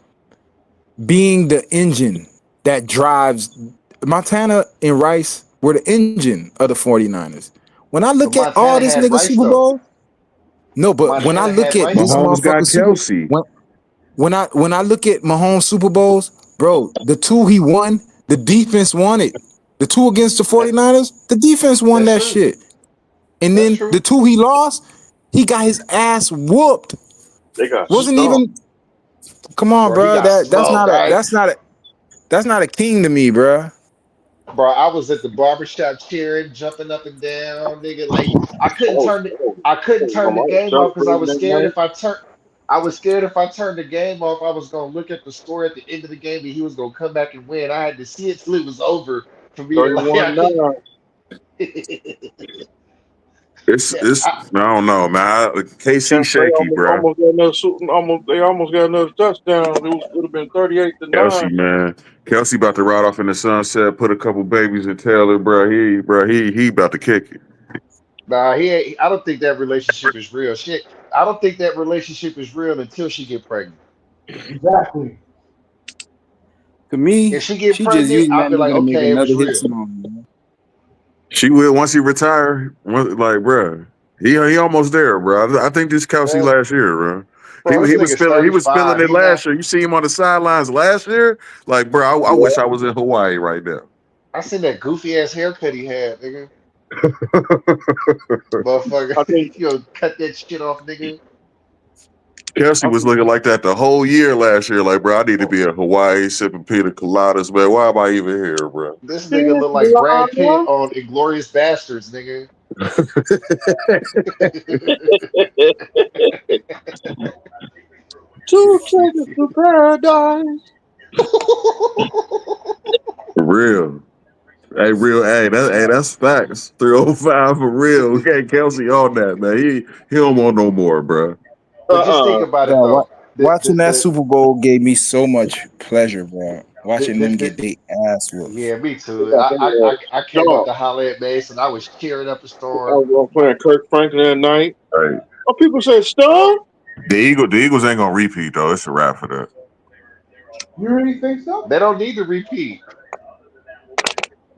being the engine that drives. Montana and Rice were the engine of the 49ers. When I But look at all Montana this had nigga Rice Super though. Bowl, no, but when I Montana look had at Rice this though. Mahomes got motherfucker Kelsey. when I look at Mahomes Super Bowls, bro, the two he won, the defense won it. The two against the That 49ers, the defense won that's that true. shit. And That's then the true. two he lost, he got his ass whooped. They got Wasn't stumped. even come on, Bro, he bro. got That's smoked, not a right? that's not a king to me, bro. Bro, I was at the barbershop cheering, jumping up and down, nigga. Like Oh, I couldn't turn the my game off because I celebrating was that scared night. if I was scared if I turned the game off, I was gonna look at the score at the end of the game and he was gonna come back and win. I had to see it till it was over for me to like I 31 couldn't 9. It's I, I don't know, man. KC Can't say shaky, bro. almost got another touchdown. Would have been 38-9. Kelsey, man. Kelsey about to ride off in the sunset, put a couple babies in Taylor, bro. He about to kick it. nah, he ain't, I don't think that relationship is real. Shit. I don't think that relationship is real until she get pregnant. Exactly. To If me, she get she just pregnant, using I'll that be like, nigga to make okay, it another was hit real. song. Man. She will once he retire. Like, bro, he almost there, bro. I think this Kelsey Man, last year, bro. He bro, this he was nigga's feeling he was feeling 35. it He not last year. You see him on the sidelines last year, like, bro. I wish I was in Hawaii right now. I seen that goofy ass haircut he had, nigga. I Motherfucker, think you know, cut that shit off, nigga. Kelsey I was think looking like that the whole year last year. Like, bro, I need to be in Hawaii sipping pina coladas, man. Why am I even here, bro? This nigga look like Brad Pitt on Inglorious Bastards, nigga. two tickets to paradise. For real. Hey, real. That's facts. 305 for real. Okay, Kelsey on that, man. He don't want no more, bro. But just think Uh-uh. about it Bro, though. The watching the that the, Super Bowl gave me so much pleasure, bro. the, Watching the, them the get their ass whooped. yeah, me They too. got I came up dog. to holler at Mason. I was cheering up a I storm. was playing Kirk Franklin that night. Hey, Oh, people said stop. the Eagles ain't gonna repeat though. It's a wrap for that. You really think so? They don't need to repeat.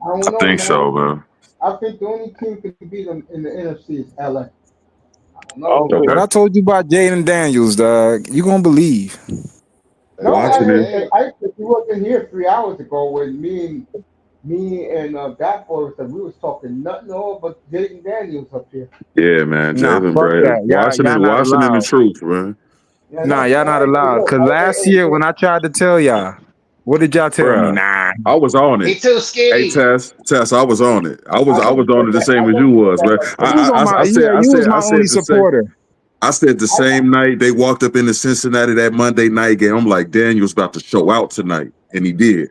I don't I know, think man. so, man. I think the only team can beat them in the NFC is LA. I don't I don't know. think What Okay. I told you about Jaden Daniels, dog, you gonna believe. No, Watching it. if you wasn't here 3 hours ago when me and that boy said we was talking nothing all but Jaden Daniels up here. Yeah, man. Nah, Jalen, fuck bro. that. Y'all not Washington the allowed. truth, man. Yeah, Nah, that's y'all not hey, allowed. look, Cause last year when I tried to tell y'all, what did y'all tell me? Bruh. Nah, I was on He it. too Hey, skinny. Tess, I was on it. I never was on said it the that. same I as you never said was, that. man. But you was on my you was my I only said the same. supporter. I said the same night they walked up into Cincinnati that Monday night game. I'm like, Daniel's about to show out tonight, and he did.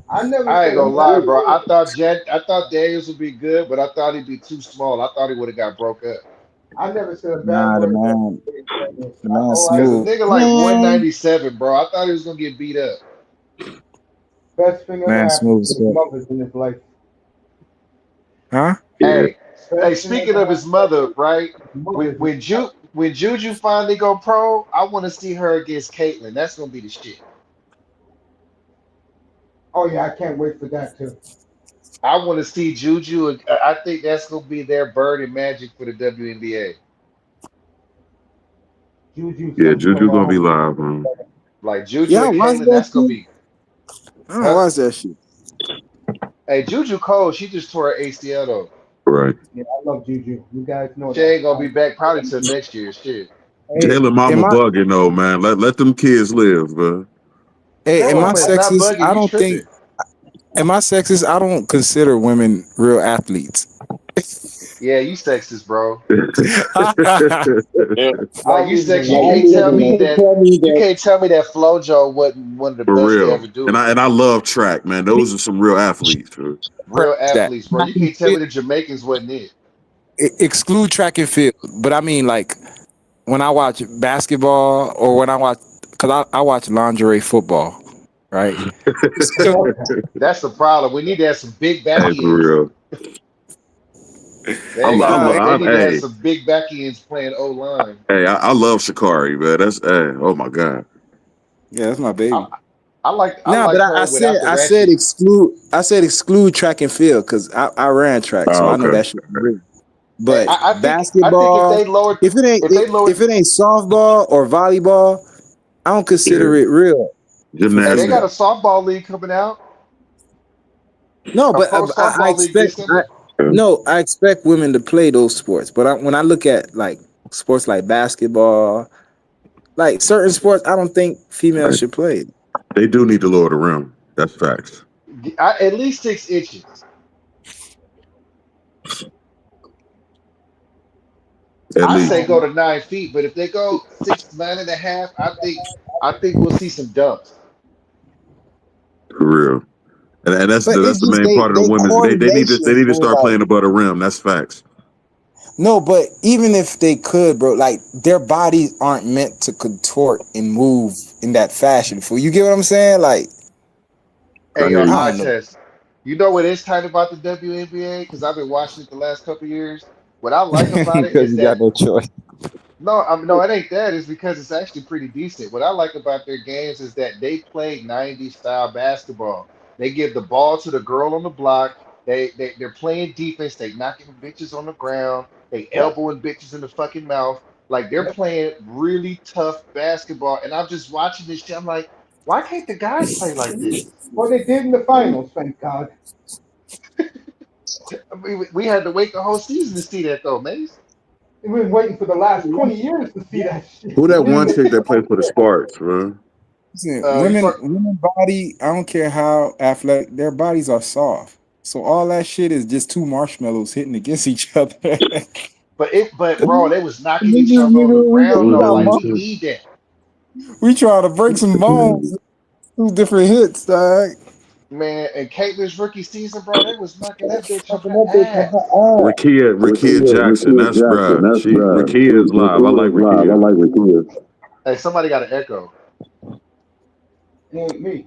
I never I ain't said a gonna bad lie, bro. word. I thought Daniels would be good, but I thought he'd be too small. I thought he would have got broke up. I never said a bad Nah, the word about man, Jaden Daniels. the man All I Cause the smooth. nigga like Man, 197, bro. I thought he was gonna get beat up. best thing ever man happened smooth to as his fuck. mothers in his life. Huh? Yeah. Hey, hey, Best thing speaking ever of his happened mother, right? to his mothers in his life. When Juju finally go pro, I want to see her against Caitlyn. That's gonna be the shit. Oh yeah, I can't wait for that too. I want to see Juju. I think that's gonna be their bird and magic for the WNBA. Juju Yeah, some Juju gonna be home. live, man. Like Juju Yeah, and watch Caitlyn, that that's gonna shit. be, I don't huh? watch that shit. Hey, Juju Cole, she just tore her ACL though. Right. Yeah, I love Juju. You guys know She that. ain't gonna be back probably till next year. Shit. Hey, Jalen am Mama I bugging though, man. Let them kids live, man. hey, That am I mama is not sexist? bugging. I You don't think tripping? am I sexist? I don't consider women real athletes. Yeah, you sexist, bro. Yeah. Like I'll you leave it sex, alone. you can't tell me that. You can't tell me that FloJo wasn't one of the For best to real. ever do it. And I love track, man. Those are some real athletes, man. Track Real that. athletes, bro. You can't tell me the Jamaicans wasn't it. Exclude track and field, but I mean like when I watch basketball or when I watch because I watch lingerie football, right? I So love that. That's the problem. We need to have some big Hey, for backies. real. I, They lo- I, got lo- they I, need to have hey, some big back ends playing O line. I love Shakari, man. That's oh my god. Yeah, that's my I, baby. I Nah, like but her without the I said ratchet. exclude track and field because I ran track, so Oh, I know okay. that shit real. Hey, But I think basketball, if they lowered if it ain't softball or volleyball, I don't consider Yeah, it real for hey, they gymnastics. got a female. softball league coming out, No, a but pro I softball league expect December. Yeah. no, I expect women to play those sports. But when I look at like sports like basketball, like certain sports, I don't think females Right. should play. They do need to lower the rim. That's facts. At least 6 inches. At I least say go to 9 feet, but if they go 6, 9.5, I think we'll see some dunks. for real. And But that's it's the just main part of the they women's. They coordination, need to bro. start Like playing above the rim. That's facts. no, but even if they could, bro, like their bodies aren't meant to contort and move in that fashion. For you get what I'm saying? Like I Hey, yo, hear you. I eye don't know. test. You know what is tight about the WNBA? Because I've been watching it the last couple of years. What I like about it Because is you got that no choice. no, it ain't that. It's because it's actually pretty decent. What I like about their games is that they play 90s style basketball. They give the ball to the girl on the block. They're playing defense. They knocking bitches on the ground. They Yep. elbowing bitches in the fucking mouth. Like they're Yep. playing really tough basketball. And I'm just watching this shit. I'm like, why can't the guys play like this? Well, they did in the finals, thank God. I mean, we had to wait the whole season to see that though, Mace. We've been waiting for the last 20 years to see that shit. Who that We one missed chick it. that played for the Sparks, bro? Listen, You talk, women body, I don't care how athletic, their bodies are soft. So all that shit is just two marshmallows hitting against each other. but bro, they was knocking each Niggas, other on the nigga, ground Who we is though. got who Like is we who? need that. we trying to break some bones. Two different hits, dog. Man, and Caitlin's rookie season, bro, they was knocking that bitch on Fucking her that bitch on ass. her ass. Rakia Jackson. Ricky That's Jackson, bruh. that's bruh. Rakia is live. I like Ricky is live. I Rakia. like Ricky. Hey, somebody got an echo. It ain't me.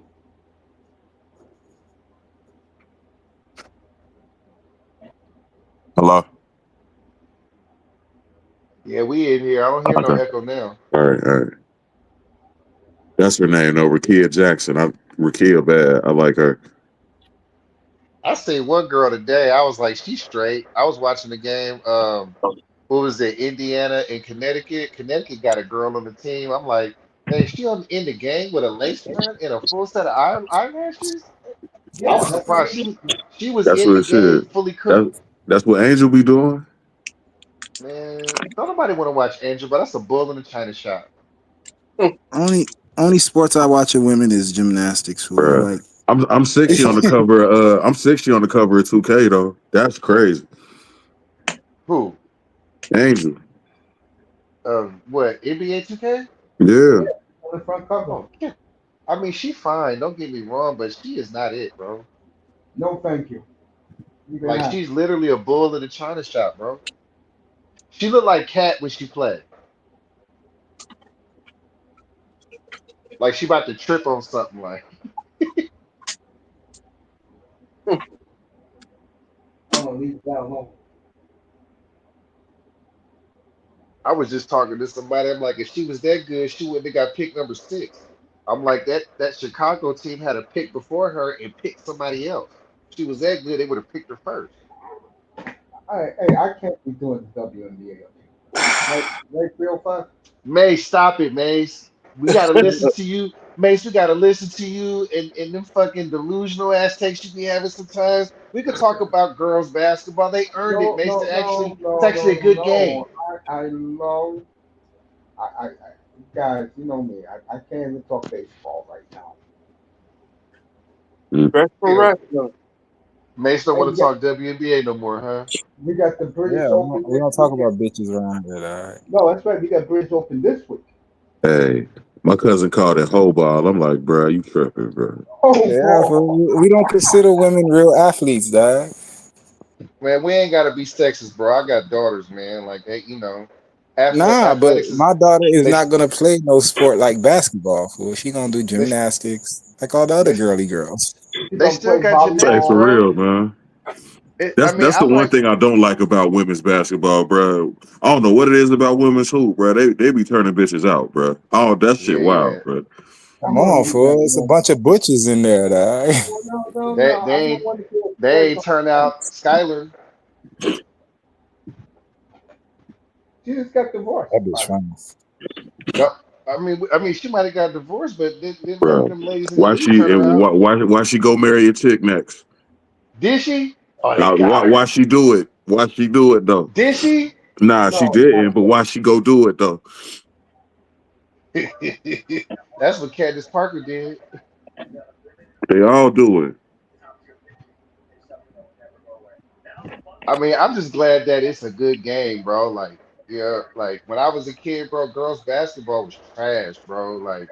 Hello. Yeah, we in here. I don't hear no Okay. echo now. All right. That's her name, though. Rakia Jackson. Rakia bad. I like her. I seen one girl today. I was like, she's straight. I was watching the game. What was it? Indiana and Connecticut. Connecticut got a girl on the team. I'm like, hey, she in the game with a lace front and a full set of eyelashes. I Yeah, was that's what surprised. they do. She was That's in what the it should. game fully That cooked. that's what Angel be doing, Man, don't nobody want to watch Angel, but that's a bull in a china shop. Only only sports I watch of women is gymnastics. Fool. bruh. Like I'm 60 on the cover. I'm 60 on the cover of 2K though. That's crazy. Who? Angel. What? NBA 2K? Yeah. Yeah, on the front cover. Oh, yeah. I mean, she fine. Don't get me wrong, but she is not it, bro. No, thank you. You can Like have. she's literally a bull in a china shop, bro. She looked like Cat when she played. Like she about to trip on something. Like I'm gonna leave that alone. I was just talking to somebody. I'm like, if she was that good, she wouldn't have got pick number 6. I'm like that Chicago team had a pick before her and picked somebody else. If she was that good, they would have picked her first. Hey, I can't be doing the WNBA up here. Right, 305? Mace, stop it, Mace. We gotta listen to you, Mace. We gotta listen to you and them fucking delusional ass takes you be having sometimes. We could talk about girls basketball. They earned it, No, Mace. no, no, It's no, actually a no, good game. no. I love. Guys, you know me. I can't even talk baseball right now. Mm. That's You know, correct. Though. Mace don't Hey, want to talk WNBA no more, huh? we got the yeah, British Open we next don't talk weekend. about bitches around here. All right. No, that's right. We got British Open this week. Hey, my cousin called it hoe ball. I'm like, bruh, you tripping, bro. Oh, Yeah, ball. we don't consider women real athletes, dog. Man, we ain't gotta be sexist, bro. I got daughters, man. Like they, Nah, but athletics is my daughter is they not gonna play no sport like basketball. Fool. She gonna do they gymnastics like all the other they, girly girls. She's they gonna still play got Hey, genetics, for volleyball. bro. real, man. I mean, That's I the one like. thing I don't like about women's basketball, bro. I don't know what it is about women's hoop, bro. They be turning bitches out, bro. Oh, that shit Yeah, wild, bro. Come I'm gonna on, leave that fool. It's a alone. bunch of butches in there, dog. they No. I they don't ain't want to hear they stories ain't from turn them. out Skyler. She just got divorced. That bitch fine. No, I mean, she might have got divorced, but didn't none of Bro. them ladies in the Why league she turn her out? why she go marry a chick next? Did she? Oh, they got Why her. she do it? Why she do it though? Did she? Nah, she No, not didn't, but why she go do it though? That's what Candace Parker did. They all do it. I mean, I'm just glad that it's a good game, bro. Like, yeah, like when I was a kid, bro, girls basketball was trash, bro. Like,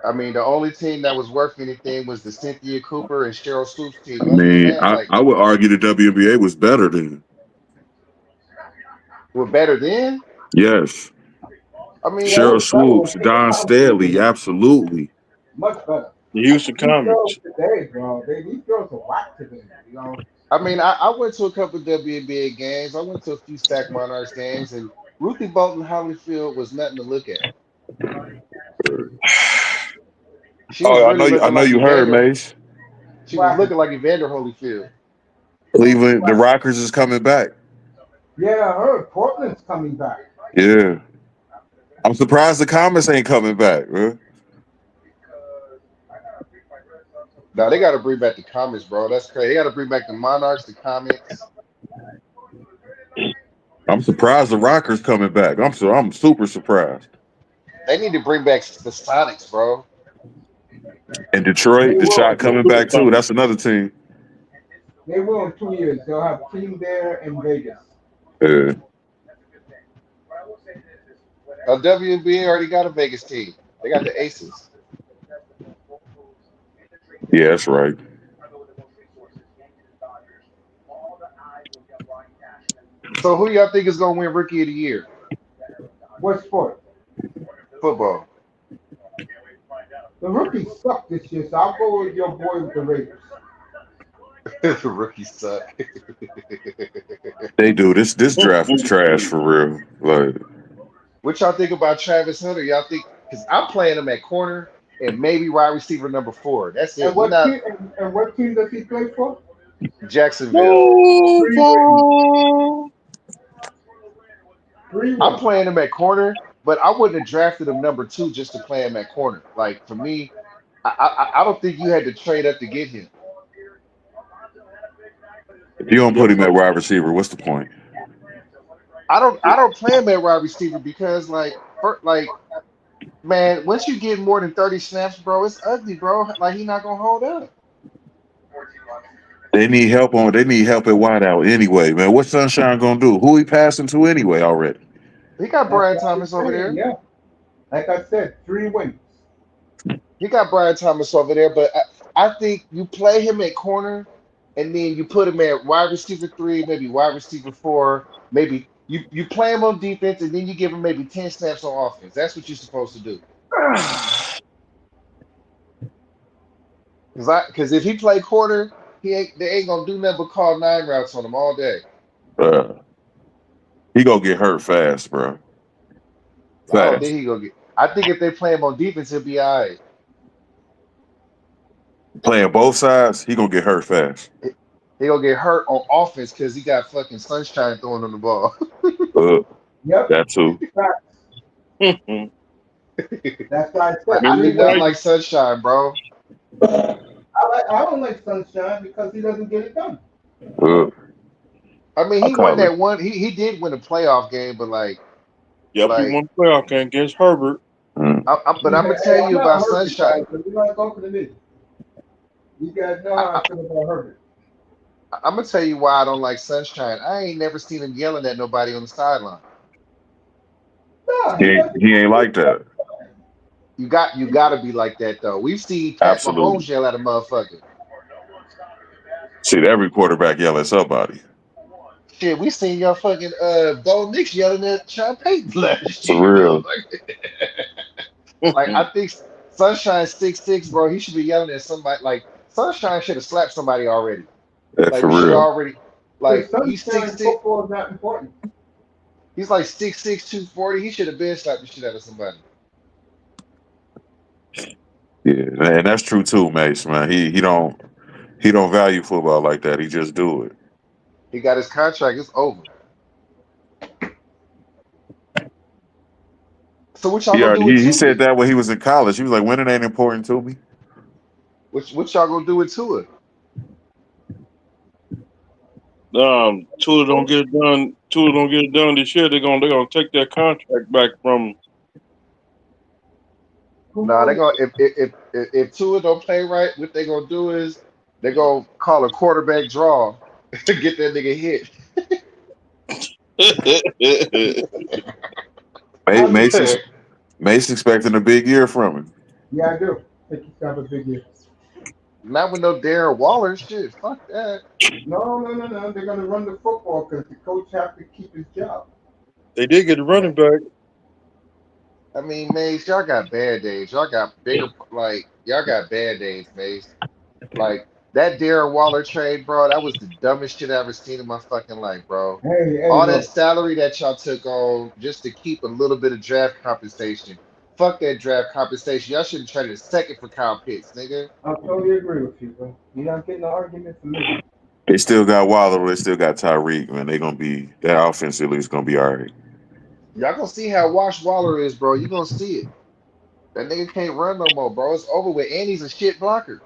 I mean, the only team that was worth anything was the Cynthia Cooper and Cheryl Swoops team. I Other than mean, that, like, I would argue the WNBA was better than. we're better then. Yes. I mean, very Cheryl better. Swoops, Take a Don conversation. Staley, absolutely. Much better. The Houston These girls Comets. today, bro, these girls are whack today. You know, I mean, I went to a couple of WNBA games. I went to a few Stack Monarchs games, and Ruthie Bolton Holyfield was nothing to look at. She was Oh, really I looking know like you heard, Evander. Mace. She was whack. looking like Evander Holyfield. Cleveland, the Rockers is coming back. Yeah, I heard Portland's coming back. Yeah. I'm surprised the Comets ain't coming back, bro. Now they got to bring back the Comets, bro. That's crazy. They got to bring back the Monarchs, the Comets. I'm surprised the Rockers coming back. I'm super surprised. They need to bring back the Sonics, bro. And They Detroit, the will. shot coming back too. That's another team. They will in 2 years. They'll have a team there in Vegas. Yeah, WNBA already got a Vegas team. They got the Aces. yeah, that's right. So who y'all think is gonna win Rookie of the Year? What sport? Football. The rookies suck this year, so I'll go with your boy with the Raiders. The rookies suck. They do. This draft was trash for real. Like What y'all think about Travis Hunter? Y'all think because I'm playing him at corner and maybe wide receiver number 4. That's And it. He what not team? And what team does he play for? Jacksonville. Three wins. Three I'm wins. playing him at corner, but I wouldn't have drafted him number 2 just to play him at corner. Like for me, I don't think you had to trade up to get him. if you don't put him at wide receiver, what's the point? I don't play him at wide receiver because like man, once you get more than 30 snaps, bro, it's ugly, bro. Like he not gonna hold up. They need help at wideout anyway, man. What's Sunshine gonna do? Who he passing to anyway already? He got That's Brian what I'm Thomas over saying. there. Yeah. Like I said, 3 wins. He got Brian Thomas over there, but I think you play him at corner and then you put him at wide receiver 3, maybe wide receiver 4, maybe you play him on defense and then you give him maybe 10 snaps on offense. That's what you're supposed to do. Because if he play corner, they ain't gonna do nothing but call 9 routes on him all day. Uh, he gonna get hurt fast, bro. I don't think Fast. he gonna get. I think if they play him on defense, he'll be all right. Playing both sides, he gonna get hurt fast. He gonna get hurt on offense because he got fucking Sunshine throwing on the ball. Uh, Yep. that too. Facts. I That's why I Like said I mean, three do not wins. right. like Sunshine, bro. I don't like Sunshine because he doesn't get it done. Uh, I mean, I he won call it. that one. He did win a playoff game, but Yep, he like won the playoff game against Herbert. Mm. but I'm gonna tell Hey, I'm you not a about Herbert Sunshine. guy, so you're not going to the middle. You guys know how I, I feel about Herbert. I'm gonna tell you why I don't like Sunshine. I ain't never seen him yelling at nobody on the sideline. No, he doesn't. He ain't like that. You got to be like that though. We've seen Pat Absolutely. Mahomes yell at a motherfucker. Shit, every quarterback yell at somebody. Shit, we seen y'all fucking Bo Nix yelling at Sean Payton last For year, bro. real. Like I think Sunshine 6'6", bro. He should be yelling at somebody. Like Sunshine should have slapped somebody already. Yeah, Like for we should real. already. Like His son he's saying 6'6". football is not important. He's like 6'6", 240. He should have been slapped the shit out of somebody. Yeah, and that's true too, Mace. Man, he don't value football like that. He just do it. He got his contract. It's over. So what y'all gonna Yeah, do with he said Tua? that when he was in college. He was like, "Winning ain't important to me." What y'all gonna do with Tua? Tua don't get it done. Tua don't get it done this year. They're gonna take that contract back from him. Who Nah, they knows? gonna if Tua don't play right, what they gonna do is they gonna call a quarterback draw to get that nigga hit. I do. Mace, Mace expecting a big year from him. Yeah, I do. I think he's got a big year. Not with no Darren Waller shit. Fuck that. No. They're gonna run the football because the coach has to keep his job. They did get a running back. I mean, Mace, y'all got bad days. Y'all got bigger like y'all got bad days, Mace. Like that Darren Waller trade, bro, that was the dumbest shit I ever seen in my fucking life, bro. Hey, All that look. salary that y'all took on just to keep a little bit of draft compensation. Fuck that draft compensation. Y'all should have traded a second for Kyle Pitts, nigga. I totally agree with you, bro. You're not getting an argument from me. They still got Waller. They still got Tyreek. Man, they gonna be that offense at least gonna be all right. Y'all gonna see how washed Waller is, bro. You gonna see it. That nigga can't run no more, bro. It's over with. And he's a shit blocker.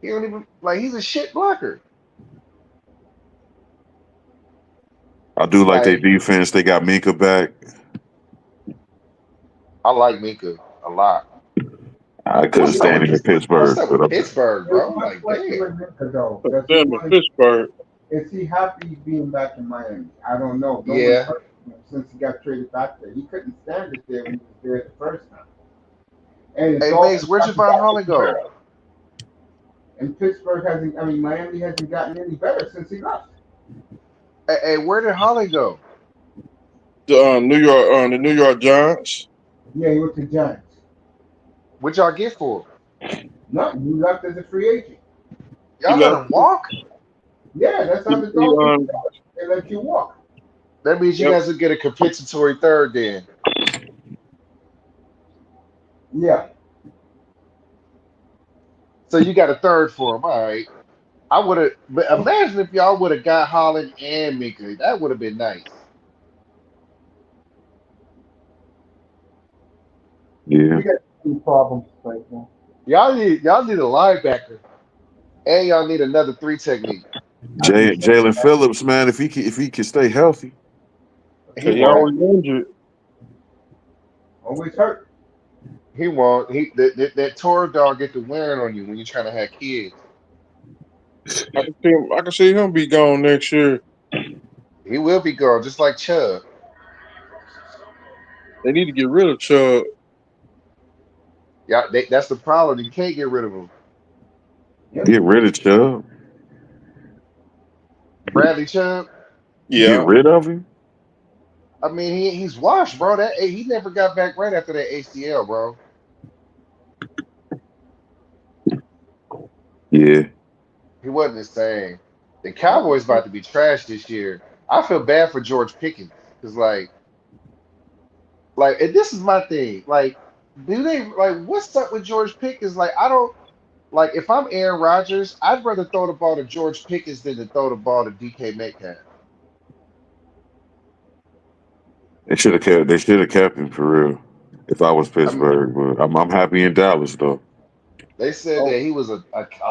He don't even like he's a shit blocker. I do like their Like, defense. They got Minka back. I like Minka a lot. I couldn't What's up stand with him in what's Pittsburgh, up but with Pittsburgh, Hey, bro? one Like, question damn. with Minka though. Them Does he in want? Pittsburgh. Is he happy being back in Miami? I don't know. No one's Yeah. heard from him since he got traded back there. He couldn't stand it there when he was there the first time. And it's Hey, all Mace, where'd because he Javon got Holland taken go? care of. And Pittsburgh hasn't. I mean, Miami hasn't gotten any better since he left. Hey, where did Holland go? The New York Giants. Yeah, he went to Giants. What y'all get for him? Nothing. He left as a free agent. He Y'all let left. him walk? Yeah, that's how He, the he, Dolphins do it. They let you walk. That means you yep. guys will get a compensatory third then. Yeah. So you got a third for him. All right. I would have, but imagine if y'all would have got Holland and Minka. That would have been nice. yeah, We got two problems right now. Y'all need a linebacker, and y'all need another three technique. I can say Jalen that. Phillips, man, if he can stay healthy, He Cause he won't. always injured. Always hurt. He won't. That tour dog get to wearing on you when you're trying to have kids. I can see him be gone next year. He will be gone, just like Chubb. They need to get rid of Chubb. Yeah, that's the problem. You can't get rid of him. Yep. get rid of Chubb, Bradley Chubb. get Yeah. rid of him. I mean, he's washed, bro. That he never got back right after that ACL, bro. Yeah, He wasn't the same. The Cowboys about to be trash this year. I feel bad for George Pickens because, and this is my thing. Like, do they what's up with George Pickens? Like, I don't like if I'm Aaron Rodgers, I'd rather throw the ball to George Pickens than to throw the ball to DK Metcalf. they should have kept him for real. If I was I mean, Pittsburgh, but I'm happy in Dallas though. they said Oh, that he was a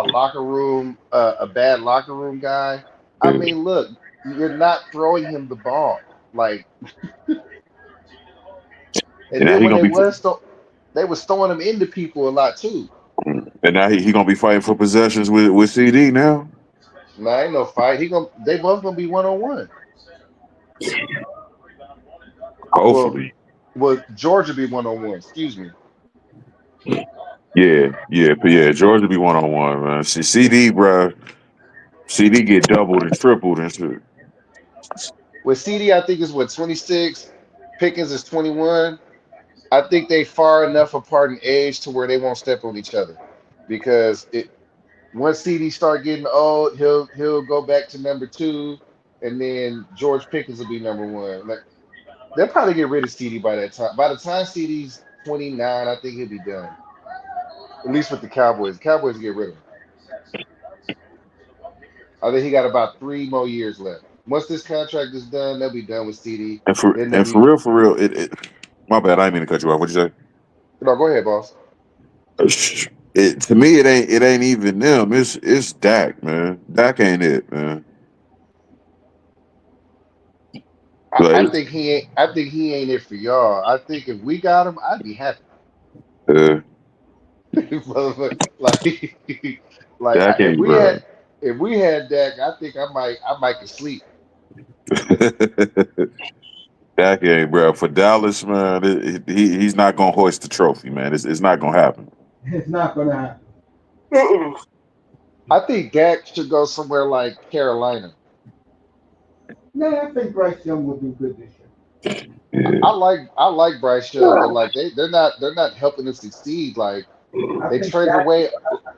locker room, a bad locker room guy. I Yeah. mean, look, you're not throwing him the ball. Like, and And now then he when gonna be they was throwing him into people a lot too. and now he gonna be fighting for possessions with CD now. No, ain't no fight. They both gonna be 1-on-1. Well, Hopefully, Georgia be 1-on-1. Excuse me. yeah. Georgia be 1-on-1, man. See, CD, bro. CD get doubled and tripled and shit. With CD, I think is what 26. Pickens is 21. I think they far enough apart in age to where they won't step on each other because Once CD start getting old, he'll go back to number two, and then George Pickens will be number one. Like they'll probably get rid of CD by that time. By the time CD's 29, I think he'll be done. At least with the Cowboys. The Cowboys get rid of him. I think he got about 3 more years left. Once this contract is done, they'll be done with CD. And for Then they'll and be for real, it my bad. I didn't mean to cut you off. What'd you say? no. Go ahead, boss. To me, it ain't even them. It's Dak, man. Dak ain't it, man. I Like, think he ain't. I think he ain't it for y'all. I think if we got him, I'd be happy. uh, like, like Dak if ain't, we had bro. Dak, I think I might could sleep. Dak ain't, bro. For Dallas, man, he's not gonna hoist the trophy, man. It's not gonna happen. It's not gonna happen. I think Dak should go somewhere like Carolina. No, I think Bryce Young will do good this year. Yeah, I like Bryce Young, but like they're not helping him succeed. Like I they think traded that away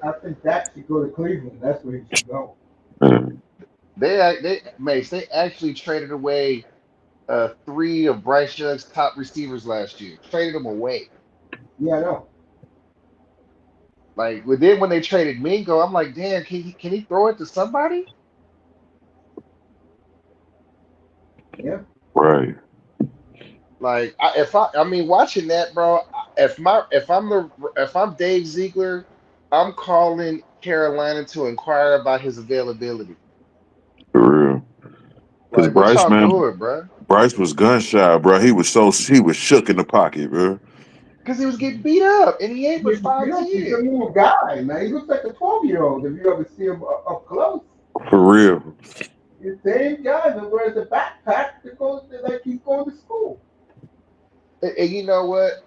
I think that should go to Cleveland. That's where he should go. man. they actually traded away three of Bryce Young's top receivers last year. Traded them away. Yeah, I know. Like but then when they traded Mingo, I'm like, damn, can he throw it to somebody? Yeah. Right. Like I mean watching that, bro. If I'm Dave Ziegler, I'm calling Carolina to inquire about his availability. For real. Because Like, what Bryce, y'all man, doing, bro? Bryce was gun shy, bro. He was shook in the pocket, bro. Because he was getting beat up, and he ain't but You five know, he's a ten. little guy, man. He looks like a 12-year-old if you ever see him up close. For real. The same guy that wears a backpack that goes like he's going to school. And you know what?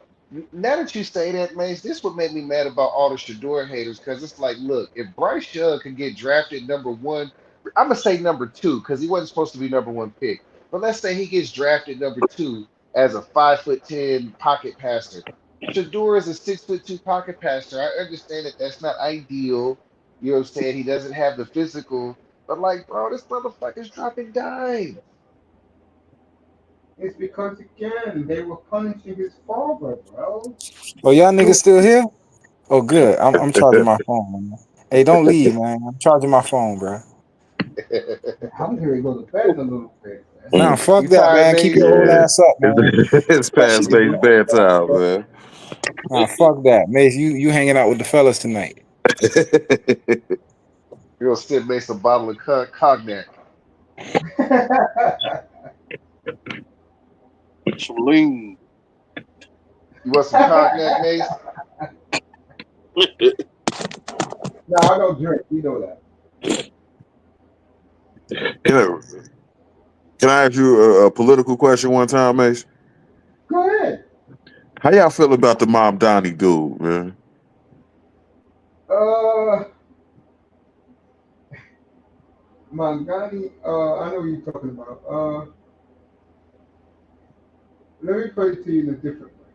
Now that you say that, Mace, this would make me mad about all the Shador haters because it's like, look, if Bryce Young could get drafted number one, I'm gonna say number two because he wasn't supposed to be number one pick. But let's say he gets drafted number two as a 5'10" pocket passer. Shador is a 6'2" pocket passer. I understand that that's not ideal. You know what I'm saying? He doesn't have the physical, but like, bro, this motherfucker's dropping dimes. It's because again they were punishing his father, bro. Oh, y'all niggas So still here? Oh, good. I'm charging my phone, man. Hey, don't leave, man. I'm charging my phone, bro. I'm gonna go to bed in a little bit, man. Nah, fuck You that, tired, man. Keep Mace? your old Yeah. ass up, man. It's That shit past is Mace lame, bedtime, bro. man. Nah, fuck that, Mace. You hanging out with the fellas tonight? You're gonna send Mace a bottle of cognac. Some lean. You want some cognac, Mace? No, I don't drink. You know that. You know, can I ask you a political question one time, Mace? Go ahead. How y'all feel about the Mom Donnie dude, man? Uh, Mangani. I know what you're talking about. Let me put it to you in a different way.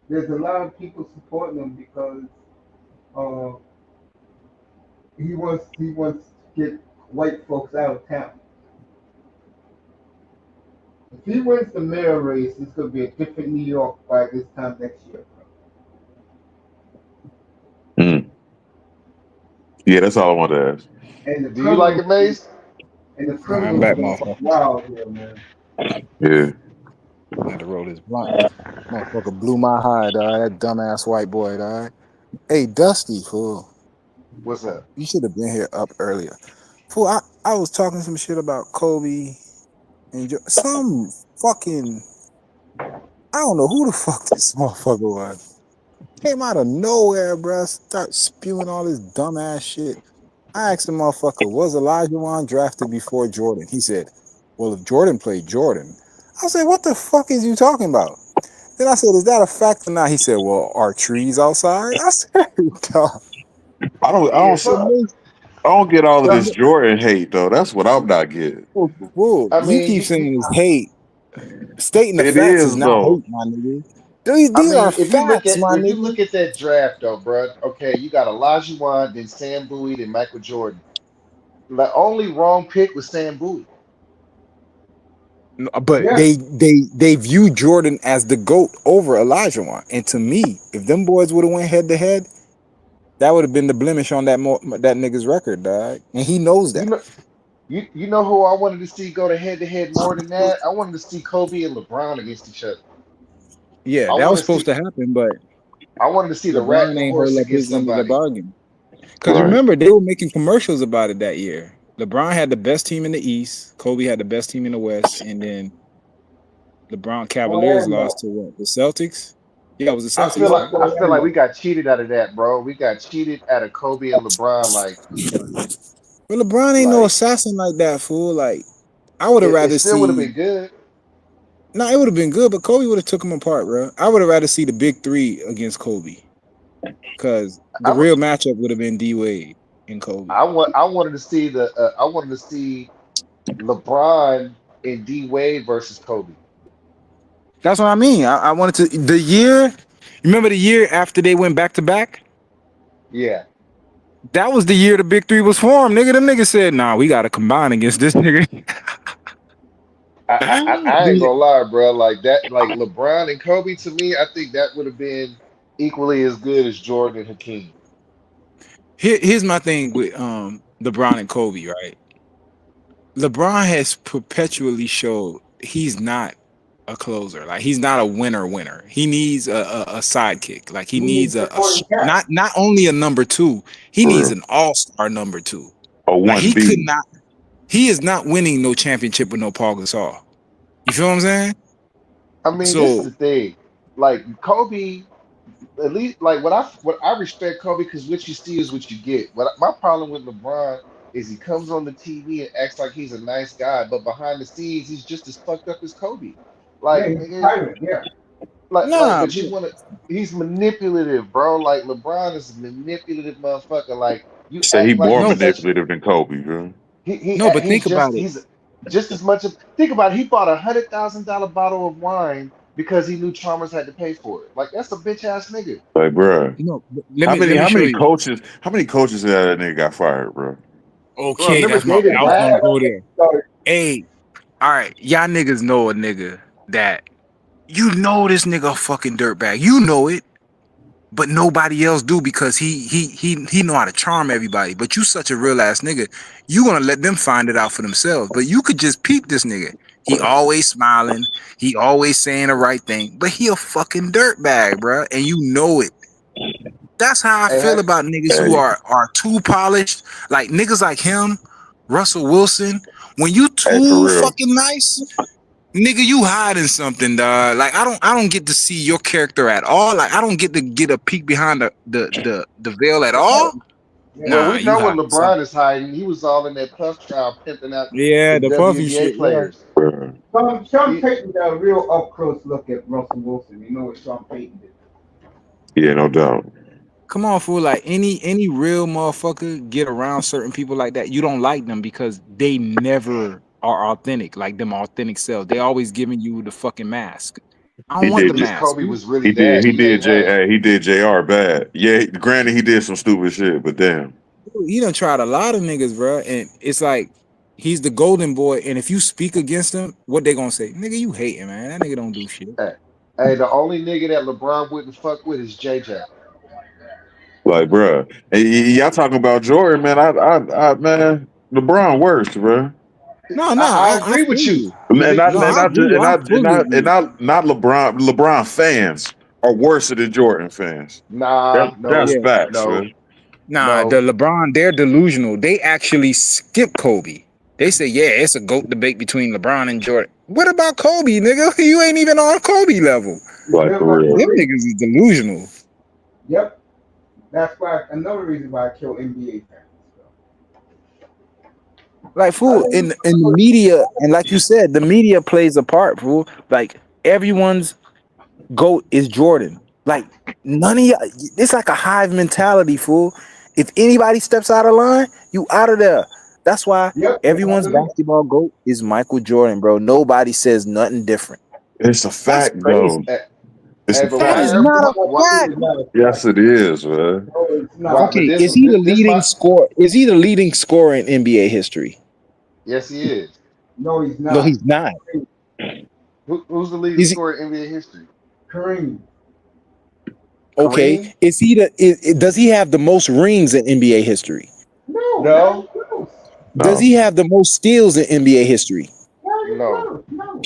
There's a lot of people supporting him because uh, he wants to get white folks out of town. If he wins the mayor race, it's gonna be a different New York by this time next year, bro. Mm. Yeah, that's all I want to ask. And the Do you like criminals it, Mace? and the All right, I'm criminals are back, gonna fuck motherfuckers. wild here, man. Yeah. I had to roll this blunt. Motherfucker blew my high, dog. That dumbass white boy, dog. Hey, Dusty, fool. What's up? You should have been here up earlier. Fool, I was talking some shit about Kobe and some fucking, I don't know who the fuck this motherfucker was. Came out of nowhere, bruh. Start spewing all this dumbass shit. I asked the motherfucker, was Elijah Wan drafted before Jordan? He said, well, if Jordan played Jordan. I said, what the fuck is you talking about? Then I said, is that a fact or not? He said, well, are trees outside? I said, dog. I Yeah, don't So, so I don't get all of So, this Jordan hate though. That's what I'm not getting. whoa, I you mean, keep saying it's hate. Stating the It facts is is not though. hate, my nigga. I These are mean, facts, my if you nigga. look at that draft though, bro. Okay, you got Olajuwon, then Sam Bowie, then Michael Jordan. The only wrong pick was Sam Bowie. But Yeah, they view Jordan as the GOAT over Olajuwon. And to me, if them boys would have went head to head, that would have been the blemish on that nigga's record, dog. And he knows You that. know, you know who I wanted to see go to head more than that? I wanted to see Kobe and LeBron against each other. Yeah, I that want was to supposed see to happen, but I wanted to see the rat and LeBron the ain't horse hold up against his end of the somebody. bargain. Because Right. remember, they were making commercials about it that year. LeBron had the best team in the East, Kobe had the best team in the West, and then LeBron Cavaliers lost Orlando. to what? The Celtics? Yeah, it was the I Celtics, right? feel like we Orlando. got cheated out of that, bro. We got cheated out of Kobe and LeBron. But LeBron ain't no Like assassin like that, fool. Like, I would have it rather still would have see. been good. No, it would have been good, but Kobe would have took him apart, bro. I would have rather see the big three against Kobe, because the I, real matchup would have been D Wade and Kobe. I wanted to see I wanted to see LeBron and D Wade versus Kobe. That's what I mean. I wanted to the year. Remember the year after they went back to back? Yeah, That was the year the big three was formed, nigga. Them niggas said, "Nah, we got to combine against this nigga." I ain't gonna lie, bro. Like that, like LeBron and Kobe to me, I think that would have been equally as good as Jordan and Hakeem. Here's my thing with LeBron and Kobe, right? LeBron has perpetually showed he's not a closer. Like he's not a winner. He needs a sidekick. Like he He needs needs supporting cast. not only a number two, he For needs real. an all-star number two. A Like one B. he is not winning no championship with no Paul Gasol. You feel what I'm saying? I mean, this is So the thing. Like Kobe, at least like what I respect Kobe because what you see is what you get. What my problem with LeBron is he comes on the TV and acts like he's a nice guy, but behind the scenes he's just as fucked up as Kobe. Yeah, Like he's nigga, tyrant. Yeah. nah, but you want to. He's manipulative, bro. Like LeBron is a manipulative motherfucker. Like you Say he act like more no, he's such. manipulative than Kobe, bro. no, but think about it. He's just as much of. Think about it. He bought $100,000 bottle of wine because he knew Chalmers had to pay for it. Like that's a bitch ass nigga. Like, bro. No, let me How show many you. coaches that nigga got fired, bro? Bro, Okay, remember that's my. David I was Blatt? gonna go there. So, Hey, all right, y'all niggas know a nigga that you know this nigga a fucking dirtbag. You know it, but nobody else do because he know how to charm everybody. But you such a real ass nigga, you gonna let them find it out for themselves. But you could just peep this nigga. He always smiling. He always saying the right thing, but he a fucking dirtbag, bro, and you know it. That's how I Hey, feel about niggas who Hey, are too polished. Like niggas like him, Russell Wilson. When you hey, for too real. fucking nice, nigga, you hiding something, dog. Like I don't get to see your character at all. Like I don't get to get a peek behind the veil at yeah, all. yeah. well, Nah, we you know what hiding LeBron something. is hiding. He was all in that puff trial pimping out the Yeah, the puffy WNBA shit. Yeah. players. Bro. Sean He, Payton got a real up close look at Russell Wilson. You know what Sean Payton did. Yeah, no doubt. Come on, fool. Like any real motherfucker get around certain people like that, you don't like them because they never are authentic, like them authentic self. They always giving you the fucking mask. I He don't want you the did. wish mask. Kobe was really He did. that. He ain't lying. He did Jr. bad. Yeah, granted he did some stupid shit, but damn. He done tried a lot of niggas, bro. And it's like he's the golden boy. And if you speak against him, what they gonna say? Nigga, you hating, man. That nigga don't do shit. Hey, hey, the only nigga that LeBron wouldn't fuck with is JJ. Like, bro, y'all talking about Jordan, man? Man, LeBron worse, bro. No, no, I I agree with feel you. you. And No, I agree. I fully agree. not LeBron. LeBron fans are worse than Jordan fans. Nah, That's no, Yeah. facts, no, man. Nah, the no, LeBron, they're delusional. They actually skip Kobe. They say, yeah, it's a GOAT debate between LeBron and Jordan. What about Kobe, nigga? You ain't even on Kobe level. Like for I real. Them agree. niggas is delusional. Yep. That's why another reason why I kill NBA fans. Like, fool, So. in the media, and like you said, the media plays a part, fool. Like, everyone's GOAT is Jordan. Like, none of y'all, it's like a hive mentality, fool. If anybody steps out of line, you out of there. That's why Yep. everyone's basketball GOAT is Michael Jordan, bro. Nobody says nothing different. It's a That's fact, though. crazy. eh, It's Hey, a but That why? is fact. not a Why? fact. It's not a Yes, fact. it is, man. No, it's Why? not. But Okay, is he the leading score? Is he the leading scorer in NBA history? Yes, he is. No, he's No, not. he's not. Who's the leading Is he scorer in NBA history? Kareem. okay? Kareem? Is he does he have the most rings in NBA history? No, not No, even close. Does No, he have the most steals in NBA history? Not even no, close. No.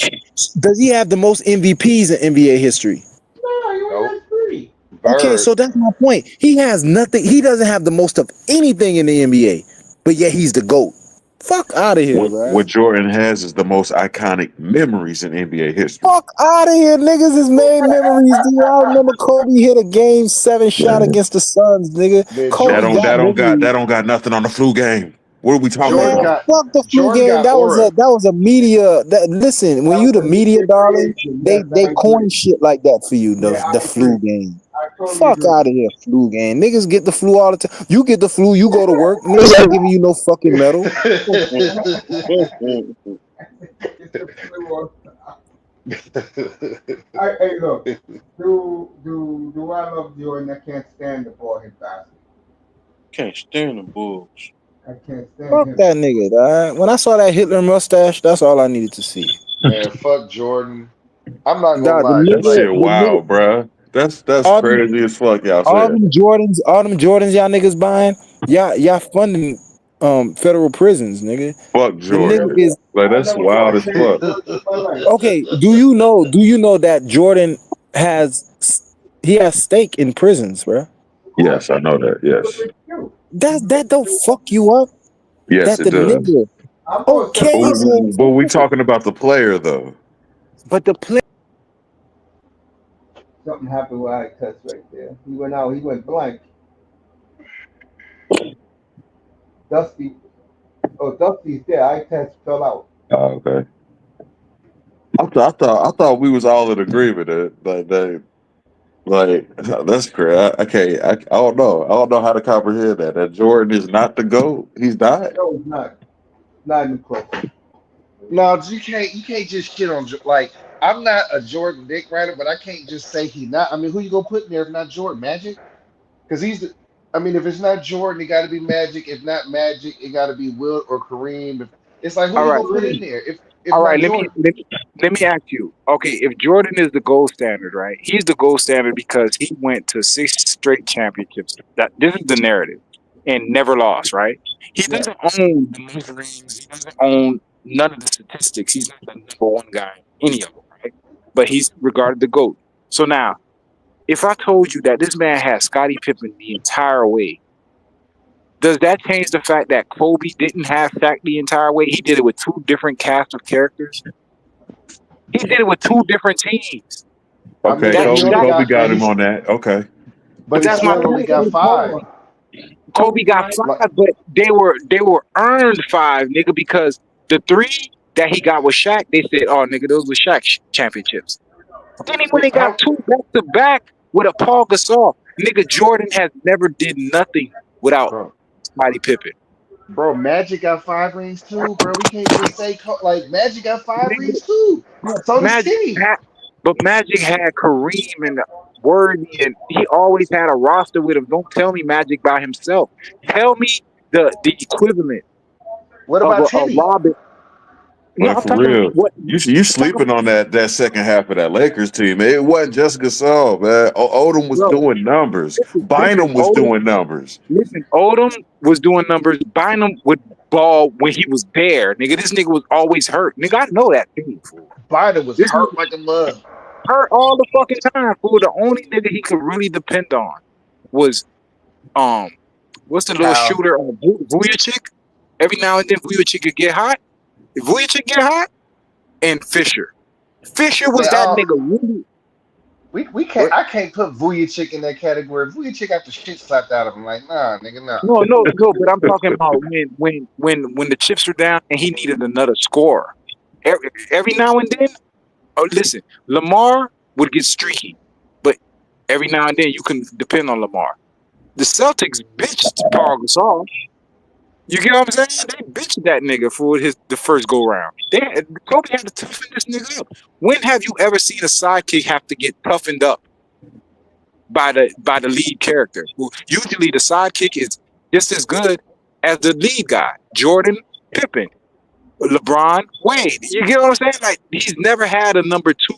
Does he have the most MVPs in NBA history? No, you only nope. has three. Okay, Bird. so that's my point. He has nothing. He doesn't have the most of anything in the NBA, but yet he's the GOAT. Fuck out of here, bro. what Jordan has is the most iconic memories in NBA history. Fuck out of here. Niggas is made memories. Do y'all remember Kobe hit a game 7 shot Man, against the Suns, nigga? Man, Kobe Jordan. got that memories. don't got nothing on the flu game. What are we talking Jordan Man, about? got fuck the flu Jordan game. got aura. That was a media. Listen, when That you was the a media, media darling, creation. Yes, they I coin agree. shit like that for you. Yeah, The I flu agree. game. I totally Fuck agree. out of here, flu game. Niggas get the flu all the time. You get the flu, you go to work. Niggas ain't giving you no fucking medal. It's the flu on. Hey, look. Do I love Jordan? I can't stand the ball hit basket. Can't stand the Bulls. I can't stand Fuck him. that nigga, dog. When I saw that Hitler mustache, that's all I needed to see. Man, fuck Jordan. I'm not gonna Dog, lie. That Like, shit wild, bruh. That's all them, crazy as fuck, y'all said. all them Jordans, y'all niggas buying, y'all funding federal prisons, nigga. Fuck The nigga Jordan. is Like I that's never wild bought a as pair of fuck. Jordans in my life. okay. Do you know that Jordan has stake in prisons, bro? Of course, Yes, I know that. he's a Yes. rich dude. He's a That rich don't dude. fuck you up. Yes, That it the does. nigga. I bought Okay, seven hundred. But we talking about the player though. but the play. Something happened with eye test right there. He went out. He went blank. Dusty. Oh, Dusty's there. Eye test fell out. Oh, okay. I thought we was all in agreement that like that's crazy. I can't. I don't know. I don't know how to comprehend that. That Jordan is not the GOAT. He's not. No, it's not. Not even close. no, you can't just shit on like. I'm not a Jordan dick rider, but I can't just say he not. I mean, who you gonna put in there if not Jordan? Magic? Because he's the. I mean, if it's not Jordan, it got to be Magic. If not Magic, it got to be Wilt or Kareem. It's like who All you right, gonna put in Kareem. there if all right. not Jordan? Let me ask you. Okay, if Jordan is the gold standard, right? He's the gold standard because he went to 6 straight championships. That this is the narrative, and never lost, right? He Yeah. doesn't own the most rings. He doesn't own none of the statistics. He's not the number 1 guy in any of them, right? But he's regarded the goat. So now, if I told you that this man had Scottie Pippen the entire way, does that change the fact that Kobe didn't have Shaq the entire way? He did it with 2 different casts of characters. He did it with 2 different teams. I mean, Okay, but That he only Shaq, Kobe got, got him on that. Okay. but he that's my still only point. got Hold five. on. Kobe got Like, 5, but they were earned 5, nigga, because the 3 that he got with Shaq, they said, "Oh, nigga, those were Shaq championships." Then he went and got how, 2 back to back with a Paul Gasol. Nigga, Jordan has never did nothing without bro? Scottie Pippen. Bro, Magic got 5 rings too, bro. We can't just say like Magic got five Nigga, rings too. So does Magic Kenny. had, but Magic had Kareem and Worthy, and he always had a roster with him. Don't tell me Magic by himself. Tell me the equivalent What of about a Kenny? Robin. No, Like I'm for talking about real, what. you I'm talking sleeping on that second half of that Lakers team. It wasn't just Gasol, man. Odom was bro. doing numbers. Listen, Bynum was Odom. doing numbers. Listen, Odom was doing numbers. Bynum would ball when he was there. Nigga, this nigga was always hurt. Nigga, I know that team, fool. Biden was This hurt nigga like a mug. hurt all the fucking time, fool. The only nigga he could really depend on was um what's the little How? shooter Vujicic? Every now and then Vujicic could get hot. If Vujicic get hot, and Fisher. Fisher was Man, that nigga really. we can't. What? I can't put Vujicic in that category. Vujicic got the shit slapped out of him. Like, nah, nigga, nah. No. But I'm talking about when the chips were down and he needed another scorer. Every now and then. Oh, listen, Lamar would get streaky, but every now and then you can depend on Lamar. The Celtics bitched Paul Gasol. You get what I'm saying? They bitched that nigga for the first go round. Kobe had to toughen this nigga up. When have you ever seen a sidekick have to get toughened up? by the lead character, who usually the sidekick is just as good as the lead guy. Jordan, Pippen, LeBron, Wade. You get what I'm saying? Like, he's never had a number two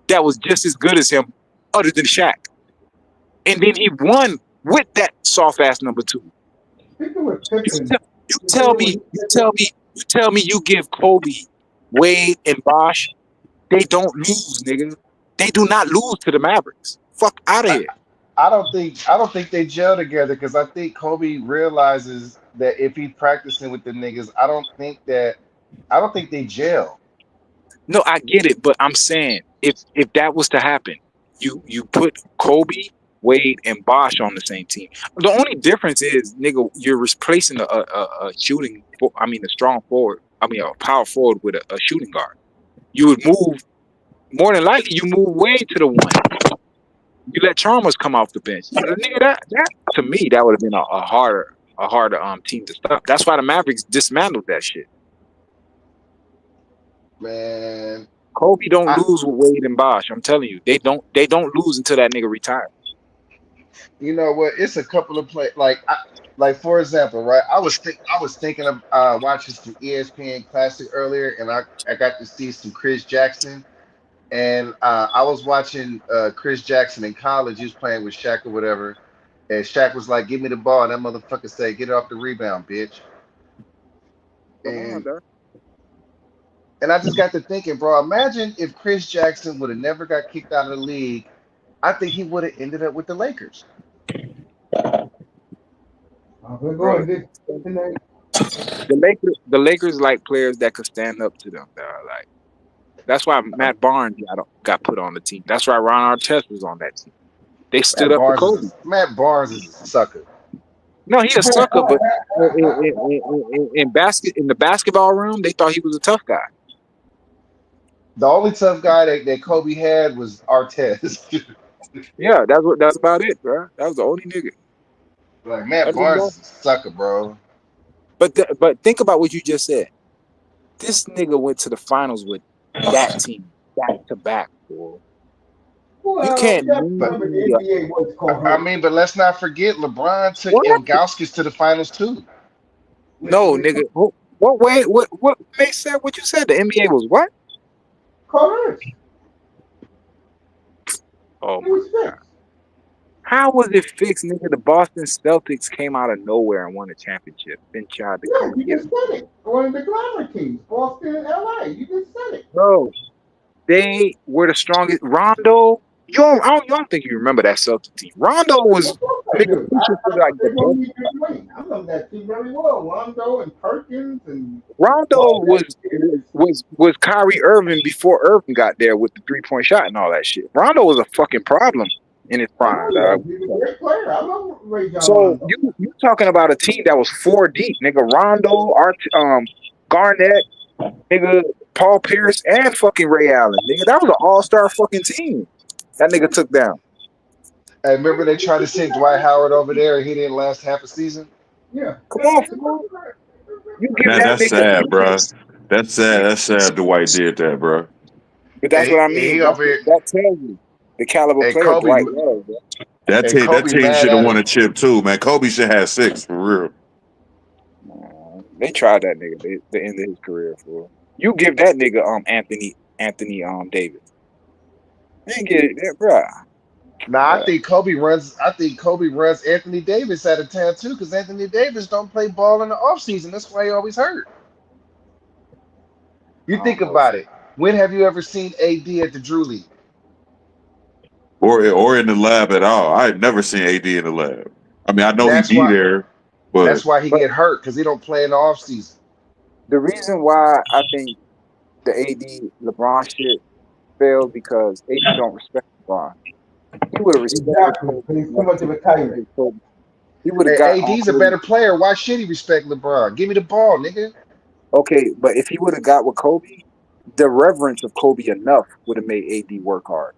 that was just as good as him, other than Shaq. And then he won with that soft ass number two. Speaking with You Pippen, tell, you you tell remember me, when you tell me, you tell me you give Kobe, Wade, and Bosh, they don't lose, nigga. They do not lose to the Mavericks. Fuck out of I, here. I don't think they gel together because I think Kobe realizes that if he's practicing with the niggas, I don't think they gel. No, I get it, but I'm saying if that was to happen, you put Kobe, Wade, and Bosh on the same team. The only difference is, nigga, you're replacing a shooting. I mean, a strong forward. I mean, a power forward with a shooting guard. You would move more than likely. You move Wade to the one. You let Chalmers come off the bench. Nigga, that to me that would have been a harder team to stop. That's why the Mavericks dismantled that shit. Man, Kobe don't I lose with Wade and Bosh. I'm telling you, they don't lose until that nigga retires. you know what? It's a couple of play like for example, right? I was thinking of watching some ESPN Classic earlier, and I got to see some Chris Jackson, and I was watching Chris Jackson in college. He was playing with Shaq or whatever, and Shaq was like, "Give me the ball," and that motherfucker said, "Get it off the rebound, bitch." Come on, And dog. and I just got to thinking, bro. Imagine if Chris Jackson would have never got kicked out of the league. I think he would have ended up with the Lakers. we're Bro, going this tonight. the Lakers like players that could stand up to them. Dog. Like, that's why Matt Barnes got put on the team. That's why Ron Artest was on that team. They stood up to Kobe. Matt Barnes is a sucker. No, he a sucker, but in the basketball room, they thought he was a tough guy. The only tough guy that Kobe had was Artest. Yeah, that's about it, bro. That was the only nigga. Like Matt Other than Barnes that, is a sucker, bro. but think about what you just said. This nigga went to the finals with that team back to back, bro. You Well, can't you got to But name remember the me NBA was called I hurt. mean, but let's not forget LeBron took what? Ilgauskas to the finals too. No, When nigga. What way? What makes sense? What you said? The NBA was what? called hurt, Oh it my was god. fixed. How was it fixed, nigga? The Boston Celtics came out of nowhere and won a championship. Then tried to Yeah, come and you get just them. said it. One of the glamour teams, Boston and LA. You just said it. Bro, they were the strongest. Rondo, you don't think you remember that Celtics team? Rondo was Of course I nigga do. pushing for I like thought the they were going best. to be a good win. I know that team very well. Rondo and Perkins and Rondo all that was shit. was Kyrie Irving before Irving got there with the 3-point shot and all that shit. Rondo was a fucking problem in his I know prime, he was. dog. He's a great player. I love Ray John So Rondo. you talking about a team that was four deep, nigga? Rondo, Garnett, nigga, Paul Pierce, and fucking Ray Allen, nigga. That was an all-star fucking team. That nigga took down. And remember they tried to send Dwight Howard over there, and he didn't last half a season. Yeah. Come on, fool. You give That that that's nigga, sad, bro. That's sad. That's sad. Dwight did that, bro. but that's what I And mean. he over here, That tells you the caliber and player Kobe, Dwight was. Bro. and That Kobe team mad should have at won him. a chip too, man. Kobe should have 6 for real. They tried that nigga the end of his career for. You give that nigga Anthony Davis. They ain't get it, bro. Now I think Kobe runs Anthony Davis out of town too, because Anthony Davis don't play ball in the offseason. That's why he always hurt. You I think don't know. about it. When have you ever seen AD at the Drew League? Or in the lab at all. I had never seen AD in the lab. I mean, I know he That's be why there, that's but why he But get hurt, because he don't play in the offseason. the reason why I think the AD LeBron shit failed because AD don't respect LeBron. He would have respected Exactly. Kobe He's too enough much to of a defend tyrant. his Kobe. He would have And got on AD's a Kobe. better player. Why should he respect LeBron? Give me the ball, nigga. Okay, but if he would have got with Kobe, the reverence of Kobe enough would have made AD work hard.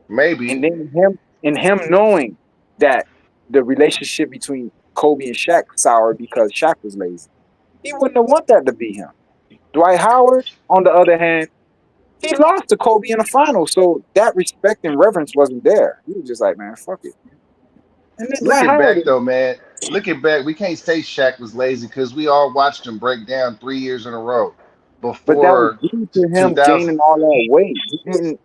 Maybe. And then him knowing that the relationship between Kobe and Shaq soured because Shaq was lazy. He wouldn't have want that to be him. Dwight Howard, on the other hand, He lost to Kobe in the finals, so that respect and reverence wasn't there. He was just like, man, fuck it. And then like Looking how back though, man, looking back, we can't say Shaq was lazy because we all watched him break down 3 years in a row but that was before due to him 2000. gaining all that weight. He didn't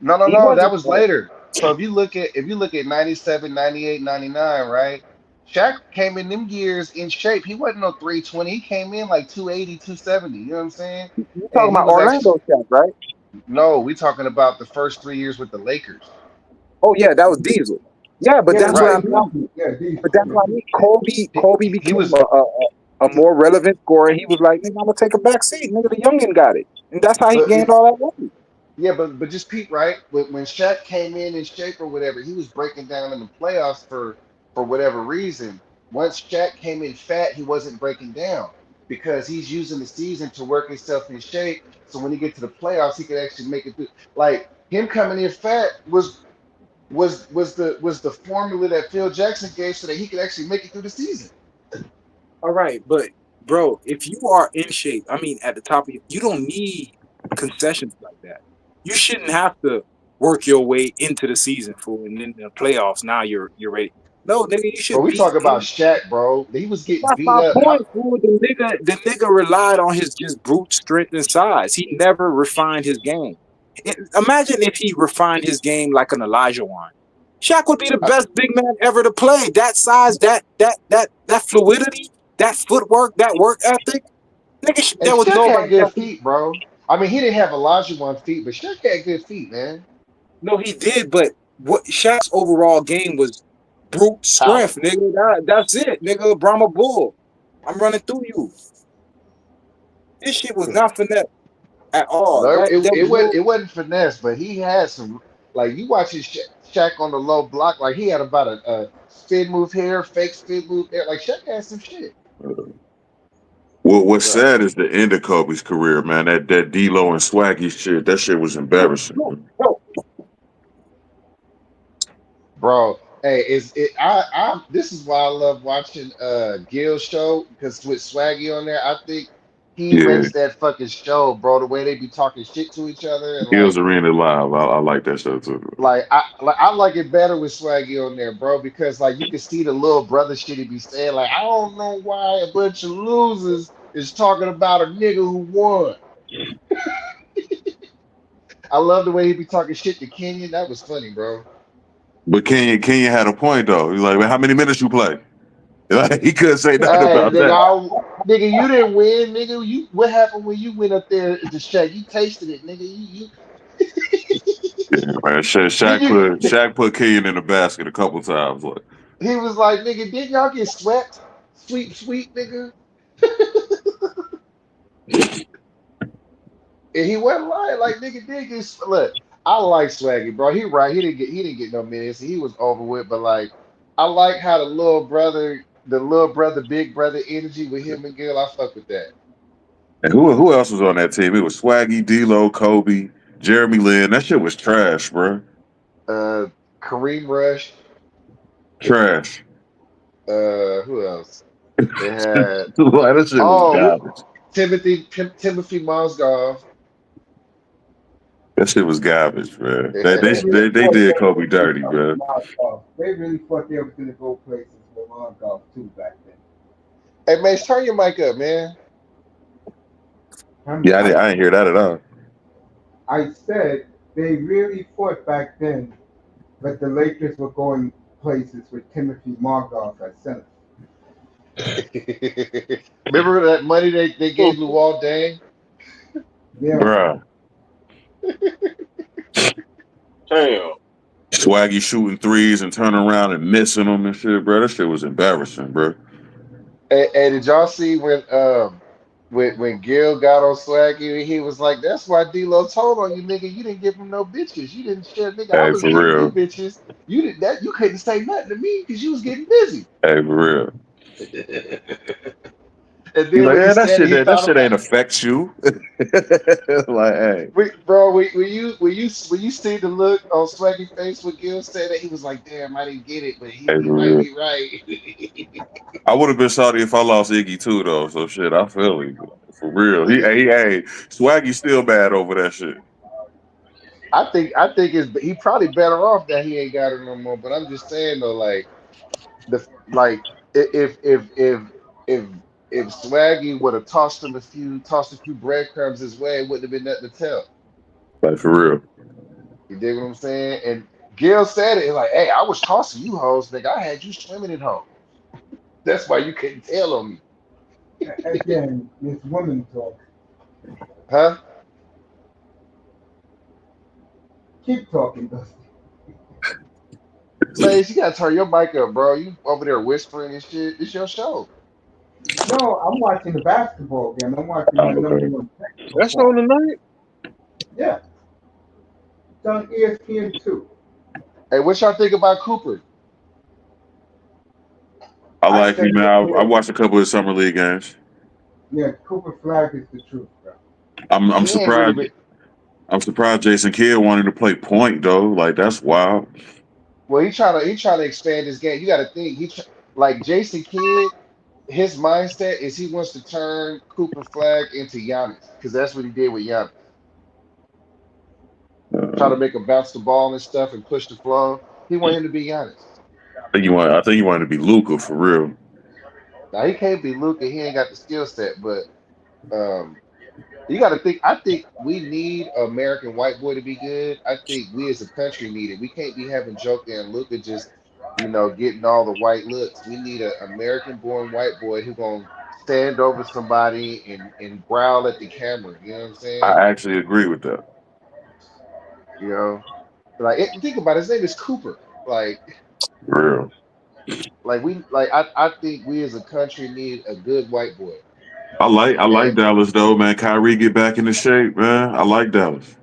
No, no, he no, that wasn't was later. So if you look at 97, 98, 99, right? Shaq came in them years in shape. He wasn't no 320. He came in like 280, 270. You know what I'm saying? you talking And he about was actually Orlando Shaq, right? no, we talking about the first 3 years with the Lakers. Oh yeah, that was Diesel. Yeah, but Yeah, that's what Right. I mean. exactly. Yeah, But Diesel. that's Yeah. what I mean. Kobe He became was a more relevant scorer. He was like, nigga, I'm gonna take a back seat. Nigga, the youngin got it. And that's how he but gained all that weight. yeah, but just Pete, right? When Shaq came in shape or whatever, he was breaking down in the playoffs for whatever reason. Once Shaq came in fat, he wasn't breaking down because he's using the season to work himself in shape. So when he get to the playoffs, he could actually make it through. Like him coming in fat was the formula that Phil Jackson gave so that he could actually make it through the season. All right, but bro, if you are in shape, I mean, at the top of you don't need concessions like that. You shouldn't have to work your way into the season, fool, and then the playoffs. Now you're ready. No, nigga, you But should we be talk about in. Shaq, bro. He was getting That's beat my up. point, fool. The nigga relied on his just brute strength and size. He never refined his game. Imagine if he refined his game like an Elijah Wan. Shaq would be the I- best big man ever to play. That size, that fluidity, that footwork, that work ethic. Nigga, and there was Shaq had nobody good else. feet, bro. I mean, he didn't have Elijah one feet, but Shaq had good feet, man. No, he did, but what Shaq's overall game was brute Power. strength, nigga. That's it, nigga. Brahma Bull. I'm running through you. This shit was not finesse at all. No, That it, there it was wasn't no. it wasn't finesse, but he had some like you watching Shaq on the low block, like he had about a spin move here, fake spin move there. Like Shaq had some shit. What's Right. sad is the end of Kobe's career, man. That D-Lo and Swaggy shit, that shit was embarrassing. Bro, Bro, hey, is it I this is why I love watching Gil's show because with Swaggy on there, I think he Yeah, makes that fucking show, bro, the way they be talking shit to each other and Gills Arena Live. I like that show too. I like it better with Swaggy on there, bro, because like you can see the little brother shit he be saying. Like, I don't know why a bunch of losers is talking about a nigga who won. I love the way he be talking shit to Kenyon. That was funny, bro. But Kenya had a point though. He's like, "Man, how many minutes you play?" Like, he couldn't say nothing Hey, about that. nigga, you didn't win, nigga. You what happened when you went up there to Shaq? You tasted it, nigga. Yeah, man. Did you? Shaq put Kenyon in the basket a couple times. Like, He was like, nigga, didn't y'all get swept? Sweet, nigga. And he wasn't lying. Like nigga did get look. I like Swaggy, bro. He right. He didn't get no minutes. He was over with. But like, I like how the little brother, big brother energy with him and Gil. I fuck with that. and who else was on that team? It was Swaggy, D-Lo, Kobe, Jeremy Lin. That shit was trash, bro. Uh, Kareem Rush. Trash. Who else? They had Like, that shit was oh garbage. Timothy Mozgov. That shit was garbage, bro. They They, they They had really they they fought did Kobe everything dirty, bro. with golf. They really fought everything to go places with golf too back then. hey Mace, turn your mic up, man. I'm, Yeah, I, I didn't hear that at all. I said they really fought back then, but the Lakers were going places with Timothy Margoff at center. Remember that money they gave Luol Deng? Yeah, Bruh. Damn. Swaggy shooting threes and turning around and missing them and shit, bro. That shit was embarrassing, bro. And did y'all see when Gil got on Swaggy, he was like, "That's why D-Lo told on you, nigga. You didn't give him no bitches. You didn't share, nigga. I Hey, was for giving you real. bitches. You did that. You couldn't say nothing to me because you was getting busy." Hey, for real. And He's then like, when he yeah, said it, he that thought shit about ain't affect you. Like, hey, bro. When you see the look on Swaggy face when Gil said that, he was like, "Damn, I didn't get it, but he, hey, he for might real. be right." I would have been sorry if I lost Iggy too, though. So shit, I feel you. For real. Hey, Swaggy's still bad over that shit. I think he probably better off that he ain't got her no more. But I'm just saying though, like like if if if Swaggy would have tossed a few breadcrumbs his way, it wouldn't have been nothing to tell. Like for real. You dig what I'm saying? And Gil said it like, "Hey, I was tossing you hoes, nigga. I had you swimming in hoes. That's why you couldn't tell on me, Again, it's women talk. huh?" Keep talking, Dusty. Blaze, you gotta turn your mic up, bro. You over there whispering and shit. It's your show. No, I'm watching the basketball game. I'm watching my Oh, number okay. one pick That's on perform. tonight. Yeah, it's on ESPN2. Hey, what y'all think about Cooper? I I like said him, man. it I before. watched a couple of summer league games. Yeah, Cooper Flag is the truth, bro. I'm He ain't really surprised. been. I'm surprised Jason Kidd wanted to play point though. Like that's wild. Well, he trying to expand his game. You got to think like Jason Kidd. His mindset is he wants to turn Cooper Flag into Giannis because that's what he did with Giannis. Try to Uh, make him bounce the ball and stuff and push the flow. He want him to be Giannis. I think you wanted to be Luca for real. Now he can't be Luka. He ain't got the skill set, but um, you got to think. I think we need an American white boy to be good. I think we as a country need it. We can't be having Joker and Luka just, getting all the white looks. We need an American-born white boy who gonna stand over somebody and growl at the camera. You know what I'm saying? I actually agree with that. You know, like think about it, his name is Cooper. Like, For real. I think we as a country need a good white boy. I like And Dallas though, man. Kyrie get back into shape, man. I like Dallas.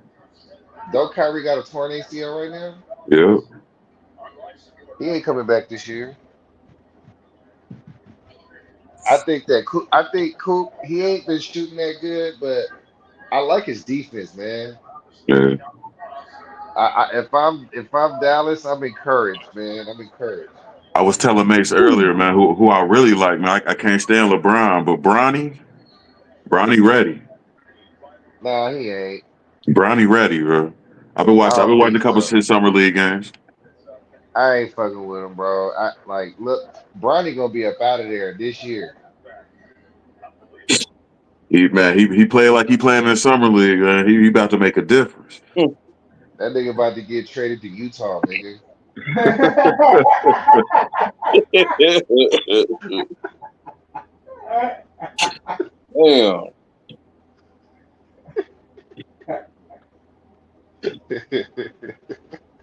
though Kyrie got a torn ACL right now, Yeah. he ain't coming back this year. I think Coop he ain't been shooting that good, but I like his defense, man. Yeah. If I'm Dallas, I'm encouraged, man. I'm encouraged. I was telling Mace earlier, man, who I really like, man. I can't stand LeBron, but Bronny ready. Nah, he ain't. Bronny ready, bro. I I've don't been watching think a couple of so. his summer league games. I ain't fucking with him, bro. Look, Bronny gonna be up out of there this year. He played like he playing in the summer league, man. He about to make a difference. That nigga about to get traded to Utah, nigga. Damn.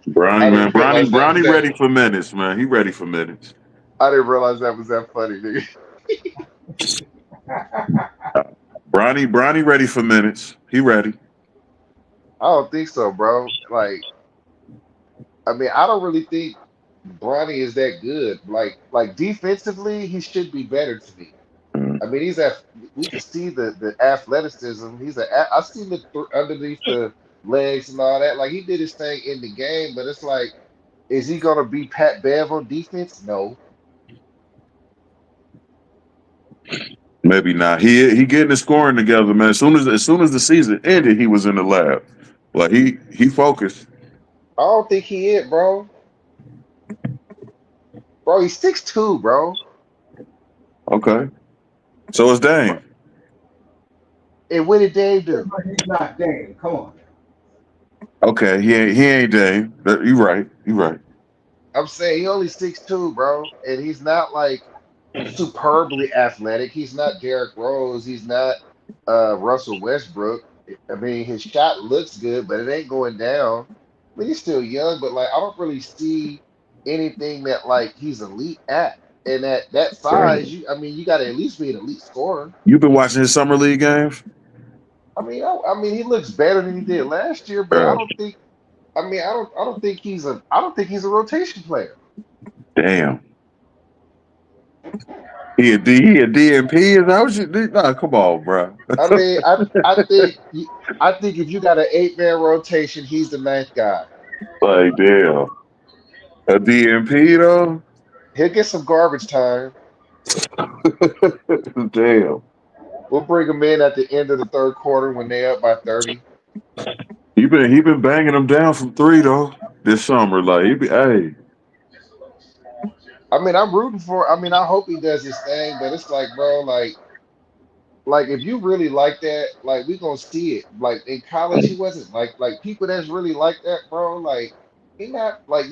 Bronny, I man. didn't realize that was Bronny that. ready for minutes, man. He ready for minutes. I didn't realize that was that funny, nigga. Bronny ready for minutes. He ready. I don't think so, bro. Like, I mean, I don't really think Bronny is that good. Like defensively, he should be better to me. Mm. I mean, we can see the athleticism. I seen the underneath the legs and all that. Like he did his thing in the game, but it's like, is he gonna be Pat Bev on defense? No. Maybe not. He getting the scoring together, man. As soon as the season ended, he was in the lab. Like he focused. I don't think he is, bro. Bro, he's 6'2", bro. Okay. So it's Dame. And what did Dave do? He's not Dame. Come on. Okay, he ain't Dame. You right. You right. I'm saying he only 6'2", bro, and he's not like superbly athletic. He's not Derrick Rose. He's not Russell Westbrook. I mean, his shot looks good, but it ain't going down. I mean, he's still young, but like I don't really see anything that like he's elite at. And at that size, Bro. you got to at least be an elite scorer. You been watching his summer league games? I mean, he looks better than he did last year, but I Bro, don't think. I don't think he's a rotation player. damn. He a DMP? Is that what you did? Nah, come on, bro. I mean, I think if you got an 8-man rotation, he's the ninth guy. Like, damn. A DMP though? He'll get some garbage time. Damn. We'll bring him in at the end of the third quarter when they up by 30. He been banging them down from three though this summer. Like hey, I mean, I'm rooting for. I mean, I hope he does his thing, but it's like, bro, like if you really like that, like we gonna see it. Like in college, he wasn't like people that's really like that, bro. Like he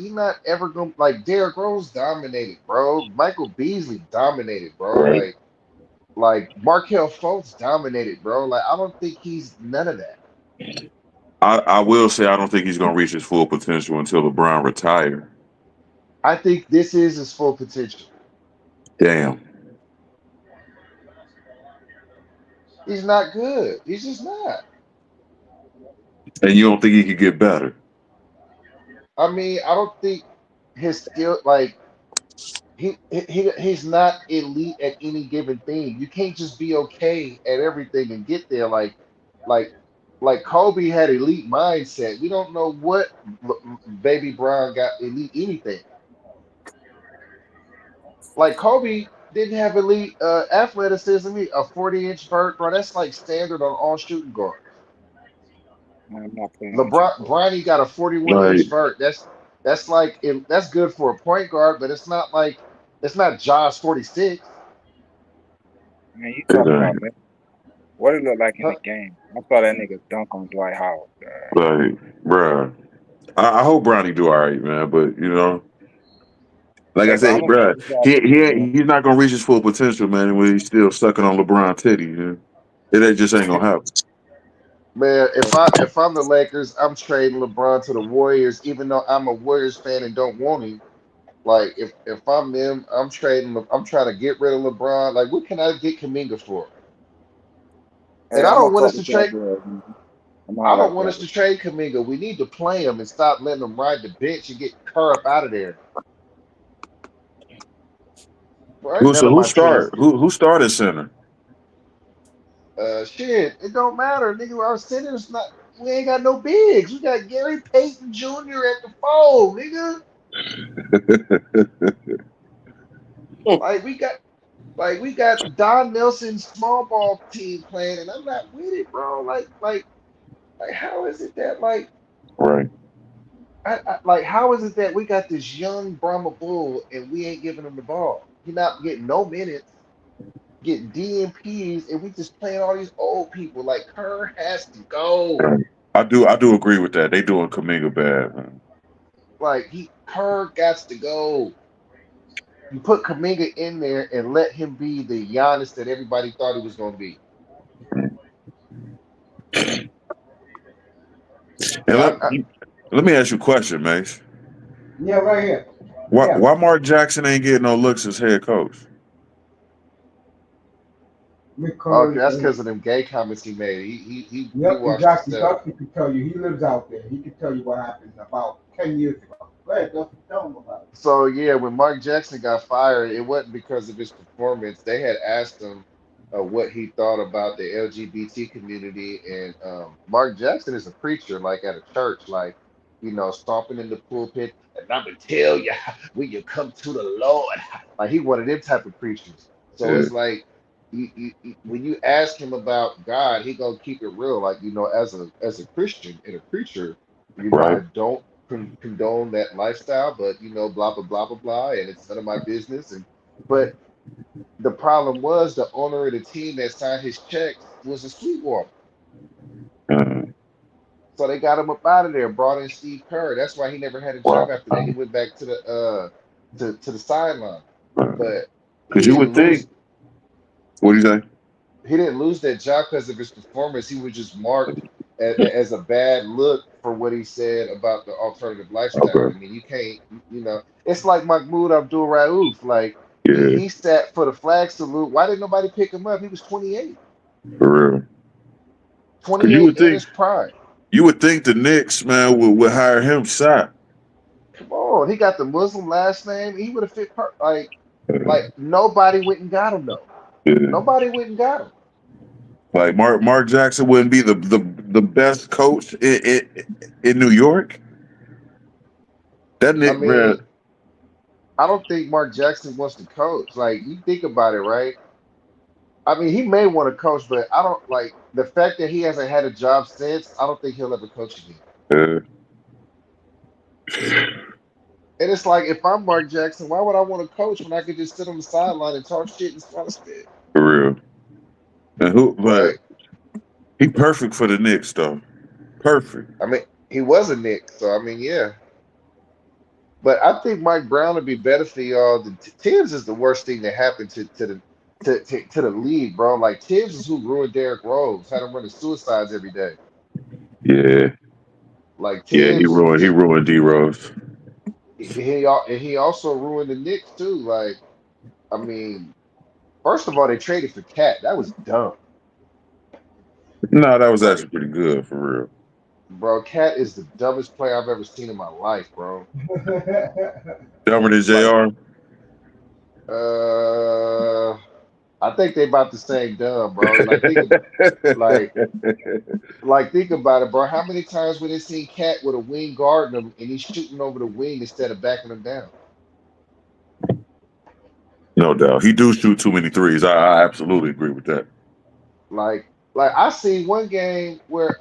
not ever gonna like Derrick Rose dominated, bro. Michael Beasley dominated, bro. right. Like Markel Fultz dominated, bro. Like I don't think he's none of that. I will say I don't think he's gonna reach his full potential until LeBron retire. I think this is his full potential. Damn. He's not good. He's just not. And you don't think he could get better? I mean, I don't think his skill like he's not elite at any given thing. You can't just be okay at everything and get there. Like like Kobe had elite mindset. We don't know what Baby Brown got elite anything. Like Kobe didn't have elite athleticism. A 40-inch vert, bro. That's like standard on all shooting guards. I'm not playing with you, LeBron bro. Bronny got a 41-inch Like, vert. That's like that's good for a point guard, but it's not like it's not Josh 46. Man, you it talking ain't. about me? What it look like in Huh? the game? I saw that nigga dunk on Dwight Howard. Like, bruh. I hope Brownie do all right, man. But like I Hey, but I'm said, gonna say bruh, this out to you, man. he's not gonna reach his full potential, man. When he's still sucking on LeBron titty, it ain't just ain't gonna happen. Man, if I'm the Lakers, I'm trading LeBron to the Warriors, even though I'm a Warriors fan and don't want him. Like if I'm them, I'm trading. I'm trying to get rid of LeBron. Like what can I get Kaminga for? Hey, And I I'm gonna don't want fuck us to with y'all trade. boys, man. I'm gonna I holler don't at want us y'all. to trade Kaminga. We need to play him and stop letting him ride the bench and get Kerr up out of there. Bro, ain't Who none so of who my teams. start? Who started center? Shit, it don't matter, nigga. Our center's not. We ain't got no bigs. We got Gary Payton Jr. at the four, nigga. Like we got, like we got Don Nelson small ball team playing, and I'm not with it, bro. Like how is it that Right. like how is it that we got this young Brahma Bull and we ain't giving him the ball? He not getting no minutes, getting DMPs, and we just playing all these old people. Like Kerr has to go. Right. I do agree with that. They doing Kaminga bad, man. Like Kerr got to go. You put Kaminga in there and let him be the Giannis that everybody thought he was gonna be. And Yeah, let me ask you a question, Mace. Yeah, right here. Why Yeah. why Mark Jackson ain't getting no looks as head coach? oh, Because that's because of them gay comments he made. He yep, watched exactly. himself. Dusty could tell you. He lives out there. He could tell you what happened about 10 years ago. Go ahead, Dusty. Tell him about it. So yeah, when Mark Jackson got fired, it wasn't because of his performance. They had asked him what he thought about the LGBT community, and Mark Jackson is a preacher, like at a church, like stomping in the pulpit, and I'm gonna tell you when you come to the Lord, like he one of them type of preachers. So Yeah, it's like when you ask him about God, he gonna keep it real, like as a Christian and a preacher. I right. don't condone that lifestyle, but blah blah blah blah blah, and it's none of my business. And but the problem was the owner of the team that signed his checks was a Sweetwater, Uh, so they got him up out of there. Brought in Steve Kerr. That's why he never had a job wow. after that. He went back to the to the sideline, but Because he you would didn't think, lose. what do you say? He didn't lose that job because of his performance. He was just marked as a bad look for what he said about the alternative lifestyle. I Okay. mean, you can't, it's like Mahmoud Abdul Rauf. Like Yeah, he sat for the flag salute. Why didn't nobody pick him up? He was 28, for real. Because 28 in his prime. you would think the Knicks, man, would hire him shot. Come on, he got the Muslim last name. He would have fit like nobody went and got him though. Yeah. Nobody went and got him. Like Mark Jackson wouldn't be the best coach in New York. That I Nick, man. mean, I don't think Mark Jackson wants to coach. Like you think about it, right? I mean, he may want to coach, but I don't like the fact that he hasn't had a job since. I don't think he'll ever coach again. Uh, And it's like if I'm Mark Jackson, why would I want to coach when I could just sit on the sideline and talk shit and smile spit? for real. And who? But Like, he perfect for the Knicks though. Perfect. I mean, he was a Nick, so I mean, yeah. But I think Mike Brown would be better for y'all. Tibbs is the worst thing that happened to the league, bro. Like Tibbs is who ruined Derrick Rose, had him running suicides every day. Yeah. Like Yeah. He Tibbs, ruined. He ruined D Rose. he also ruined the Knicks too. Like, I mean, first of all, they traded for Cat. That was dumb. No, that was Like, actually pretty good for real. bro, Cat is the dumbest player I've ever seen in my life, bro. Dumber than Like, Jr. uh, I think they about the same dumb, bro. Like, think about it, bro. How many times would they seen Cat with a wing guarding him and he's shooting over the wing instead of backing him down? No doubt. He do shoot too many threes. I absolutely agree with that. Like I seen one game where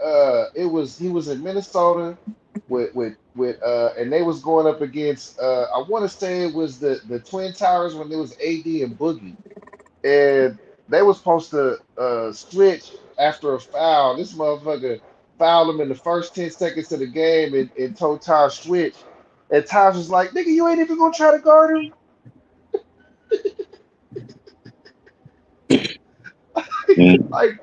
he was in Minnesota with and they was going up against I want to say it was the Twin Towers when there was AD and Boogie, and they was supposed to switch after a foul. This motherfucker fouled him in the first 10 seconds of the game and told Taj switch. And Taj was like, "Nigga, you ain't even gonna try to guard him." Mm. Like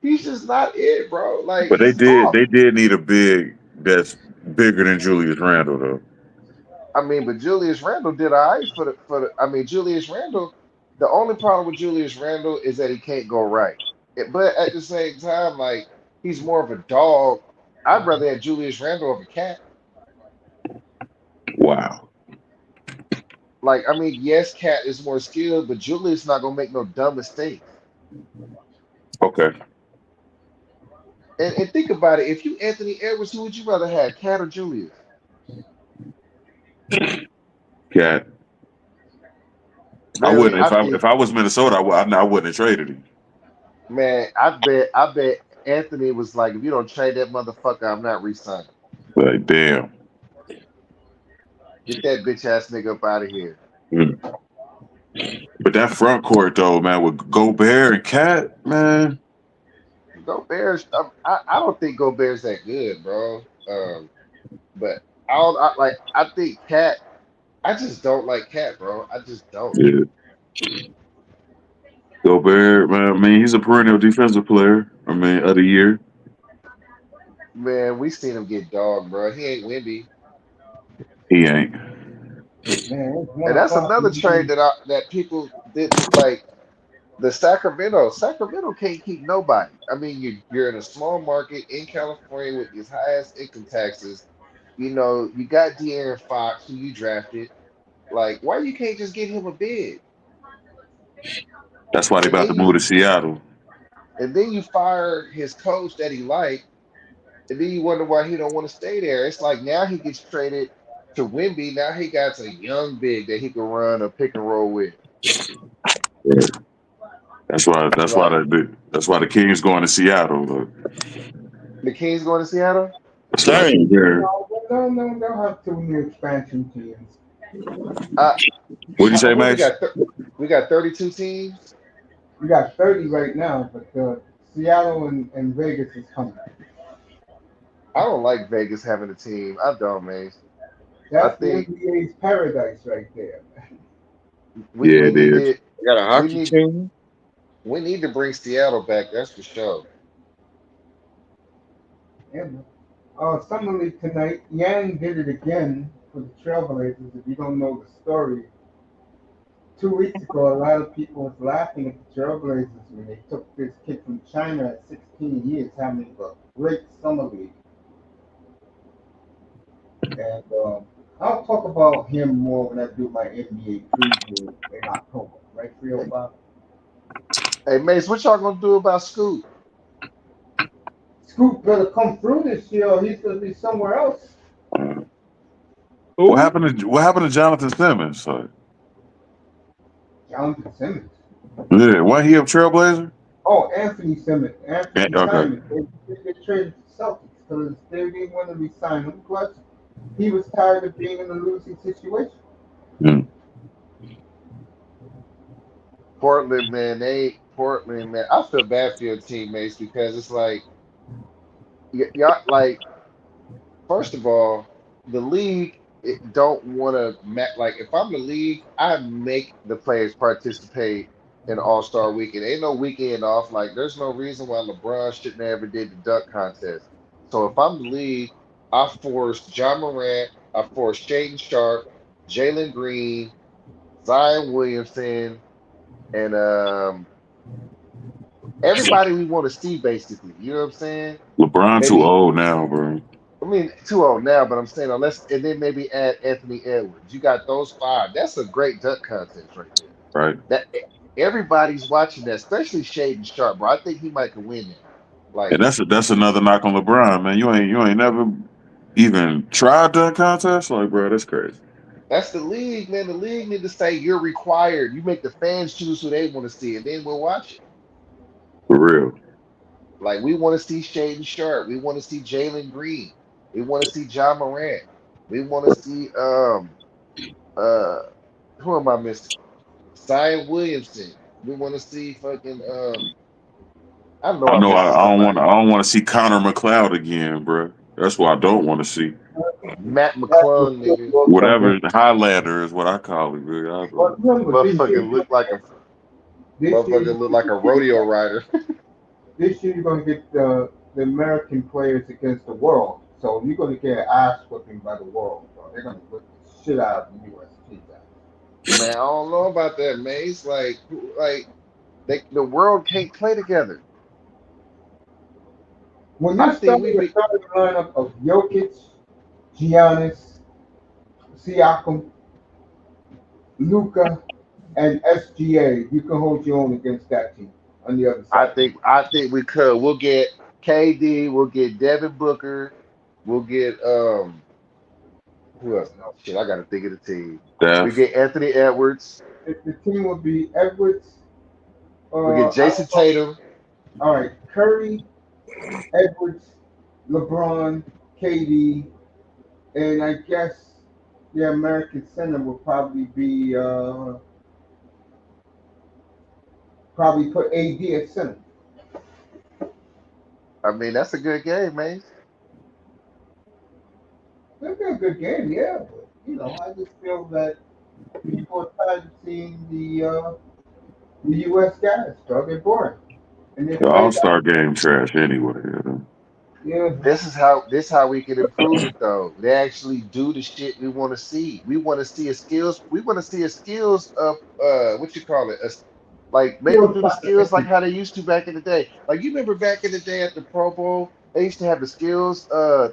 he's just not it, bro. Like But they he's did. soft. They did need a big that's bigger than Julius Randle though. I mean, but Julius Randle did all right I mean, Julius Randle, the only problem with Julius Randle is that he can't go right. But at the same time, like he's more of a dog. I'd rather have Julius Randle over Cat. Wow. Like, I mean, yes, Cat is more skilled, but Julius not gonna make no dumb mistakes. Okay. And think about it. If you Anthony Edwards, who would you rather have, Cat or Julius? Cat. I Really? wouldn't if I was Minnesota. I wouldn't have traded him. Man, I bet Anthony was like, if you don't trade that motherfucker, I'm not re-signing. Like damn. Get that bitch ass nigga up out of here. Mm. But that front court though, man, with Gobert and Cat, man. Gobert's. I don't think Gobert's that good, bro. But I think Cat. I just don't like Cat, bro. I just don't. Yeah. Gobert, man. I mean, he's a perennial defensive player. I mean, of the year. Man, we seen him get dogged, bro. He ain't Wimby, He ain't. Man, it's and one that's o'clock. another trade that people didn't like. The Sacramento can't keep nobody. I mean, you're in a small market in California with these highest income taxes. You know, you got De'Aaron Fox, who you drafted. Like, why you can't just get him a bid? That's why they And about then to move you to Seattle. and then you fire his coach that he liked, and then you wonder why he don't want to stay there. It's like now he gets traded to Wimby. Now he got a young big that he can run a pick and roll with. Yeah. That's why. Like That's why the Kings going to Seattle. Look. the Kings going to Seattle. That's what I keep hearing. No, they'll have two new expansion teams. Uh, What'd you say, what Max? we got 32 teams. We got 30 right now, but Seattle and Vegas is coming. I don't like Vegas having a team. I don't, man. I That's the think NBA's paradise right there. Yeah, we it need is. to You got a we hockey need team? we need to bring Seattle back. That's for sure. Yeah, man. Summer League tonight. Yang did it again for the Trailblazers. If you don't know the story, 2 weeks ago, a lot of people was laughing at the Trailblazers when they took this kid from China at 16 years, having a great summer league. And I'll talk about him more when I do my NBA preview in October, right, 305? Hey, Mace, what y'all gonna do about Scoot? Scoop better come through this year or he's going to be somewhere else. Uh, Who? what happened to Jonathan Simmons? Jonathan Simmons. Yeah, wasn't he a Trailblazer? Oh, Anthony Simmons, Anthony Okay. Simon. They traded the Celtics because they didn't want to resign him. Plus, he was tired of being in a losing situation. Mm. Portland, man. I feel bad for your teammates because it's like y'all like first of all, the league don't want to like if I'm the league, I make the players participate in All Star Weekend. Ain't no weekend off. Like there's no reason why LeBron shouldn't have ever did the dunk contest. So if I'm the league, I forced John Morant, I forced Shaden Sharp, Jalen Green, Zion Williamson, and everybody we want to see basically. You know what I'm saying? LeBron too Maybe old now, bro. I mean, too old now, but I'm saying unless and then maybe add Anthony Edwards. You got those five. That's a great dunk contest right there. Right. That everybody's watching that, especially Shaden Sharp, bro. I think he might could win that. And Like that's another knock on LeBron, man. You ain't never even tried that contest, like, bro. That's crazy that's the league, man. The league need to say you're required. You make the fans choose who they want to see, and then we'll watch it. for real. Like we want to see Shaden Sharp. We want to see Jalen Green. We want to see John Morant. We want to see uh who am I missing? Zion Williamson. We want to see fucking I know I I'm know missing I somebody. don't want to see Connor McLeod again, bro. That's what I don't want to see. Matt That's what McClung, nigga. will come in. Whatever Highlander is what I call it, bro. But remember, Motherfucker look like a this year, motherfucker look like a rodeo rider. this year you're going to get the American players against the world. So you're going to get ass whipping by the world, bro. They're going to whip the shit out of the U.S. team. Man, I don't know about that, man. It's like the world can't play together. When I you're think we starting a be starting lineup of Jokic, Giannis, Siakam, Luca, and SGA, you can hold your own against that team on the other side. I think we could. We'll get KD, we'll get Devin Booker, we'll get who else? Shit, I gotta think of the team. We Steph. get Anthony Edwards, The team will be Edwards. we get I Jason don't know. Tatum. All right, Curry, Edwards, LeBron, KD, and I guess the American center will probably be probably put AD at center. I mean, that's a good game, man. It'll be a good game, yeah. But I just feel that people are tired of seeing the U.S. guys, bro. They're boring, and they The play All it out. Star game trash anyway. You know? Yeah, This how we can improve it though. They actually do the shit we want to see. We want to see a skills. We want to see a skills of what you call it? Like make them skills do the skills like competition. how they used to back in the day. Like you remember back in the day at the Pro Bowl, they used to have the skills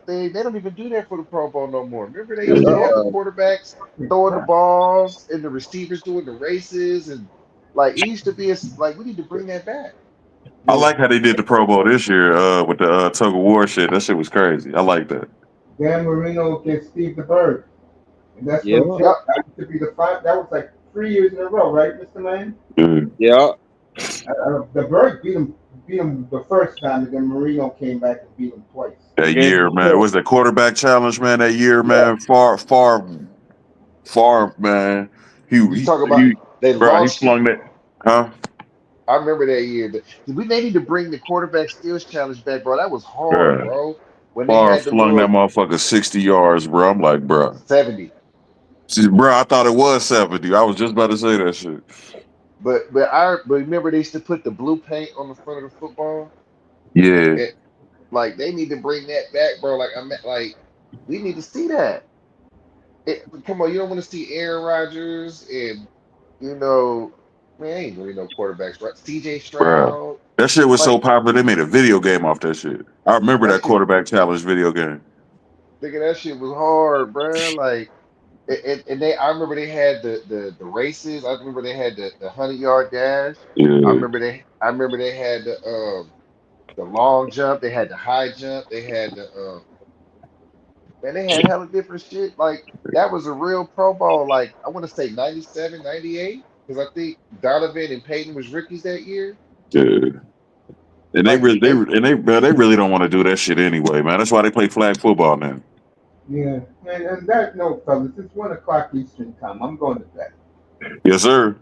thing. They don't even do that for the Pro Bowl no more. Remember they used to have the Oh, quarterbacks throwing the crap. balls and the receivers doing the races and like it used to be like we need to bring that back. I Yo, like how they did the Pro Bowl this year with the tug of war shit. That shit was crazy. I like that. Dan Marino against Steve the Bird, and that's no Yeah, Yep. joke. That used to be the five. That was like 3 years in a row, right, Mr. Man? Mm. yeah. The Bird beat him the first time, and then Marino came back and beat him twice. That And year, man. Was the quarterback challenge, man? That year, Yeah, man. Far, man. You talk about they Bro, he lost it. flung that, huh? I remember that year. They need to bring the quarterback skills challenge back, bro. That was hard, Yeah. bro. When they Far had the flung that little motherfucker 60 yards, bro. I'm like, bro. 70. See, bro, I thought it was 70. I was just about to say that shit. But remember they used to put the blue paint on the front of the football? Yeah, It, like they need to bring that back, bro. Like like we need to see that. Come on, you don't want to see Aaron Rodgers and you know, man, ain't really no quarterbacks, right? CJ bro. Stroud. That shit was so Like popular, they made a video game off that shit. I remember that that shit, quarterback challenge video game. thinking that shit was hard, bro. Like and they I remember they had the races. I remember they had the 100-yard dash. Yeah, I remember they had the long jump, they had the high jump, they had the man, they had hella different shit. Like that was a real Pro Bowl, like I want to say 97, 98. because I think Donovan and Peyton was rookies that year. Yeah. And they Like really, they, they really don't want to do that shit anyway, man. That's why they play flag football now. Yeah. And that note, fellas, it's 1 o'clock Eastern time. I'm going to bed. Yes, sir.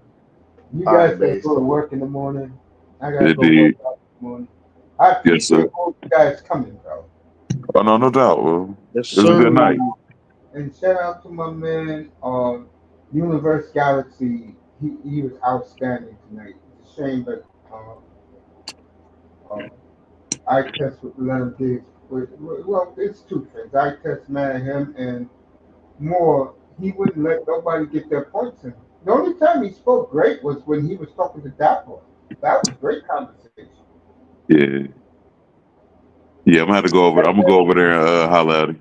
You all guys right, gotta man. go to work in the morning. I gotta go work Indeed. out in the morning. I Yes, sir. appreciate all you guys coming, bro. Oh, no, no doubt. Well, Yes, it was a sir. good night. And shout out to my man, Universe Galaxy. He was outstanding tonight. It's a shame that uh, I test with Leonard Diggs. Well, it's two things. I test mad at him and more. He wouldn't let nobody get their points in. The only time he spoke great was when he was talking to Dapper. That was great conversation. Yeah. Yeah, I'm gonna have to go over. I'm gonna go over there and holler at him.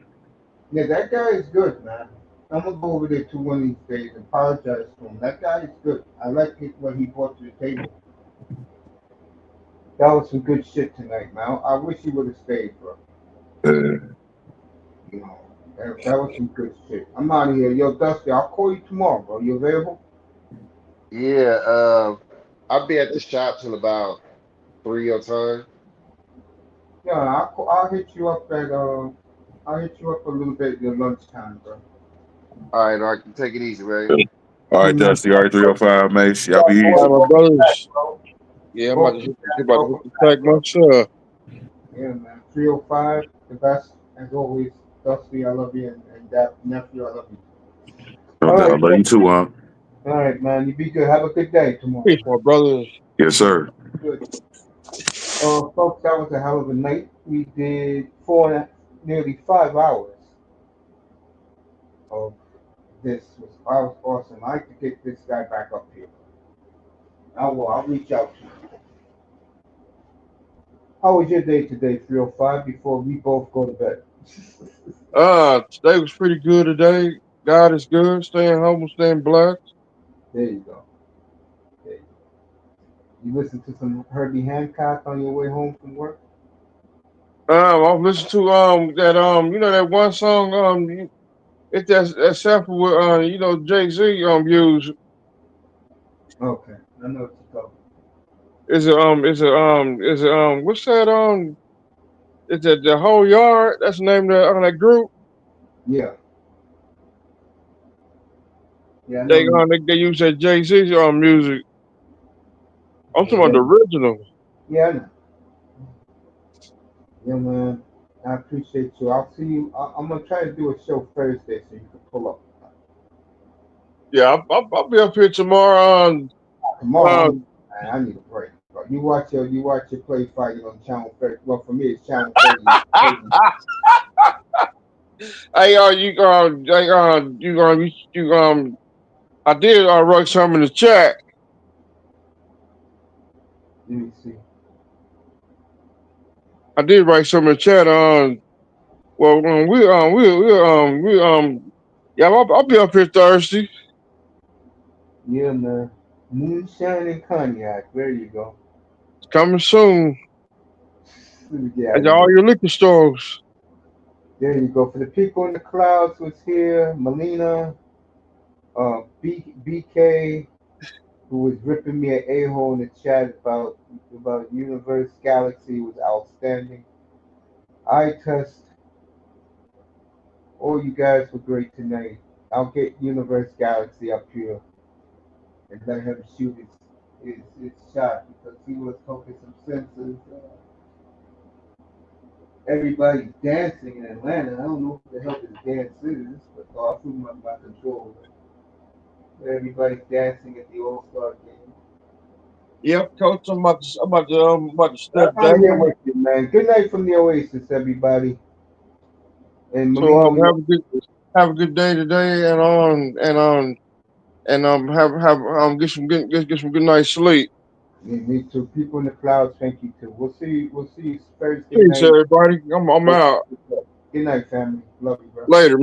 Yeah, that guy is good, man. I'm gonna go over there too one of these days and apologize to him. That guy is good. I like it, what he brought to the table. That was some good shit tonight, man. I wish he would have stayed, bro. Uh, You know, that was some good shit. I'm out of here. Yo, Dusty, I'll call you tomorrow, bro. You available? Yeah, I'll be at the shop till about 3 your time. Yeah, I'll hit you up at I'll hit you up a little bit at your lunchtime, bro. All right, take it easy, man. all right, Good night. Dusty. All right, 305, Mace. Y'all be All right, easy. my brothers. Bro. Yeah, I'm about to Welcome hit, back. about to hit Welcome the back, track bro. myself. Yeah, man. 305, the best as always. Dusty, I love you, and that nephew, I love you. No All right, doubt. Love you too, huh? all right, man. You be good. Have a good day tomorrow. Peace, my brothers. Yes, sir. Good. Folks, that was a hell of a night. We did nearly 5 hours of this. I was awesome. I like to get this guy back up here. I'll reach out to you. How was your day today, 305, before we both go to bed? Today was pretty good today. God is good. Staying humble, staying blessed. There you go. There you go. You listen to some Herbie Hancock on your way home from work? I've listened to that that one song it's that sample with Jay-Z used. Okay, I know what you're talking. What's that is that the whole yard? That's the name of that group. Yeah, yeah, I know. They use that Jay-Z music. I'm talking about Yeah, the original. yeah, I know. Yeah, man. I appreciate you. I'll see you. I'm gonna try to do a show Thursday so you can pull up. Yeah, I'll be up here tomorrow. Tomorrow, Um, I need a break. Bro. You watch your play fighting on channel 30. Well, for me, it's channel 30. 30. hey, I did write something in the chat. Let me see. I did write something in the chat. Well, yeah, I'll be up here Thursday. Yeah, man. Moonshine and cognac. There you go. It's coming soon Let me get out at of all here. your liquor stores. There you go. For the people in the clouds was here, Melina, BK, who was ripping me an a-hole in the chat about Universe Galaxy was outstanding. I test. All you guys were great tonight. I'll get Universe Galaxy up here and let him shoot his shot because he was talking some senses. Everybody's dancing in Atlanta. I don't know what the hell this dance is, but I'll put my control. Everybody's dancing at the All Star game. Yep, coach. I'm about to I'm step out of here down. with you, man. Good night from the Oasis, everybody. And So Melina, we love have a good day today, and get some good night's sleep. you. Me too. People in the clouds, thank you too. We'll see you Thursday Peace, night. everybody. I'm out Good night, family. Love you, bro. later.